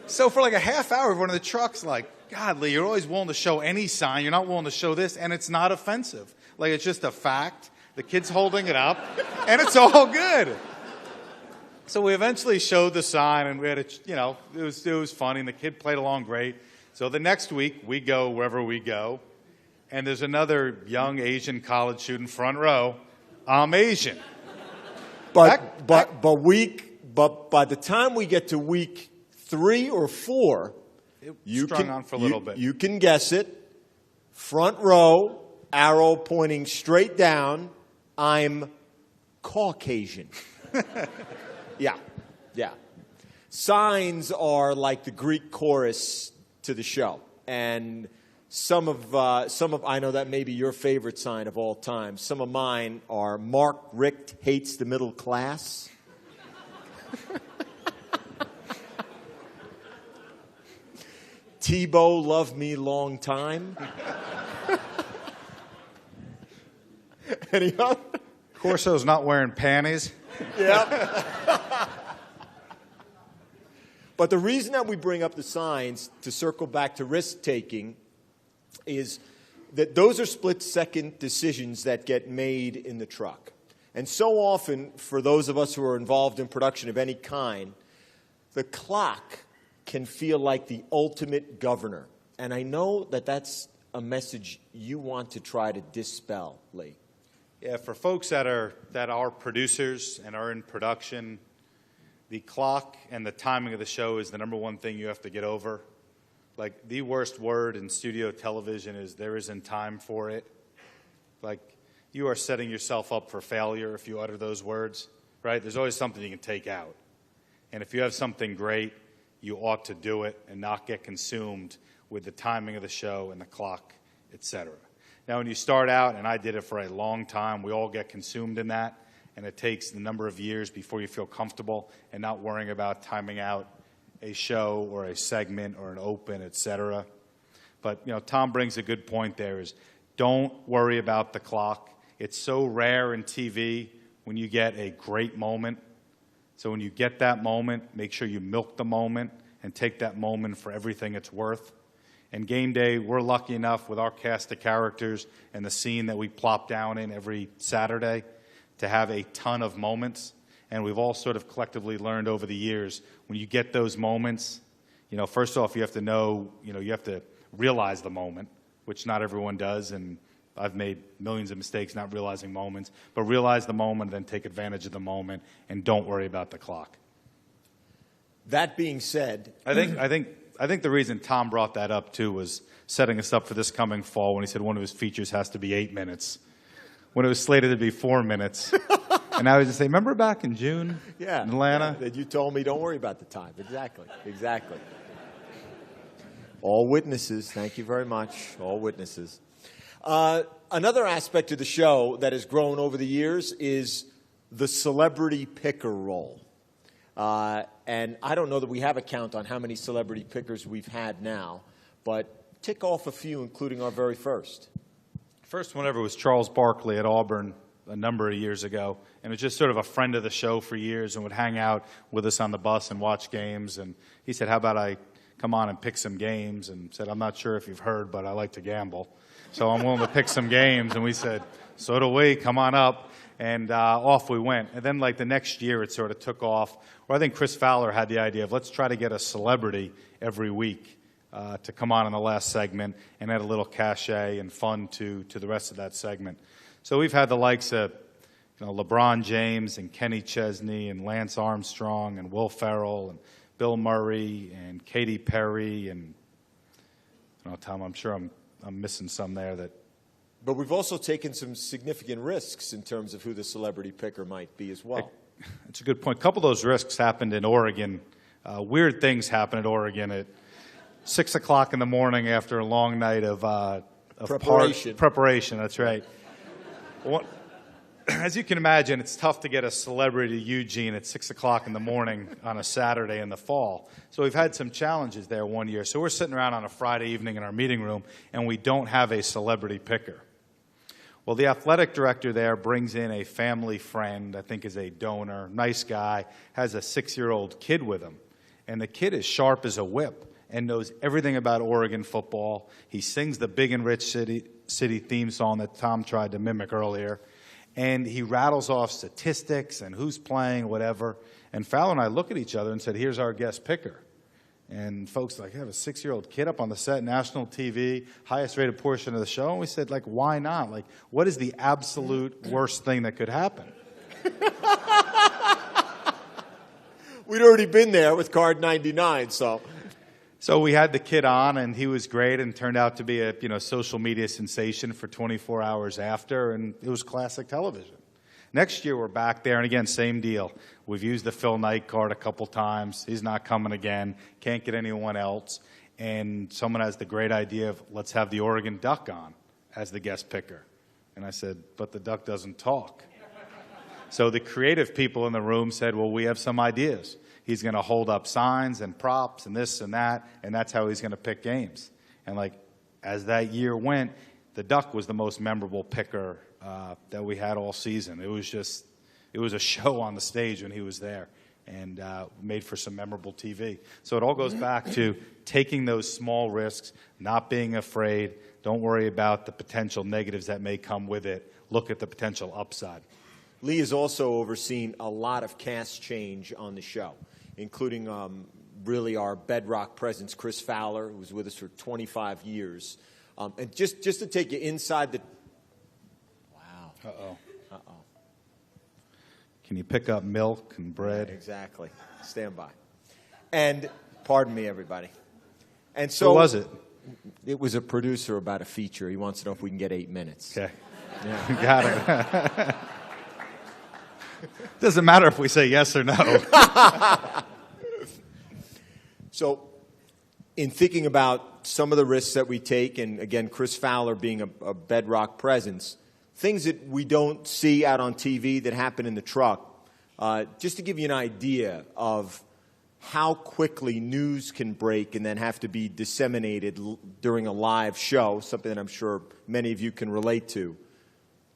So for like a half hour, one of the trucks like, God, Lee, you're always willing to show any sign. You're not willing to show this, and it's not offensive. Like, it's just a fact. The kid's holding it up, and it's all good. So we eventually showed the sign, and we had it was funny, and the kid played along great. So the next week, we go wherever we go, and there's another young Asian college student front row. I'm Asian. But by the time we get to week 3 or 4, you can guess it. Front row, arrow pointing straight down. I'm Caucasian. Yeah. Signs are like the Greek chorus to the show, and some of I know that may be your favorite sign of all time. Some of mine are Mark Richt hates the middle class. Tebow love me long time. Any other? Corso's not wearing panties. Yeah. But the reason that we bring up the signs, to circle back to risk-taking, is that those are split-second decisions that get made in the truck. And so often, for those of us who are involved in production of any kind, the clock can feel like the ultimate governor. And I know that that's a message you want to try to dispel, Lee. Yeah, for folks that are producers and are in production, the clock and the timing of the show is the number one thing you have to get over. Like, the worst word in studio television is there isn't time for it. Like, you are setting yourself up for failure if you utter those words, right? There's always something you can take out. And if you have something great, you ought to do it and not get consumed with the timing of the show and the clock, etc. Now, when you start out, and I did it for a long time, we all get consumed in that, and it takes a number of years before you feel comfortable and not worrying about timing out a show or a segment or an open, etc. But, Tom brings a good point there is don't worry about the clock. It's so rare in TV when you get a great moment. So when you get that moment, make sure you milk the moment and take that moment for everything it's worth. And game day, we're lucky enough with our cast of characters and the scene that we plop down in every Saturday to have a ton of moments. And we've all sort of collectively learned over the years, when you get those moments, first off, you have to know, you have to realize the moment, which not everyone does. And I've made millions of mistakes not realizing moments, but realize the moment, then take advantage of the moment, and don't worry about the clock. That being said, I think the reason Tom brought that up too was setting us up for this coming fall when he said one of his features has to be 8 minutes, when it was slated to be 4 minutes. And I was just saying, remember back in June in Atlanta? That you told me, don't worry about the time. Exactly. All witnesses. Thank you very much. All witnesses. Another aspect of the show that has grown over the years is the celebrity picker role. And I don't know that we have a count on how many celebrity pickers we've had now, but tick off a few, including our very first. First one ever was Charles Barkley at Auburn a number of years ago, and was just sort of a friend of the show for years and would hang out with us on the bus and watch games. And he said, how about I come on and pick some games? And said, I'm not sure if you've heard, but I like to gamble. So I'm willing to pick some games. And we said, so do we, come on up. And off we went. And then the next year it sort of took off. Or I think Chris Fowler had the idea of let's try to get a celebrity every week to come on in the last segment and add a little cachet and fun to the rest of that segment. So we've had the likes of LeBron James and Kenny Chesney and Lance Armstrong and Will Ferrell and Bill Murray and Katy Perry and Tom, I'm sure I'm missing some there that. But we've also taken some significant risks in terms of who the celebrity picker might be as well. It's a good point. A couple of those risks happened in Oregon. Weird things happen at Oregon at 6 o'clock in the morning after a long night of preparation. Preparation, that's right. As you can imagine, it's tough to get a celebrity to Eugene at 6 o'clock in the morning on a Saturday in the fall. So we've had some challenges there one year. So we're sitting around on a Friday evening in our meeting room, and we don't have a celebrity picker. Well, the athletic director there brings in a family friend, I think is a donor, nice guy, has a 6-year-old kid with him. And the kid is sharp as a whip and knows everything about Oregon football. He sings the Big and Rich City theme song that Tom tried to mimic earlier. And he rattles off statistics and who's playing, whatever. And Fowler and I look at each other and said, here's our guest picker. And folks I have a 6-year-old kid up on the set, national TV, highest rated portion of the show. And we said, why not? What is the absolute worst thing that could happen? We'd already been there with card 99, so. So we had the kid on, and he was great and turned out to be a social media sensation for 24 hours after, and it was classic television. Next year we're back there, and again, same deal. We've used the Phil Knight card a couple times. He's not coming again. Can't get anyone else. And someone has the great idea of let's have the Oregon Duck on as the guest picker. And I said, but the duck doesn't talk. So the creative people in the room said, well, we have some ideas. He's going to hold up signs and props and this and that's how he's going to pick games. And as that year went, the duck was the most memorable picker that we had all season. It was a show on the stage when he was there, and made for some memorable TV. So it all goes back to taking those small risks, not being afraid. Don't worry about the potential negatives that may come with it. Look at the potential upside. Lee has also overseen a lot of cast change on the show, including really our bedrock presence, Chris Fowler, who was with us for 25 years. And just to take you inside the... Wow. Uh-oh. Can you pick up milk and bread? Yeah, exactly. Stand by. And, pardon me, everybody. And so... Who was it? It was a producer about a feature. He wants to know if we can get 8 minutes. Okay. Yeah. Got it. Doesn't matter if we say yes or no. So, in thinking about some of the risks that we take, and again, Chris Fowler being a bedrock presence, things that we don't see out on TV that happen in the truck, just to give you an idea of how quickly news can break and then have to be disseminated during a live show, something that I'm sure many of you can relate to.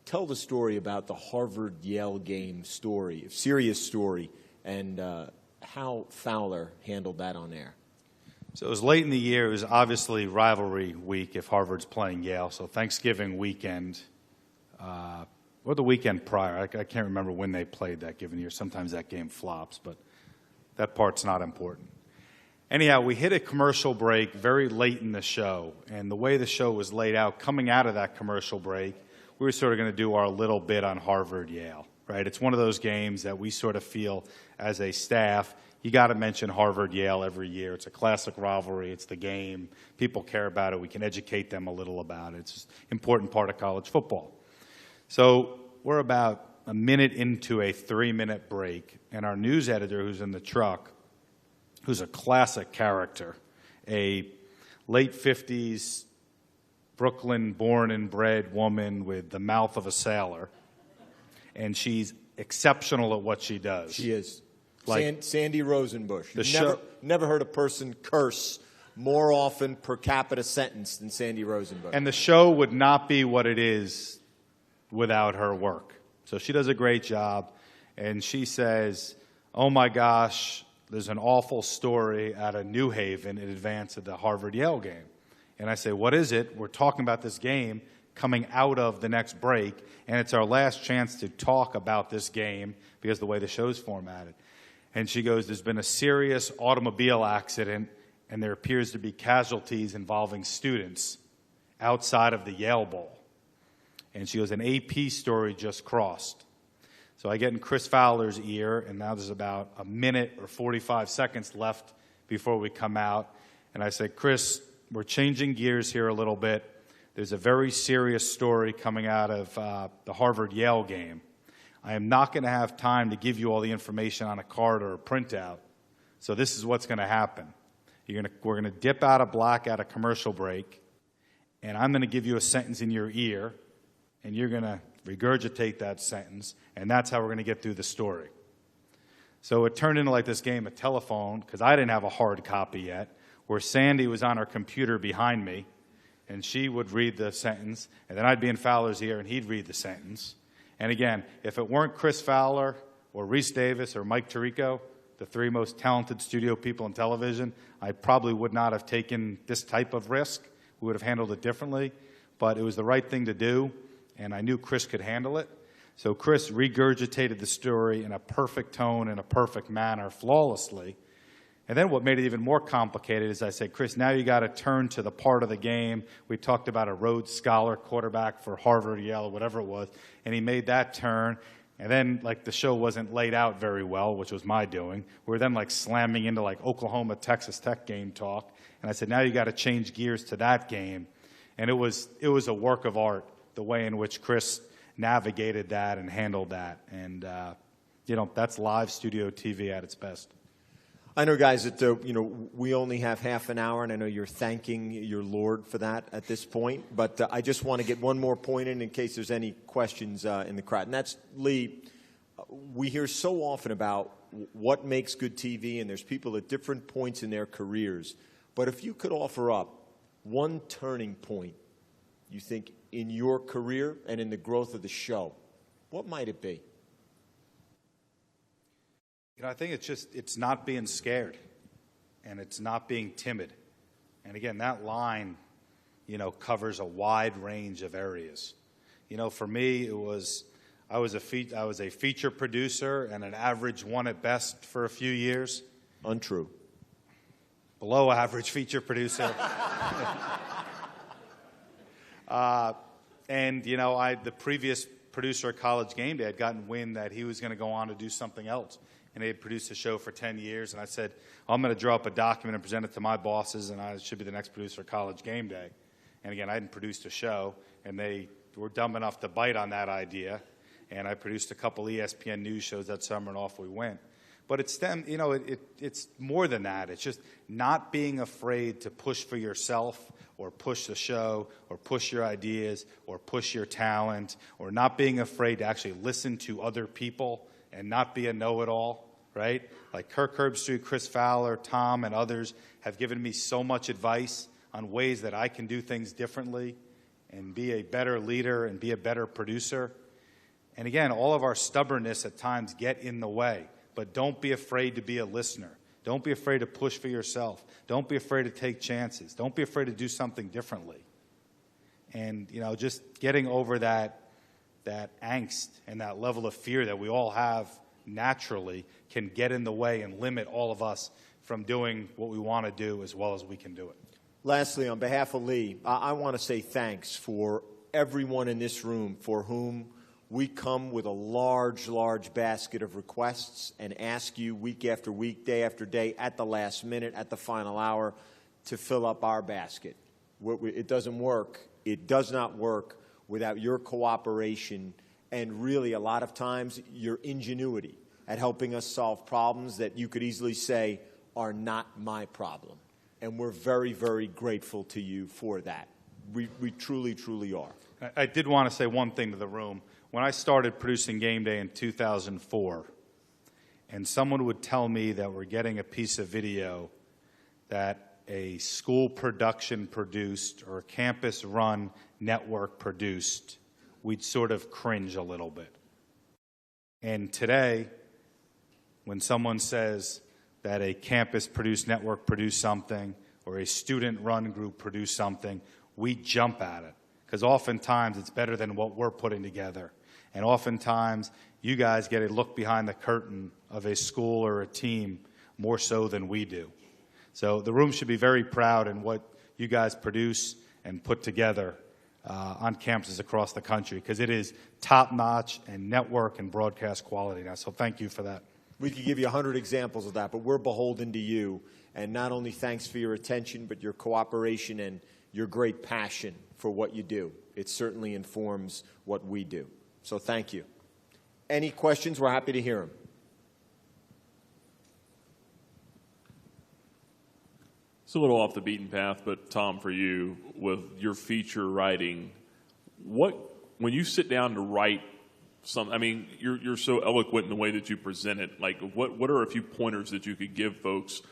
Tell the story about the Harvard-Yale game story, a serious story, and how Fowler handled that on air. So it was late in the year. It was obviously rivalry week if Harvard's playing Yale. So Thanksgiving weekend, or the weekend prior. I can't remember when they played that given year. Sometimes that game flops, but that part's not important. Anyhow, we hit a commercial break very late in the show. And the way the show was laid out, coming out of that commercial break, we were sort of going to do our little bit on Harvard-Yale, right? It's one of those games that we sort of feel as a staff, you got to mention Harvard-Yale every year. It's a classic rivalry. It's the game. People care about it. We can educate them a little about it. It's just an important part of college football. So we're about a minute into a 3-minute break, and our news editor who's in the truck, who's a classic character, a late 50s Brooklyn born and bred woman with the mouth of a sailor, and she's exceptional at what she does. She is. Like Sandy Rosenbush. the Never heard a person curse more often per capita sentence than Sandy Rosenbush. And the show would not be what it is without her work. So she does a great job, and she says, oh my gosh, there's an awful story out of New Haven in advance of the Harvard-Yale game. And I say, what is it? We're talking about this game coming out of the next break, and it's our last chance to talk about this game because of the way the show's formatted. And she goes, there's been a serious automobile accident, and there appears to be casualties involving students outside of the Yale Bowl. And she goes, an AP story just crossed. So I get in Chris Fowler's ear, and now there's about a minute or 45 seconds left before we come out. And I say, Chris, we're changing gears here a little bit. There's a very serious story coming out of the Harvard-Yale game. I am not going to have time to give you all the information on a card or a printout. So this is what's going to happen. We're going to dip out of black at a commercial break, and I'm going to give you a sentence in your ear, and you're going to regurgitate that sentence, and that's how we're going to get through the story. So it turned into like this game of telephone, because I didn't have a hard copy yet, where Sandy was on her computer behind me, and she would read the sentence, and then I'd be in Fowler's ear, and he'd read the sentence. And again, if it weren't Chris Fowler or Reese Davis or Mike Tirico, the three most talented studio people in television, I probably would not have taken this type of risk. We would have handled it differently, but it was the right thing to do, and I knew Chris could handle it. So Chris regurgitated the story in a perfect tone, in a perfect manner, flawlessly. And then what made it even more complicated is I said, Chris, now you got to turn to the part of the game. We talked about a Rhodes Scholar quarterback for Harvard, Yale, whatever it was, and he made that turn. And then, like, the show wasn't laid out very well, which was my doing. We were then, like, slamming into, like, Oklahoma, Texas Tech game talk. And I said, now you got to change gears to that game. And it was a work of art, the way in which Chris navigated that and handled that. And, that's live studio TV at its best. I know, guys, that we only have half an hour, and I know you're thanking your Lord for that at this point. But I just want to get one more point in case there's any questions in the crowd. And that's, Lee, we hear so often about what makes good TV, and there's people at different points in their careers. But if you could offer up one turning point, you think, in your career and in the growth of the show, what might it be? I think it's not being scared, and it's not being timid. And again, that line, covers a wide range of areas. For me, I was a feature producer and an average one at best for a few years. Untrue. Below average feature producer. The previous producer of College Game Day had gotten wind that he was going to go on to do something else. And they had produced a show for 10 years. And I said, I'm going to draw up a document and present it to my bosses, and I should be the next producer of College Game Day. And again, I hadn't produced a show, and they were dumb enough to bite on that idea, and I produced a couple ESPN news shows that summer, and off we went. But it's more than that. It's just not being afraid to push for yourself, or push the show, or push your ideas, or push your talent, or not being afraid to actually listen to other people and not be a know-it-all, right? Like Kirk Herbstreit, Chris Fowler, Tom, and others have given me so much advice on ways that I can do things differently and be a better leader and be a better producer. And again, all of our stubbornness at times get in the way, but don't be afraid to be a listener. Don't be afraid to push for yourself. Don't be afraid to take chances. Don't be afraid to do something differently. And, just getting over that angst and that level of fear that we all have naturally can get in the way and limit all of us from doing what we want to do as well as we can do it. Lastly, on behalf of Lee, I want to say thanks for everyone in this room for whom we come with a large, large basket of requests and ask you week after week, day after day, at the last minute, at the final hour, to fill up our basket. It doesn't work. It does not work without your cooperation and really a lot of times your ingenuity at helping us solve problems that you could easily say are not my problem. And we're very, very grateful to you for that. We truly, truly are. I did want to say one thing to the room. When I started producing Game Day in 2004, and someone would tell me that we're getting a piece of video that a school production produced or a campus-run network produced, we'd sort of cringe a little bit. And today, when someone says that a campus-produced network produced something or a student-run group produced something, we jump at it. Because oftentimes it's better than what we're putting together. And oftentimes you guys get a look behind the curtain of a school or a team more so than we do. So the room should be very proud in what you guys produce and put together on campuses across the country, because it is top-notch and network and broadcast quality now. So thank you for that. We could give you 100 examples of that, but we're beholden to you. And not only thanks for your attention, but your cooperation and your great passion for what you do. It certainly informs what we do. So thank you. Any questions? We're happy to hear them. It's a little off the beaten path, but Tom, for you, with your feature writing, when you sit down to write something, I mean, you're so eloquent in the way that you present it. Like, what are a few pointers that you could give folks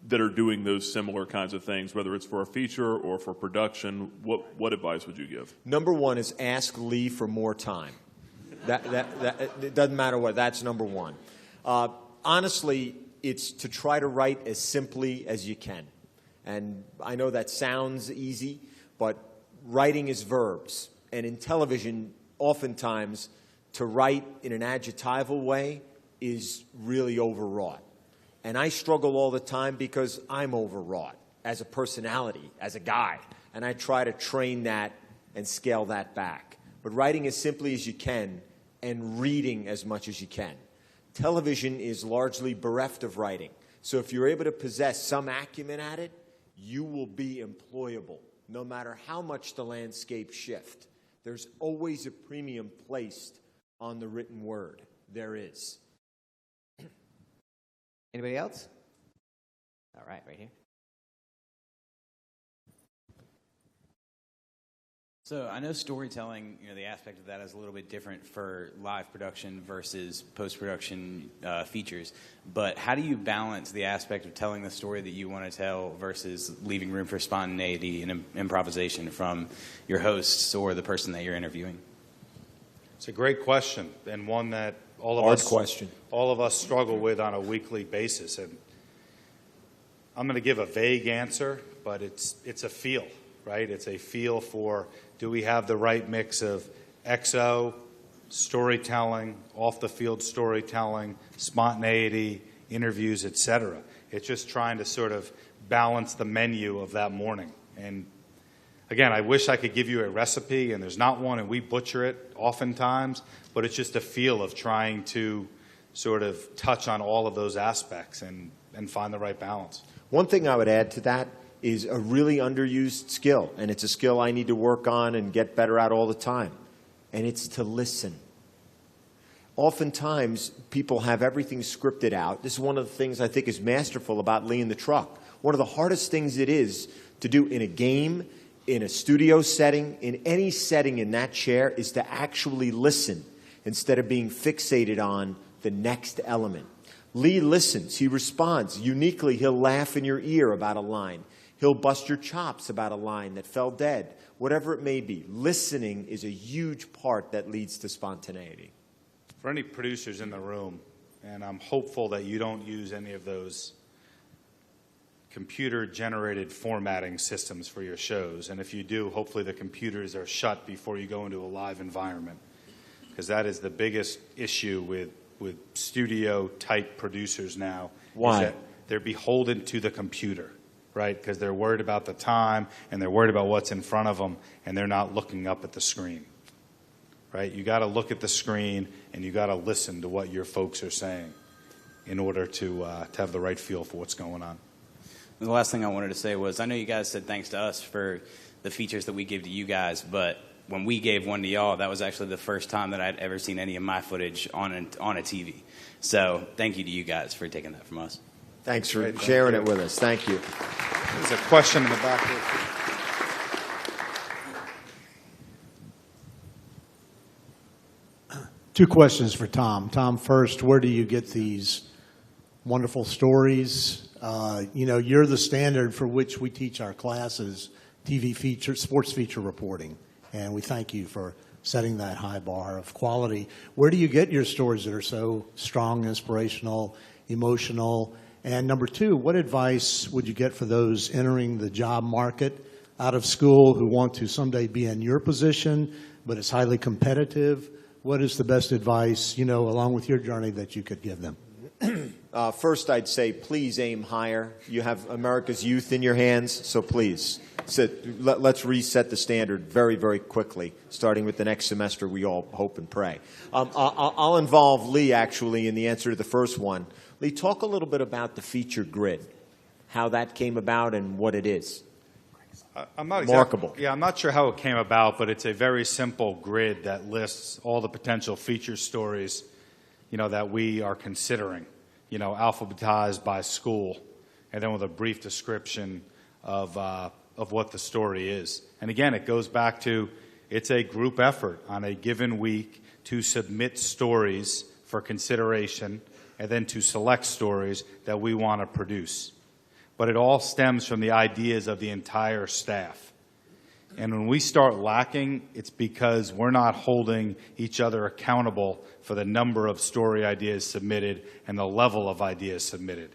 that are doing those similar kinds of things, whether it's for a feature or for production? What advice would you give? Number one is ask Lee for more time. It doesn't matter what. That's number one. Honestly, it's to try to write as simply as you can. And I know that sounds easy, but writing is verbs. And in television, oftentimes, to write in an adjectival way is really overwrought. And I struggle all the time because I'm overwrought as a personality, as a guy. And I try to train that and scale that back. But writing as simply as you can and reading as much as you can. Television is largely bereft of writing. So if you're able to possess some acumen at it, you will be employable, no matter how much the landscape shift. There's always a premium placed on the written word. There is. Anybody else? All right, right here. So I know storytelling, the aspect of that is a little bit different for live production versus post-production features. But how do you balance the aspect of telling the story that you want to tell versus leaving room for spontaneity and improvisation from your hosts or the person that you're interviewing? It's a great question, and one that all of us struggle with on a weekly basis. And I'm going to give a vague answer, but it's a feel, right? It's a feel for, do we have the right mix of XO, storytelling, off-the-field storytelling, spontaneity, interviews, etc. It's just trying to sort of balance the menu of that morning. And again, I wish I could give you a recipe, and there's not one, and we butcher it oftentimes, but it's just a feel of trying to sort of touch on all of those aspects and find the right balance. One thing I would add to that is a really underused skill, and it's a skill I need to work on and get better at all the time. and it's to listen. Oftentimes, people have everything scripted out. This is one of the things I think is masterful about Lee in the Truck. One of the hardest things it is to do in a game, in a studio setting, in any setting in that chair, is to actually listen instead of being fixated on the next element. Lee listens. He responds. Uniquely, he'll laugh in your ear about a line. He'll bust your chops about a line that fell dead. Whatever it may be, listening is a huge part that leads to spontaneity. For any producers in the room, and I'm hopeful that you don't use any of those computer-generated formatting systems for your shows, and if you do, hopefully the computers are shut before you go into a live environment, because that is the biggest issue with studio-type producers now. Why? Is that they're beholden to the computer, right? Because they're worried about the time, and they're worried about what's in front of them, and they're not looking up at the screen. Right? You got to look at the screen, and you got to listen to what your folks are saying in order to have the right feel for what's going on. The last thing I wanted to say was, I know you guys said thanks to us for the features that we give to you guys, but when we gave one to y'all, that was actually the first time that I'd ever seen any of my footage on a TV. So thank you to you guys for taking that from us. Thanks for sharing it with us. Thank you. There's a question in the back there. Two questions for Tom. Tom, first, where do you get these wonderful stories? You're the standard for which we teach our classes TV feature, sports feature reporting, and we thank you for setting that high bar of quality. Where do you get your stories that are so strong, inspirational, emotional? And number two, what advice would you get for those entering the job market out of school who want to someday be in your position, but it's highly competitive? What is the best advice, along with your journey, that you could give them? First, I'd say please aim higher. You have America's youth in your hands, so please. Let's reset the standard very, very quickly, starting with the next semester, we all hope and pray. I'll involve Lee, actually, in the answer to the first one. Lee, talk a little bit about the feature grid, how that came about and what it is. I'm not remarkable. I'm not sure how it came about, but it's a very simple grid that lists all the potential feature stories, that we are considering, alphabetized by school, and then with a brief description of what the story is. And again, it goes back to it's a group effort on a given week to submit stories for consideration and then to select stories that we want to produce. But it all stems from the ideas of the entire staff. And when we start lacking, it's because we're not holding each other accountable for the number of story ideas submitted and the level of ideas submitted.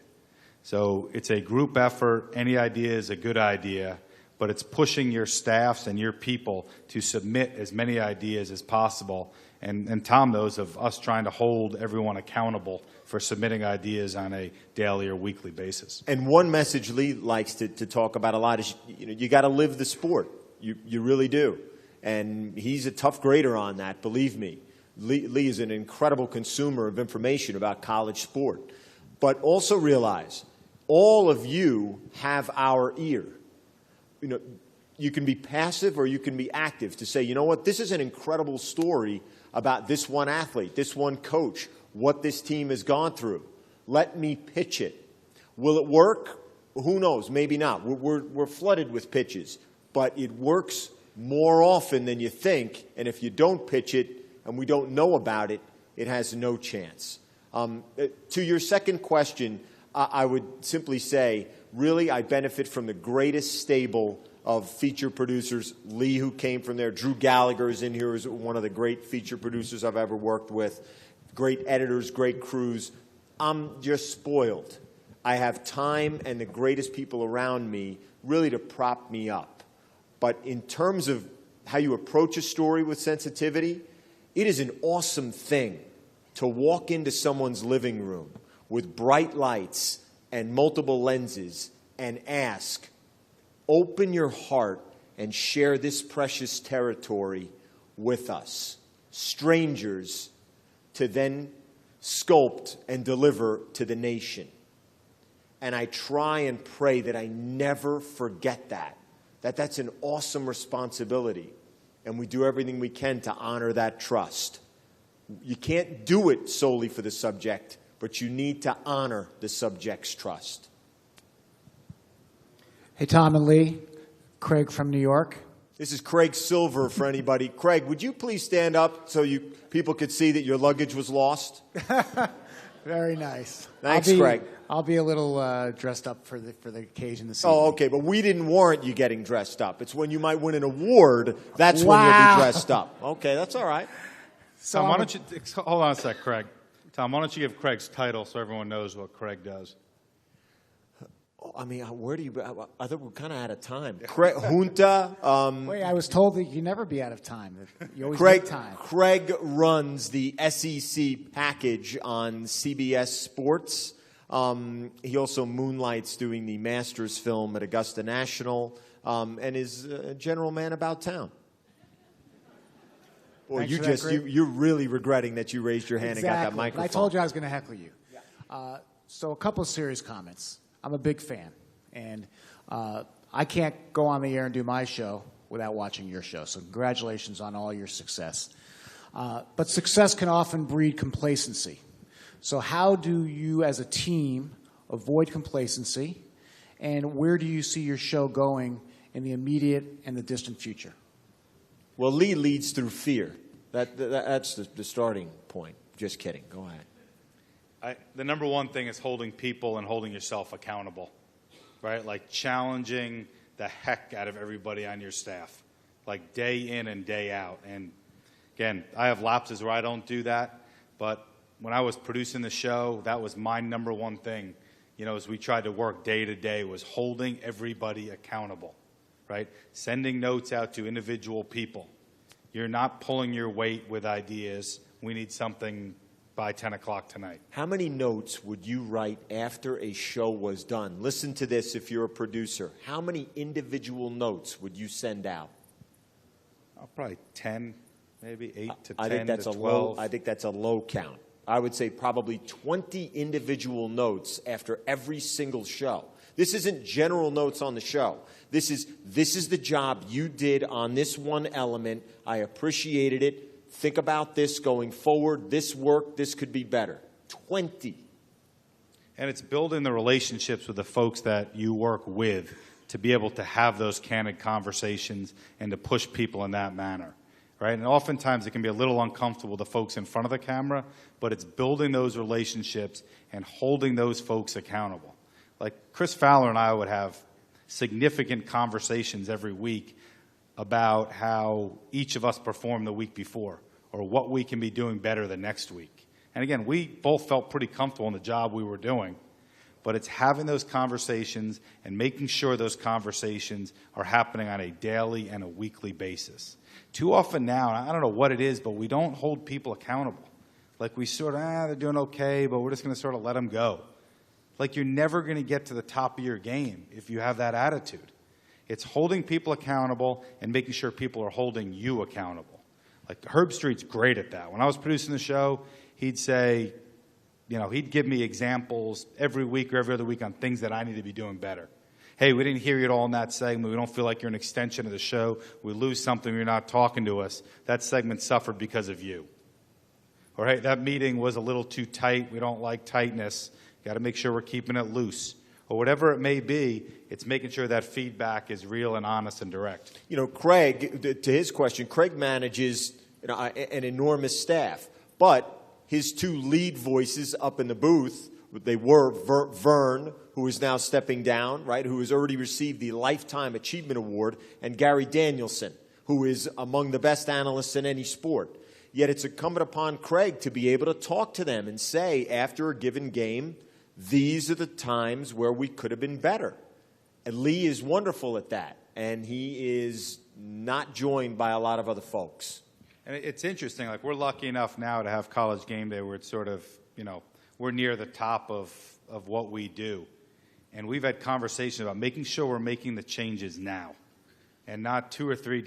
So it's a group effort. Any idea is a good idea, but it's pushing your staffs and your people to submit as many ideas as possible. And Tom knows of us trying to hold everyone accountable for submitting ideas on a daily or weekly basis. And one message Lee likes to talk about a lot is, you got to live the sport. You really do. And he's a tough grader on that, believe me. Lee is an incredible consumer of information about college sport. But also realize, all of you have our ear. You can be passive or you can be active to say, you know what, this is an incredible story about this one athlete, this one coach, what this team has gone through. Let me pitch it. Will it work? Who knows? Maybe not. We're flooded with pitches, but it works more often than you think, and if you don't pitch it and we don't know about it, it has no chance. To your second question, I would simply say, really, I benefit from the greatest stable of feature producers. Lee, who came from there. Drew Gallagher is in here, is one of the great feature producers I've ever worked with. Great editors, great crews. I'm just spoiled. I have time and the greatest people around me really to prop me up. But in terms of how you approach a story with sensitivity, it is an awesome thing to walk into someone's living room with bright lights and multiple lenses and ask, open your heart and share this precious territory with us, strangers, to then sculpt and deliver to the nation. And I try and pray that I never forget that that's an awesome responsibility. and we do everything we can to honor that trust. You can't do it solely for the subject, but you need to honor the subject's trust. Hey, Tom and Lee. Craig from New York. This is Craig Silver for anybody. Craig, would you please stand up so people could see that your luggage was lost? Very nice. Thanks, Craig. I'll be a little dressed up for the occasion this evening. Oh, okay, but we didn't warrant you getting dressed up. It's when you might win an award, that's when you'll be dressed up. Okay, that's all right. So Tom, why don't you, hold on a sec, Craig. Tom, why don't you give Craig's title so everyone knows what Craig does? I mean, where do you, I think we're kind of out of time. Craig, Junta. Wait, I was told that you never be out of time. You always Craig, make time. Craig runs the SEC package on CBS Sports. He also moonlights doing the Masters film at Augusta National and is a general man about town. Or you're really regretting that you raised your hand and got that microphone. I told you I was going to heckle you. So a couple of serious comments. I'm a big fan, and I can't go on the air and do my show without watching your show. So congratulations on all your success. But success can often breed complacency. So how do you as a team avoid complacency, and where do you see your show going in the immediate and the distant future? Well, Lee leads through fear. That's the starting point. Just kidding. Go ahead. The number one thing is holding people and holding yourself accountable, right? Like challenging the heck out of everybody on your staff, like day in and day out. And again, I have lapses where I don't do that, but when I was producing the show, that was my number one thing, as we tried to work day to day, was holding everybody accountable, right? Sending notes out to individual people. You're not pulling your weight with ideas. We need something by 10 o'clock tonight. How many notes would you write after a show was done? Listen to this if you're a producer. How many individual notes would you send out? Probably 10, maybe 8 to 10 I think that's to a 12. I think that's a low count. I would say probably 20 individual notes after every single show. This isn't general notes on the show. This is the job you did on this one element. I appreciated it. Think about this going forward. This worked. This could be better. 20. And it's building the relationships with the folks that you work with to be able to have those candid conversations and to push people in that manner, right? And oftentimes it can be a little uncomfortable with the folks in front of the camera, but it's building those relationships and holding those folks accountable. Like Chris Fowler and I would have significant conversations every week about how each of us performed the week before or what we can be doing better the next week. And again, we both felt pretty comfortable in the job we were doing, but it's having those conversations and making sure those conversations are happening on a daily and a weekly basis. Too often now, I don't know what it is, but we don't hold people accountable. Like we sort of, they're doing okay, but we're just going to sort of let them go. Like you're never going to get to the top of your game if you have that attitude. It's holding people accountable and making sure people are holding you accountable. Like Herb Street's great at that. When I was producing the show, he'd say, he'd give me examples every week or every other week on things that I need to be doing better. Hey, we didn't hear you at all in that segment. We don't feel like you're an extension of the show. We lose something. You're not talking to us. That segment suffered because of you. Or, hey, that meeting was a little too tight. We don't like tightness. Got to make sure we're keeping it loose. Or whatever it may be, it's making sure that feedback is real and honest and direct. Craig, to his question, Craig manages an enormous staff. But his two lead voices up in the booth, they were Vern, who is now stepping down, right, who has already received the Lifetime Achievement Award, and Gary Danielson, who is among the best analysts in any sport. Yet it's incumbent upon Craig to be able to talk to them and say, after a given game, these are the times where we could have been better. And Lee is wonderful at that, and he is not joined by a lot of other folks. And it's interesting, like we're lucky enough now to have College Game Day where it's sort of, we're near the top of what we do. And we've had conversations about making sure we're making the changes now and not 2 or 3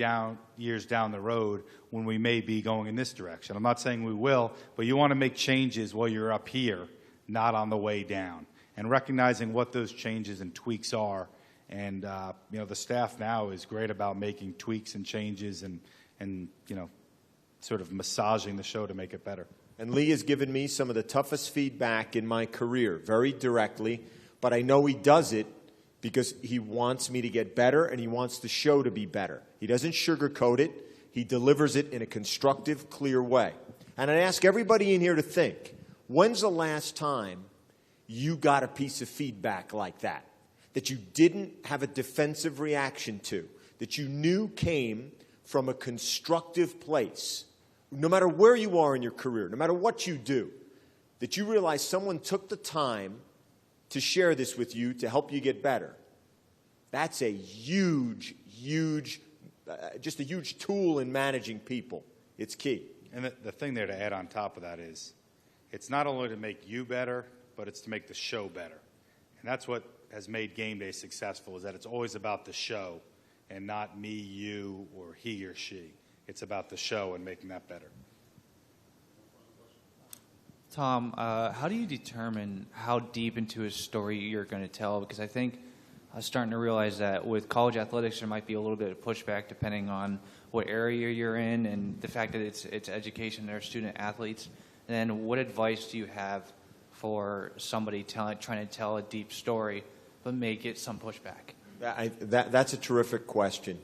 years down the road when we may be going in this direction. I'm not saying we will, but you want to make changes while you're up here, not on the way down, and recognizing what those changes and tweaks are. And, the staff now is great about making tweaks and changes and and, sort of massaging the show to make it better. And Lee has given me some of the toughest feedback in my career, very directly, but I know he does it because he wants me to get better and he wants the show to be better. He doesn't sugarcoat it. He delivers it in a constructive, clear way. And I ask everybody in here to think, when's the last time you got a piece of feedback like that you didn't have a defensive reaction to, that you knew came from a constructive place? No matter where you are in your career, no matter what you do, that you realize someone took the time to share this with you to help you get better. That's a huge, just a huge tool in managing people. It's key. And the thing there to add on top of that is, it's not only to make you better, but it's to make the show better. And that's what has made Game Day successful, is that it's always about the show and not me, you, or he or she. It's about the show and making that better. Tom, how do you determine how deep into a story you're going to tell? Because I think I was starting to realize that with college athletics, there might be a little bit of pushback depending on what area you're in and the fact that it's education, they're student athletes. And then what advice do you have for somebody trying to tell a deep story but may get some pushback? That's a terrific question.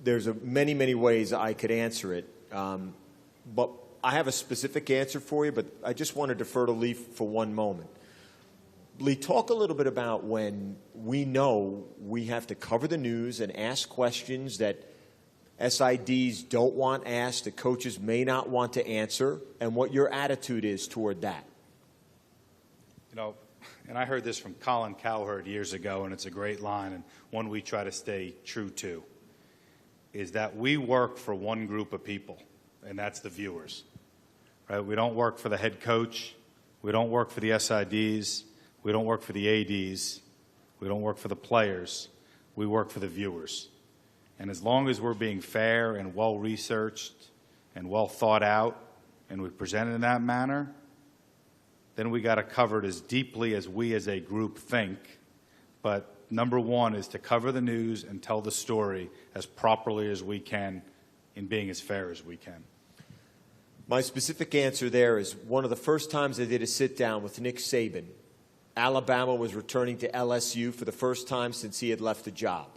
There's many ways I could answer it, but I have a specific answer for you, but I just want to defer to Lee for one moment. Lee, talk a little bit about when we know we have to cover the news and ask questions that SIDs don't want asked, that coaches may not want to answer, and what your attitude is toward that. And I heard this from Colin Cowherd years ago, and it's a great line, and one we try to stay true to, is that we work for one group of people, and that's the viewers. Right? We don't work for the head coach. We don't work for the SIDs. We don't work for the ADs. We don't work for the players. We work for the viewers. And as long as we're being fair and well-researched and well thought out, and we present it in that manner, then we got to cover it as deeply as we as a group think. But number one is to cover the news and tell the story as properly as we can in being as fair as we can. My specific answer there is one of the first times I did a sit-down with Nick Saban, Alabama was returning to LSU for the first time since he had left the job.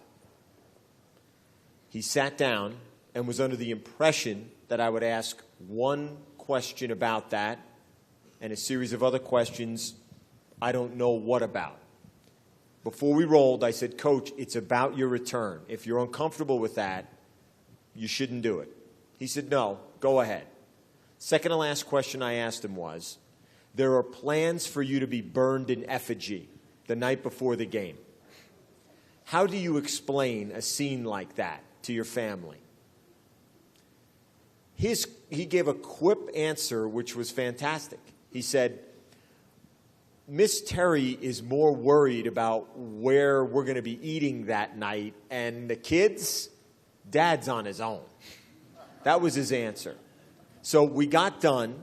He sat down and was under the impression that I would ask one question about that and a series of other questions I don't know what about. Before we rolled, I said, Coach, it's about your return. If you're uncomfortable with that, you shouldn't do it. He said, no, go ahead. Second to last question I asked him was, there are plans for you to be burned in effigy the night before the game. How do you explain a scene like that to your family? He gave a quip answer, which was fantastic. He said, Miss Terry is more worried about where we're going to be eating that night, and the kids, Dad's on his own. That was his answer. So we got done,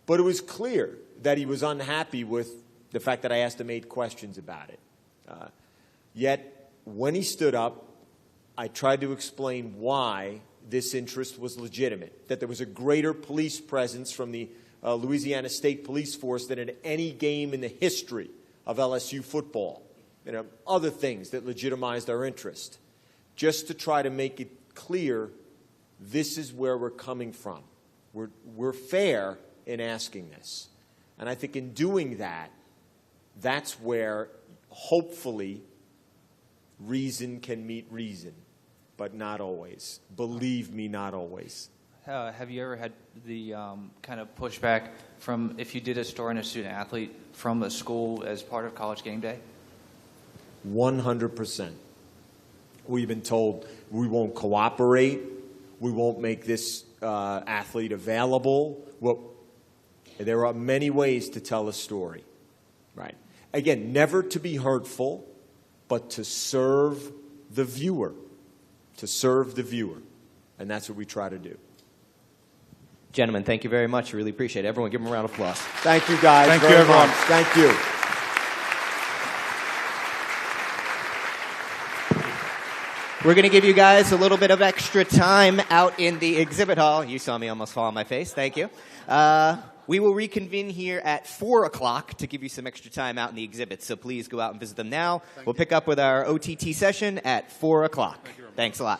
but it was clear that he was unhappy with the fact that I asked him 8 questions about it. Yet, when he stood up, I tried to explain why this interest was legitimate, that there was a greater police presence from the Louisiana State Police Force than at any game in the history of LSU football, and other things that legitimized our interest, just to try to make it clear this is where we're coming from. We're fair in asking this. And I think in doing that, that's where hopefully reason can meet reason, but not always. Believe me, not always. Have you ever had the kind of pushback from, if you did a story on a student athlete from a school as part of College Game Day? 100%. We've been told we won't cooperate, we won't make this athlete available. Well, there are many ways to tell a story, right? Again, never to be hurtful, but to serve the viewer, and that's what we try to do. Gentlemen, thank you very much. I really appreciate it. Everyone, give them a round of applause. Thank you, guys. Thank you, everyone. Much. Thank you. We're going to give you guys a little bit of extra time out in the exhibit hall. You saw me almost fall on my face. Thank you. We will reconvene here at 4 o'clock to give you some extra time out in the exhibits. So please go out and visit them now. We'll pick up with our OTT session at 4 o'clock. Thanks a lot.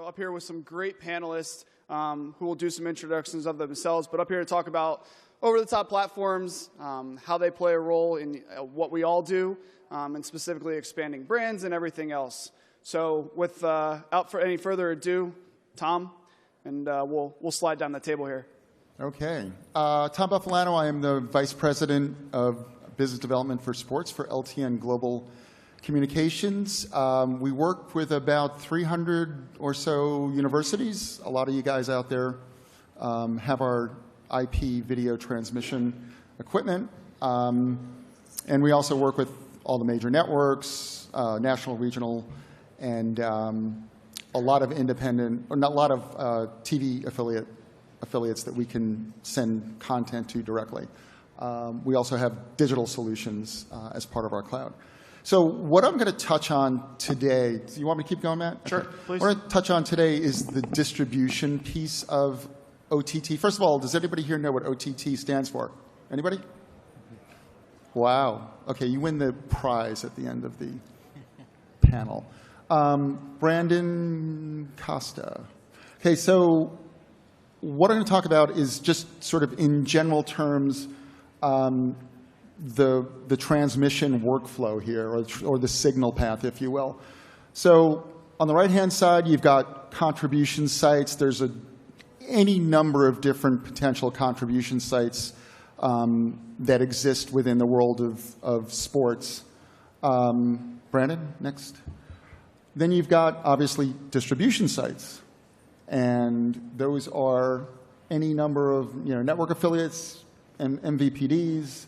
Up here with some great panelists who will do some introductions of themselves, but up here to talk about over-the-top platforms, how they play a role in what we all do, and specifically expanding brands and everything else. So without any further ado, Tom, and we'll slide down the table here. Okay. Tom Buffalano, I am the Vice President of Business Development for Sports for LTN Global Communications. We work with about 300 or so universities. A lot of you guys out there have our IP video transmission equipment. And we also work with all the major networks, national, regional, and a lot of independent, or not a lot of TV affiliates that we can send content to directly. We also have digital solutions as part of our cloud. So what I'm going to touch on today, do you want me to keep going, Matt? Sure, okay. please. What I'm going to touch on today is the distribution piece of OTT. First of all, does anybody here know what OTT stands for? Anybody? Wow. Okay, you win the prize at the end of the panel. Brandon Costa. Okay, so what I'm going to talk about is just sort of in general terms the transmission workflow here, or the signal path, if you will. So on the right-hand side, you've got contribution sites. There's any number of different potential contribution sites that exist within the world of sports. Brandon, next. Then you've got, obviously, distribution sites. And those are any number of network affiliates and MVPDs.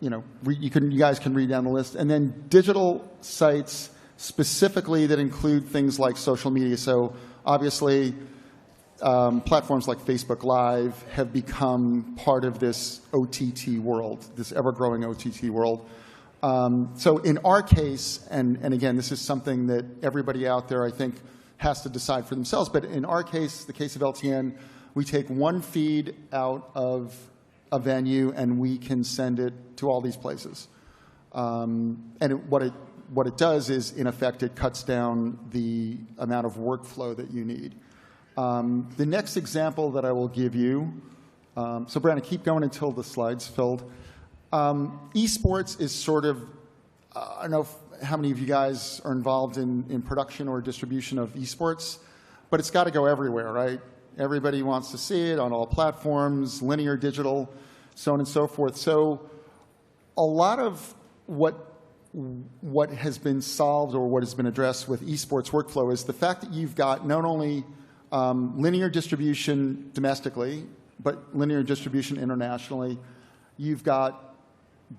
You guys can read down the list. And then digital sites specifically that include things like social media. So obviously, platforms like Facebook Live have become part of this OTT world, this ever-growing OTT world. So in our case, and again, this is something that everybody out there, I think, has to decide for themselves. But in our case, the case of LTN, we take one feed out of a venue and we can send it to all these places. What it does is, in effect, it cuts down the amount of workflow that you need. The next example that I will give you, so Brandon, keep going until the slide's filled. Esports is sort of, I don't know how many of you guys are involved in production or distribution of esports, but it's got to go everywhere, right? Everybody wants to see it on all platforms, linear, digital, so on and so forth. So a lot of what has been solved or what has been addressed with esports workflow is the fact that you've got not only linear distribution domestically, but linear distribution internationally. You've got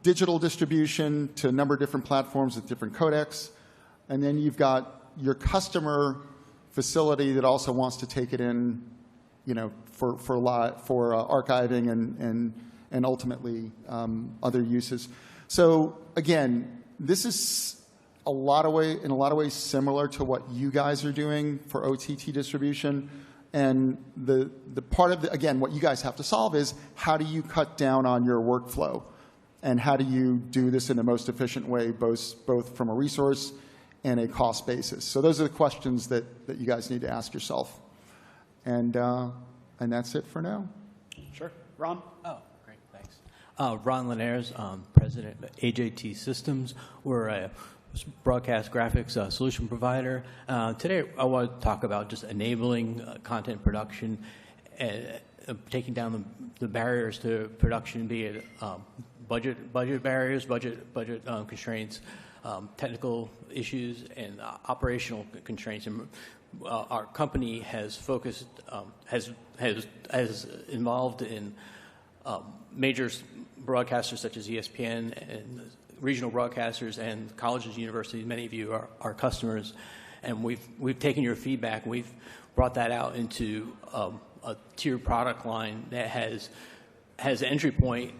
digital distribution to a number of different platforms with different codecs. And then you've got your customer facility that also wants to take it in, for archiving and ultimately other uses. So again, this is in a lot of ways similar to what you guys are doing for OTT distribution. And the part of again, what you guys have to solve is how do you cut down on your workflow? And how do you do this in the most efficient way, both from a resource and a cost basis? So those are the questions that you guys need to ask yourself. And that's it for now. Sure. Ron? Oh, great, thanks. Ron Linares, President of AJT Systems. We're a broadcast graphics solution provider. Today, I want to talk about just enabling content production and taking down the barriers to production, be it budget barriers, budget constraints, technical issues, and operational constraints. And our company has focused, has involved in major broadcasters such as ESPN and regional broadcasters and colleges and universities. Many of you are our customers, and we've taken your feedback. We've brought that out into a tiered product line that has an entry point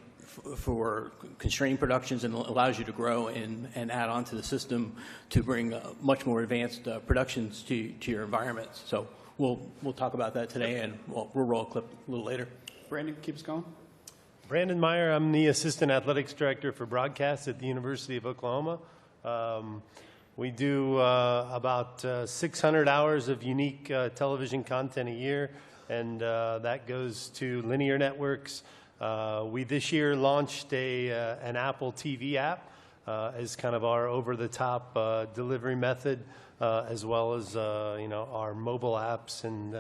for constrained productions and allows you to grow and add on to the system to bring much more advanced productions to your environments. So we'll talk about that today, and we'll roll a clip a little later. Brandon, keep us going. Brandon Meyer, I'm the Assistant Athletics Director for Broadcast at the University of Oklahoma. We do about 600 hours of unique television content a year, and that goes to linear networks. We this year launched an Apple TV app as kind of our over-the-top delivery method, as well as our mobile apps and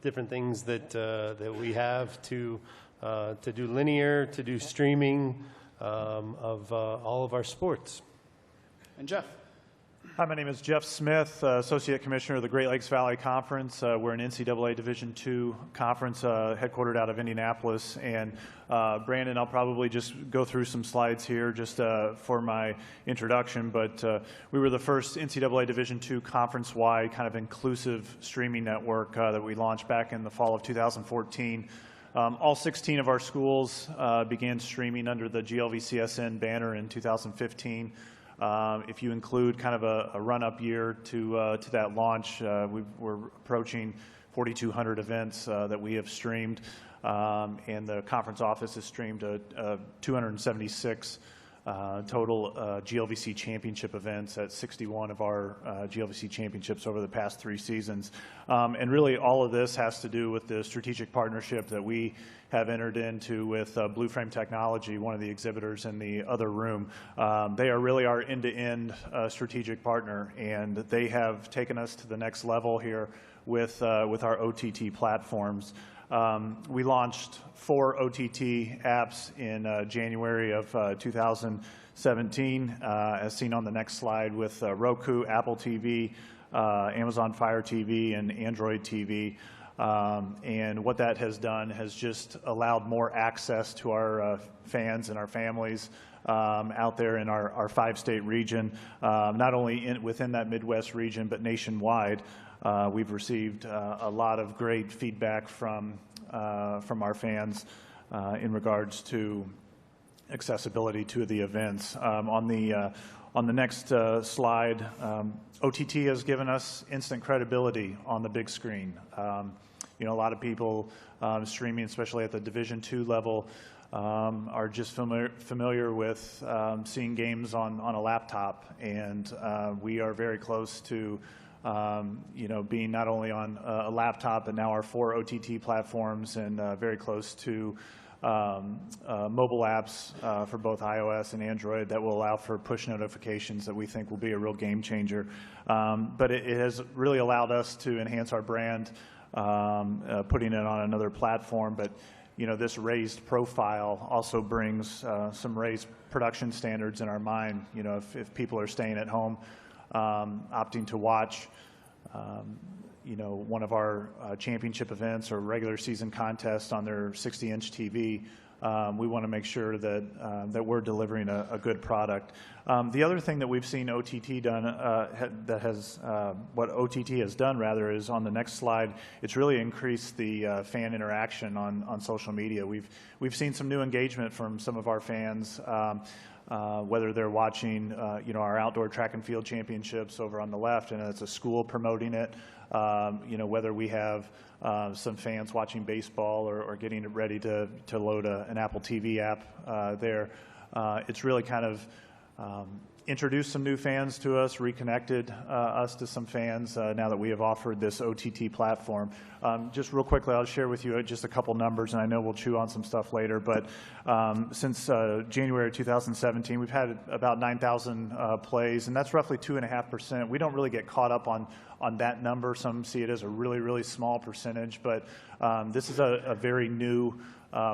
different things that we have to do linear, to do streaming of all of our sports. And Jeff. Hi, my name is Jeff Smith, Associate Commissioner of the Great Lakes Valley Conference. We're an NCAA Division II conference headquartered out of Indianapolis. And Brandon, I'll probably just go through some slides here just for my introduction. But we were the first NCAA Division II conference-wide kind of inclusive streaming network that we launched back in the fall of 2014. All 16 of our schools began streaming under the GLVCSN banner in 2015. If you include kind of a run-up year to that launch, we're approaching 4,200 events that we have streamed, and the conference office has streamed 276 total GLVC championship events at 61 of our GLVC championships over the past 3 seasons. And really all of this has to do with the strategic partnership that we have entered into with Blue Frame Technology, one of the exhibitors in the other room. They are really our end-to-end strategic partner, and they have taken us to the next level here with our OTT platforms. We launched 4 OTT apps in January of 2017, as seen on the next slide, with Roku, Apple TV, Amazon Fire TV, and Android TV. And what that has done has just allowed more access to our fans and our families out there in our 5-state region, not only within that Midwest region, but nationwide. We've received a lot of great feedback from our fans in regards to accessibility to the events. On the next slide, OTT has given us instant credibility on the big screen. A lot of people streaming, especially at the Division II level, are just familiar with seeing games on a laptop, and we are very close to being not only on a laptop, but now our 4 OTT platforms, and very close to mobile apps for both iOS and Android that will allow for push notifications that we think will be a real game changer. But it has really allowed us to enhance our brand, putting it on another platform. But this raised profile also brings some raised production standards in our mind. If people are staying at home, opting to watch one of our championship events or regular season contests on their 60-inch TV, we want to make sure that we're delivering a good product. The other thing that we've seen OTT done, what OTT has done rather, is on the next slide. It's really increased the fan interaction on social media. We've seen some new engagement from some of our fans. Whether they're watching, our outdoor track and field championships over on the left, and it's a school promoting it. Whether we have some fans watching baseball or getting ready to load an Apple TV app there. It's really kind of introduced some new fans to us, reconnected us to some fans now that we have offered this OTT platform. Just real quickly, I'll share with you just a couple numbers, and I know we'll chew on some stuff later, but since January 2017, we've had about 9,000 plays, and that's roughly 2.5%. We don't really get caught up on that number. Some see it as a really, really small percentage, but this is a very new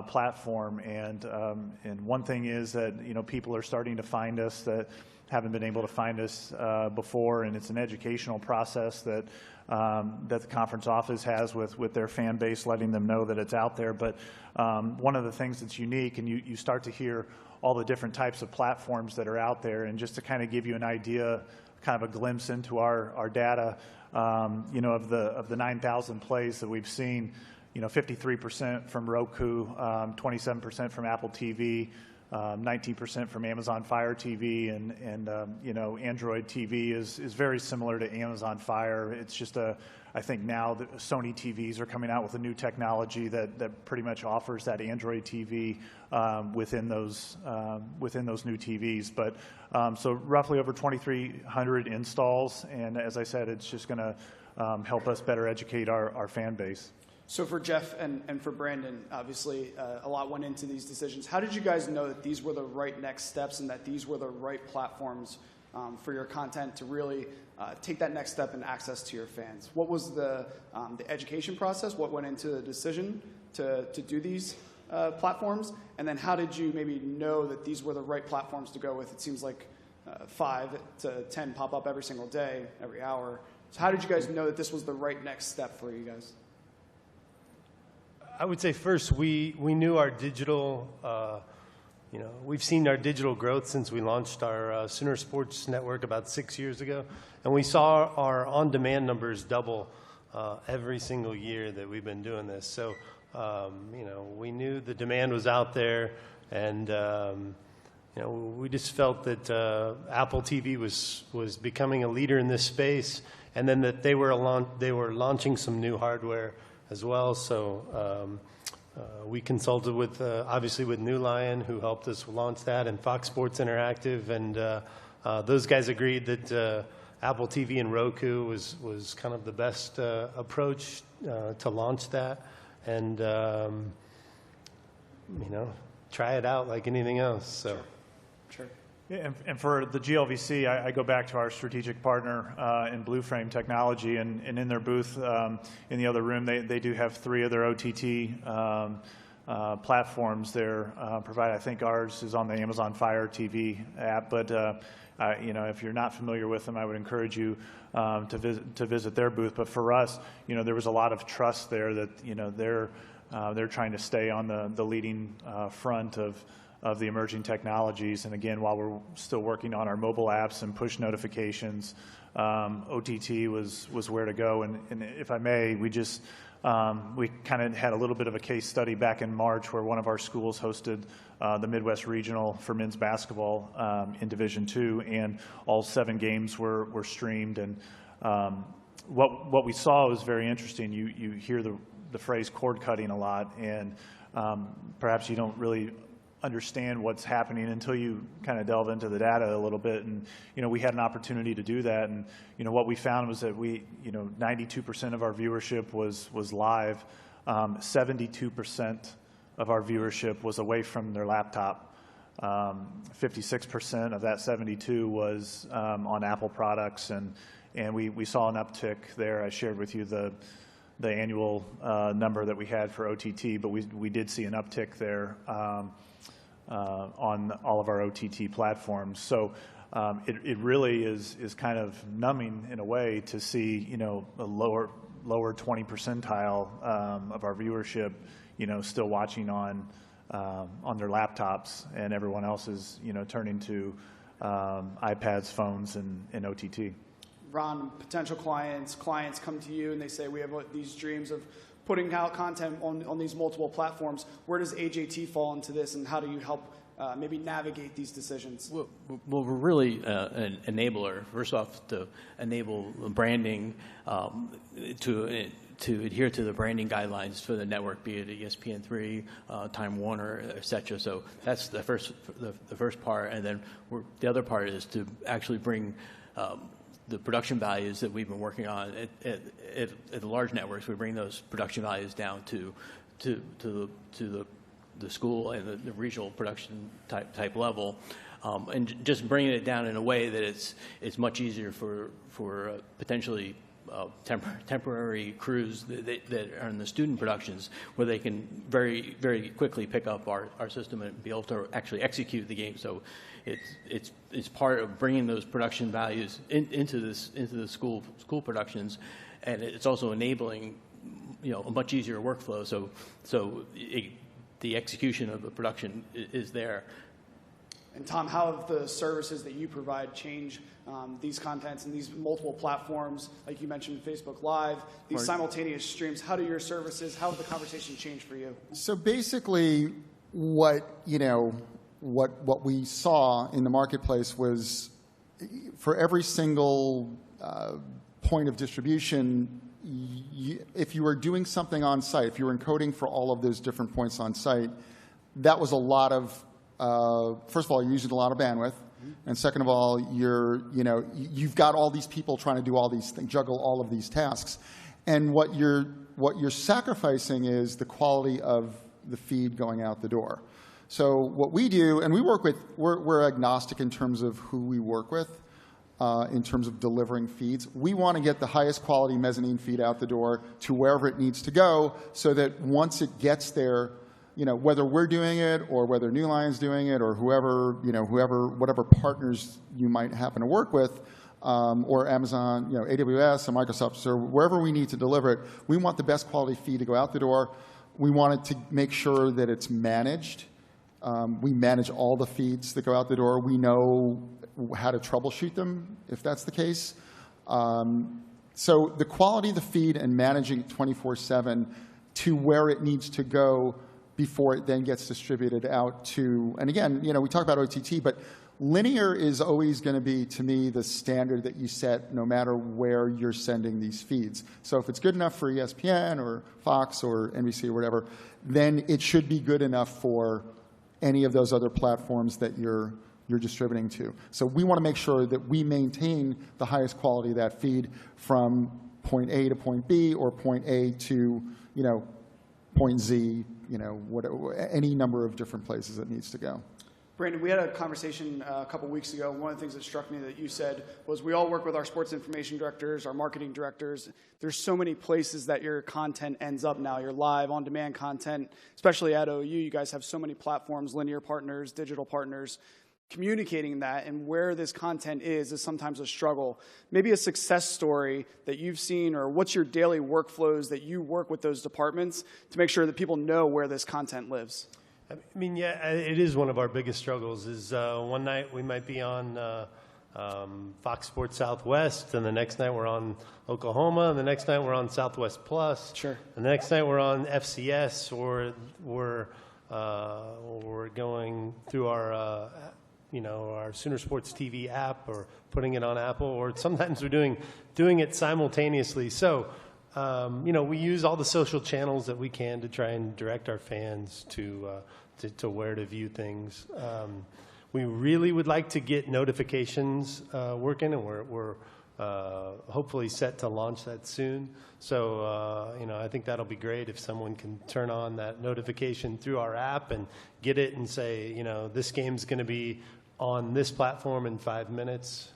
platform, and one thing is that people are starting to find us that haven't been able to find us before, and it's an educational process that the conference office has with their fan base, letting them know that it's out there. But one of the things that's unique, and you start to hear all the different types of platforms that are out there, and just to kind of give you an idea, kind of a glimpse into our data, of the 9,000 plays that we've seen, 53% from Roku, 27% from Apple TV, 19% from Amazon Fire TV, and Android TV is very similar to Amazon Fire. It's just I think now the Sony TVs are coming out with a new technology that pretty much offers that Android TV within those new TVs. But so roughly over 2,300 installs, and as I said, it's just going to help us better educate our fan base. So for Jeff and for Brandon, obviously a lot went into these decisions. How did you guys know that these were the right next steps and that these were the right platforms for your content to really take that next step and access to your fans? What was the education process? What went into the decision to do these platforms? And then how did you maybe know that these were the right platforms to go with? It seems like 5 to 10 pop up every single day, every hour. So how did you guys know that this was the right next step for you guys? I would say first we knew our digital, we've seen our digital growth since we launched our Sooner Sports Network about 6 years ago, and we saw our on-demand numbers double every single year that we've been doing this. So, we knew the demand was out there, and we just felt that Apple TV was becoming a leader in this space, and then that they were launching some new hardware as well. So we consulted with, obviously, with New Lion, who helped us launch that, and Fox Sports Interactive, and those guys agreed that Apple TV and Roku was kind of the best approach to launch that, and try it out like anything else. So. Sure. Yeah, and for the GLVC, I go back to our strategic partner in Blue Frame Technology, and in their booth in the other room, they do have 3 of their OTT platforms there provided. I think ours is on the Amazon Fire TV app, but if you're not familiar with them, I would encourage you to visit their booth. But for us, there was a lot of trust there that they're trying to stay on the leading front of the emerging technologies. And again, while we're still working on our mobile apps and push notifications, OTT was where to go. And if I may, we kind of had a little bit of a case study back in March where one of our schools hosted the Midwest Regional for men's basketball in Division II, and all 7 games were streamed. And what we saw was very interesting. You hear the phrase cord cutting a lot, and perhaps you don't really understand what's happening until you kind of delve into the data a little bit. And we had an opportunity to do that, and what we found was that 92% of our viewership was live, 72% of our viewership was away from their laptop, 56% of that 72 was on Apple products, and we saw an uptick there. I shared with you the annual number that we had for OTT, but we did see an uptick there on all of our OTT platforms. So it really is kind of numbing in a way to see a lower 20 percentile of our viewership still watching on their laptops, and everyone else is turning to iPads, phones, and OTT. Ron, potential clients come to you and they say, we have these dreams of putting out content on these multiple platforms. Where does AJT fall into this, and how do you help maybe navigate these decisions? Well, we're really an enabler. First off, to enable branding to adhere to the branding guidelines for the network, be it ESPN3, Time Warner, etc. So that's the first part, and then the other part is to actually bring the production values that we've been working on at the large networks. We bring those production values down to the school and the regional production type level, and just bringing it down in a way that it's much easier for potentially temporary crews that are in the student productions, where they can very, very quickly pick up our system and be able to actually execute the game. So it's part of bringing those production values into the school productions, and it's also enabling a much easier workflow. So the execution of the production is there. And Tom, how have the services that you provide changed these contents and these multiple platforms, like you mentioned, Facebook Live, these simultaneous streams? How do your services, how have the conversation changed for you? So basically, what what we saw in the marketplace was for every single point of distribution, if you were doing something on site, if you were encoding for all of those different points on site, that was a lot of, first of all, you're using a lot of bandwidth. And second of all, you've got all these people trying to do all these things, juggle all of these tasks. And what you're sacrificing is the quality of the feed going out the door. So what we do, and we're agnostic in terms of who we work with, in terms of delivering feeds. We want to get the highest quality mezzanine feed out the door to wherever it needs to go, so that once it gets there, whether we're doing it or whether New Line's doing it or whatever partners you might happen to work with, or Amazon, AWS or Microsoft, or wherever we need to deliver it, we want the best quality feed to go out the door. We want it to make sure that it's managed. We manage all the feeds that go out the door. We know how to troubleshoot them if that's the case. So the quality of the feed and managing it 24/7 to where it needs to go before it then gets distributed out to, and again, we talk about OTT, but linear is always going to be, to me, the standard that you set no matter where you're sending these feeds. So if it's good enough for ESPN or Fox or NBC or whatever, then it should be good enough for any of those other platforms that you're distributing to. So we want to make sure that we maintain the highest quality of that feed from point A to point B or point A to, point Z, any number of different places it needs to go. Brandon, we had a conversation a couple weeks ago. One of the things that struck me that you said was we all work with our sports information directors, our marketing directors. There's so many places that your content ends up now. Your live, on-demand content, especially at OU, you guys have so many platforms, linear partners, digital partners. Communicating that and where this content is sometimes a struggle. Maybe a success story that you've seen, or what's your daily workflows that you work with those departments to make sure that people know where this content lives? I mean, yeah, it is one of our biggest struggles. Is one night we might be on Fox Sports Southwest, and the next night we're on Oklahoma, and the next night we're on Southwest Plus. Sure. And the next night we're on FCS, or we're going through our Sooner Sports TV app, or putting it on Apple, or sometimes we're doing it simultaneously. So, we use all the social channels that we can to try and direct our fans to where to view things. We really would like to get notifications working, and we're hopefully set to launch that soon. So, I think that'll be great if someone can turn on that notification through our app and get it and say, this game's going to be on this platform in 5 minutes.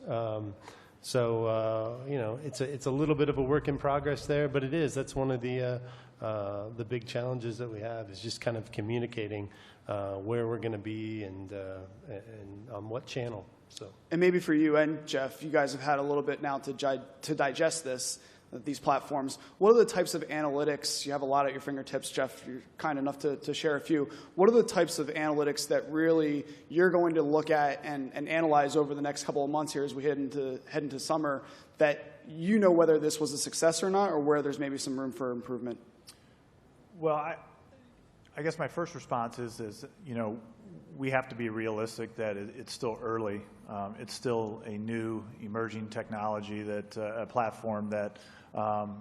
So it's a little bit of a work in progress there, but it is. That's one of the big challenges that we have, is just kind of communicating where we're going to be and on what channel. So. And maybe for you and Jeff, you guys have had a little bit now to digest these platforms. What are the types of analytics? You have a lot at your fingertips, Jeff. You're kind enough to share a few. What are the types of analytics that really you're going to look at and analyze over the next couple of months here as we head into summer, that whether this was a success or not, or where there's maybe some room for improvement? Well, I guess my first response is we have to be realistic that it's still early. It's still a new emerging technology, that a platform that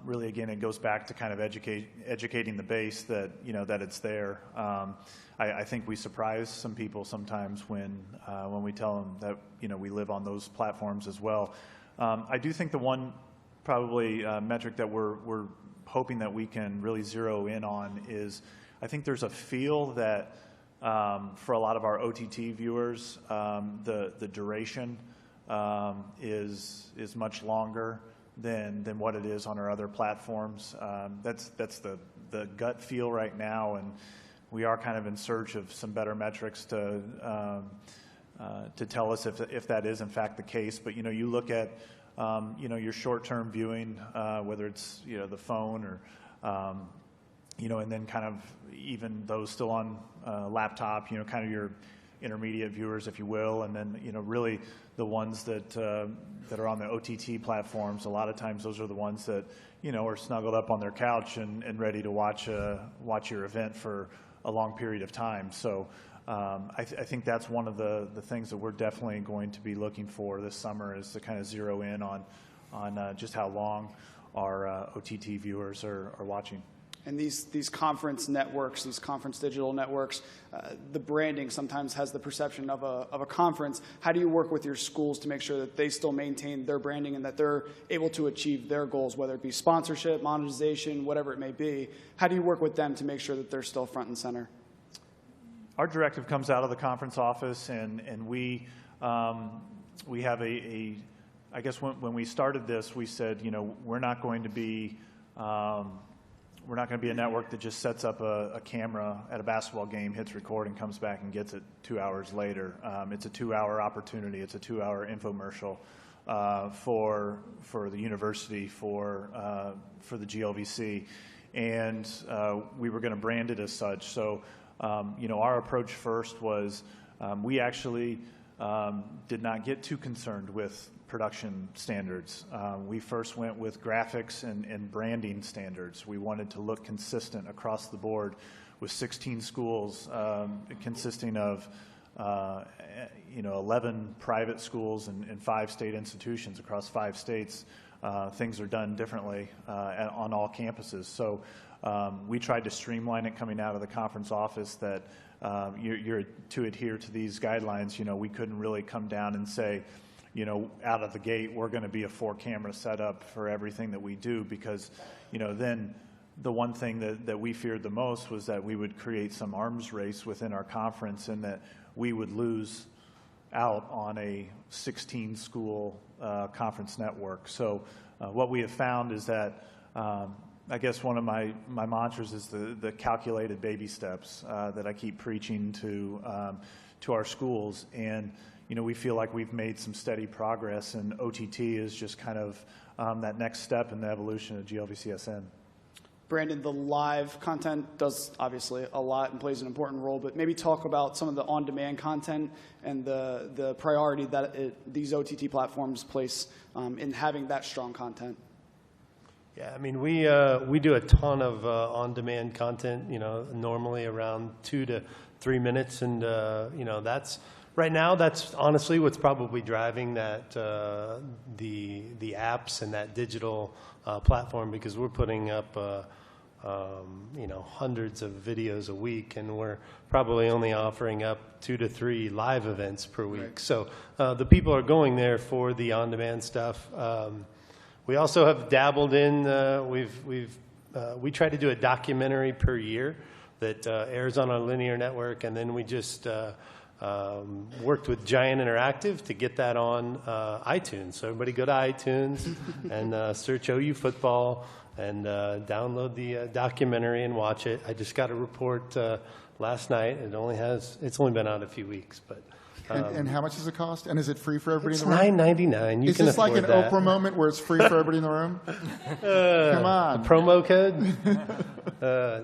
really, again, it goes back to kind of educating the base that that it's there. I think we surprise some people sometimes when we tell them that we live on those platforms as well. I do think the one probably metric that we're hoping that we can really zero in on is, I think there's a feel that for a lot of our OTT viewers, the duration is much longer than what it is on our other platforms. That's the gut feel right now, and we are kind of in search of some better metrics to tell us if that is in fact the case. But you look at your short-term viewing, whether it's the phone or and then kind of even those still on laptop, kind of your intermediate viewers, if you will, and then really the ones that are on the OTT platforms. A lot of times those are the ones that are snuggled up on their couch and ready to watch your event for a long period of time. So I think that's one of the things that we're definitely going to be looking for this summer, is to kind of zero in on just how long our OTT viewers are watching. And these conference networks, these conference digital networks, the branding sometimes has the perception of a conference. How do you work with your schools to make sure that they still maintain their branding and that they're able to achieve their goals, whether it be sponsorship, monetization, whatever it may be? How do you work with them to make sure that they're still front and center? Our directive comes out of the conference office, and we have I guess when we started this, we said, we're not going to be a network that just sets up a camera at a basketball game, hits record, and comes back and gets it 2 hours later. It's a 2-hour opportunity. It's a 2-hour infomercial for the university, for the GLVC, and we were going to brand it as such. So, our approach first was we actually did not get too concerned with production standards. We first went with graphics and branding standards. We wanted to look consistent across the board with 16 schools consisting of 11 private schools and 5 state institutions across 5 states. Things are done differently on all campuses. So we tried to streamline it coming out of the conference office, that you're to adhere to these guidelines. We couldn't really come down and say, out of the gate, we're going to be a 4-camera setup for everything that we do, because, then the one thing that we feared the most was that we would create some arms race within our conference, and that we would lose out on a 16-school conference network. So what we have found is that I guess one of my mantras is the calculated baby steps that I keep preaching to our schools. And we feel like we've made some steady progress, and OTT is just kind of that next step in the evolution of GLVCSN. Brandon, the live content does obviously a lot and plays an important role, but maybe talk about some of the on-demand content and the priority that these OTT platforms place in having that strong content. Yeah, I mean, we do a ton of on-demand content, normally around 2 to 3 minutes, and, that's right now, that's honestly what's probably driving that the apps and that digital platform, because we're putting up hundreds of videos a week, and we're probably only offering up 2 to 3 live events per week. Right. So the people are going there for the on-demand stuff. We also have dabbled in. We try to do a documentary per year that airs on our linear network, and then we just worked with Giant Interactive to get that on iTunes. So everybody go to iTunes and search OU football and download the documentary and watch it. I just got a report last night. It's only been out a few weeks, but. And how much does it cost? And is it free for everybody It's in the room? $9.99. Is this like an Oprah moment where it's free for everybody in the room? Come on. The promo code?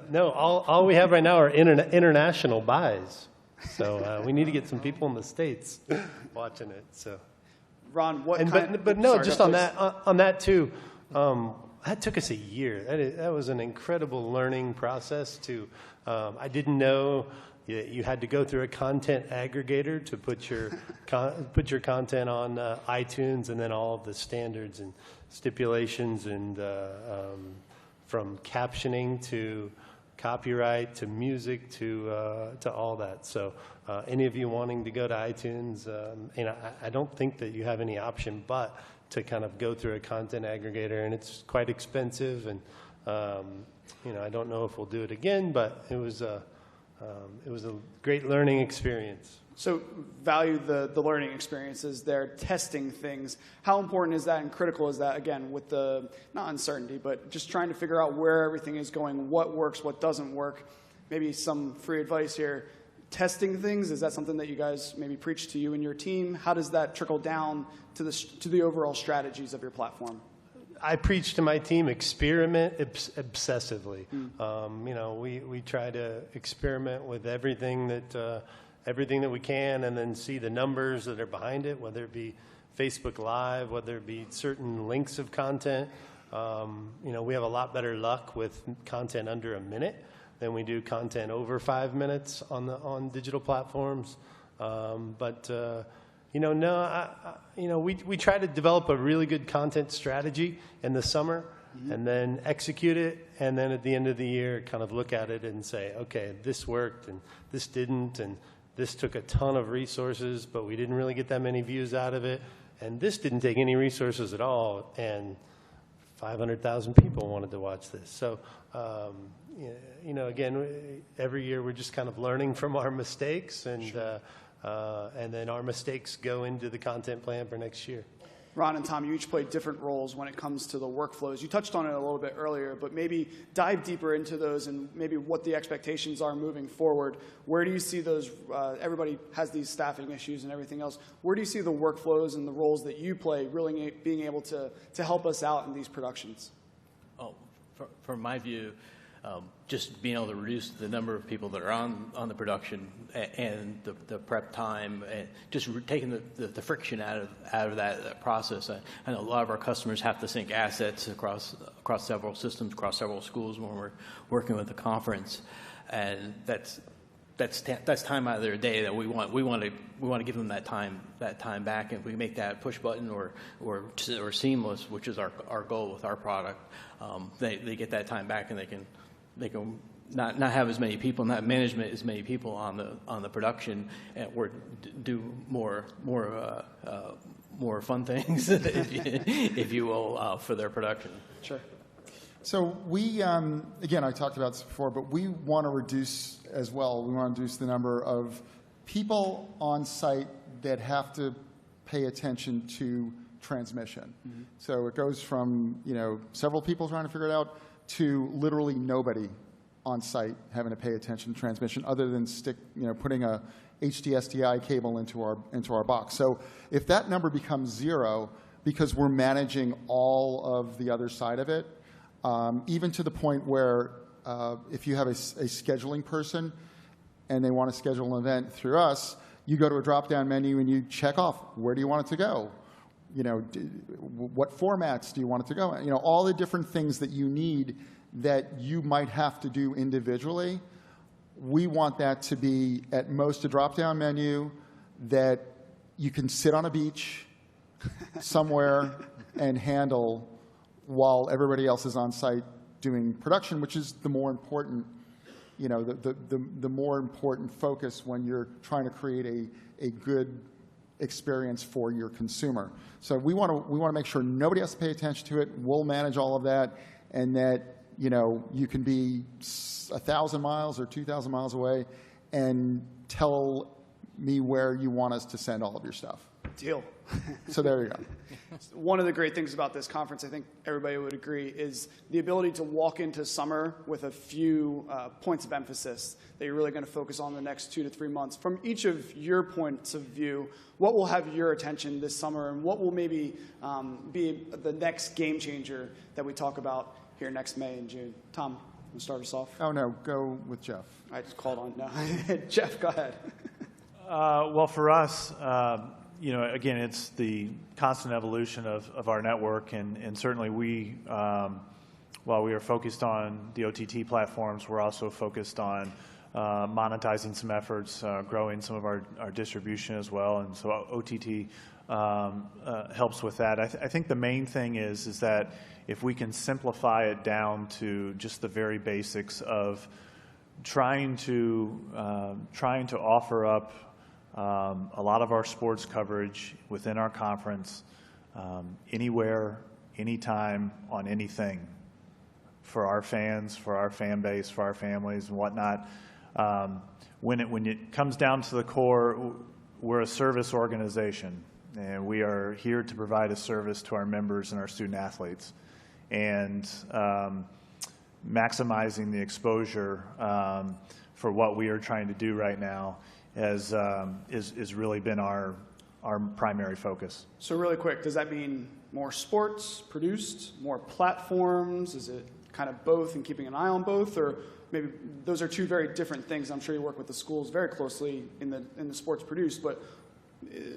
No, all we have right now are international buys. So we need to get some people in the States watching it. So, Ron, on that too. That took us a year. That was an incredible learning process. I didn't know you had to go through a content aggregator to put your content on iTunes, and then all of the standards and stipulations, and from captioning to copyright to music to all that. So any of you wanting to go to iTunes, I don't think that you have any option but to kind of go through a content aggregator, and it's quite expensive, and I don't know if we'll do it again, but it was a great learning experience. So value the learning experiences there, testing things. How important is that and critical is that, again, with the, not uncertainty, but just trying to figure out where everything is going, what works, what doesn't work? Maybe some free advice here. Testing things, is that something that you guys maybe preach to you and your team? How does that trickle down to the overall strategies of your platform? I preach to my team, experiment obsessively. We try to experiment with everything that we can, and then see the numbers that are behind it, whether it be Facebook Live, whether it be certain links of content. We have a lot better luck with content under a minute. than we do content over 5 minutes on digital platforms. We try to develop a really good content strategy in the summer, and then execute it, and then at the end of the year kind of look at it and say, okay, this worked and this didn't, and this took a ton of resources, but we didn't really get that many views out of it, and this didn't take any resources at all, and 500,000 people wanted to watch this. So, again, every year we're just kind of learning from our mistakes, and then our mistakes go into the content plan for next year. Ron and Tom, you each play different roles when it comes to the workflows. You touched on it a little bit earlier, but maybe dive deeper into those and maybe what the expectations are moving forward. Where do you see those, everybody has these staffing issues and everything else. Where do you see the workflows and the roles that you play really being able to help us out in these productions? Oh, from my view, just being able to reduce the number of people that are on the production and the prep time, and just taking the friction out of that process. I know a lot of our customers have to sync assets across several systems, across several schools when we're working with the conference, and that's time out of their day that we want to give them that time back. And if we make that push button or seamless, which is our goal with our product, they get that time back, and they can not have as many people, not management as many people on the production, or do more fun things, if you will, for their production. Sure. So we, again, I talked about this before, but we want to reduce as well. We want to reduce the number of people on site that have to pay attention to transmission. Mm-hmm. So it goes from, several people trying to figure it out to literally nobody on site having to pay attention to transmission other than putting a HDSDI cable into our box. So if that number becomes 0, because we're managing all of the other side of it, even to the point where if you have a scheduling person and they want to schedule an event through us, you go to a drop-down menu and you check off, where do you want it to go? What formats do you want it to go in? All the different things that you need that you might have to do individually. We want that to be at most a drop-down menu that you can sit on a beach somewhere and handle while everybody else is on site doing production, which is the more important, the more important focus when you're trying to create a good experience for your consumer. So we want to make sure nobody has to pay attention to it. We'll manage all of that, and that you can be 1,000 miles or 2,000 miles away and tell me where you want us to send all of your stuff. Deal. So there you go. One of the great things about this conference, I think everybody would agree, is the ability to walk into summer with a few points of emphasis that you're really going to focus on the next 2 to 3 months. From each of your points of view, what will have your attention this summer, and what will maybe be the next game changer that we talk about here next May and June? Tom, we'll start us off. Oh, no, go with Jeff. I just called on. No. Jeff, go ahead. Well, for us, again, it's the constant evolution of our network, and certainly we, while we are focused on the OTT platforms, we're also focused on monetizing some efforts, growing some of our distribution as well, and so OTT helps with that. I think the main thing is that if we can simplify it down to just the very basics of trying to offer up a lot of our sports coverage within our conference, anywhere, anytime, on anything, for our fans, for our fan base, for our families and whatnot. When it comes down to the core, we're a service organization, and we are here to provide a service to our members and our student athletes. And maximizing the exposure for what we are trying to do right now is really been our primary focus. So really quick, does that mean more sports produced, more platforms? Is it kind of both and keeping an eye on both? Or maybe those are two very different things. I'm sure you work with the schools very closely in the sports produced, but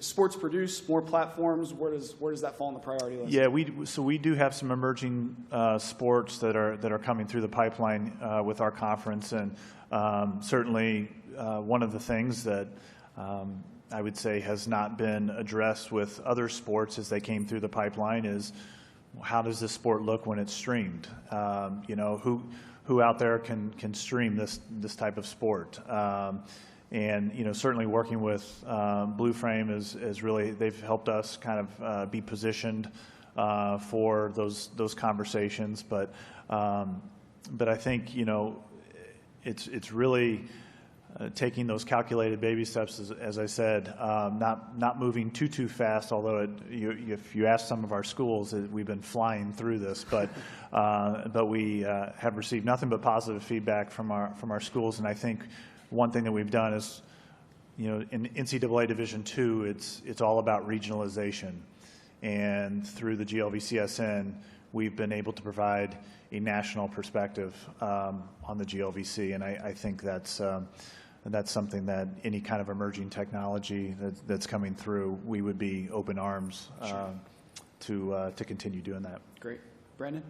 sports produced, more platforms? Where does that fall on the priority list? Yeah, we do have some emerging sports that are coming through the pipeline with our conference, and certainly one of the things that I would say has not been addressed with other sports as they came through the pipeline is how does this sport look when it's streamed? Who out there can stream this type of sport? And certainly working with Blue Frame is really, they've helped us kind of be positioned for those conversations. But I think it's really taking those calculated baby steps, as I said, not moving too fast. Although if you ask some of our schools, we've been flying through this, but we have received nothing but positive feedback from our schools. And I think one thing that we've done is, in NCAA Division II, it's all about regionalization, and through the GLVCSN, we've been able to provide a national perspective on the GLVC, and I think that's something that any kind of emerging technology that's coming through, we would be open arms to continue doing that. Great. Brandon?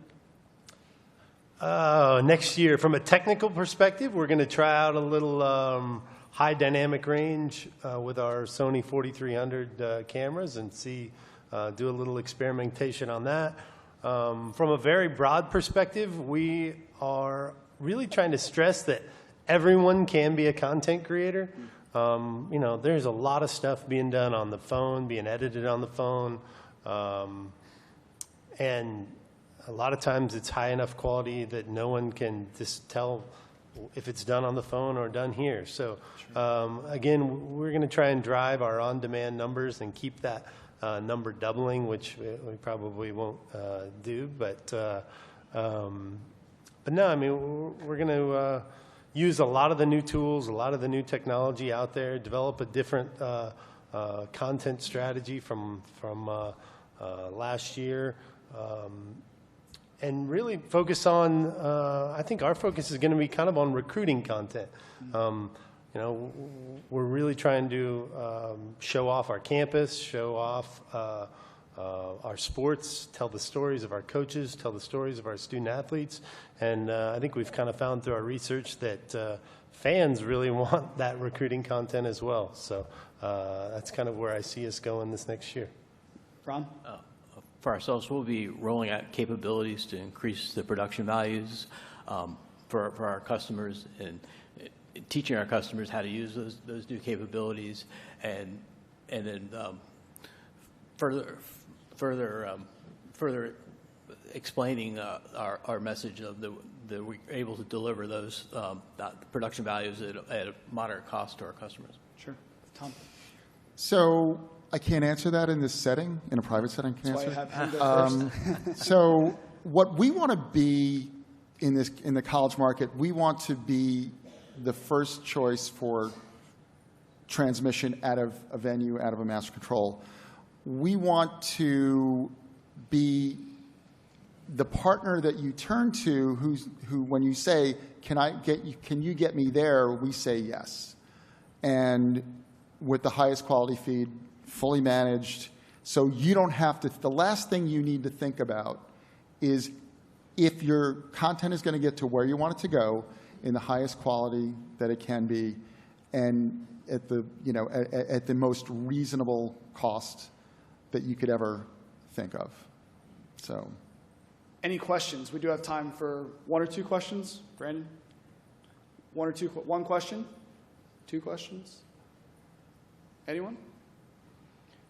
Next year, from a technical perspective, we're going to try out a little high dynamic range with our Sony 4300 cameras and do a little experimentation on that. From a very broad perspective, we are really trying to stress that everyone can be a content creator. There's a lot of stuff being done on the phone, being edited on the phone, and a lot of times it's high enough quality that no one can just tell if it's done on the phone or done here. So again, we're going to try and drive our on-demand numbers and keep that number doubling, which we probably won't do. But no, I mean, we're going to use a lot of the new tools, a lot of the new technology out there, develop a different content strategy from last year. And really focus on, I think our focus is going to be kind of on recruiting content. We're really trying to show off our campus, show off our sports, tell the stories of our coaches, tell the stories of our student athletes. And I think we've kind of found through our research that fans really want that recruiting content as well. So that's kind of where I see us going this next year. Ron? For ourselves, we'll be rolling out capabilities to increase the production values for our customers, and teaching our customers how to use those new capabilities, and then further explaining our message of that we're able to deliver those production values at a moderate cost to our customers. Sure. Tom? So I can't answer that in this setting, in a private setting. That's why I have him go first. So what we want to be in the college market, we want to be the first choice for transmission out of a venue, out of a master control. We want to be the partner that you turn to, who when you say, can you get me there, we say yes. And with the highest quality feed, fully managed, so you don't have to, the last thing you need to think about is if your content is going to get to where you want it to go in the highest quality that it can be, and at the most reasonable cost that you could ever think of. So, any questions? We do have time for one or two questions. Brandon? One question? Two questions? Anyone?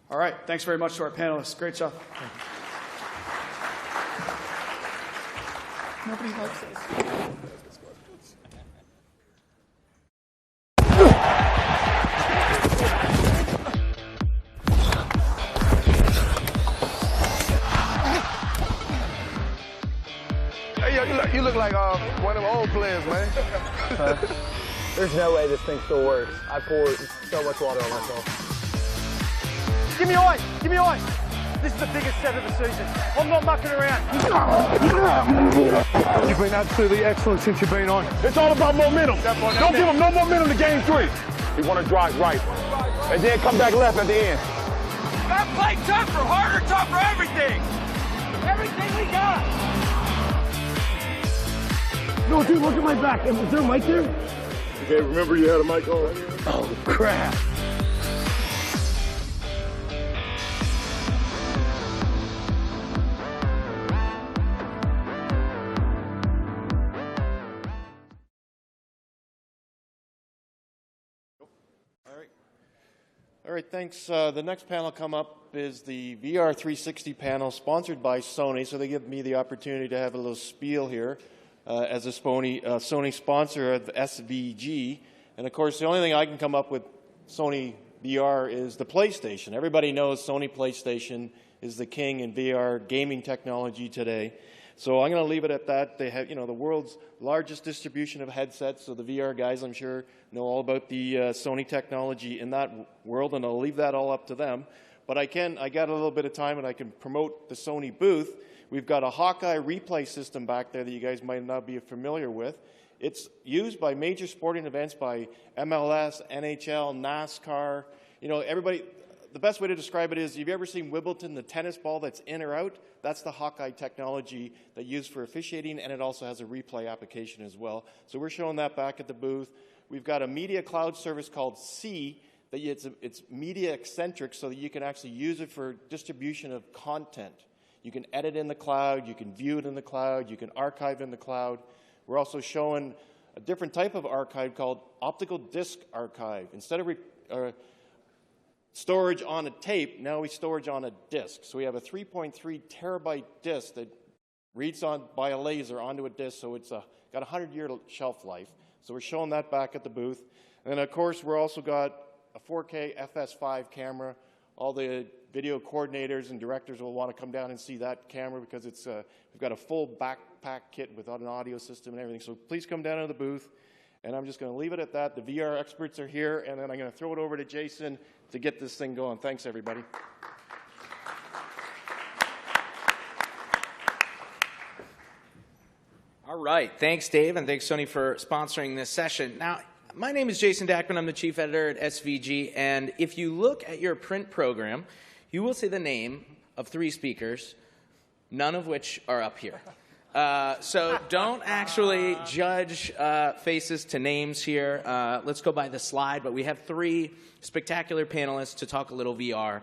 All right. Thanks very much to our panelists. Great job. Nobody likes this. Hey, you look like one of them old players, man. There's no way this thing still works. I poured so much water on myself. Give me oil! Give me oil! This is the biggest set of the season. I'm not mucking around. You've been absolutely excellent since you've been on. It's all about momentum. Don't give them no momentum to game 3. You want to drive right. And then come back left at the end. Gotta play tougher, harder, tougher, everything. Everything we got. No, dude, look at my back. Is there a mic there? Okay, remember you had a mic on? Oh, crap. All right, thanks. The next panel come up is the VR 360 panel sponsored by Sony. So they give me the opportunity to have a little spiel here as a Sony sponsor of SVG. And of course, the only thing I can come up with Sony VR is the PlayStation. Everybody knows Sony PlayStation is the king in VR gaming technology today. So I'm going to leave it at that. They have, the world's largest distribution of headsets. So the VR guys, I'm sure, know all about the Sony technology in that world, and I'll leave that all up to them. But I got a little bit of time, and I can promote the Sony booth. We've got a Hawkeye replay system back there that you guys might not be familiar with. It's used by major sporting events by MLS, NHL, NASCAR. Everybody. The best way to describe it is, have you ever seen Wimbledon, the tennis ball that's in or out? That's the Hawkeye technology that's used for officiating, and it also has a replay application as well. So we're showing that back at the booth. We've got a media cloud service called C. It's media-eccentric, so that you can actually use it for distribution of content. You can edit in the cloud, you can view it in the cloud, you can archive in the cloud. We're also showing a different type of archive called optical disc archive. Instead of storage on a tape, now we storage on a disk. So we have a 3.3 terabyte disk that reads by a laser onto a disk, so it's got a 100-year shelf life. So we're showing that back at the booth. And of course, we're also got a 4K FS5 camera. All the video coordinators and directors will want to come down and see that camera because it's we've got a full backpack kit with an audio system and everything. So please come down to the booth. And I'm just going to leave it at that. The VR experts are here, and then I'm going to throw it over to Jason to get this thing going. Thanks, everybody. All right. Thanks, Dave, and thanks, Sony, for sponsoring this session. Now, my name is Jason Dackman. I'm the chief editor at SVG, and if you look at your print program, you will see the name of 3 speakers, none of which are up here. So don't actually judge faces to names here. Let's go by the slide, but we have 3 spectacular panelists to talk a little VR.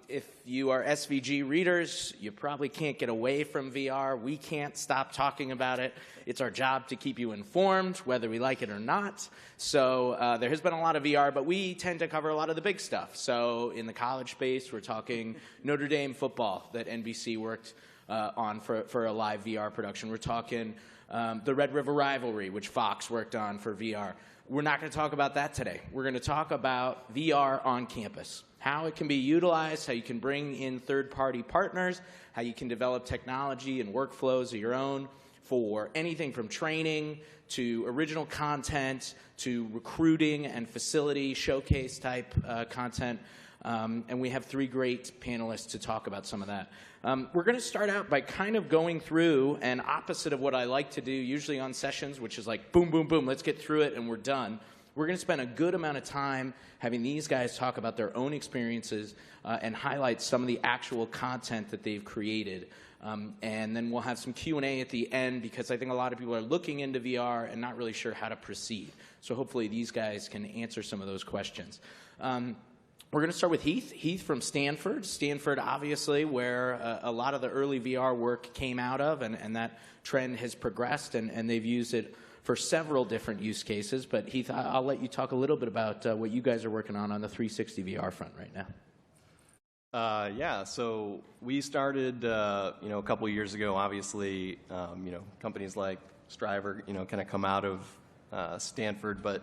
If you are SVG readers, you probably can't get away from VR. We can't stop talking about it. It's our job to keep you informed, whether we like it or not. So there has been a lot of VR, but we tend to cover a lot of the big stuff. So in the college space, we're talking Notre Dame football that NBC worked on for a live VR production. We're talking the Red River Rivalry, which Fox worked on for VR. We're not going to talk about that today. We're going to talk about VR on campus, how it can be utilized, how you can bring in third-party partners, how you can develop technology and workflows of your own for anything from training to original content to recruiting and facility showcase type content. And we have 3 great panelists to talk about some of that. We're going to start out by kind of going through an opposite of what I like to do usually on sessions, which is like boom, boom, boom, let's get through it and we're done. We're going to spend a good amount of time having these guys talk about their own experiences and highlight some of the actual content that they've created. And then we'll have some Q&A at the end because I think a lot of people are looking into VR and not really sure how to proceed. So hopefully these guys can answer some of those questions. We're going to start with Heath. Heath from Stanford. Stanford, obviously, where a lot of the early VR work came out of, and that trend has progressed, and they've used it for several different use cases. But Heath, I'll let you talk a little bit about what you guys are working on the 360 VR front right now. Yeah, so we started, a couple of years ago. Obviously, companies like Striver, kind of come out of Stanford, but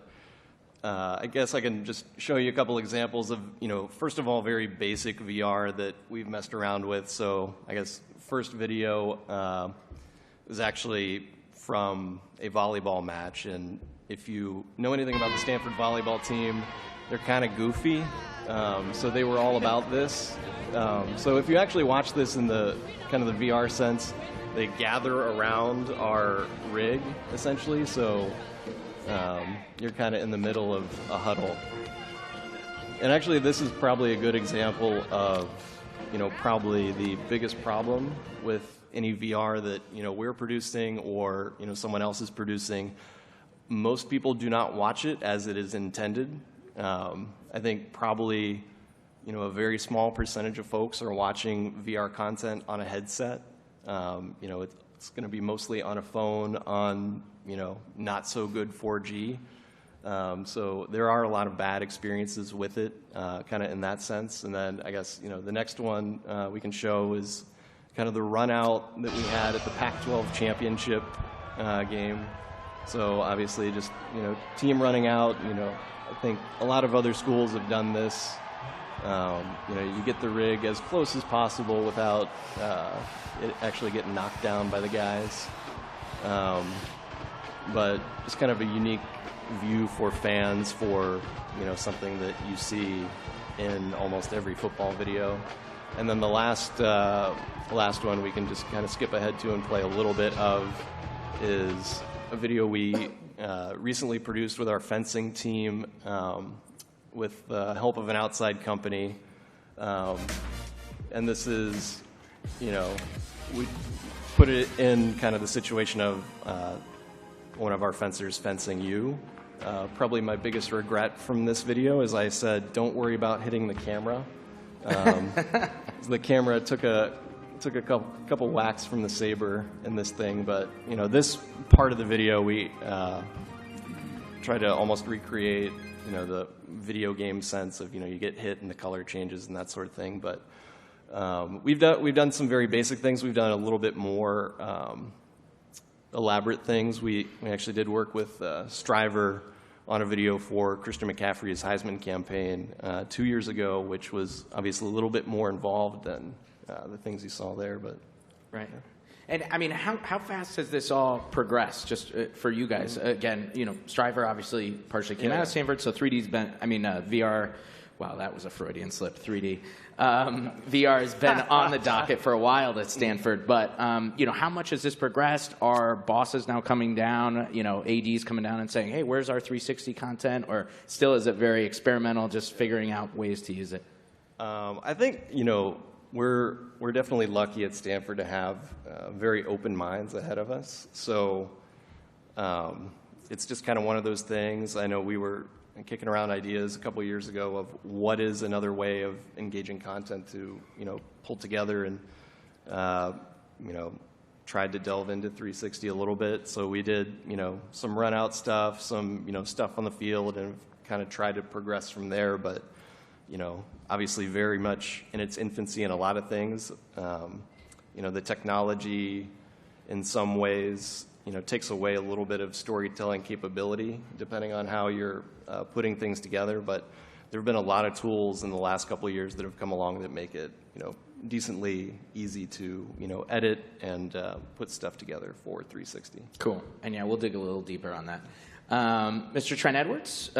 I guess I can just show you a couple examples of, first of all, very basic VR that we've messed around with. So I guess first video is actually from a volleyball match, and if you know anything about the Stanford volleyball team, they're kind of goofy, so they were all about this. So if you actually watch this in the kind of the VR sense, they gather around our rig, essentially, so you're kind of in the middle of a huddle. And actually, this is probably a good example of, probably the biggest problem with any VR that, we're producing or, someone else is producing. Most people do not watch it as it is intended. I think probably, a very small percentage of folks are watching VR content on a headset. It's going to be mostly on a phone on, not so good 4G. So there are a lot of bad experiences with it, kind of in that sense. And then I guess, the next one we can show is kind of the run out that we had at the Pac-12 championship game. So obviously just, team running out, I think a lot of other schools have done this. You get the rig as close as possible without it actually getting knocked down by the guys. But it's kind of a unique view for fans for, something that you see in almost every football video. And then the last one we can just kind of skip ahead to and play a little bit of is a video we recently produced with our fencing team with the help of an outside company. And this is, we put it in kind of the situation of one of our fencers fencing you. Probably my biggest regret from this video is I said, don't worry about hitting the camera. The camera took a couple whacks from the saber in this thing, but this part of the video we try to almost recreate the video game sense of you get hit and the color changes and that sort of thing. But we've done some very basic things. We've done a little bit more elaborate things. We actually did work with Striver on a video for Christian McCaffrey's Heisman campaign 2 years ago, which was obviously a little bit more involved than the things you saw there. But right. And I mean, how fast has this all progressed? Just for you guys, again, Striver obviously partially came out of Stanford, so 3D's been. I mean, VR. Wow, that was a Freudian slip. 3D. VR has been on the docket for a while at Stanford, but how much has this progressed? Are bosses now coming down? ADs coming down and saying, "Hey, where's our 360 content?" Or still is it very experimental, just figuring out ways to use it? I think we're definitely lucky at Stanford to have very open minds ahead of us. So it's just kind of one of those things. I know we were kicking around ideas a couple of years ago of what is another way of engaging content to pull together, and tried to delve into 360 a little bit. So we did some run out stuff, some stuff on the field, and kind of tried to progress from there. But obviously very much in its infancy in a lot of things. The technology in some ways takes away a little bit of storytelling capability depending on how you're putting things together. But there have been a lot of tools in the last couple of years that have come along that make it decently easy to edit and put stuff together for 360. Cool. And yeah, we'll dig a little deeper on that. Mr. Trent Edwards,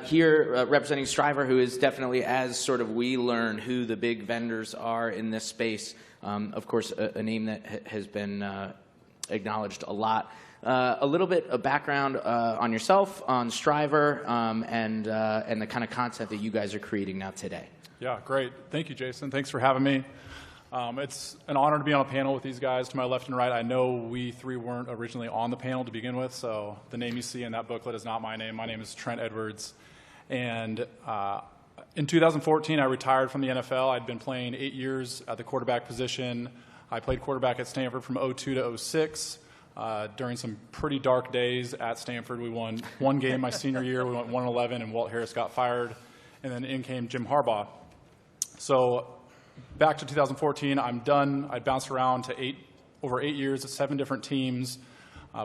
here representing Striver, who is definitely, as sort of we learn who the big vendors are in this space, of course, a name that has been acknowledged a lot. A little bit of background on yourself, on Striver, and the kind of content that you guys are creating now today. Yeah, great. Thank you, Jason. Thanks for having me. It's an honor to be on a panel with these guys to my left and right. I know we three weren't originally on the panel to begin with, so the name you see in that booklet is not my name. My name is Trent Edwards. And in 2014, I retired from the NFL. I'd been playing 8 years at the quarterback position. I played quarterback at Stanford from 02 to 06. During some pretty dark days at Stanford, we won one game my senior year. We went 1-11, and Walt Harris got fired. And then in came Jim Harbaugh. So back to 2014, I'm done. I bounced around to over 8 years at 7 different teams,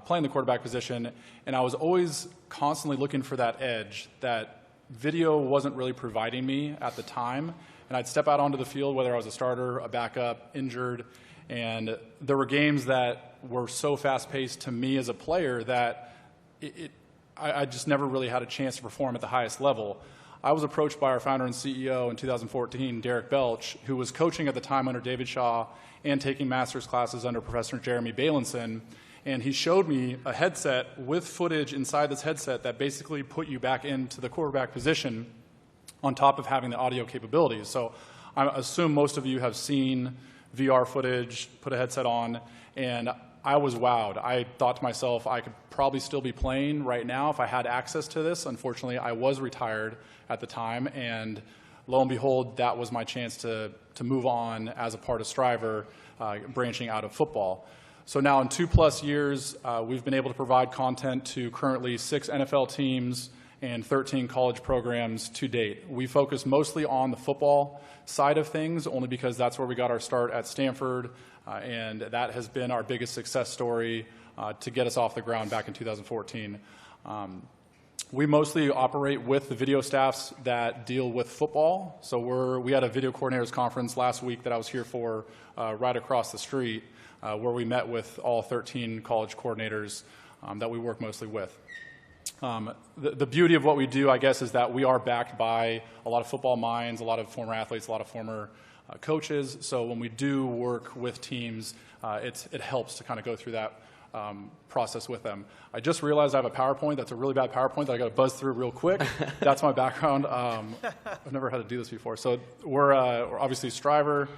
playing the quarterback position. And I was always constantly looking for that edge that video wasn't really providing me at the time. And I'd step out onto the field, whether I was a starter, a backup, injured, and there were games that were so fast-paced to me as a player that I just never really had a chance to perform at the highest level. I was approached by our founder and CEO in 2014, Derek Belch, who was coaching at the time under David Shaw and taking master's classes under Professor Jeremy Bailenson. And he showed me a headset with footage inside this headset that basically put you back into the quarterback position on top of having the audio capabilities. So I assume most of you have seen VR footage, put a headset on, and I was wowed. I thought to myself, I could probably still be playing right now if I had access to this. Unfortunately, I was retired at the time, and lo and behold, that was my chance to move on as a part of Striver, branching out of football. So now in 2+ years, we've been able to provide content to currently 6 NFL teams and 13 college programs to date. We focus mostly on the football side of things, only because that's where we got our start at Stanford, and that has been our biggest success story to get us off the ground back in 2014. We mostly operate with the video staffs that deal with football. So we had a video coordinators conference last week that I was here for right across the street, where we met with all 13 college coordinators that we work mostly with. The beauty of what we do, I guess, is that we are backed by a lot of football minds, a lot of former athletes, a lot of former coaches. So when we do work with teams, it helps to kind of go through that process with them. I just realized I have a PowerPoint. That's a really bad PowerPoint that I got to buzz through real quick. That's my background. I've never had to do this before. So we're obviously Striver.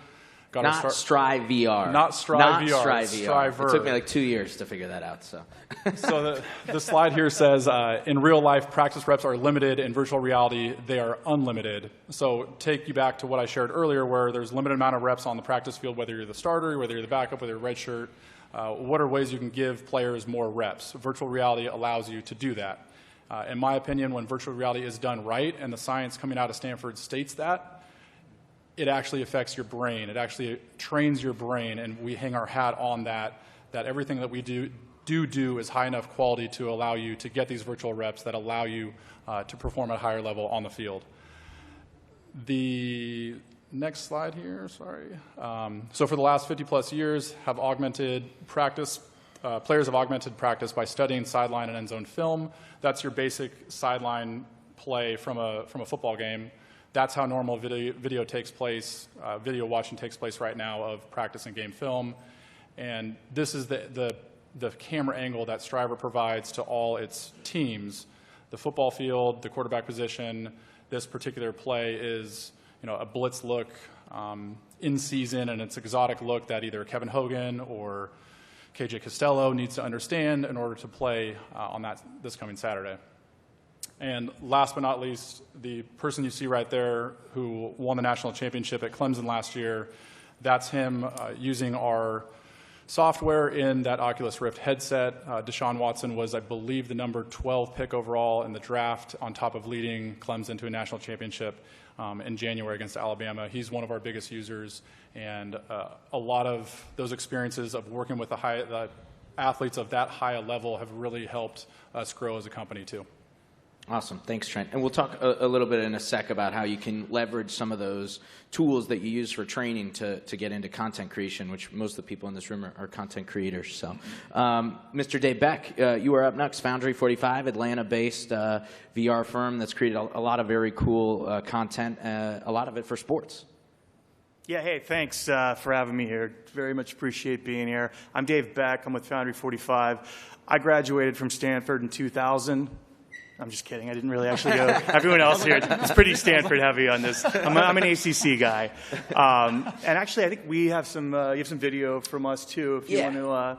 Not Strive VR. Not Strive VR. Not Strive VR. Striver. It took me like 2 years to figure that out. So the slide here says, in real life, practice reps are limited. In virtual reality, they are unlimited. So take you back to what I shared earlier, where there's a limited amount of reps on the practice field, whether you're the starter, whether you're the backup, whether you're red shirt. What are ways you can give players more reps? Virtual reality allows you to do that. In my opinion, when virtual reality is done right, and the science coming out of Stanford states that, it actually affects your brain. It actually trains your brain, and we hang our hat on that everything that we do is high enough quality to allow you to get these virtual reps that allow you to perform at a higher level on the field. The next slide here, sorry. So for the last 50+ years, have augmented practice. Players have augmented practice by studying sideline and end zone film. That's your basic sideline play from a football game. That's how normal video takes place, video watching takes place right now of practice and game film. And this is the camera angle that Striver provides to all its teams. The football field, the quarterback position, this particular play is a blitz look in season, and it's exotic look that either Kevin Hogan or KJ Costello needs to understand in order to play on this coming Saturday. And last but not least, the person you see right there who won the national championship at Clemson last year, that's him using our software in that Oculus Rift headset. Deshaun Watson was, I believe, the number 12 pick overall in the draft, on top of leading Clemson to a national championship in January against Alabama. He's one of our biggest users, and a lot of those experiences of working with the athletes of that high a level have really helped us grow as a company too. Awesome. Thanks, Trent. And we'll talk a little bit in a sec about how you can leverage some of those tools that you use for training to get into content creation, which most of the people in this room are content creators. So, Mr. Dave Beck, you are up next. Foundry 45, Atlanta-based VR firm that's created a lot of very cool content, a lot of it for sports. Yeah, hey, thanks for having me here. Very much appreciate being here. I'm Dave Beck. I'm with Foundry 45. I graduated from Stanford in 2000. I'm just kidding. I didn't really actually go. Everyone else here, it's pretty Stanford heavy on this. I'm an ACC guy. And actually, I think we have you have some video from us, too, if you want to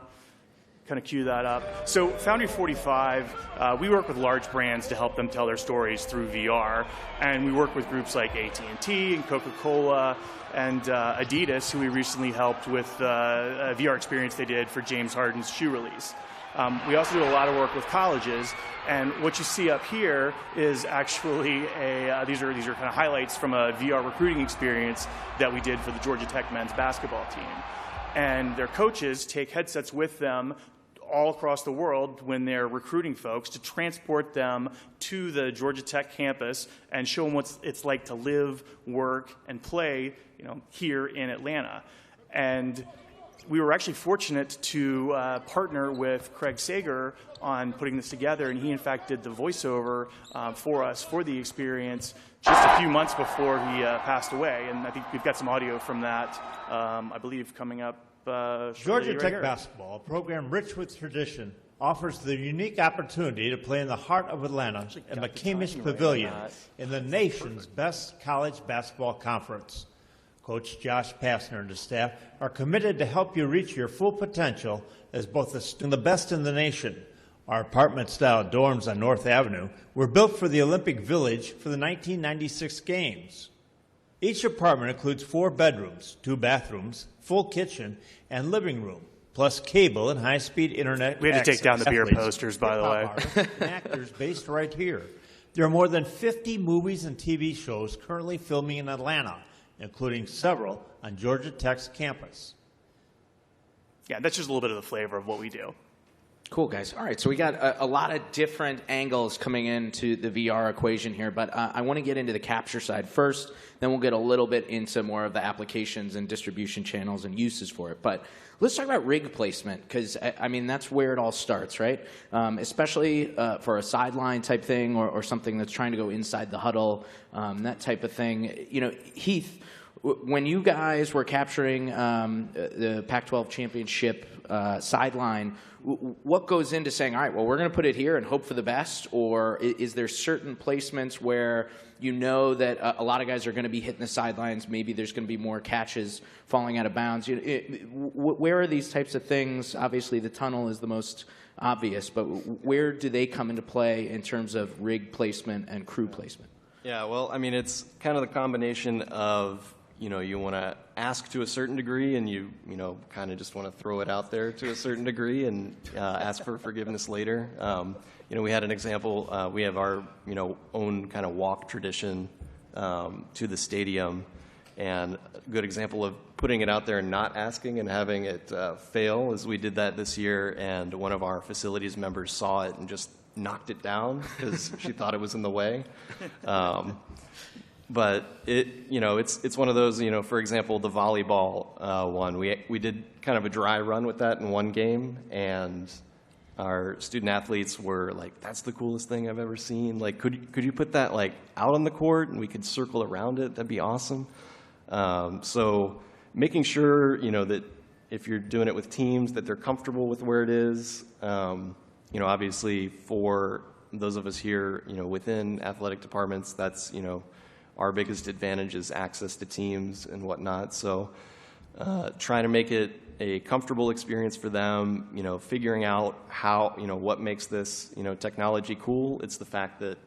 kind of cue that up. So Foundry 45, we work with large brands to help them tell their stories through VR. And we work with groups like AT&T and Coca-Cola and Adidas, who we recently helped with a VR experience they did for James Harden's shoe release. We also do a lot of work with colleges, and what you see up here is actually these are kind of highlights from a VR recruiting experience that we did for the Georgia Tech men's basketball team. And their coaches take headsets with them all across the world when they're recruiting folks to transport them to the Georgia Tech campus and show them what it's like to live, work, and play, here in Atlanta. And we were actually fortunate to partner with Craig Sager on putting this together, and he, in fact, did the voiceover for us for the experience just a few months before he passed away. And I think we've got some audio from that, I believe, coming up Georgia Tech basketball, a program rich with tradition, offers the unique opportunity to play in the heart of Atlanta at McCamish Pavilion in the nation's best college basketball conference. Coach Josh Passner and his staff are committed to help you reach your full potential as both the best in the nation. Our apartment-style dorms on North Avenue were built for the Olympic Village for the 1996 Games. Each apartment includes 4 bedrooms, 2 bathrooms, full kitchen, and living room, plus cable and high-speed internet. We had to take down the beer athletes, posters, by the way. artists, and actors based right here. There are more than 50 movies and TV shows currently filming in Atlanta, including several on Georgia Tech's campus. Yeah, that's just a little bit of the flavor of what we do. Cool, guys. All right, so we got a lot of different angles coming into the VR equation here, but I want to get into the capture side first, then we'll get a little bit into more of the applications and distribution channels and uses for it. But let's talk about rig placement, because, I mean, that's where it all starts, right? Especially for a sideline type thing or something that's trying to go inside the huddle, that type of thing. You know, Heath, when you guys were capturing the Pac-12 championship sideline, what goes into saying, all right, well, we're going to put it here and hope for the best? Or is there certain placements where you know that a lot of guys are going to be hitting the sidelines, maybe there's going to be more catches falling out of bounds? Where are these types of things? Obviously, the tunnel is the most obvious, but where do they come into play in terms of rig placement and crew placement? Yeah, well, I mean, it's kind of the combination of, you know, you want to ask to a certain degree, and you kind of just want to throw it out there to a certain degree and ask for forgiveness later. You know, we had an example. We have our, own kind of walk tradition to the stadium, and a good example of putting it out there and not asking and having it fail is we did that this year, and one of our facilities members saw it and just knocked it down because she thought it was in the way. But it's one of those, for example, the volleyball one. We did kind of a dry run with that in one game, and our student athletes were like, "That's the coolest thing I've ever seen. Like, could you put that like out on the court and we could circle around it? That'd be awesome." So making sure that if you're doing it with teams that they're comfortable with where it is. Obviously for those of us here, within athletic departments, that's our biggest advantage is access to teams and whatnot. So trying to make it a comfortable experience for them, figuring out how, what makes this, technology cool. It's the fact that,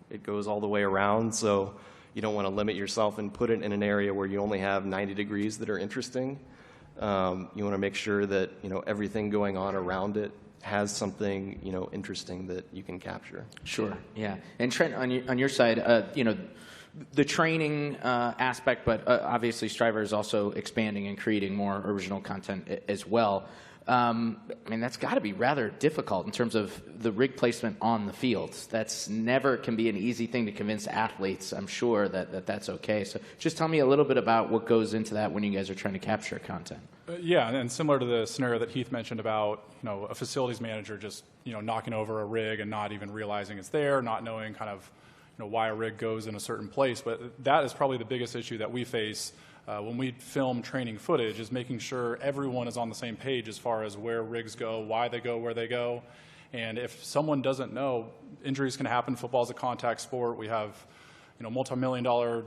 it goes all the way around. So you don't want to limit yourself and put it in an area where you only have 90 degrees that are interesting. You want to make sure that, everything going on around it has something, interesting that you can capture. Sure, yeah. And Trent, on your side, the training aspect, but obviously Striver is also expanding and creating more original content as well. I mean, that's got to be rather difficult in terms of the rig placement on the field. That's never can be an easy thing to convince athletes, I'm sure, that's okay. So just tell me a little bit about what goes into that when you guys are trying to capture content. Yeah, and similar to the scenario that Heath mentioned about, a facilities manager just, knocking over a rig and not even realizing it's there, not knowing kind of, why a rig goes in a certain place. But that is probably the biggest issue that we face when we film training footage, is making sure everyone is on the same page as far as where rigs go, why they go, where they go. And if someone doesn't know, injuries can happen. Football is a contact sport. We have, multi-million-dollar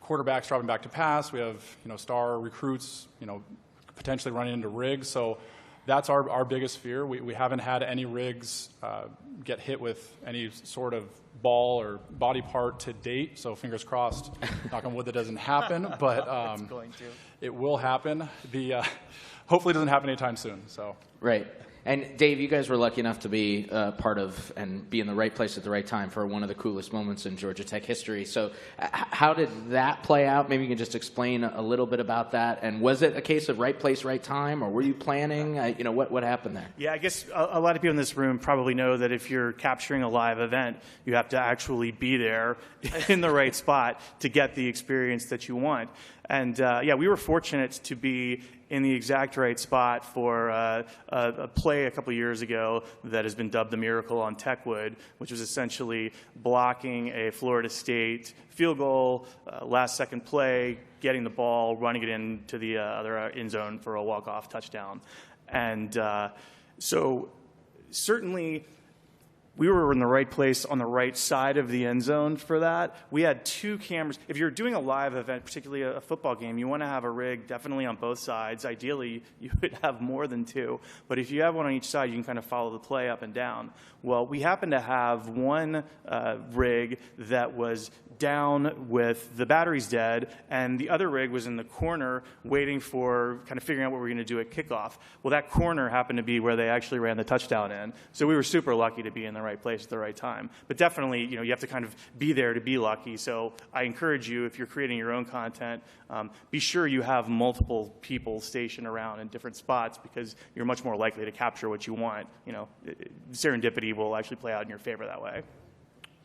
quarterbacks dropping back to pass. We have, star recruits, potentially running into rigs. So that's our biggest fear. We haven't had any rigs get hit with any sort of ball or body part to date, so fingers crossed, knock on wood, that doesn't happen, but it will happen. Hopefully it doesn't happen anytime soon. So right. And Dave, you guys were lucky enough to be part of and be in the right place at the right time for one of the coolest moments in Georgia Tech history. So how did that play out? Maybe you can just explain a little bit about that. And was it a case of right place, right time, or were you planning? What happened there? Yeah, I guess a lot of people in this room probably know that if you're capturing a live event, you have to actually be there in the right spot to get the experience that you want. And we were fortunate to be in the exact right spot for a play a couple years ago that has been dubbed the Miracle on Techwood, which was essentially blocking a Florida State field goal, last-second play, getting the ball, running it into the other end zone for a walk-off touchdown. And so certainly we were in the right place on the right side of the end zone for that. We had 2 cameras. If you're doing a live event, particularly a football game, you want to have a rig definitely on both sides. Ideally, you would have more than 2. But if you have one on each side, you can kind of follow the play up and down. Well, we happen to have one rig that was down with the batteries dead, and the other rig was in the corner waiting for kind of figuring out what we were going to do at kickoff. Well, that corner happened to be where they actually ran the touchdown in. So we were super lucky to be in the right place at the right time. But definitely, you have to kind of be there to be lucky. So I encourage you, if you're creating your own content, be sure you have multiple people stationed around in different spots, because you're much more likely to capture what you want. Serendipity will actually play out in your favor that way.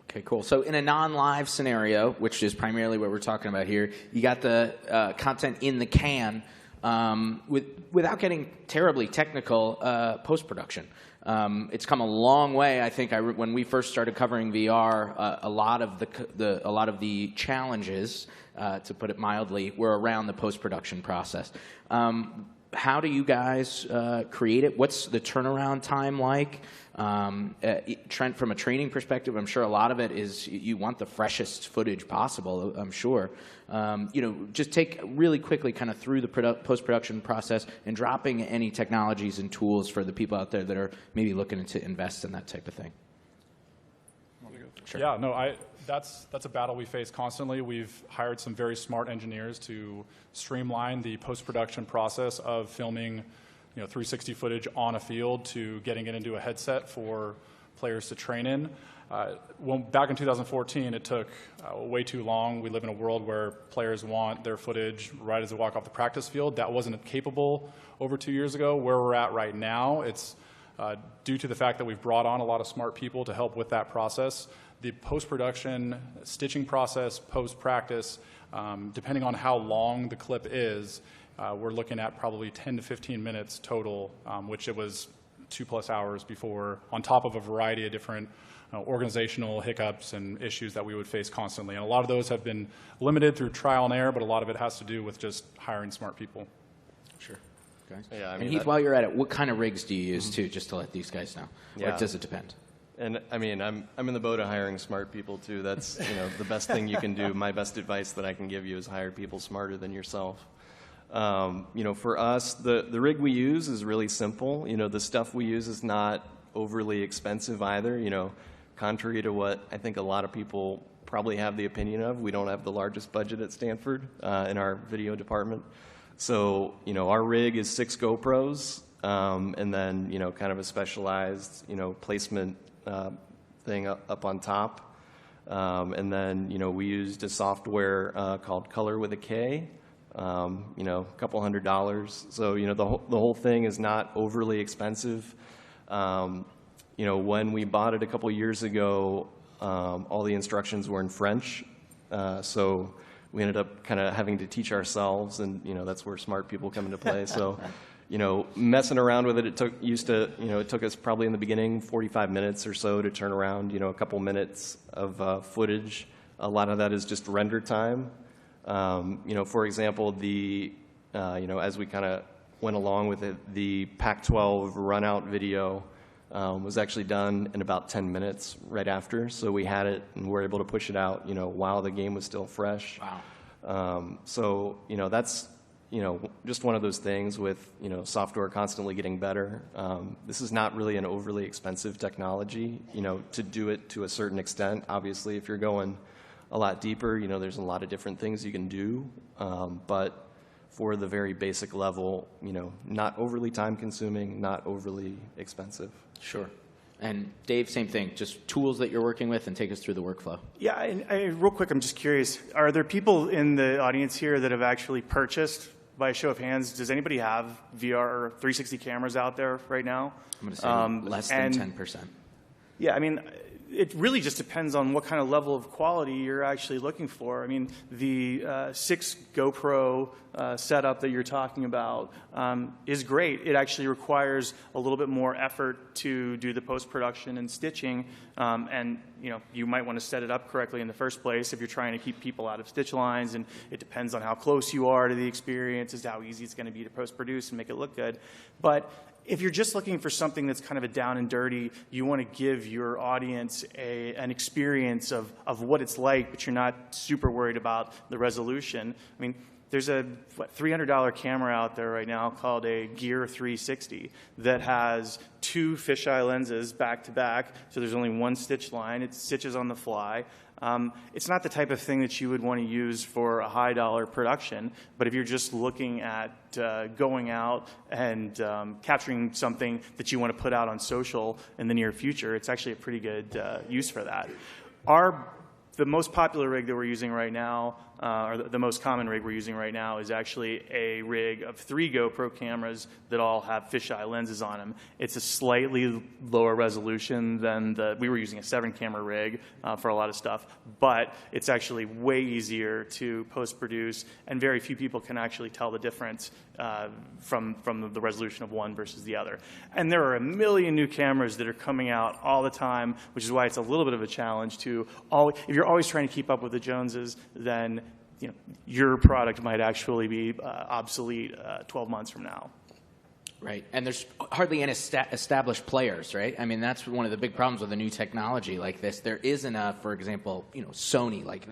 Okay, cool. So in a non-live scenario, which is primarily what we're talking about here, you got the content in the can without getting terribly technical post-production. It's come a long way. I think when we first started covering VR, a lot of the challenges, to put it mildly, were around the post-production process. How do you guys create it? What's the turnaround time like? Trent, from a training perspective, I'm sure a lot of it is you want the freshest footage possible, I'm sure. Just take really quickly kind of through the post-production process and dropping any technologies and tools for the people out there that are maybe looking to invest in that type of thing. Sure. Yeah, no, that's a battle we face constantly. We've hired some very smart engineers to streamline the post-production process of filming 360 footage on a field to getting it into a headset for players to train in. Back in 2014, it took way too long. We live in a world where players want their footage right as they walk off the practice field. That wasn't capable over 2 years ago. Where we're at right now, it's due to the fact that we've brought on a lot of smart people to help with that process. The post-production stitching process, post-practice, depending on how long the clip is, we're looking at probably 10 to 15 minutes total, which it was 2+ hours before, on top of a variety of different organizational hiccups and issues that we would face constantly. And a lot of those have been limited through trial and error, but a lot of it has to do with just hiring smart people. Sure. Okay. Yeah, and Heath, while you're at it, what kind of rigs do you use too, just to let these guys know? Yeah. Or does it depend? And I mean, I'm in the boat of hiring smart people too. That's the best thing you can do. My best advice that I can give you is hire people smarter than yourself. For us, the rig we use is really simple. The stuff we use is not overly expensive either. Contrary to what I think a lot of people probably have the opinion of, we don't have the largest budget at Stanford in our video department. So, our rig is 6 GoPros, and then, kind of a specialized, placement thing up on top. And then, we used a software called Color with a K. A couple $100. So, the whole thing is not overly expensive. When we bought it a couple years ago, all the instructions were in French. So we ended up kind of having to teach ourselves, and, that's where smart people come into play. So, messing around with it, it took us probably in the beginning 45 minutes or so to turn around, a couple minutes of footage. A lot of that is just render time. For example, as we kind of went along with it, the Pac-12 run-out video was actually done in about 10 minutes right after. So we had it and were able to push it out, while the game was still fresh. Wow. So, that's, just one of those things with, software constantly getting better. This is not really an overly expensive technology, to do it to a certain extent. Obviously, if you're going a lot deeper, there's a lot of different things you can do. But for the very basic level, not overly time-consuming, not overly expensive. Sure. And Dave, same thing, just tools that you're working with, and take us through the workflow. Yeah, and real quick, I'm just curious, are there people in the audience here that have actually purchased, by a show of hands, does anybody have VR 360 cameras out there right now? I'm going to say less than 10%. Yeah, I mean, it really just depends on what kind of level of quality you're actually looking for. I mean, the 6 GoPro setup that you're talking about is great. It actually requires a little bit more effort to do the post-production and stitching, and you might want to set it up correctly in the first place if you're trying to keep people out of stitch lines, and it depends on how close you are to the experience as to how easy it's going to be to post-produce and make it look good. But if you're just looking for something that's kind of a down and dirty, you want to give your audience an experience of what it's like, but you're not super worried about the resolution. I mean, there's a $300 camera out there right now called a Gear 360 that has 2 fisheye lenses back to back, so there's only 1 stitch line. It stitches on the fly. It's not the type of thing that you would want to use for a high-dollar production, but if you're just looking at going out and capturing something that you want to put out on social in the near future, it's actually a pretty good use for that. The most popular rig that we're using right now, or the most common rig we're using right now, is actually a rig of 3 GoPro cameras that all have fisheye lenses on them. It's a slightly lower resolution than we were using a 7-camera rig for a lot of stuff, but it's actually way easier to post-produce, and very few people can actually tell the difference from the resolution of one versus the other. And there are a million new cameras that are coming out all the time, which is why it's a little bit of a challenge to if you're always trying to keep up with the Joneses, then your product might actually be obsolete 12 months from now. Right, and there's hardly any established players, right? I mean, that's one of the big problems with a new technology like this. There isn't for example, Sony. Like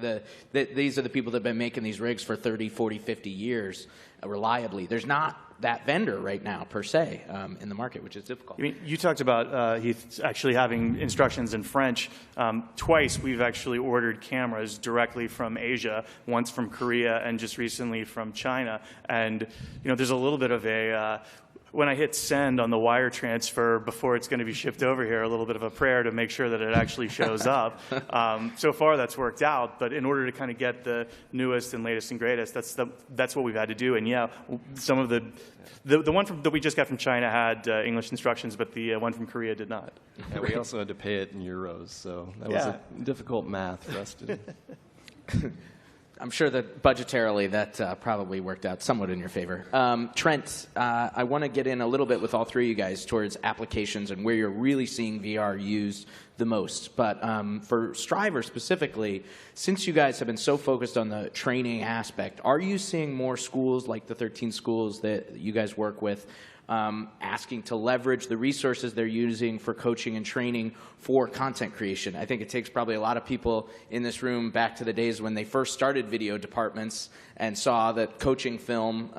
these are the people that have been making these rigs for 30, 40, 50 years reliably. There's not that vendor right now, per se, in the market, which is difficult. I mean, you talked about Heath actually having instructions in French. Twice we've actually ordered cameras directly from Asia, once from Korea and just recently from China. And, there's a little bit of when I hit send on the wire transfer before it's going to be shipped over here, a little bit of a prayer to make sure that it actually shows up. So far that's worked out, but in order to kind of get the newest and latest and greatest, that's what we've had to do. And yeah, some of the one that we just got from China had English instructions, but the one from Korea did not. Yeah, we also had to pay it in euros, so that was a difficult math for us to do. I'm sure that budgetarily that probably worked out somewhat in your favor. Trent, I want to get in a little bit with all 3 of you guys towards applications and where you're really seeing VR used the most. But for Striver specifically, since you guys have been so focused on the training aspect, are you seeing more schools like the 13 schools that you guys work with asking to leverage the resources they're using for coaching and training for content creation? I think it takes probably a lot of people in this room back to the days when they first started video departments and saw that coaching film,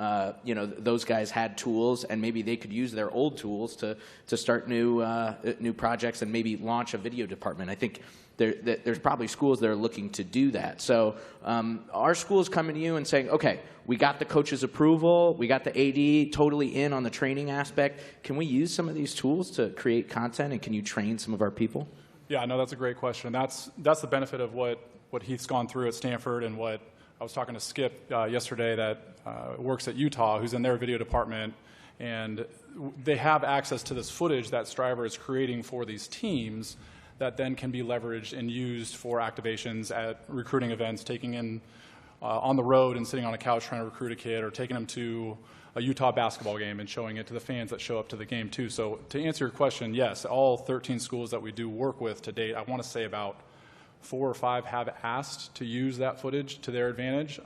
those guys had tools, and maybe they could use their old tools to start new projects and maybe launch a video department. I think there's probably schools that are looking to do that. So are schools coming to you and saying, okay, we got the coach's approval, we got the AD totally in on the training aspect. Can we use some of these tools to create content, and can you train some of our people? Yeah, no, that's a great question. That's the benefit of what Heath's gone through at Stanford, and what I was talking to Skip yesterday that works at Utah, who's in their video department, and they have access to this footage that Striver is creating for these teams that then can be leveraged and used for activations at recruiting events, taking in on the road and sitting on a couch trying to recruit a kid, or taking them to a Utah basketball game and showing it to the fans that show up to the game too. So to answer your question, yes, all 13 schools that we do work with to date, I want to say about 4 or 5 have asked to use that footage to their advantage.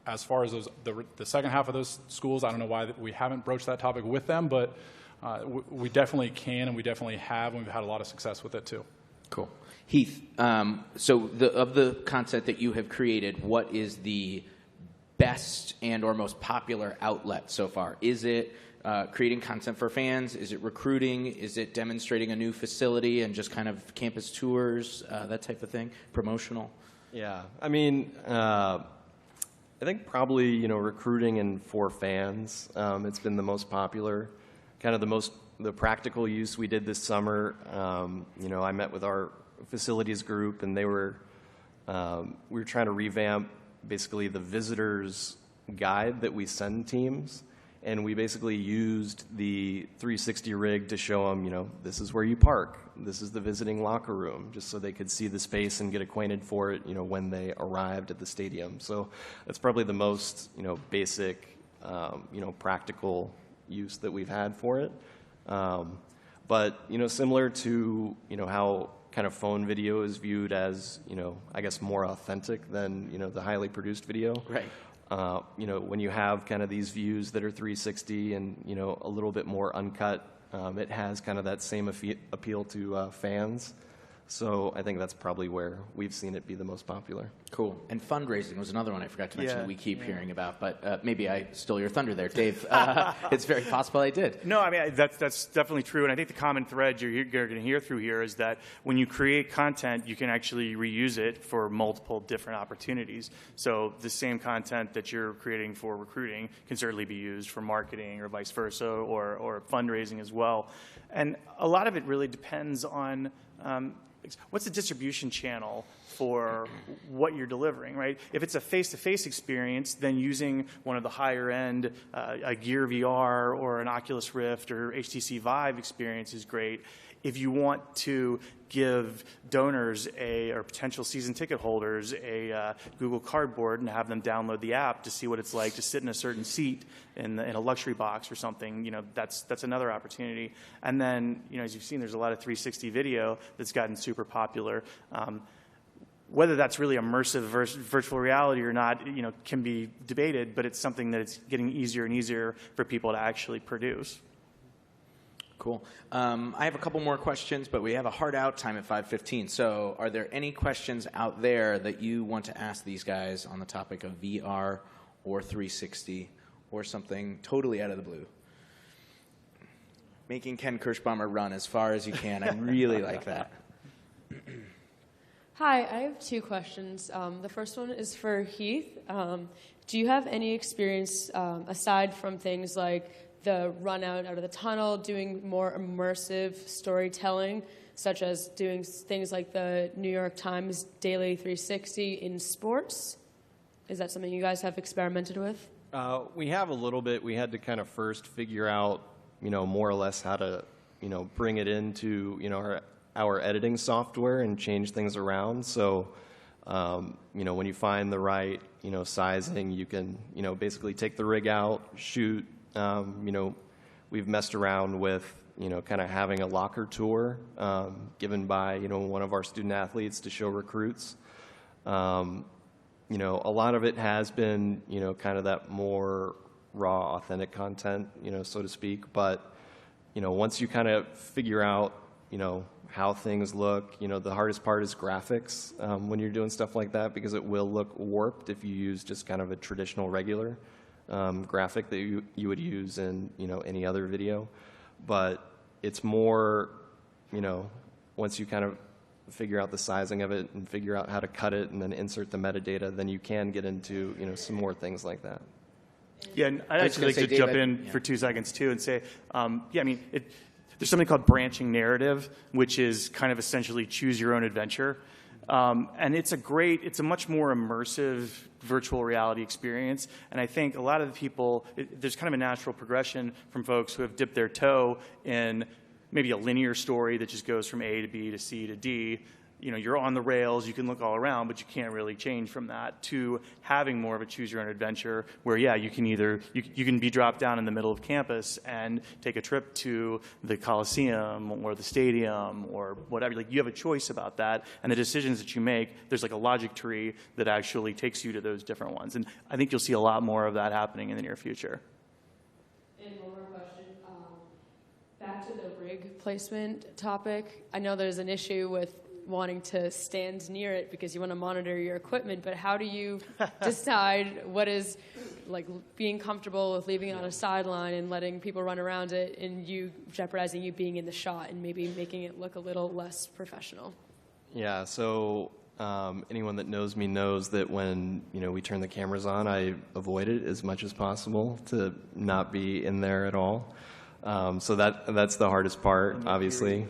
As far as the second half of those schools, I don't know why we haven't broached that topic with them, but we definitely can, and we definitely have, and we've had a lot of success with it too. Cool. Heath, so of the content that you have created, what is the best and or most popular outlet so far? Is it creating content for fans? Is it recruiting? Is it demonstrating a new facility and just kind of campus tours, that type of thing, promotional? Yeah, I mean, I think probably, recruiting and for fans, it's been the most popular, kind of the practical use we did this summer. I met with our facilities group, and we were trying to revamp basically the visitors guide that we send teams, and we basically used the 360 rig to show them, this is where you park, this is the visiting locker room, just so they could see the space and get acquainted for it, when they arrived at the stadium. So that's probably the most, basic, practical use that we've had for it. But, similar to, how kind of phone video is viewed as, I guess more authentic than, the highly produced video. Right. When you have kind of these views that are 360 and, a little bit more uncut, it has kind of that same appeal to fans. So I think that's probably where we've seen it be the most popular. Cool. And fundraising was another one I forgot to mention that we keep Yeah. hearing about, but maybe I stole your thunder there, Dave. It's very possible I did. No, I mean, that's definitely true. And I think the common thread you're going to hear through here is that when you create content, you can actually reuse it for multiple different opportunities. So the same content that you're creating for recruiting can certainly be used for marketing or vice versa, or fundraising as well. And a lot of it really depends on what's the distribution channel for what you're delivering, right? If it's a face-to-face experience, then using one of the higher-end, a Gear VR or an Oculus Rift or HTC Vive experience is great. If you want to give donors or potential season ticket holders a Google Cardboard and have them download the app to see what it's like to sit in a certain seat in a luxury box or something, that's another opportunity. And then, as you've seen, there's a lot of 360 video that's gotten super popular. Whether that's really immersive virtual reality or not, can be debated, but it's something that it's getting easier and easier for people to actually produce. Cool. I have a couple more questions, but we have a hard out time at 5:15. So are there any questions out there that you want to ask these guys on the topic of VR or 360 or something totally out of the blue? Making Ken Kirschbaumer run as far as you can. I really like that. Hi, I have two questions. The first one is for Heath. Do you have any experience, aside from things like the run out of the tunnel, doing more immersive storytelling, such as doing things like the New York Times Daily 360 in sports? Is that something you guys have experimented with? We have a little bit. We had to kind of first figure out, more or less how to, bring it into, our editing software and change things around. So, when you find the right, sizing, you can, basically take the rig out, shoot. We've messed around with, kind of having a locker tour given by, one of our student athletes to show recruits. A lot of it has been, kind of that more raw, authentic content, so to speak. But, once you kind of figure out, how things look, the hardest part is graphics when you're doing stuff like that, because it will look warped if you use just kind of a traditional regular graphic that you would use in any other video. But it's more, once you kind of figure out the sizing of it and figure out how to cut it and then insert the metadata, then you can get into some more things like that. Yeah, and I'd actually like to jump in for 2 seconds too and say, there's something called branching narrative, which is kind of essentially choose your own adventure. And it's a much more immersive virtual reality experience. And I think a lot of the people, there's kind of a natural progression from folks who have dipped their toe in maybe a linear story that just goes from A to B to C to D. You're on the rails, you can look all around, but you can't really change from that, to having more of a choose your own adventure where, you can either, you can be dropped down in the middle of campus and take a trip to the Coliseum or the stadium or whatever. Like, you have a choice about that, and the decisions that you make, there's like a logic tree that actually takes you to those different ones. And I think you'll see a lot more of that happening in the near future. And one more question. Back to the rig placement topic. I know there's an issue with wanting to stand near it because you want to monitor your equipment, but how do you decide what is like being comfortable with leaving it on a sideline and letting people run around it and you jeopardizing you being in the shot and maybe making it look a little less professional? Yeah, so anyone that knows me knows that when we turn the cameras on, I avoid it as much as possible to not be in there at all. So that's the hardest part, obviously.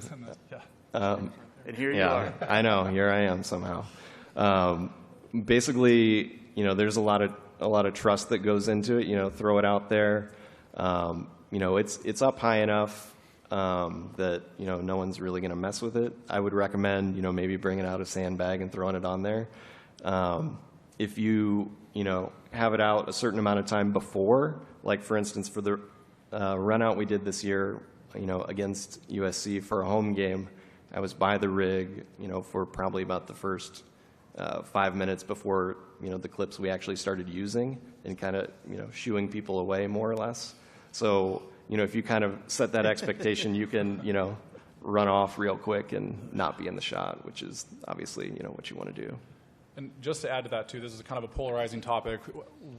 And here you are. I know. Here I am somehow. Basically, there's a lot of trust that goes into it. Throw it out there. It's up high enough that no one's really going to mess with it. I would recommend maybe bringing out a sandbag and throwing it on there. If you have it out a certain amount of time before, like for instance for the run out we did this year, against USC for a home game. I was by the rig, for probably about the first 5 minutes before, the clips we actually started using, and kind of, shooing people away more or less. So, if you kind of set that expectation, you can, run off real quick and not be in the shot, which is obviously, what you want to do. And just to add to that, too, this is kind of a polarizing topic.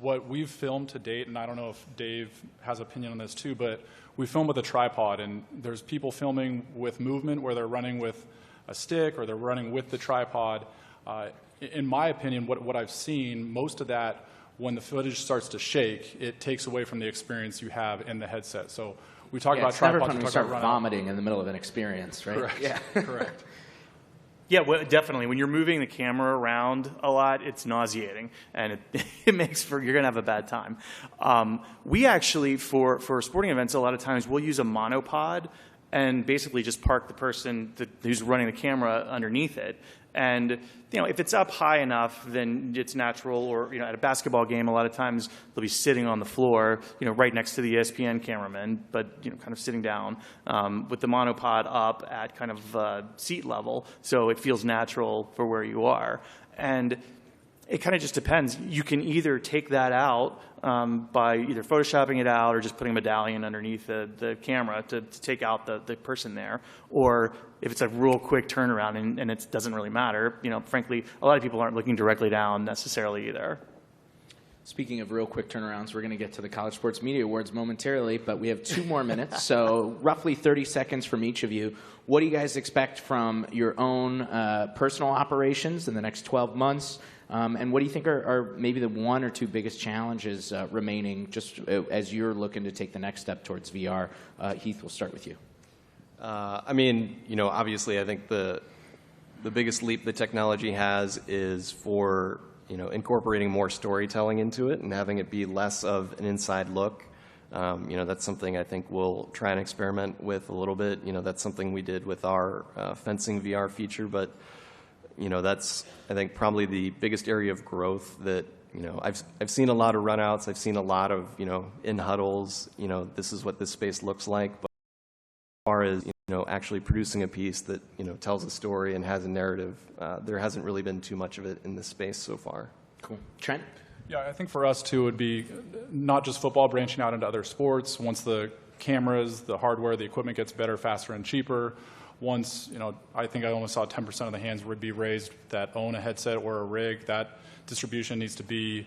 What we've filmed to date, and I don't know if Dave has an opinion on this, too, but we film with a tripod, and there's people filming with movement where they're running with a stick or they're running with the tripod. In my opinion, what I've seen, most of that, when the footage starts to shake, it takes away from the experience you have in the headset. So we talk about it's never tripods. fun when you start vomiting in the middle of an experience, right? Correct. Yeah. Correct. Yeah, well, definitely. When you're moving the camera around a lot, it's nauseating, and it makes for, you're going to have a bad time. We actually, for sporting events, a lot of times we'll use a monopod and basically just park the person who's running the camera underneath it. And, if it's up high enough, then it's natural. Or, at a basketball game, a lot of times they'll be sitting on the floor, right next to the ESPN cameraman, but, kind of sitting down with the monopod up at kind of seat level. So it feels natural for where you are. And it kind of just depends. You can either take that out by either photoshopping it out or just putting a medallion underneath the camera to take out the person there. Or if it's a real quick turnaround and it doesn't really matter, frankly, a lot of people aren't looking directly down necessarily either. Speaking of real quick turnarounds, we're going to get to the College Sports Media Awards momentarily, but we have 2 more minutes, so roughly 30 seconds from each of you. What do you guys expect from your own personal operations in the next 12 months? And what do you think are maybe the 1 or 2 biggest challenges remaining just as you're looking to take the next step towards VR? Heath, we'll start with you. Obviously I think the biggest leap the technology has is for, incorporating more storytelling into it and having it be less of an inside look. That's something I think we'll try and experiment with a little bit. That's something we did with our fencing VR feature, but that's, I think, probably the biggest area of growth that, I've seen a lot of runouts. I've seen a lot of, in huddles, this is what this space looks like. But as far as, actually producing a piece that, tells a story and has a narrative, there hasn't really been too much of it in this space so far. Cool. Trent? Yeah, I think for us, too, it would be not just football, branching out into other sports. Once the cameras, the hardware, the equipment gets better, faster, and cheaper, once, I think I almost saw 10% of the hands would be raised that own a headset or a rig. That distribution needs to be,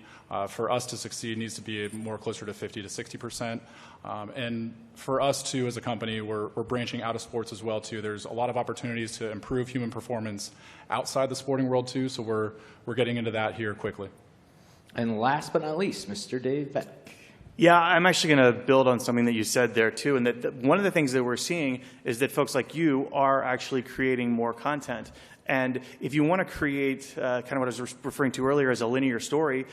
for us to succeed, needs to be more closer to 50 to 60%. And for us, too, as a company, we're branching out of sports as well, too. There's a lot of opportunities to improve human performance outside the sporting world, too, so we're getting into that here quickly. And last but not least, Mr. Dave Beck. Yeah, I'm actually going to build on something that you said there, too. And that one of the things that we're seeing is that folks like you are actually creating more content. And if you want to create kind of what I was referring to earlier as a linear story,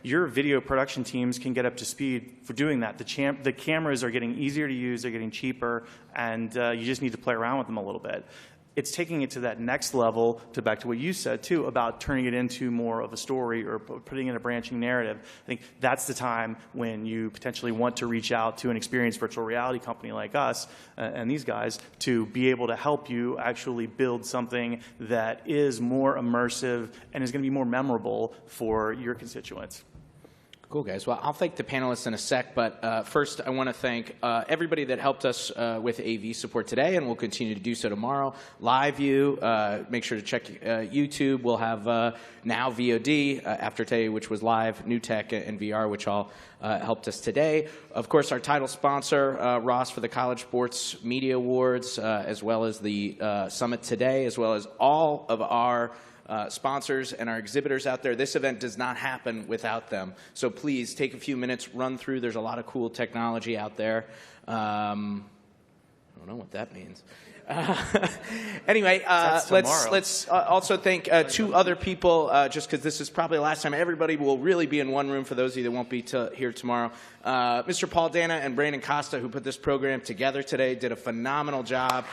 your video production teams can get up to speed for doing that. The cameras are getting easier to use, they're getting cheaper, and you just need to play around with them a little bit. It's taking it to that next level, back to what you said, too, about turning it into more of a story or putting in a branching narrative. I think that's the time when you potentially want to reach out to an experienced virtual reality company like us and these guys to be able to help you actually build something that is more immersive and is going to be more memorable for your constituents. Cool, guys. Well, I'll thank the panelists in a sec, but first I want to thank everybody that helped us with AV support today, and we'll continue to do so tomorrow. Live View, make sure to check YouTube. We'll have now VOD after today, which was live, New Tech and VR, which all helped us today. Of course, our title sponsor, Ross, for the College Sports Media Awards, as well as the Summit today, as well as all of our sponsors and our exhibitors out there. This event does not happen without them. So please take a few minutes, run through. There's a lot of cool technology out there. I don't know what that means. Anyway, let's also thank 2 other people, just because this is probably the last time everybody will really be in one room for those of you that won't be here tomorrow. Mr. Paul Dana and Brandon Costa, who put this program together today, did a phenomenal job.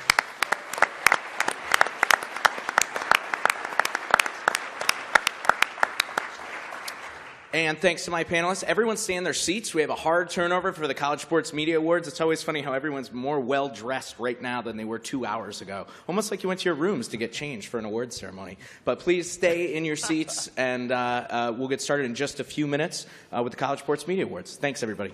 And thanks to my panelists. Everyone stay in their seats. We have a hard turnover for the College Sports Media Awards. It's always funny how everyone's more well-dressed right now than they were 2 hours ago. Almost like you went to your rooms to get changed for an awards ceremony. But please stay in your seats, and we'll get started in just a few minutes with the College Sports Media Awards. Thanks, everybody.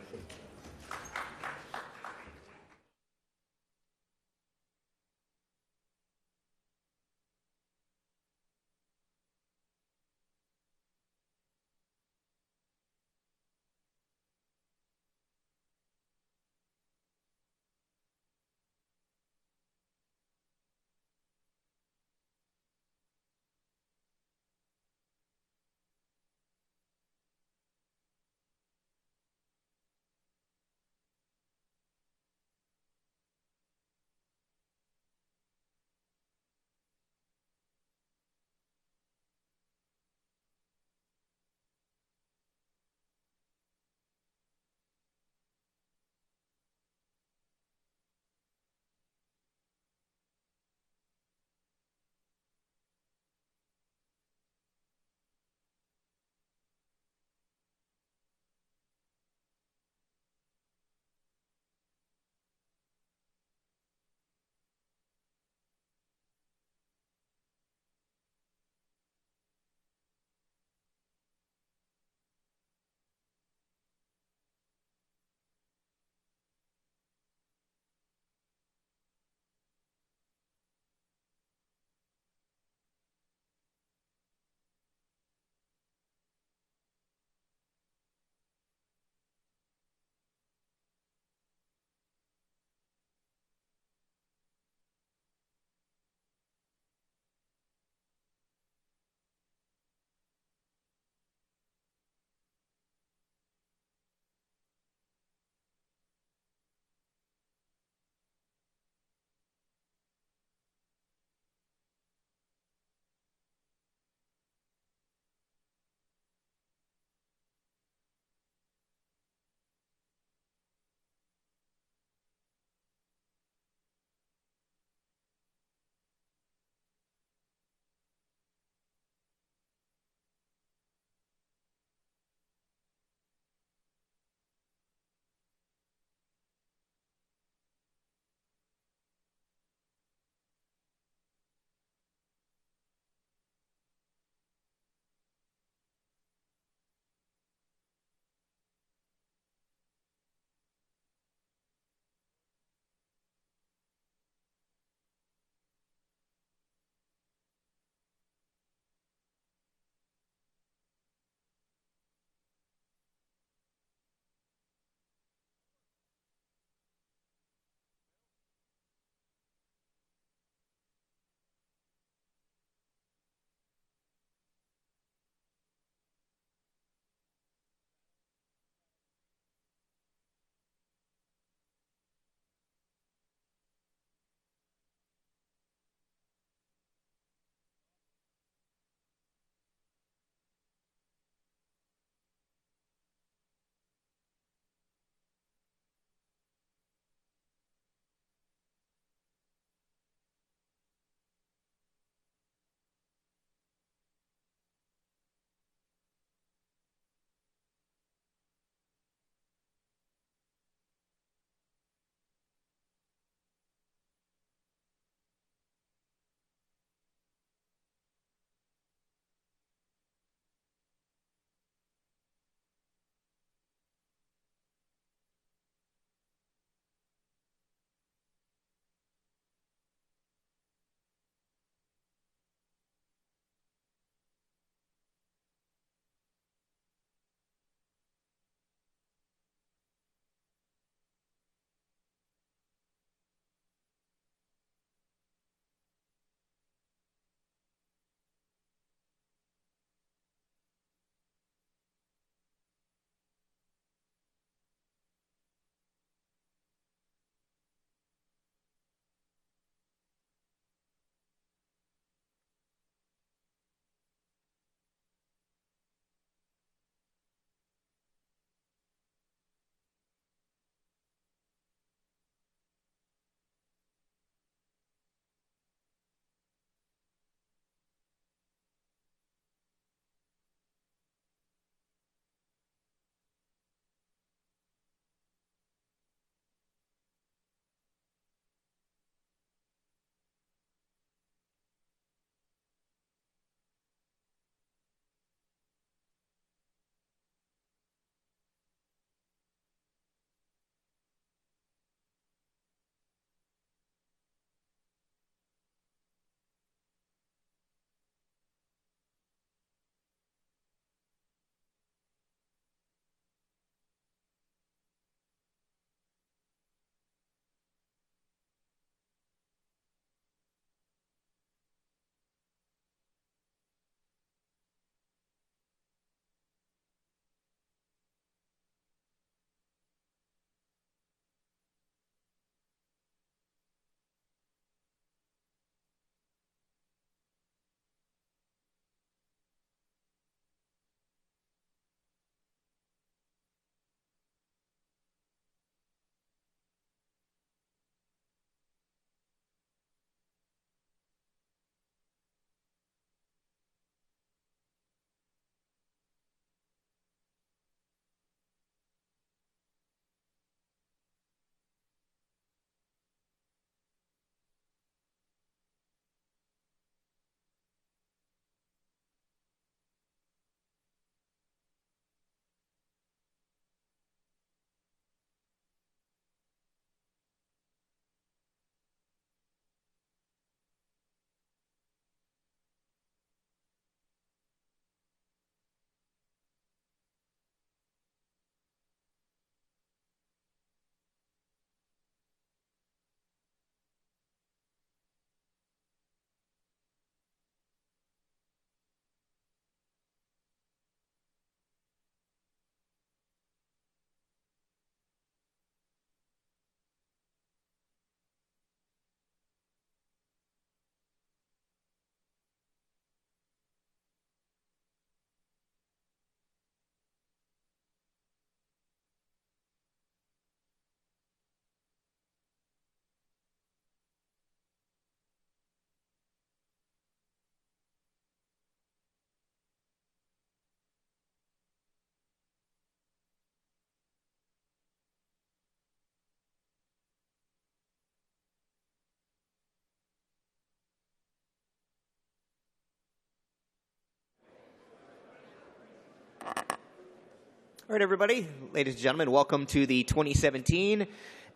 All right, everybody, ladies and gentlemen, welcome to the 2017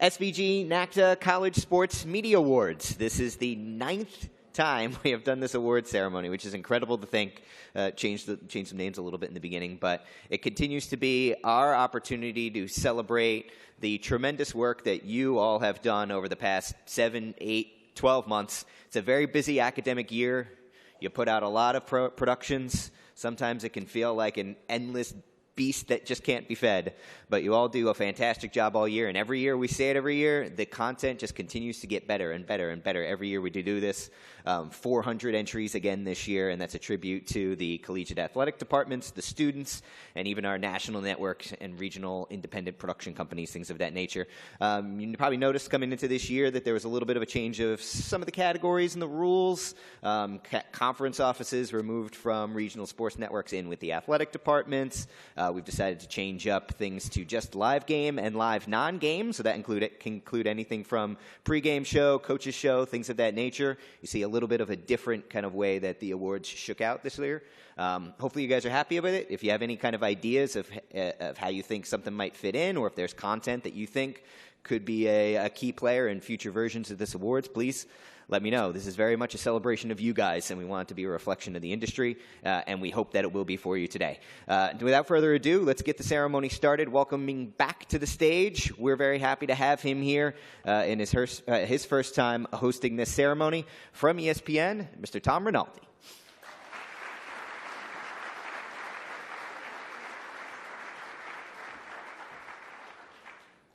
SVG NACTA College Sports Media Awards. This is the 9th time we have done this award ceremony, which is incredible to think. Changed some names a little bit in the beginning, but it continues to be our opportunity to celebrate the tremendous work that you all have done over the past 7, 8, 12 months. It's a very busy academic year. You put out a lot of productions. Sometimes it can feel like an endless beast that just can't be fed, but you all do a fantastic job all year, and every year, we say it every year, the content just continues to get better and better and better. Every year we do this. 400 entries again this year, and that's a tribute to the collegiate athletic departments, the students, and even our national networks and regional independent production companies, things of that nature. You probably noticed coming into this year that there was a little bit of a change of some of the categories and the rules. Conference offices were moved from regional sports networks in with the athletic departments. We've decided to change up things to just live game and live non-game, so that can include anything from pregame show, coaches show, things of that nature. You see a little bit of a different kind of way that the awards shook out this year. Hopefully you guys are happy with it. If you have any kind of ideas of how you think something might fit in, or if there's content that you think could be a key player in future versions of this awards, please let me know. This is very much a celebration of you guys, and we want it to be a reflection of the industry, and we hope that it will be for you today. Without further ado, let's get the ceremony started. Welcoming back to the stage, we're very happy to have him here in his first time hosting this ceremony. From ESPN, Mr. Tom Rinaldi.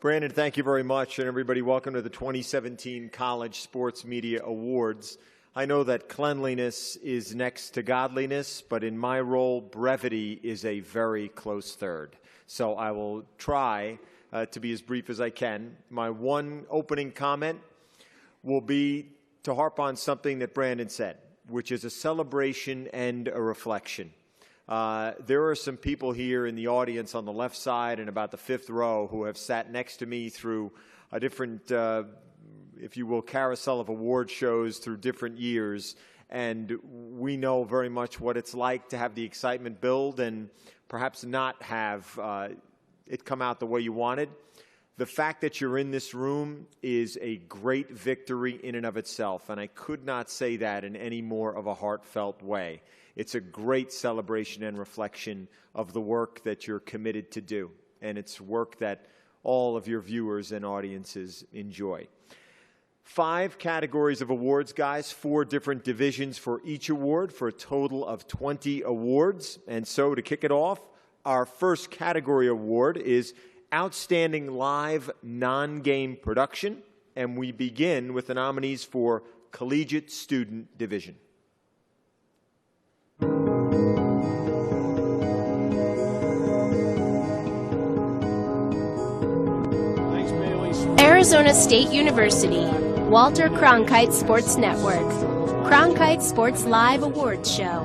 Brandon, thank you very much, and everybody, welcome to the 2017 College Sports Media Awards. I know that cleanliness is next to godliness, but in my role, brevity is a very close third. So I will try to be as brief as I can. My one opening comment will be to harp on something that Brandon said, which is a celebration and a reflection. There are some people here in the audience on the left side and about the fifth row who have sat next to me through a different, if you will, carousel of award shows through different years. And we know very much what it's like to have the excitement build and perhaps not have it come out the way you wanted. The fact that you're in this room is a great victory in and of itself, and I could not say that in any more of a heartfelt way. It's a great celebration and reflection of the work that you're committed to do, and it's work that all of your viewers and audiences enjoy. 5 categories of awards, guys, 4 different divisions for each award for a total of 20 awards. And so to kick it off, our first category award is Outstanding Live Non-Game Production, and we begin with the nominees for Collegiate Student Division. Arizona State University, Walter Cronkite Sports Network, Cronkite Sports Live Awards Show.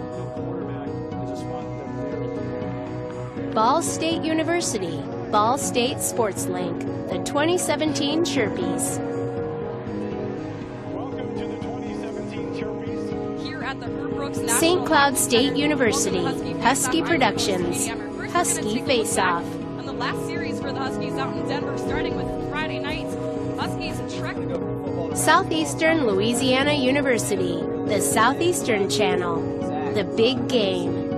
Ball State University, Ball State Sports Link, the 2017 Chirpies. St. Cloud State University, Husky Productions, Husky Face Off. On the last series for the Huskies out in Denver, starting with Friday night, Huskies Trek. Southeastern Louisiana University, the Southeastern Channel, The Big Game.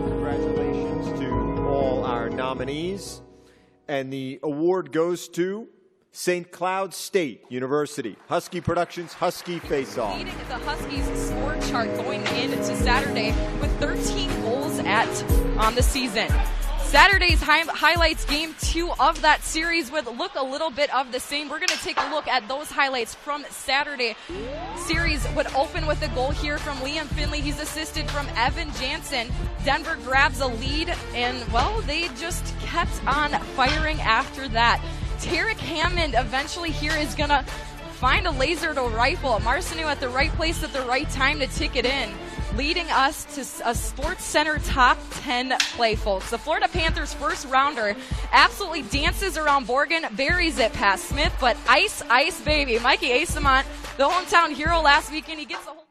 Congratulations to all our nominees. And the award goes to St. Cloud State University, Husky Productions, Husky Face Off. Leading the Huskies score chart going into Saturday with 13 goals on the season. Saturday's highlights, game 2 of that series would look a little bit of the same. We're going to take a look at those highlights from Saturday. Series would open with a goal here from Liam Finley. He's assisted from Evan Jansen. Denver grabs a lead, and, well, they just kept on firing after that. Tarek Hammond eventually here is going to find a laser to rifle. Marcineau at the right place at the right time to tick it in. leading us to a Sports Center top 10 play, folks. The Florida Panthers first rounder absolutely dances around Borgen, buries it past Smith, but ice, baby. Mikey Asamont, the hometown hero last weekend, he gets the whole...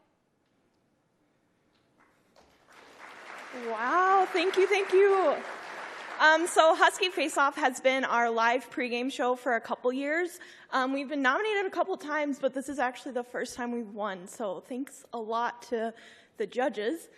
Wow, thank you. So Husky Face-Off has been our live pregame show for a couple years. We've been nominated a couple times, but this is actually the first time we've won. So thanks a lot to the judges.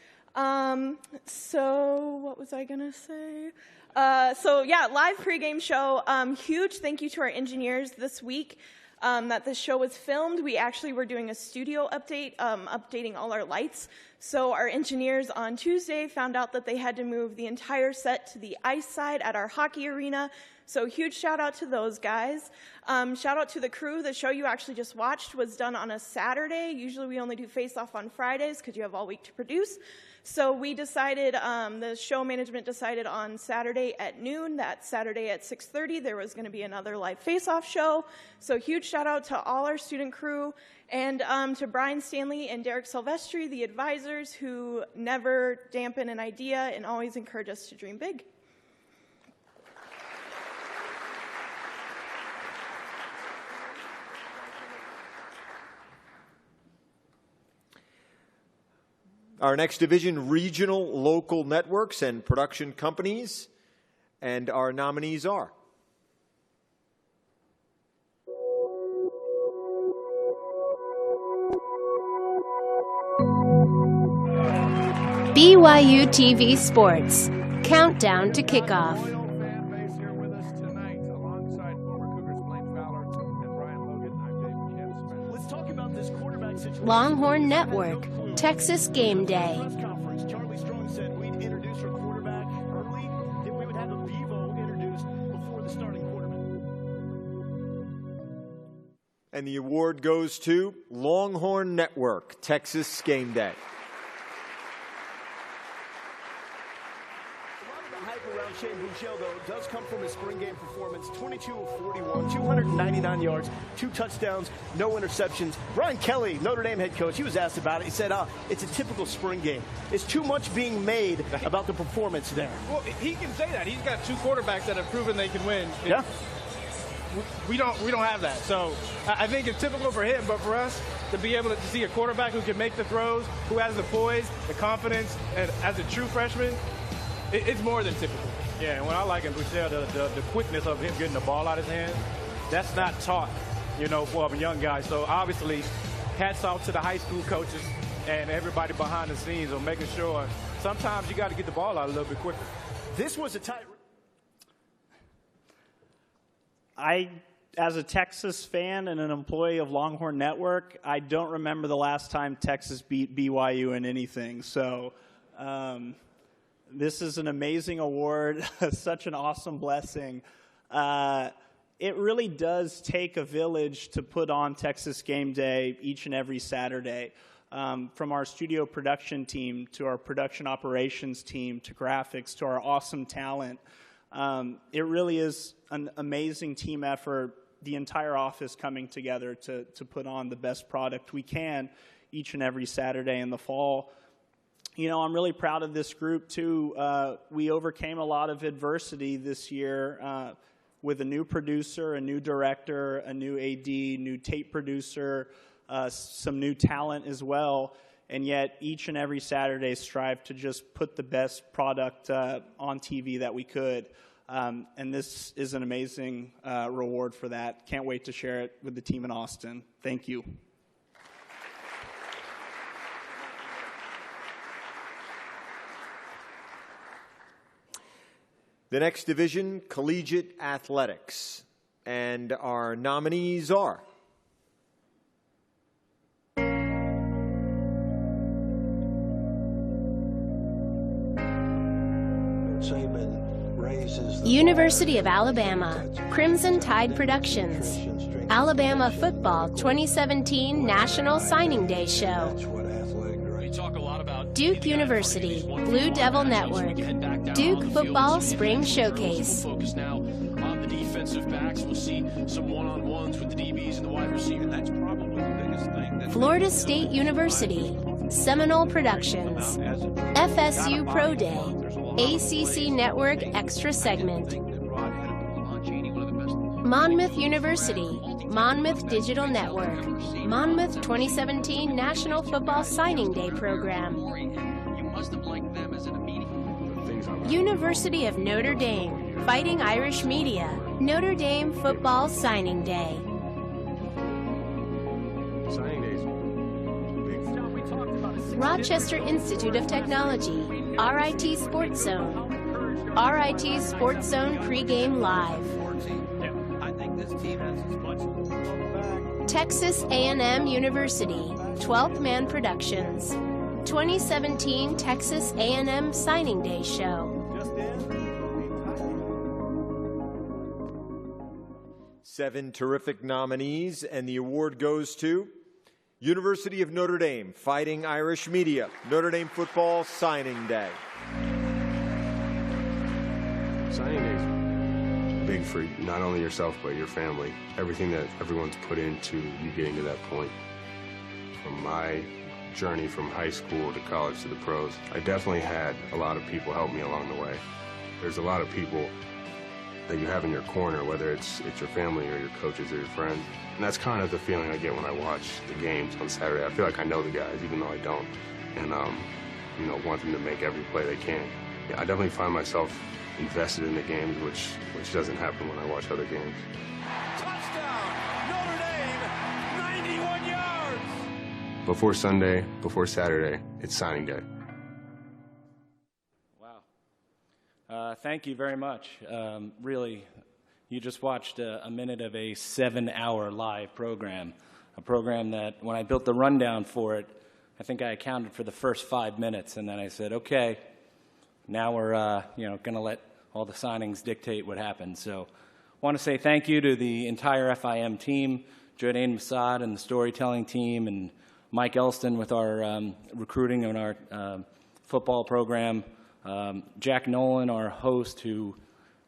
So what was I gonna say? So yeah, live pregame show. Huge thank you to our engineers this week. That this show was filmed. We actually were doing a studio update, updating all our lights. So our engineers on Tuesday found out that they had to move the entire set to the ice side at our hockey arena. So huge shout out to those guys. Shout out to the crew. The show you actually just watched was done on a Saturday. Usually we only do face-off on Fridays because you have all week to produce. So we decided, the show management decided on Saturday at noon, that Saturday at 6:30, there was going to be another live face-off show. So huge shout out to all our student crew and to Brian Stanley and Derek Silvestri, the advisors who never dampen an idea and always encourage us to dream big. Our next division, regional, local networks and production companies. And our nominees are. BYU TV Sports. Countdown to kickoff. Longhorn Network. Texas Game Day. Charlie Strong said we'd introduce our quarterback early, then we would have a Bevo introduced before the starting quarterback. And the award goes to Longhorn Network, Texas Game Day. Around Shane Buechele, though, does come from his spring game performance. 22 of 41, 299 yards, 2 touchdowns, no interceptions. Brian Kelly, Notre Dame head coach, he was asked about it. He said, it's a typical spring game. It's too much being made about the performance there. Well, he can say that. He's got 2 quarterbacks that have proven they can win. Yeah. We don't have that. So I think it's typical for him, but for us to be able to see a quarterback who can make the throws, who has the poise, the confidence, and as a true freshman, it's more than typical. Yeah, and what I like in Buechele, the quickness of him getting the ball out of his hands, that's not taught, for a young guy. So obviously, hats off to the high school coaches and everybody behind the scenes on making sure sometimes you got to get the ball out a little bit quicker. This was a tight. As a Texas fan and an employee of Longhorn Network, I don't remember the last time Texas beat BYU in anything. So this is an amazing award, such an awesome blessing. It really does take a village to put on Texas Game Day each and every Saturday. From our studio production team to our production operations team to graphics to our awesome talent. It really is an amazing team effort, the entire office coming together to put on the best product we can each and every Saturday in the fall. I'm really proud of this group, too. We overcame a lot of adversity this year with a new producer, a new director, a new AD, new tape producer, some new talent as well. And yet, each and every Saturday, strive to just put the best product on TV that we could. And this is an amazing reward for that. Can't wait to share it with the team in Austin. Thank you. The next division, collegiate athletics. And our nominees are. University of Alabama, Crimson Tide Productions, Alabama Football 2017 National Signing Day Show, Duke University, Blue Devil Network, Duke Football Spring Showcase, Focus now on the defensive backs. We'll see some one-on-ones with the DBs and the wide receiver. That's probably the biggest thing. Florida State University, Seminole Productions, FSU Pro Day, ACC Network Extra Segment, Monmouth University, Monmouth Digital Network, Monmouth 2017 National Football Signing Day Program, University of Notre Dame, Fighting Irish Media, Notre Dame Football Signing Day. Rochester Institute of Technology, RIT Sports Zone, RIT Sports Zone Pregame Live, Texas A&M University, 12th Man Productions, 2017 Texas A&M Signing Day Show. 7 terrific nominees, and the award goes to University of Notre Dame, Fighting Irish Media, Notre Dame Football Signing Day. Signing Day is big for not only yourself, but your family. Everything that everyone's put into you getting to that point. From my journey from high school to college to the pros, I definitely had a lot of people help me along the way. There's a lot of people that you have in your corner, whether it's your family or your coaches or your friends. And that's kind of the feeling I get when I watch the games on Saturday. I feel like I know the guys, even though I don't. And, want them to make every play they can. Yeah, I definitely find myself invested in the games, which doesn't happen when I watch other games. Touchdown, Notre Dame, 91 yards. Before Sunday, before Saturday, it's signing day. Thank you very much. Really, you just watched a minute of a 7-hour live program, a program that when I built the rundown for it, I think I accounted for the first 5 minutes, and then I said, okay, now we're going to let all the signings dictate what happens. So I want to say thank you to the entire FIM team, Jordan Massad and the storytelling team, and Mike Elston with our recruiting and our football program. Jack Nolan, our host, who,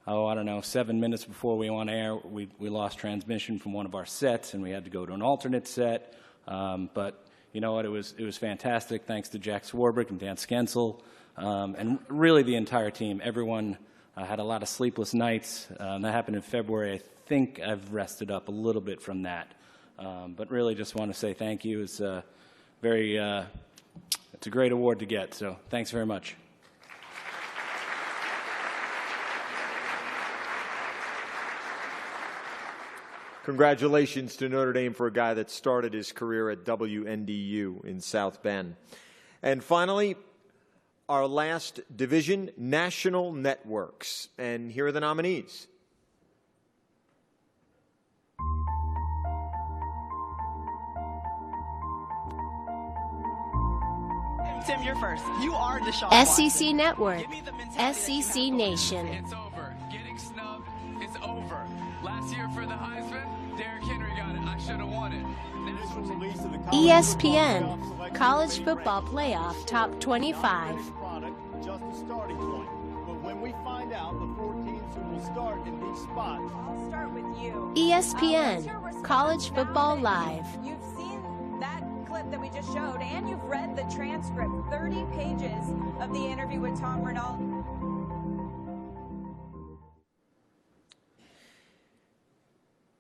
7 minutes before we went on air, we lost transmission from one of our sets, and we had to go to an alternate set. But you know what? It was fantastic. Thanks to Jack Swarbrick and Dan Skensel, and really the entire team. Everyone had a lot of sleepless nights. That happened in February. I think I've rested up a little bit from that. But really, just want to say thank you. It's a great award to get. So thanks very much. Congratulations to Notre Dame for a guy that started his career at WNDU in South Bend. And finally, our last division, National Networks. And here are the nominees. Tim, you're first. You are Deshaun SEC Network, SEC Nation. It's over. Getting snubbed is over. Last year for the Heisman, Derrick Henry got it. I should have won it. ESPN, College Football Playoff Top 25. Just a starting point. But when we find out the 4 teams who will start in these spots, I'll start with you. ESPN, College Football Live. You've seen that clip that we just showed, and you've read the transcript, 30 pages of the interview with Tom Renault.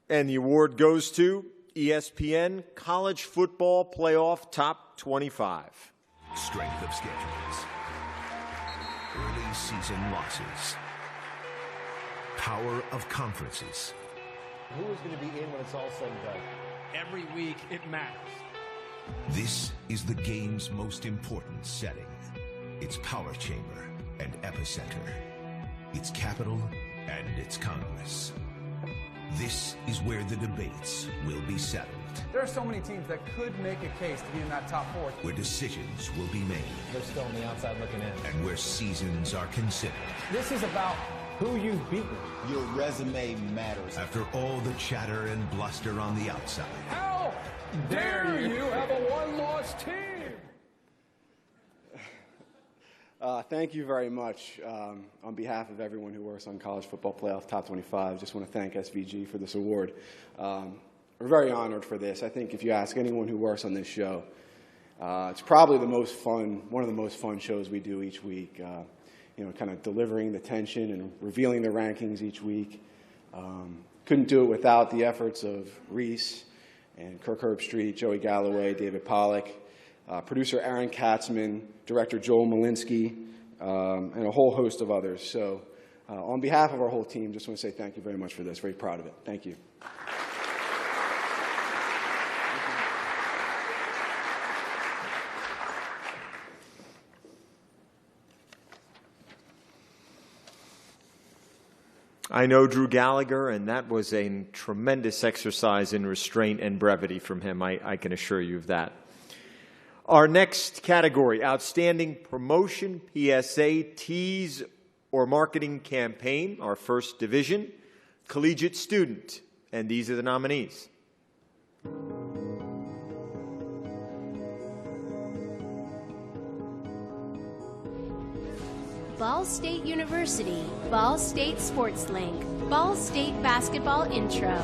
And the award goes to ESPN College Football Playoff Top 25. Strength of schedules. Early season losses. Power of conferences. who is going to be in when it's all said and done? Every week, it matters. This is the game's most important setting. Its power chamber and epicenter. Its capital and its Congress. This is where the debates will be settled. There are so many teams that could make a case to be in that top four. Where decisions will be made. They're still on the outside looking in. And where seasons are considered. This is about who you've beaten. Your resume matters. After all the chatter and bluster on the outside. How dare you have a one-loss team? Thank you very much. On behalf of everyone who works on College Football Playoff Top 25, just want to thank SVG for this award. We're very honored for this. I think if you ask anyone who works on this show, It's probably one of the most fun shows we do each week. Kind of delivering the tension and revealing the rankings each week. Couldn't do it without the efforts of Reese and Kirk Herbstreit, Joey Galloway, David Pollack, producer Aaron Katzman, director Joel Malinsky, and a whole host of others. So on behalf of our whole team, just want to say thank you very much for this. Very proud of it. Thank you. I know Drew Gallagher, and that was a tremendous exercise in restraint and brevity from him. I can assure you of that. Our next category, Outstanding Promotion, PSA, Tease, or Marketing Campaign, our first division, Collegiate Student, and these are the nominees. Ball State University, Ball State Sports Link, Ball State Basketball Intro.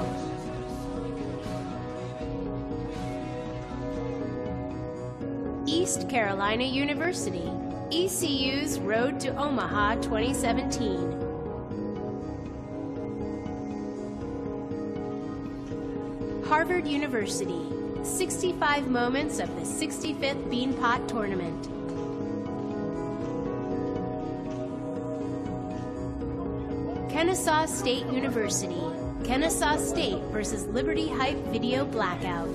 East Carolina University, ECU's Road to Omaha 2017. Harvard University, 65 moments of the 65th Beanpot Tournament. Kennesaw State University, Kennesaw State versus Liberty Hype Video Blackout.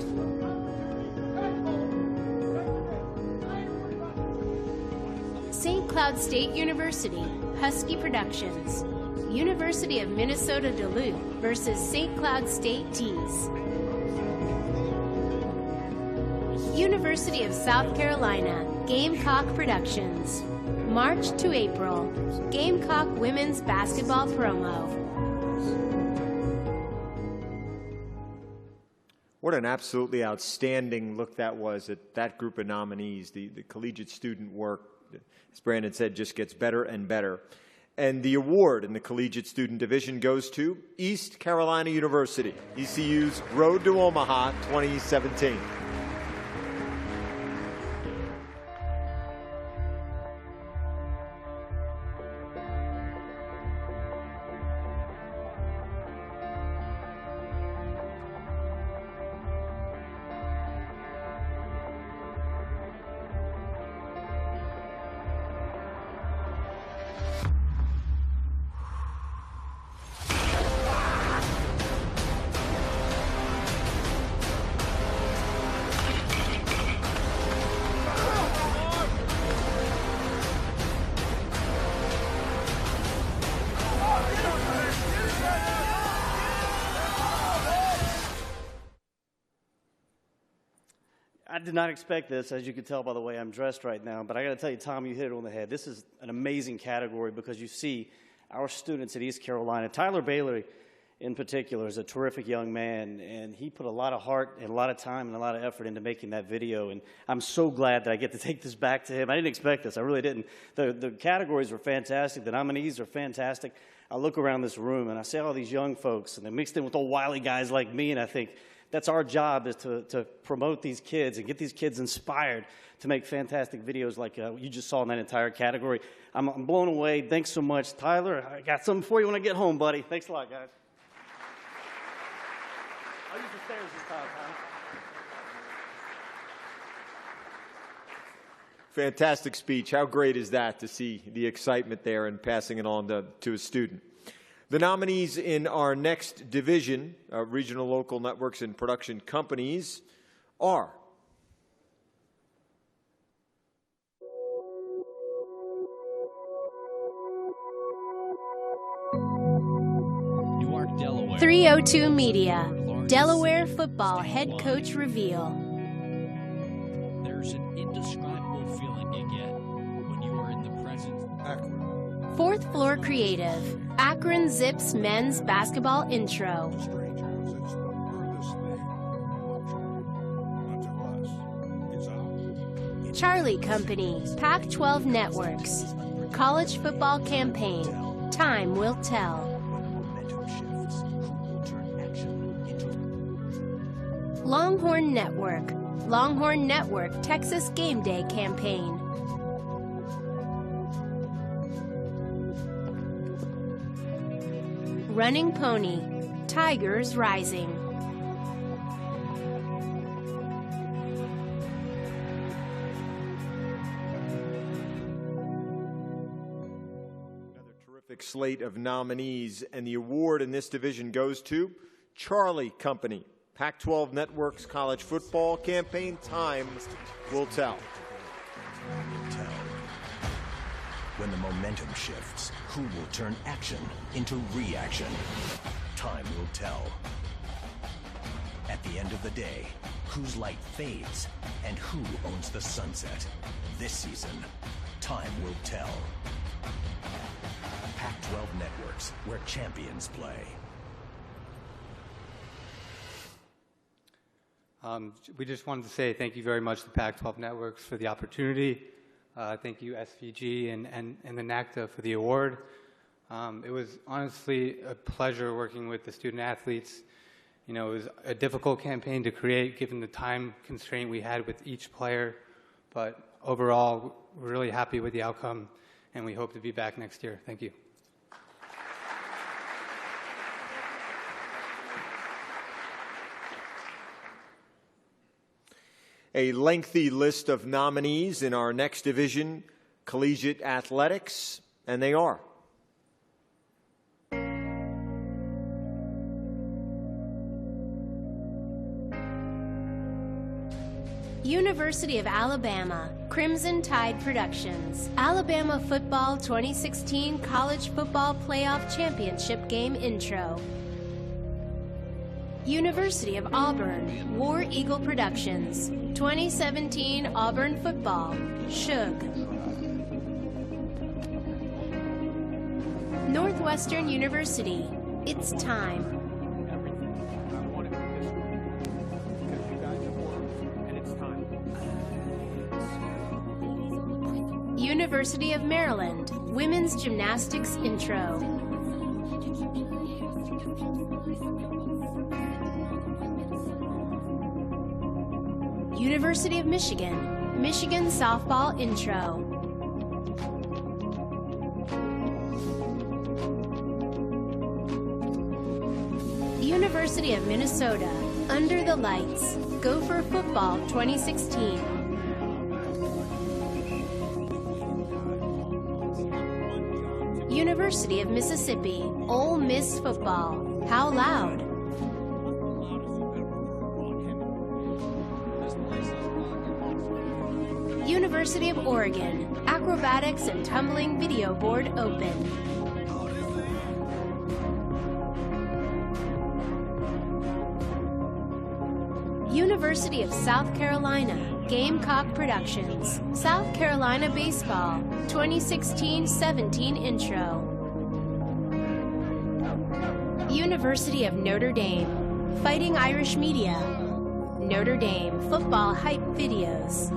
St. Cloud State University, Husky Productions. University of Minnesota Duluth versus St. Cloud State Tees. University of South Carolina, Gamecock Productions. March to April, Gamecock Women's Basketball Promo. What an absolutely outstanding look that was at that group of nominees. The collegiate student work, as Brandon said, just gets better and better. And the award in the collegiate student division goes to East Carolina University, ECU's Road to Omaha 2017. I did not expect this, as you can tell by the way I'm dressed right now, but I got to tell you, Tom, you hit it on the head. This is an amazing category because you see our students at East Carolina. Tyler Bailey, in particular, is a terrific young man, and he put a lot of heart and a lot of time and a lot of effort into making that video, and I'm so glad that I get to take this back to him. I didn't expect this. I really didn't. The categories were fantastic. The nominees are fantastic. I look around this room, and I see all these young folks, and they're mixed in with old wily guys like me, and I think, that's our job, is to promote these kids and get these kids inspired to make fantastic videos like you just saw in that entire category. I'm blown away. Thanks so much. Tyler, I got something for you when I get home, buddy. Thanks a lot, guys. I'll use the stairs this time, Tom. Fantastic speech. How great is that to see the excitement there and passing it on to a student? The nominees in our next division, regional, local networks, and production companies, are Newark, Delaware. 302 Media, Delaware football head coach reveal. There's an indescribable feeling you get when you are in the presence. Fourth Floor Creative, Akron Zips men's basketball intro. Charlie Company, Pac-12 Networks, College Football Campaign, Time Will Tell. Longhorn Network, Longhorn Network Texas Game Day campaign. Running Pony, Tigers Rising. Another terrific slate of nominees, and the award in this division goes to Charlie Company. Pac-12 Network's college football campaign. Time will tell. When the momentum shifts, who will turn action into reaction? Time will tell. At the end of the day, whose light fades and who owns the sunset? This season, time will tell. Pac-12 Networks, where champions play. We just wanted to say thank you very much to Pac-12 Networks for the opportunity. Thank you, SVG and the NACTA for the award. It was honestly a pleasure working with the student athletes. You know, it was a difficult campaign to create given the time constraint we had with each player. But overall, we're really happy with the outcome, and we hope to be back next year. Thank you. A lengthy list of nominees in our next division, collegiate athletics, and they are. University of Alabama, Crimson Tide Productions. Alabama Football 2016 College Football Playoff Championship Game Intro. University of Auburn, War Eagle Productions. 2017 Auburn Football, Shug. Northwestern University, It's Time. University of Maryland, Women's Gymnastics Intro. University of Michigan, Michigan Softball Intro. University of Minnesota, Under the Lights, Gopher Football 2016. University of Mississippi, Ole Miss Football, How Loud. University of Oregon, Acrobatics and Tumbling Video Board Open. University of South Carolina, Gamecock Productions, South Carolina Baseball, 2016-17 Intro. University of Notre Dame, Fighting Irish Media, Notre Dame Football Hype Videos.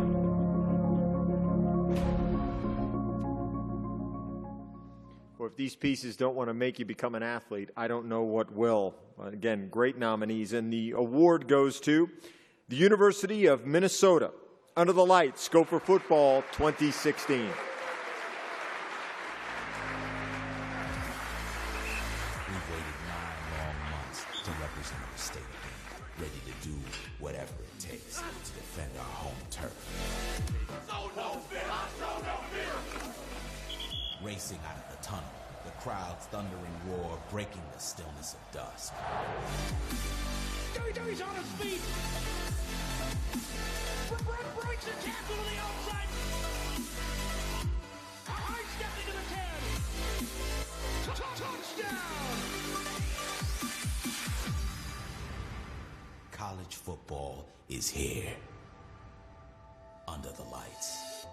Well, if these pieces don't want to make you become an athlete, I don't know what will. Again, great nominees. And the award goes to the University of Minnesota. Under the Lights, Gopher Football 2016. We've waited 9 long months to represent the state of Maine, ready to do whatever it takes to defend our home turf. So no fear, show no fear. Racing out of the tunnel, the crowd's thundering roar breaking the stillness of dusk. He's on his feet. Breaks the tackle to the outside. Hard step into the 10. Touchdown. College football is here. Under the lights.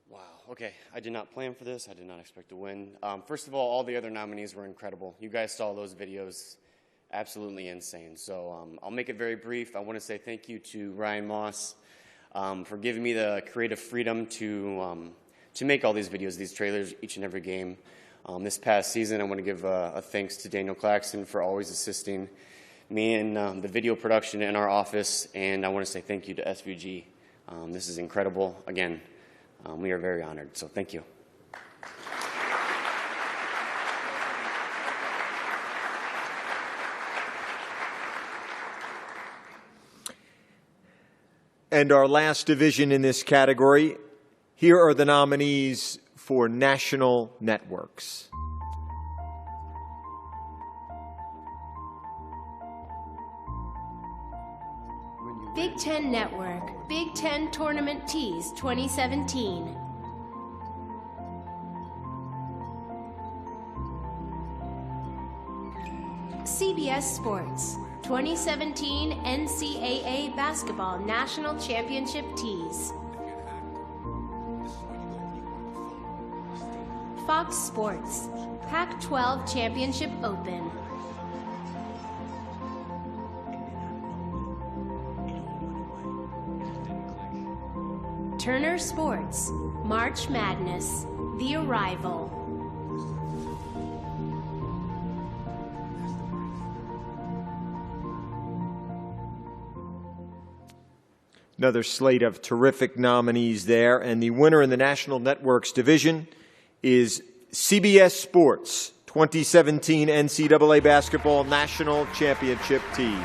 Wow, okay. I did not plan for this. I did not expect to win. First of all the other nominees were incredible. You guys saw those videos. Absolutely insane. So I'll make it very brief. I want to say thank you to Ryan Moss for giving me the creative freedom to make all these videos, these trailers, each and every game. This past season, I want to give a thanks to Daniel Claxton for always assisting me and the video production in our office, and I want to say thank you to SVG. This is incredible. Again, we are very honored, so thank you. And our last division in this category, here are the nominees for national networks. Big Ten Network, Big Ten Tournament Tees 2017. CBS Sports, 2017 NCAA Basketball National Championship Tees. Fox Sports, Pac-12 Championship Open. Turner Sports, March Madness, The Arrival. Another slate of terrific nominees there, and the winner in the National Networks division is CBS Sports 2017 NCAA Basketball National Championship Tees.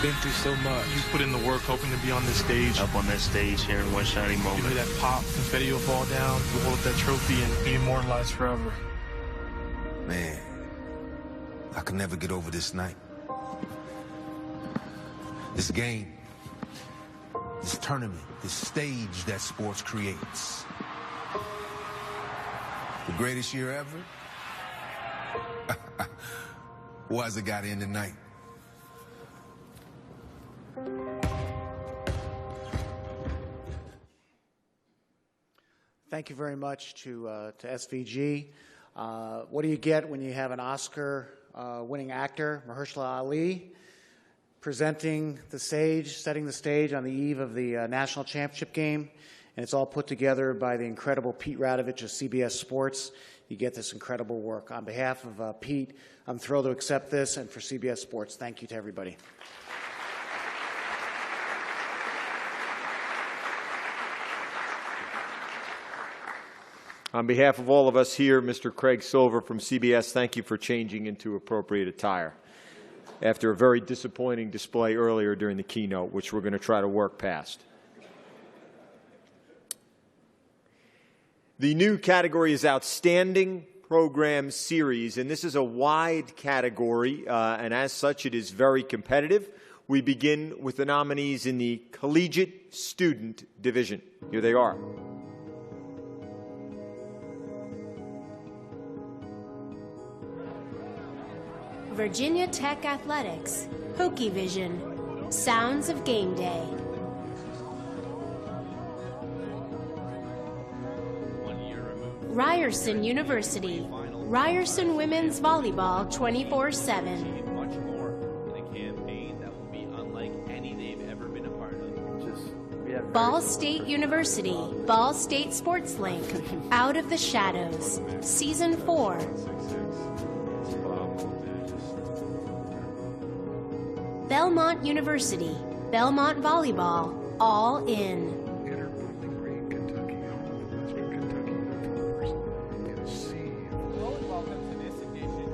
Been through so much. You put in the work hoping to be on this stage. Up on that stage here in one shining moment. You hear that pop, confetti will fall down, you hold up that trophy and be immortalized forever. Man, I can never get over this night. This game, this tournament, this stage that sports creates. The greatest year ever? Why's it gotta end tonight? Thank you very much to SVG. What do you get when you have an Oscar-winning actor, Mahershala Ali, presenting the stage, setting the stage on the eve of the national championship game, and it's all put together by the incredible Pete Radovich of CBS Sports. You get this incredible work. On behalf of Pete, I'm thrilled to accept this, and for CBS Sports, thank you to everybody. On behalf of all of us here, Mr. Craig Silver from CBS, thank you for changing into appropriate attire after a very disappointing display earlier during the keynote, which we're going to try to work past. The new category is Outstanding Program Series, and this is a wide category, and as such, it is very competitive. We begin with the nominees in the Collegiate Student Division. Here they are. Virginia Tech Athletics, Hokie Vision, Sounds of Game Day. Ryerson University, Ryerson Women's Volleyball 24/7. Ball State University, Ball State Sports Link, Out of the Shadows, Season 4. Belmont University, Belmont Volleyball, All In.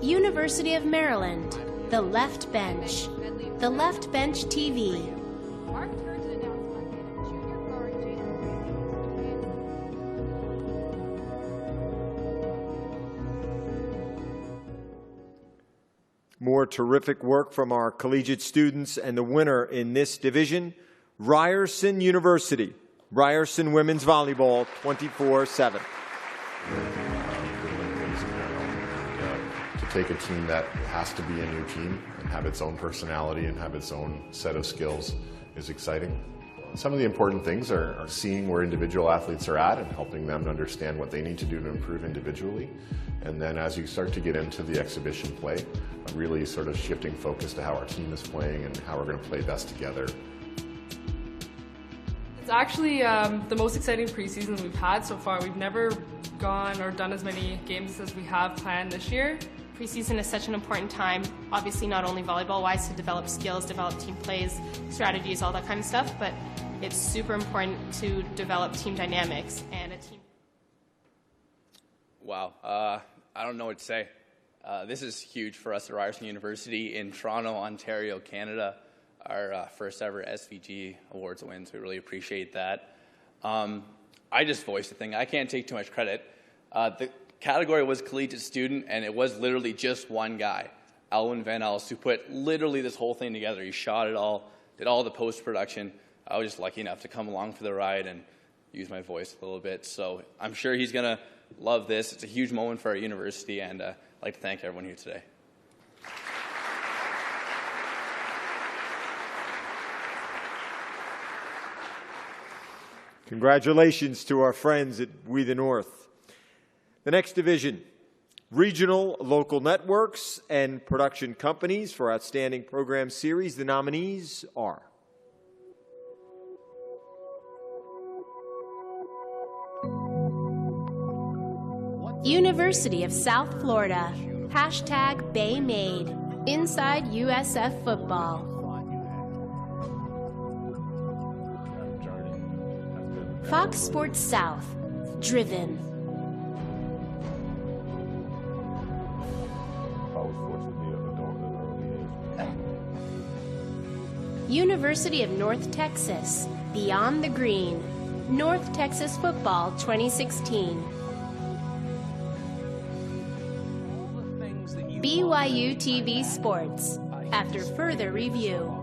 University of Maryland, The Left Bench, The Left Bench TV. More terrific work from our collegiate students, and the winner in this division, Ryerson University, Ryerson Women's Volleyball 24/7. To take a team that has to be a new team and have its own personality and have its own set of skills is exciting. Some of the important things are seeing where individual athletes are at and helping them to understand what they need to do to improve individually. And then as you start to get into the exhibition play, really sort of shifting focus to how our team is playing and how we're going to play best together. It's actually the most exciting preseason we've had so far. We've never gone or done as many games as we have planned this year. Preseason is such an important time, obviously not only volleyball-wise to develop skills, develop team plays, strategies, all that kind of stuff, but it's super important to develop team dynamics and a team. Wow, I don't know what to say. This is huge for us at Ryerson University in Toronto, Ontario, Canada. Our first ever SVG Awards wins. We really appreciate that. I just voiced the thing. I can't take too much credit. The category was collegiate student, and it was literally just one guy, Alwyn Van Els, who put literally this whole thing together. He shot it all, did all the post-production. I was just lucky enough to come along for the ride and use my voice a little bit. So I'm sure he's going to love this. It's a huge moment for our university, and I'd like to thank everyone here today. Congratulations to our friends at We the North. The next division, regional local networks and production companies for outstanding program series. The nominees are University of South Florida, #BayMade, Inside USF Football. Fox Sports South, Driven. University of North Texas, Beyond the Green, North Texas Football 2016. BYU TV Sports, after further review.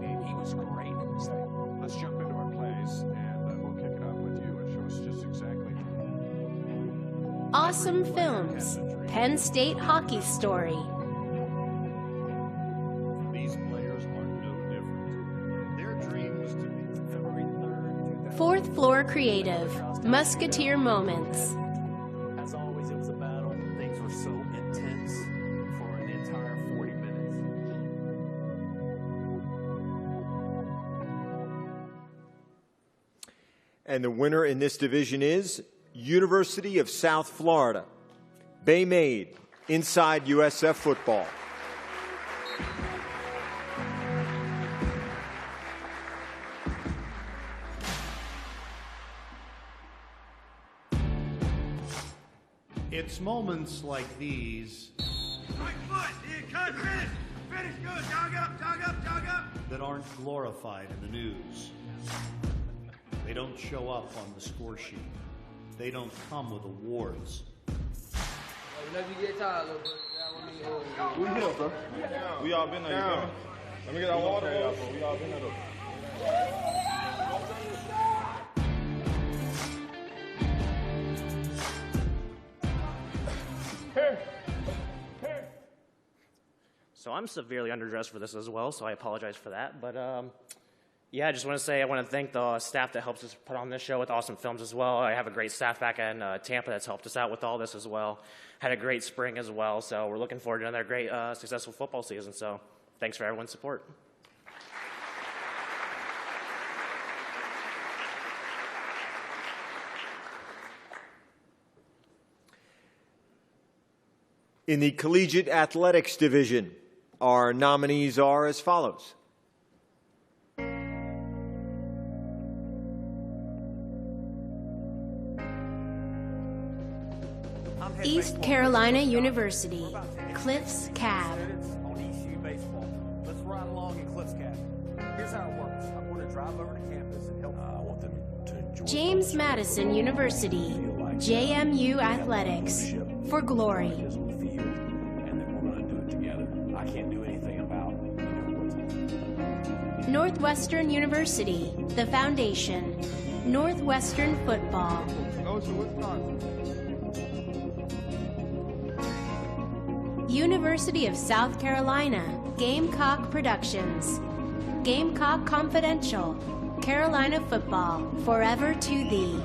Let's jump into our plays, and we'll kick it off with you and show us just exactly. Awesome Films, Penn State Hockey Story. These players are no different. Their dream was to be February 3rd. Fourth Floor Creative, Musketeer Moments. As always, it was a battle. Things were so intense for an entire 40 minutes. And the winner in this division is University of South Florida, BayMade, Inside USF Football. It's moments like these Right foot, cut, finish. Finish good, jog up, jog up, jog up. that aren't glorified in the news. They don't show up on the score sheet. They don't come with awards. Whenever you get tired, little bro. We here, bro. We all been there, you feel me? Let me get our water, bro. We all been there, though. So I'm severely underdressed for this as well, so I apologize for that. But yeah, I just want to say I want to thank the staff that helps us put on this show with Awesome Films as well. I have a great staff back in Tampa that's helped us out with all this as well. Had a great spring as well, so we're looking forward to another great, successful football season. So thanks for everyone's support. In the collegiate athletics division, our nominees are as follows. East Carolina University, Cliffs Cab. On ECU baseball. Let's ride along in Cliffs Cab. Here's how it works. I'm going to drive over to campus and help. I want them to enjoy James Madison University, JMU Athletics, for glory. and then we're going to do it together. I can't do anything about what's Northwestern University, The Foundation, Northwestern Football. Go to Wisconsin. University of South Carolina, Gamecock Productions, Gamecock Confidential, Carolina Football, Forever to Thee.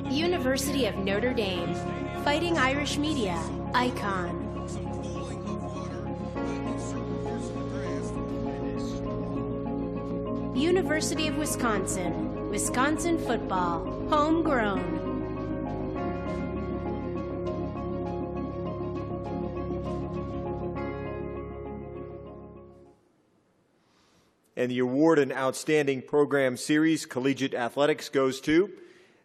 University of Notre Dame, Fighting Irish Media, Icon. University of Wisconsin. Wisconsin football, homegrown. And the award in Outstanding Program Series Collegiate Athletics goes to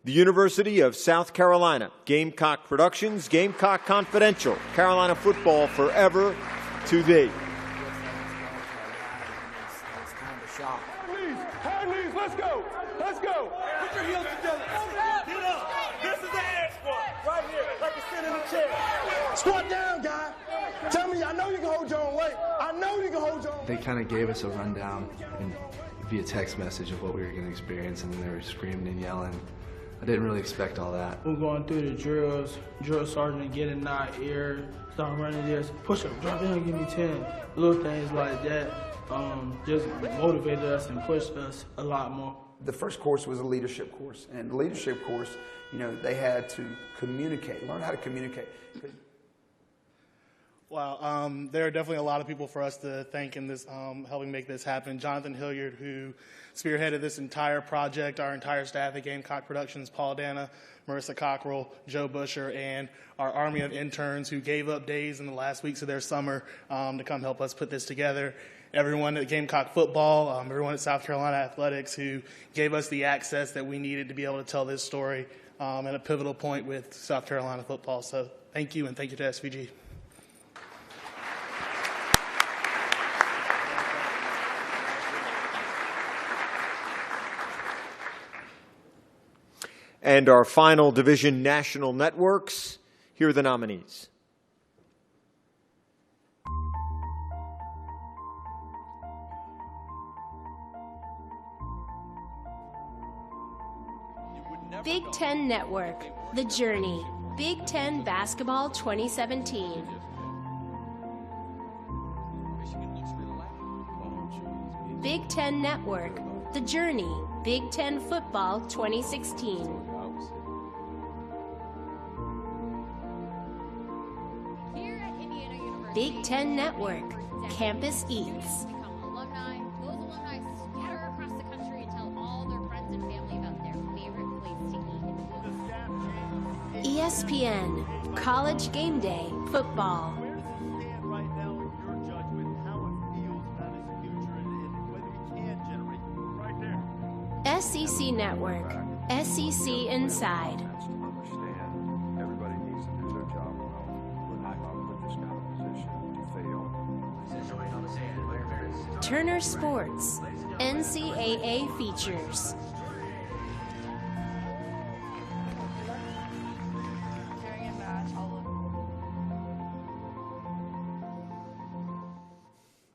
the University of South Carolina, Gamecock Productions, Gamecock Confidential, Carolina football forever to thee. High knees, let's go. Let's go. Put your heels together. Get up. This is the air squat. Right here, like you sit in a chair. Squat down, guy. Tell me, I know you can hold your own weight. I know you can hold your own. They kind of gave us a rundown via text message of what we were going to experience, and then they were screaming and yelling. I didn't really expect all that. We're going through the drills, drill sergeant, get in our ear, start running this, push up, drop down, give me 10. Little things like that just motivated us and pushed us a lot more. The first course was a leadership course, and the leadership course, you know, they had to communicate, learn how to communicate. Wow, there are definitely a lot of people for us to thank in this, helping make this happen. Jonathan Hilliard, who spearheaded this entire project, our entire staff at Gamecock Productions, Paul Dana, Marissa Cockrell, Joe Busher, and our army of interns who gave up days in the last weeks of their summer to come help us put this together. Everyone at Gamecock football, everyone at South Carolina athletics who gave us the access that we needed to be able to tell this story at a pivotal point with South Carolina football. So thank you, and thank you to SVG. And our final division national networks, here are the nominees. Big Ten Network, The Journey, Big Ten Basketball 2017. Big Ten Network, The Journey, Big Ten Football 2016. Big Ten Network, Campus Eats. ESPN, College Game Day, Football. SEC Network, SEC Inside. Everybody needs to do their job well. We're not going to put this kind of position to fail. Turner Sports, NCAA Features.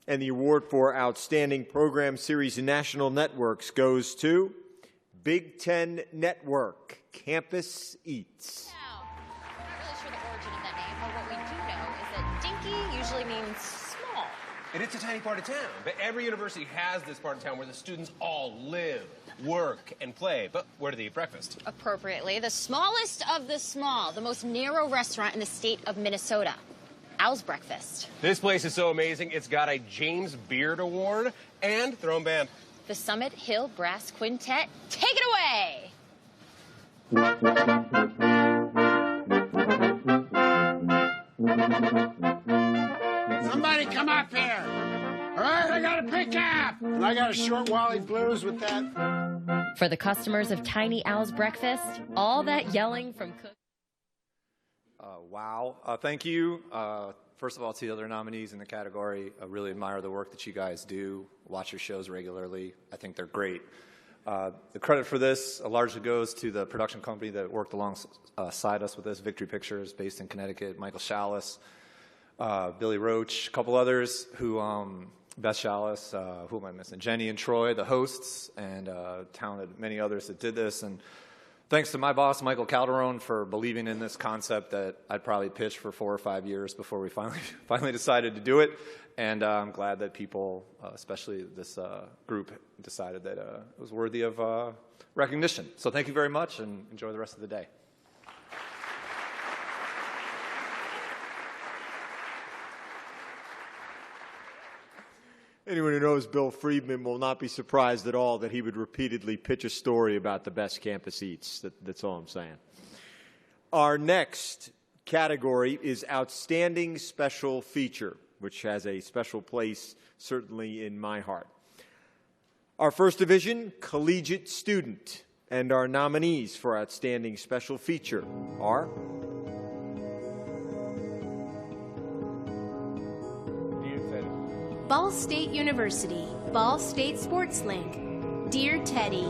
And the award for Outstanding Program Series National Networks goes to Big Ten Network, Campus Eats. We're not really sure the origin of that name, but what we do know is that dinky usually means small. And it's a tiny part of town, but every university has this part of town where the students all live, work, and play. But where do they eat breakfast? Appropriately, the smallest of the small, the most narrow restaurant in the state of Minnesota. Al's Breakfast. This place is so amazing, it's got a James Beard Award and their own band. The Summit Hill Brass Quintet. Take it away! Somebody come up here. All right, I got a pickup. And I got a short Wally Blues with that. For the customers of Tiny Al's Breakfast, all that yelling from cook. Wow. Thank you. First of all, to the other nominees in the category, I really admire the work that you guys do. Watch your shows regularly. I think they're great. The credit for this largely goes to the production company that worked alongside us with this, Victory Pictures, based in Connecticut, Michael Chalice, Billy Roach, a couple others who, Beth Chalice, who am I missing? Jenny and Troy, the hosts, and talented many others that did this. And thanks to my boss, Michael Calderon, for believing in this concept that I'd probably pitched for 4 or 5 years before we finally decided to do it. And I'm glad that people, especially this group, decided that it was worthy of recognition. So thank you very much, and enjoy the rest of the day. Anyone who knows Bill Friedman will not be surprised at all that he would repeatedly pitch a story about the best campus eats. That's all I'm saying. Our next category is Outstanding Special Feature, which has a special place certainly in my heart. Our first division, Collegiate Student, and our nominees for Outstanding Special Feature are Ball State University, Ball State Sports Link, Dear Teddy.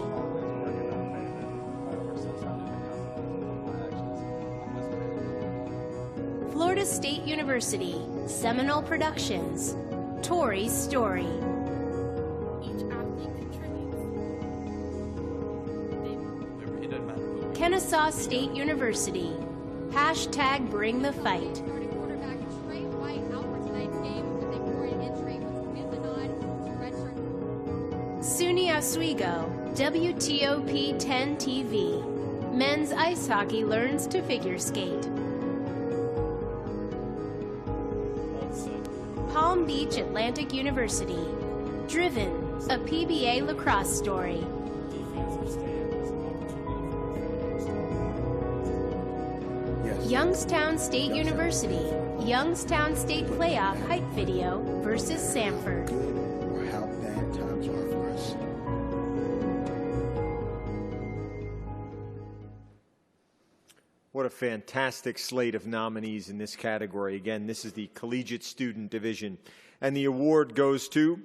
Florida State University, Seminole Productions, Tori's Story. Kennesaw State University, hashtag Bring the Fight. SUNY Oswego, WTOP 10 TV, men's ice hockey learns to figure skate. Palm Beach Atlantic University, Driven, a PBA lacrosse story. Youngstown State University, Youngstown State Playoff Hype Video versus Samford. Or how bad times are for us. What a fantastic slate of nominees in this category. Again, this is the Collegiate Student Division. And the award goes to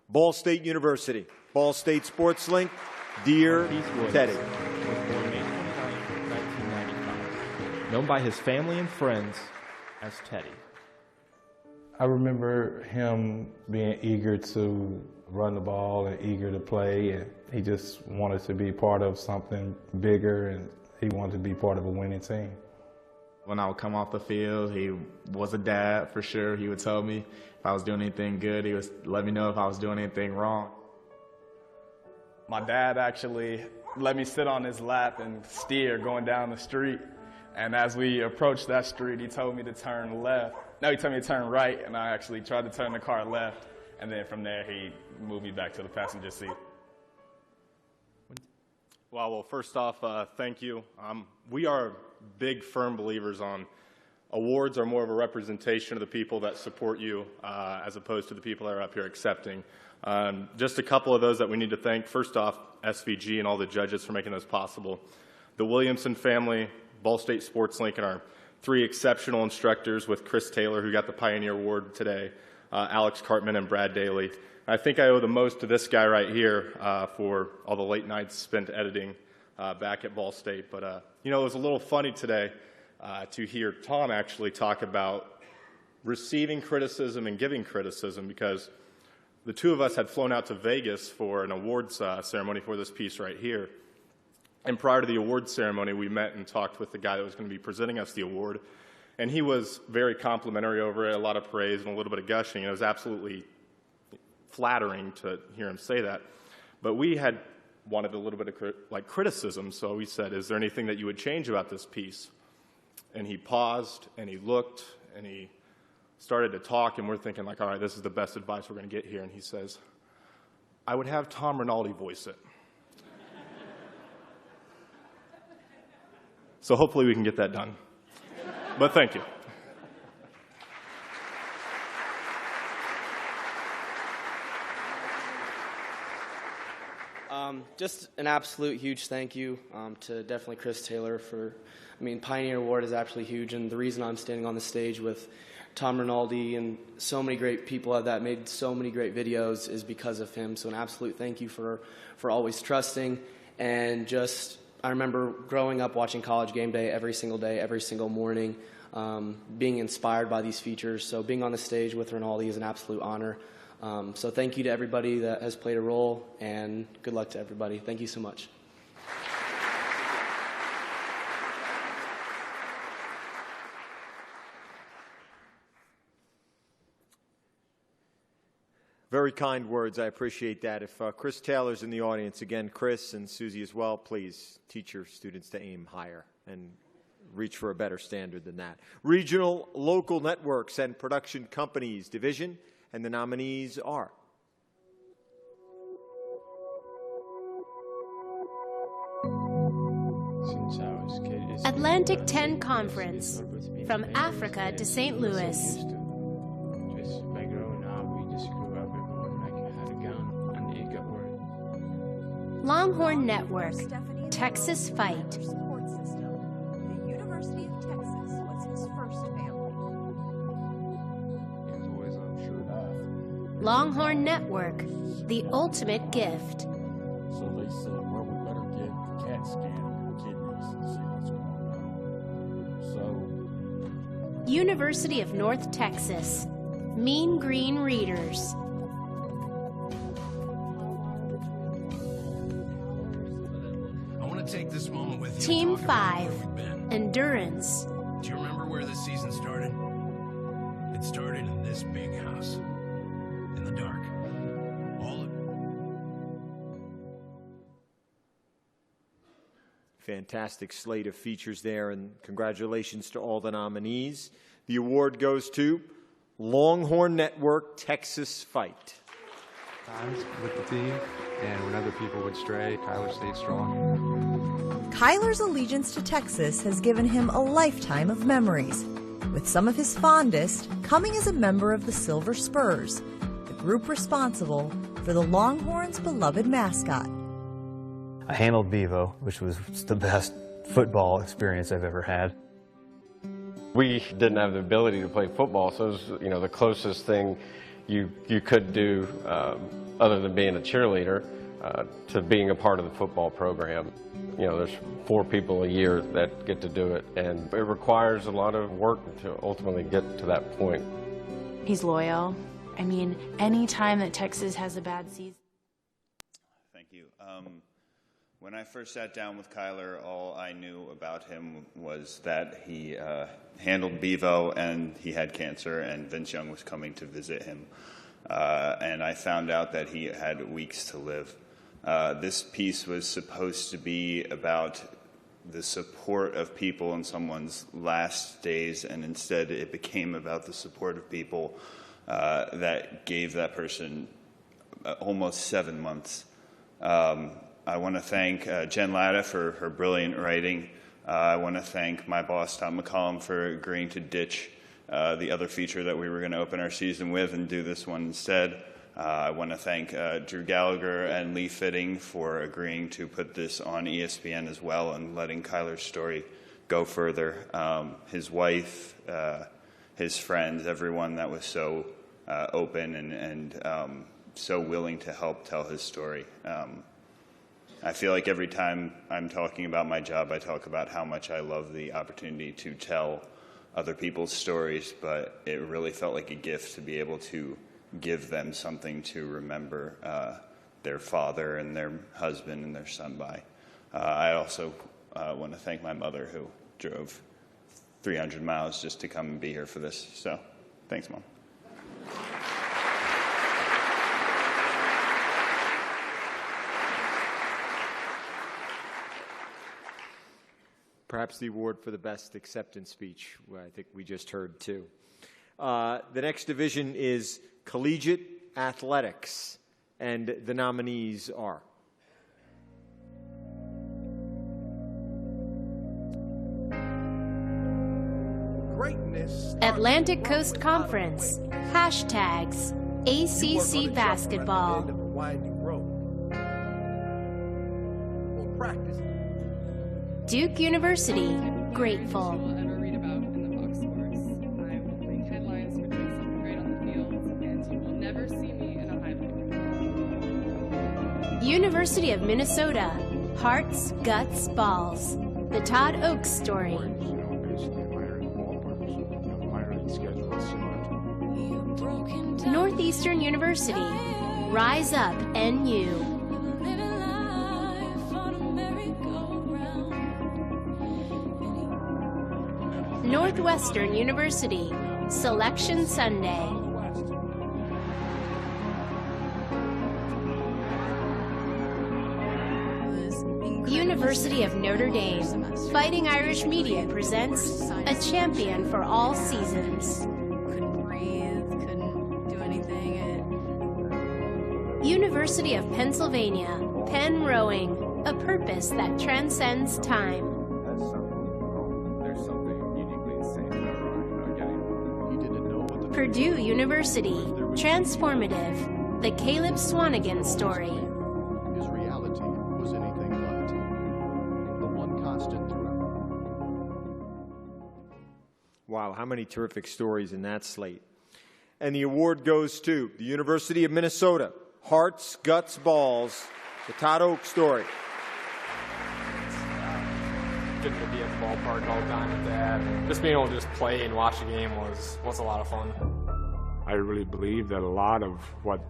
Ball State University, Ball State Sports Link, Dear Teddy. Known by his family and friends as Teddy. I remember him being eager to run the ball and eager to play, and he just wanted to be part of something bigger, and he wanted to be part of a winning team. When I would come off the field, he was a dad for sure. He would tell me if I was doing anything good. He would let me know if I was doing anything wrong. My dad actually let me sit on his lap and steer going down the street. And as we approached that street, he told me to turn left. No, he told me to turn right, and I actually tried to turn the car left. And then from there, he moved me back to the passenger seat. Well, first off, thank you. We are big, firm believers on awards are more of a representation of the people that support you as opposed to the people that are up here accepting. Just a couple of those that we need to thank. First off, SVG and all the judges for making this possible. The Williamson family, Ball State Sports Link, and our three exceptional instructors with Chris Taylor, who got the Pioneer Award today, Alex Cartman and Brad Daly. I think I owe the most to this guy right here for all the late nights spent editing back at Ball State. But, you know, it was a little funny today to hear Tom actually talk about receiving criticism and giving criticism, because the two of us had flown out to Vegas for an awards ceremony for this piece right here. And prior to the awards ceremony, we met and talked with the guy that was going to be presenting us the award. And he was very complimentary over it, a lot of praise and a little bit of gushing. And it was absolutely flattering to hear him say that. But we had wanted a little bit of criticism, so we said, is there anything that you would change about this piece? And he paused, and he looked, and he started to talk, and we're thinking, like, all right, this is the best advice we're going to get here. And he says, I would have Tom Rinaldi voice it. So hopefully we can get that done. But thank you. Just an absolute huge thank you to definitely Chris Taylor for, Pioneer Award is absolutely huge, and the reason I'm standing on the stage with Tom Rinaldi and so many great people that made so many great videos is because of him. So an absolute thank you for always trusting. And just, I remember growing up watching College Game Day, every single morning, being inspired by these features. So being on the stage with Rinaldi is an absolute honor. So thank you to everybody that has played a role, and good luck to everybody. Thank you so much. Very kind words. I appreciate that. If Chris Taylor's in the audience, again, Chris and Susie as well, please teach your students to aim higher and reach for a better standard than that. Regional, local networks and production companies division, and the nominees are Atlantic 10 Conference, from Africa to St. Louis. Just by growing up, we just grew up everyone like had a gun and it got worried. Longhorn Network, Texas Fight. The University of Texas was his first family. It was always sure enough. Longhorn Network, The Ultimate Gift. So they said, well, we better get the CAT scan of your kidneys and see what's going on. So, University of North Texas, Mean Green Readers. I want to take this moment with you. Team and talk about 5, where we've been. Endurance. Do you remember where this season started? It started in this big house, in the dark. All of Fantastic slate of features there, and congratulations to all the nominees. The award goes to Longhorn Network Texas Fight. Times with the team, and when other people would stray, Kyler stayed strong. Kyler's allegiance to Texas has given him a lifetime of memories, with some of his fondest coming as a member of the Silver Spurs, the group responsible for the Longhorns' beloved mascot. I handled Bevo, which was the best football experience I've ever had. We didn't have the ability to play football, so it was, the closest thing you could do, other than being a cheerleader, to being a part of the football program. There's 4 people a year that get to do it, and it requires a lot of work to ultimately get to that point. He's loyal. I mean, any time that Texas has a bad season. Thank you. When I first sat down with Kyler, all I knew about him was that he handled Bevo and he had cancer, and Vince Young was coming to visit him. And I found out that he had weeks to live. This piece was supposed to be about the support of people in someone's last days, and instead it became about the support of people that gave that person almost 7 months. I want to thank Jen Latta for her brilliant writing. I want to thank my boss, Tom McCollum, for agreeing to ditch the other feature that we were going to open our season with and do this one instead. I want to thank Drew Gallagher and Lee Fitting for agreeing to put this on ESPN as well and letting Kyler's story go further. His wife, his friends, everyone that was so open and so willing to help tell his story. I feel like every time I'm talking about my job, I talk about how much I love the opportunity to tell other people's stories, but it really felt like a gift to be able to give them something to remember their father and their husband and their son by. I also want to thank my mother, who drove 300 miles just to come and be here for this. So, thanks, Mom. Perhaps the award for the best acceptance speech, I think we just heard too. The next division is collegiate athletics, and the nominees are greatness. Atlantic Coast Conference, hashtags, ACC basketball. We'll practice. Duke University, grateful. University of Minnesota, Hearts, Guts, Balls. The Todd Oaks story. Northeastern University, Rise Up, NU. Northwestern University, Selection Sunday. University of Notre Dame, Fighting Irish Media presents A Champion for All Seasons. Couldn't breathe, couldn't do anything. University of Pennsylvania, Penn Rowing, a purpose that transcends time. Purdue University, transformative, the Caleb Swanigan story. His reality was anything but the one constant throughout. Wow, how many terrific stories in that slate. And the award goes to the University of Minnesota, Hearts, Guts, Balls, the Todd Oak story. Getting to be at the ballpark all the time with Dad. Just being able to just play and watch the game was a lot of fun. I really believe that a lot of what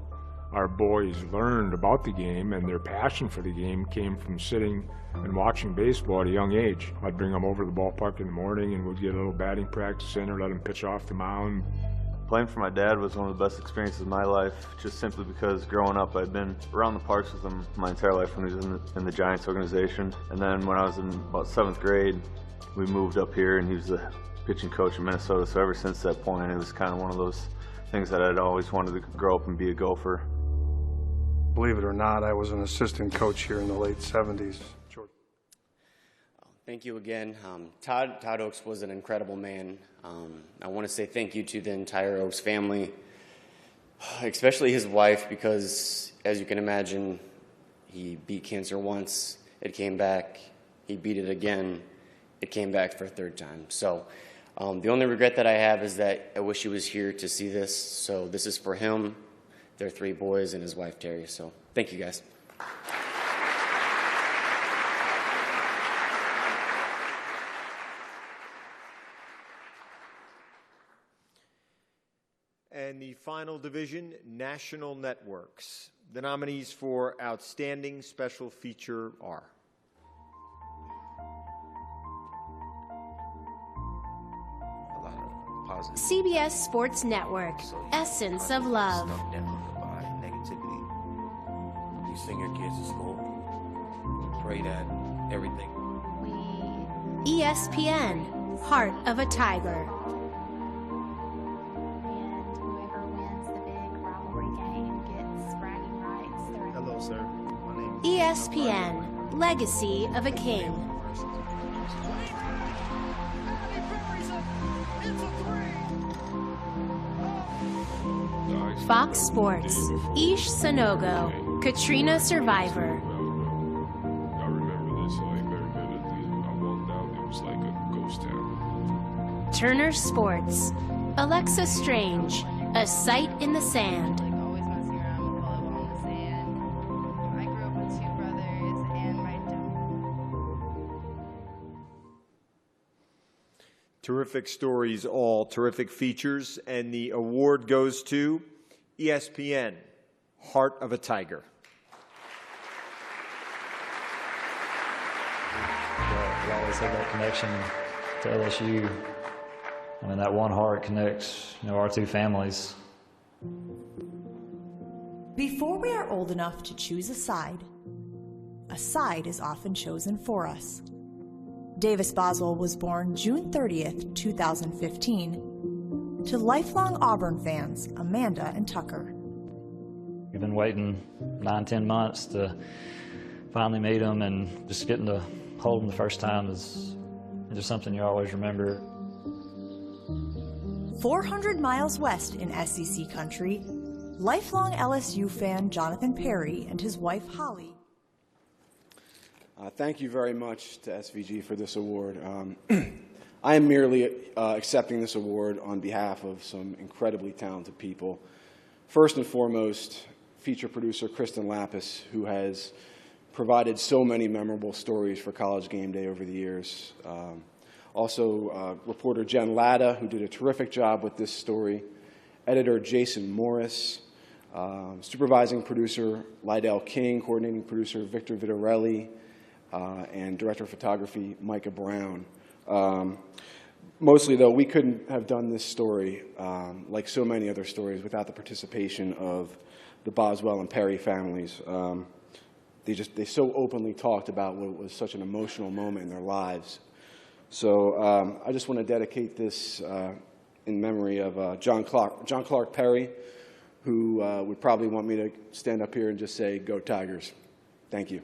our boys learned about the game and their passion for the game came from sitting and watching baseball at a young age. I'd bring them over to the ballpark in the morning and we'd get a little batting practice in or let them pitch off the mound. Playing for my dad was one of the best experiences of my life, just simply because growing up I'd been around the parks with him my entire life when he was in the Giants organization. And then when I was in about 7th grade, we moved up here and he was the pitching coach in Minnesota. So ever since that point, it was kind of one of those things that I'd always wanted to grow up and be a Gopher. Believe it or not, I was an assistant coach here in the late 70s. Thank you again. Todd Oaks was an incredible man. I want to say thank you to the entire Oaks family, especially his wife, because as you can imagine, he beat cancer once, it came back, he beat it again, it came back for a third time. So the only regret that I have is that I wish he was here to see this. So this is for him, their 3 boys, and his wife, Terry. So thank you, guys. And the final division, National Networks. The nominees for Outstanding Special Feature are CBS Sports Network, Essence of Love. Negativity. You sing your kids to school. You pray that everything. ESPN, Heart of a Tiger. Hello, sir. My name ESPN, Legacy of a King. Fox Sports, Ish Sanogo, Katrina Survivor. I remember this very vividly. I walked out, it was like a ghost town. Turner Sports, Alexa Strange, A Sight in the Sand. Terrific stories, all terrific features, and the award goes to ESPN, Heart of a Tiger. We always have that connection to LSU. I mean, that one heart connects, our 2 families. Before we are old enough to choose a side is often chosen for us. Davis Boswell was born June 30th, 2015, to lifelong Auburn fans Amanda and Tucker. We've been waiting 9-10 months to finally meet him, and just getting to hold him the first time is just something you always remember. 400 miles west in SEC country, lifelong LSU fan Jonathan Perry and his wife Holly. Thank you very much to SVG for this award. I am merely accepting this award on behalf of some incredibly talented people. First and foremost, feature producer Kristen Lapis, who has provided so many memorable stories for College Game Day over the years. Also, reporter Jen Latta, who did a terrific job with this story. Editor Jason Morris. Supervising producer Lydell King. Coordinating producer Victor Vitarelli. And director of photography Micah Brown. Mostly, though, we couldn't have done this story, like so many other stories, without the participation of the Boswell and Perry families. They so openly talked about what was such an emotional moment in their lives. So I just want to dedicate this in memory of John Clark Perry, who would probably want me to stand up here and just say, "Go Tigers." Thank you.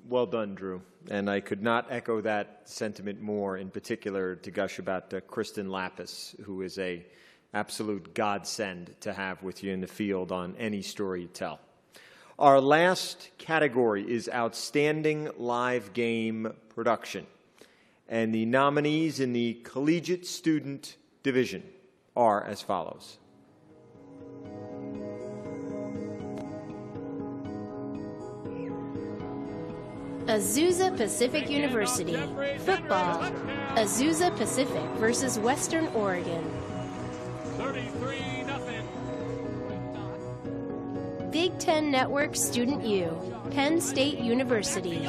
Well done, Drew. And I could not echo that sentiment more, in particular to gush about Kristen Lapis, who is a absolute godsend to have with you in the field on any story you tell. Our last category is Outstanding Live Game Production. And the nominees in the Collegiate Student Division are as follows. Azusa Pacific University. Football. Azusa Pacific versus Western Oregon. 33-0. Big Ten Network Student U. Penn State University.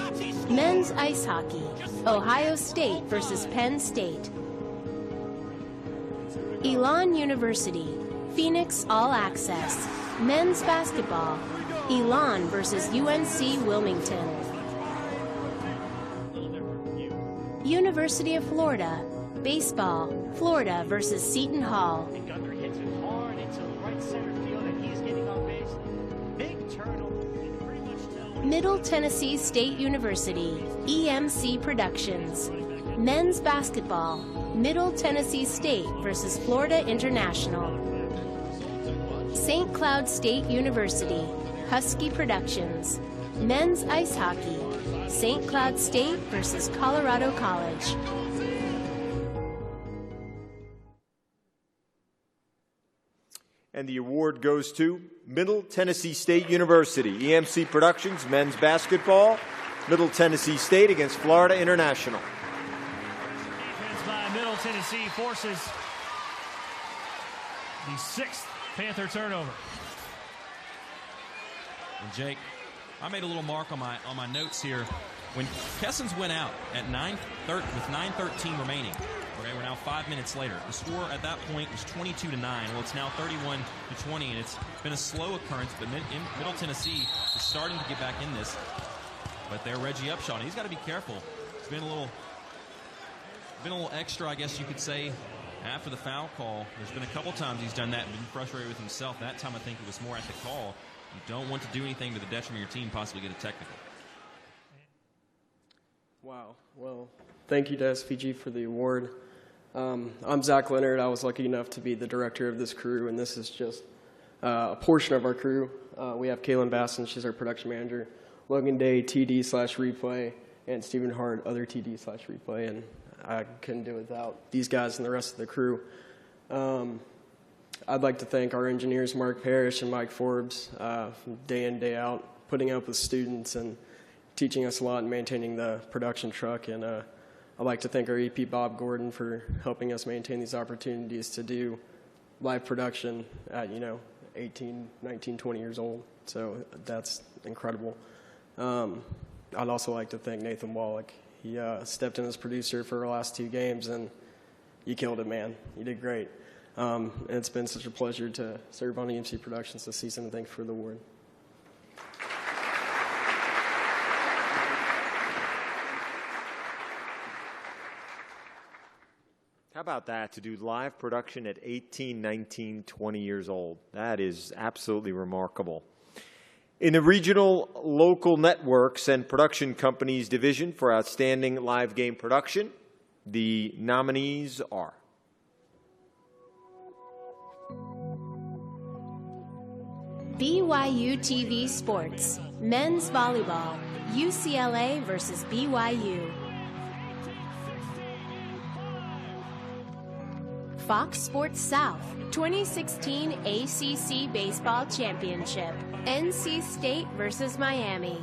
Men's ice hockey. Ohio State versus Penn State. Elon University. Phoenix All Access. Men's basketball. Elon versus UNC Wilmington. University of Florida. Baseball. Florida versus Seton Hall. Gunther hits it hard into right center field, and he's getting on base. Big turnover. You can pretty much tell. Middle Tennessee State University. EMC Productions. Men's basketball. Middle Tennessee State versus Florida International. St. Cloud State University. Husky Productions. Men's ice hockey. St. Cloud State versus Colorado College. And the award goes to Middle Tennessee State University. EMC Productions, men's basketball. Middle Tennessee State against Florida International. Defense by Middle Tennessee forces the 6th Panther turnover. And Jake, I made a little mark on my notes here. When Kessens went out at 9:13 remaining, okay, we're now 5 minutes later. The score at that point was 22-9. Well, it's now 31-20, and it's been a slow occurrence. But Middle Tennessee is starting to get back in this. But they're Reggie Upshaw, and he's got to be careful. It's been a little extra, I guess you could say, after the foul call. There's been a couple times he's done that and been frustrated with himself. That time I think it was more at the call. You don't want to do anything to the detriment of your team, possibly get a technical. Wow. Well, thank you to SVG for the award. I'm Zach Leonard. I was lucky enough to be the director of this crew, and this is just a portion of our crew. We have Kaylin Basson, she's our production manager. Logan Day, TD/replay, and Stephen Hart, other TD/replay, and I couldn't do it without these guys and the rest of the crew. I'd like to thank our engineers, Mark Parrish and Mike Forbes, day in, day out, putting up with students and teaching us a lot and maintaining the production truck. And I'd like to thank our EP, Bob Gordon, for helping us maintain these opportunities to do live production at, 18, 19, 20 years old. So that's incredible. I'd also like to thank Nathan Wallach. He stepped in as producer for our last 2 games, and you killed it, man. You did great. And it's been such a pleasure to serve on EMC Productions this season, and thanks for the award. How about that, to do live production at 18, 19, 20 years old? That is absolutely remarkable. In the Regional Local Networks and Production Companies Division for Outstanding Live Game Production, the nominees are BYU TV Sports. Men's volleyball. UCLA versus BYU. Fox Sports South. 2016 ACC Baseball Championship. NC State versus Miami.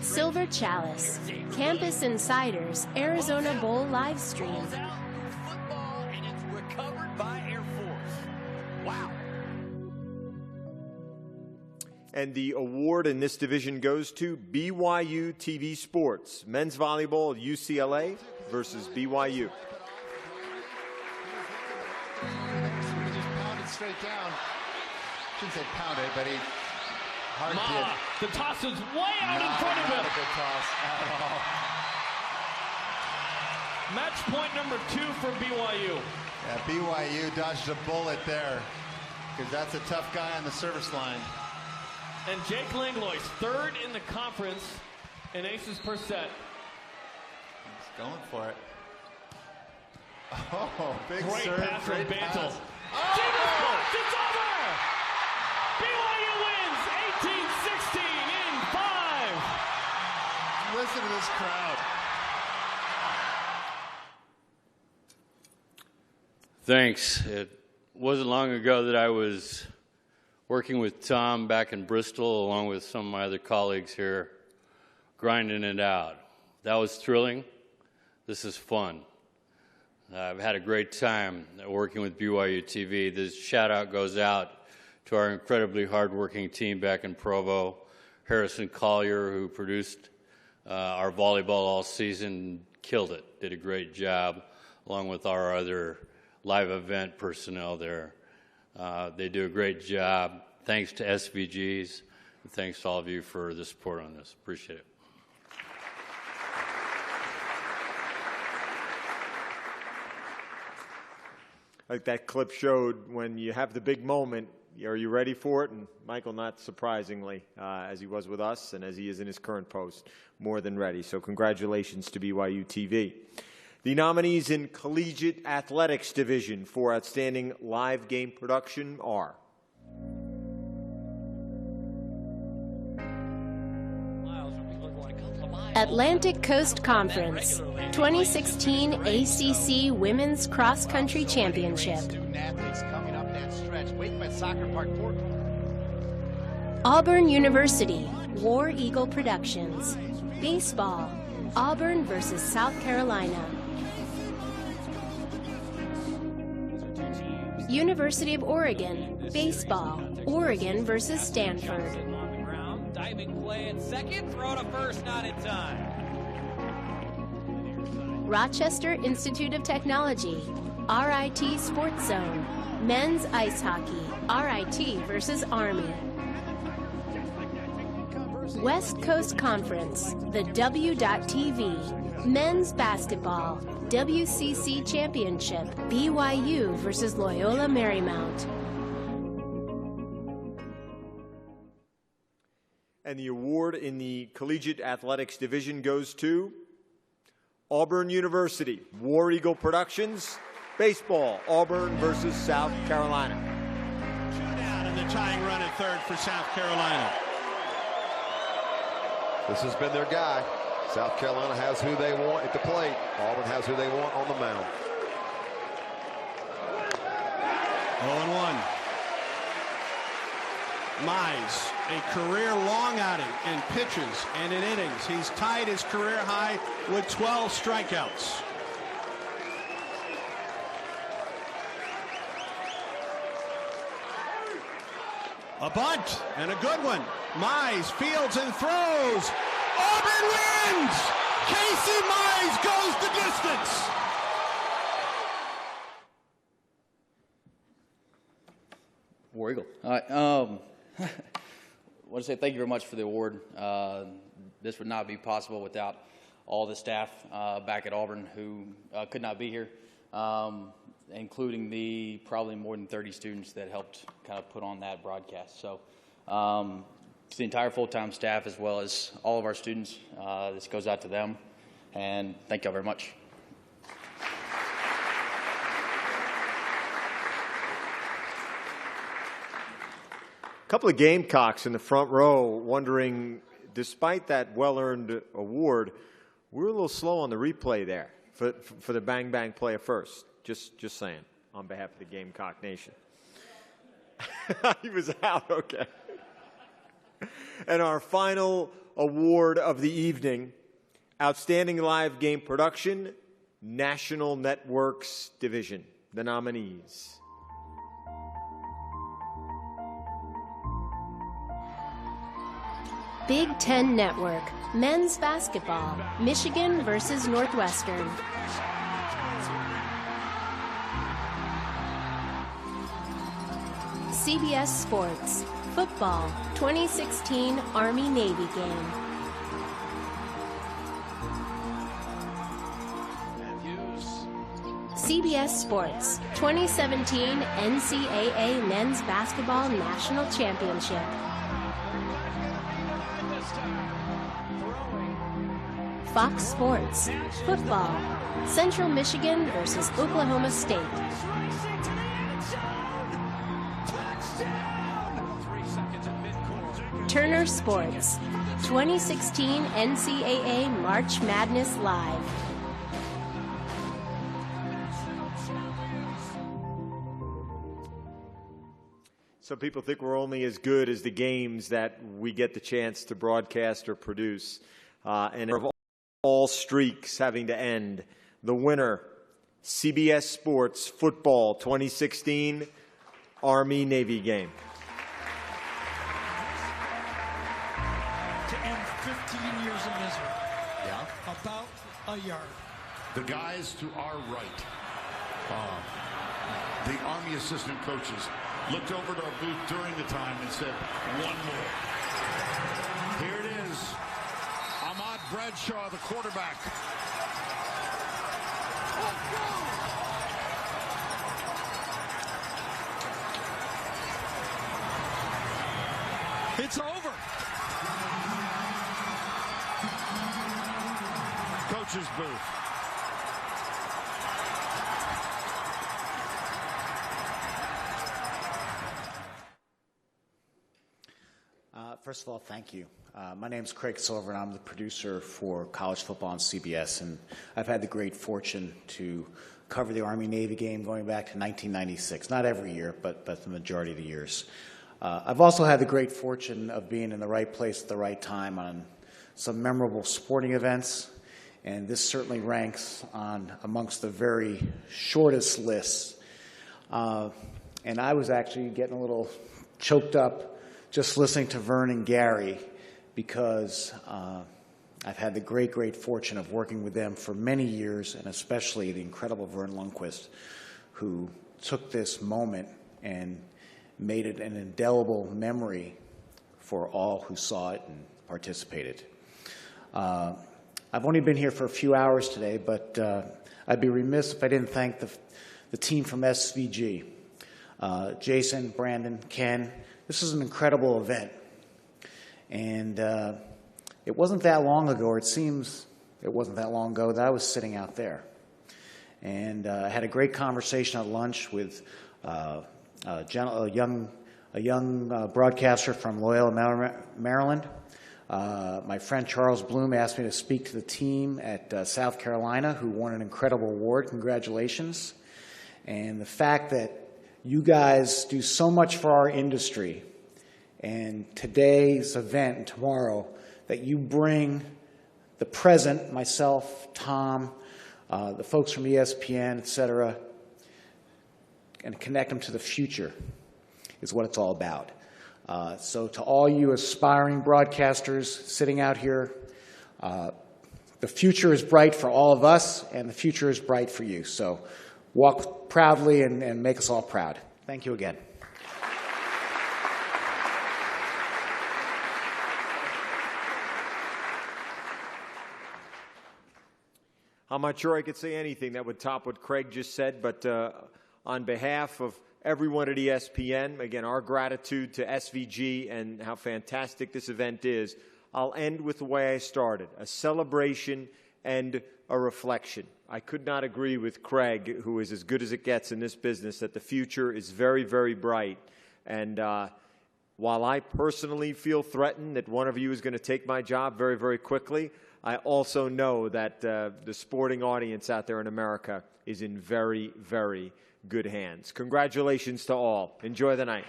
Silver Chalice. Campus Insiders Arizona Bowl live stream. And the award in this division goes to BYU TV Sports. Men's volleyball, UCLA versus BYU. He just pounded straight down. Shouldn't say pounded, but he hard hit. The toss is way out in front of him. Not a good toss at all. Match point number 2 for BYU. Yeah, BYU dodged a bullet there because that's a tough guy on the service line. And Jake Langlois, third in the conference in aces per set. He's going for it. Oh, big great serve, pass great from Bantle. pass. Oh! It's over! BYU wins 18-16 in 5. Listen to this crowd. Thanks. It wasn't long ago that I was working with Tom back in Bristol, along with some of my other colleagues here, grinding it out. That was thrilling. This is fun. I've had a great time working with BYU TV. This shout out goes out to our incredibly hardworking team back in Provo, Harrison Collier, who produced our volleyball all season, killed it, did a great job, along with our other live event personnel there. They do a great job. Thanks to SVGs, and thanks to all of you for the support on this. Appreciate it. Like that clip showed, when you have the big moment, are you ready for it? And Michael, not surprisingly, as he was with us and as he is in his current post, more than ready. So congratulations to BYU TV. The nominees in Collegiate Athletics Division for Outstanding Live Game Production are Atlantic Coast Conference 2016 ACC Women's Cross Country Championship. Auburn University War Eagle Productions. Baseball Auburn versus South Carolina. University of Oregon Baseball Oregon versus Stanford. Diving play at second, throw to first, not in time. Rochester Institute of Technology, RIT Sports Zone, Men's Ice Hockey, RIT versus Army. West Coast Conference, the W.TV, Men's Basketball, WCC Championship, BYU versus Loyola Marymount. And the award in the Collegiate Athletics Division goes to Auburn University, War Eagle Productions, Baseball, Auburn versus South Carolina. Two down in the tying run at third for South Carolina. This has been their guy. South Carolina has who they want at the plate. Auburn has who they want on the mound. 0-1. Mize, a career long outing in pitches and in innings. He's tied his career high with 12 strikeouts. A bunt and a good one. Mize fields and throws. Auburn wins! Casey Mize goes the distance. War Eagle. All right. I want to say thank you very much for the award. This would not be possible without all the staff back at Auburn who could not be here, including the probably more than 30 students that helped kind of put on that broadcast. So it's the entire full-time staff as well as all of our students. This goes out to them, and thank you all very much. A couple of Gamecocks in the front row wondering, despite that well-earned award, we were a little slow on the replay there for the bang-bang play at first. Just saying, on behalf of the Gamecock Nation. He was out, okay. And our final award of the evening, Outstanding Live Game Production, National Networks Division. The nominees. Big Ten Network, Men's Basketball, Michigan versus Northwestern. CBS Sports, Football, 2016 Army-Navy game. CBS Sports, 2017 NCAA Men's Basketball National Championship. Fox Sports, football, Central Michigan versus Oklahoma State. Turner Sports, 2016 NCAA March Madness Live. Some people think we're only as good as the games that we get the chance to broadcast or produce. And of all streaks having to end, the winner, CBS Sports Football 2016 Army-Navy game. To end 15 years of misery. Yeah. About a yard. The guys to our right, the Army assistant coaches, looked over at our booth during the time and said, one more. Here it is. Ahmad Bradshaw, the quarterback. Let's go. It's over. Coach's booth. First of all, thank you. My name is Craig Silver, and I'm the producer for college football on CBS. And I've had the great fortune to cover the Army-Navy game going back to 1996. Not every year, but the majority of the years. I've also had the great fortune of being in the right place at the right time on some memorable sporting events. And this certainly ranks on amongst the very shortest lists. And I was actually getting a little choked up just listening to Vern and Gary, because I've had the great fortune of working with them for many years, and especially the incredible Vern Lundquist, who took this moment and made it an indelible memory for all who saw it and participated. I've only been here for a few hours today, but I'd be remiss if I didn't thank the team from SVG. Jason, Brandon, Ken. This is an incredible event, and it wasn't that long ago, or it seems it wasn't that long ago, that I was sitting out there. And I had a great conversation at lunch with a young broadcaster from Loyola, Maryland. My friend Charles Bloom asked me to speak to the team at South Carolina, who won an incredible award. Congratulations. And the fact that you guys do so much for our industry, and today's event and tomorrow, that you bring the present, myself, Tom, the folks from ESPN, et cetera, and connect them to the future is what it's all about. So to all you aspiring broadcasters sitting out here, the future is bright for all of us, and the future is bright for you. So walk proudly and make us all proud. Thank you again. I'm not sure I could say anything that would top what Craig just said, but on behalf of everyone at ESPN, again, our gratitude to SVG and how fantastic this event is. I'll end with the way I started, a celebration and a reflection. I could not agree with Craig, who is as good as it gets in this business, that the future is very, very bright. And while I personally feel threatened that one of you is going to take my job very, very quickly, I also know that the sporting audience out there in America is in very, very good hands. Congratulations to all. Enjoy the night.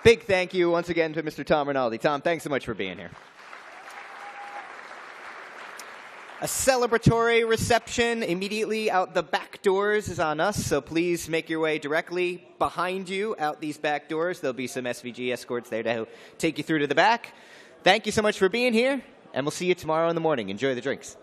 Big thank you once again to Mr. Tom Rinaldi. Tom, thanks so much for being here. A celebratory reception immediately out the back doors is on us, so please make your way directly behind you out these back doors. There'll be some SVG escorts there to take you through to the back. Thank you so much for being here, and we'll see you tomorrow in the morning. Enjoy the drinks.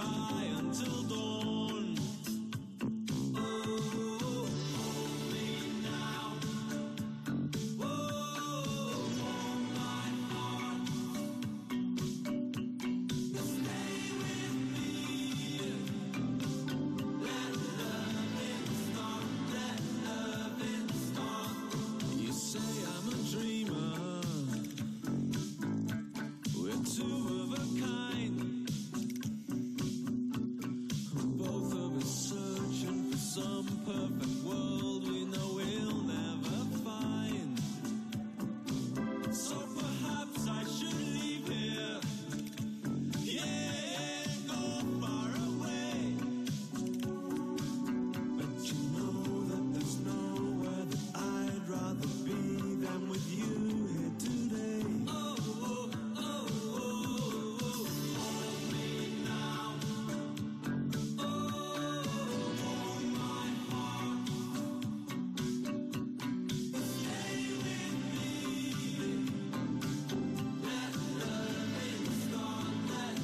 cry until dawn. Oh, hold me now. Oh, hold my heart. Stay with me. Let loving start. Let loving start. You say I'm a dreamer. We're two of a kind.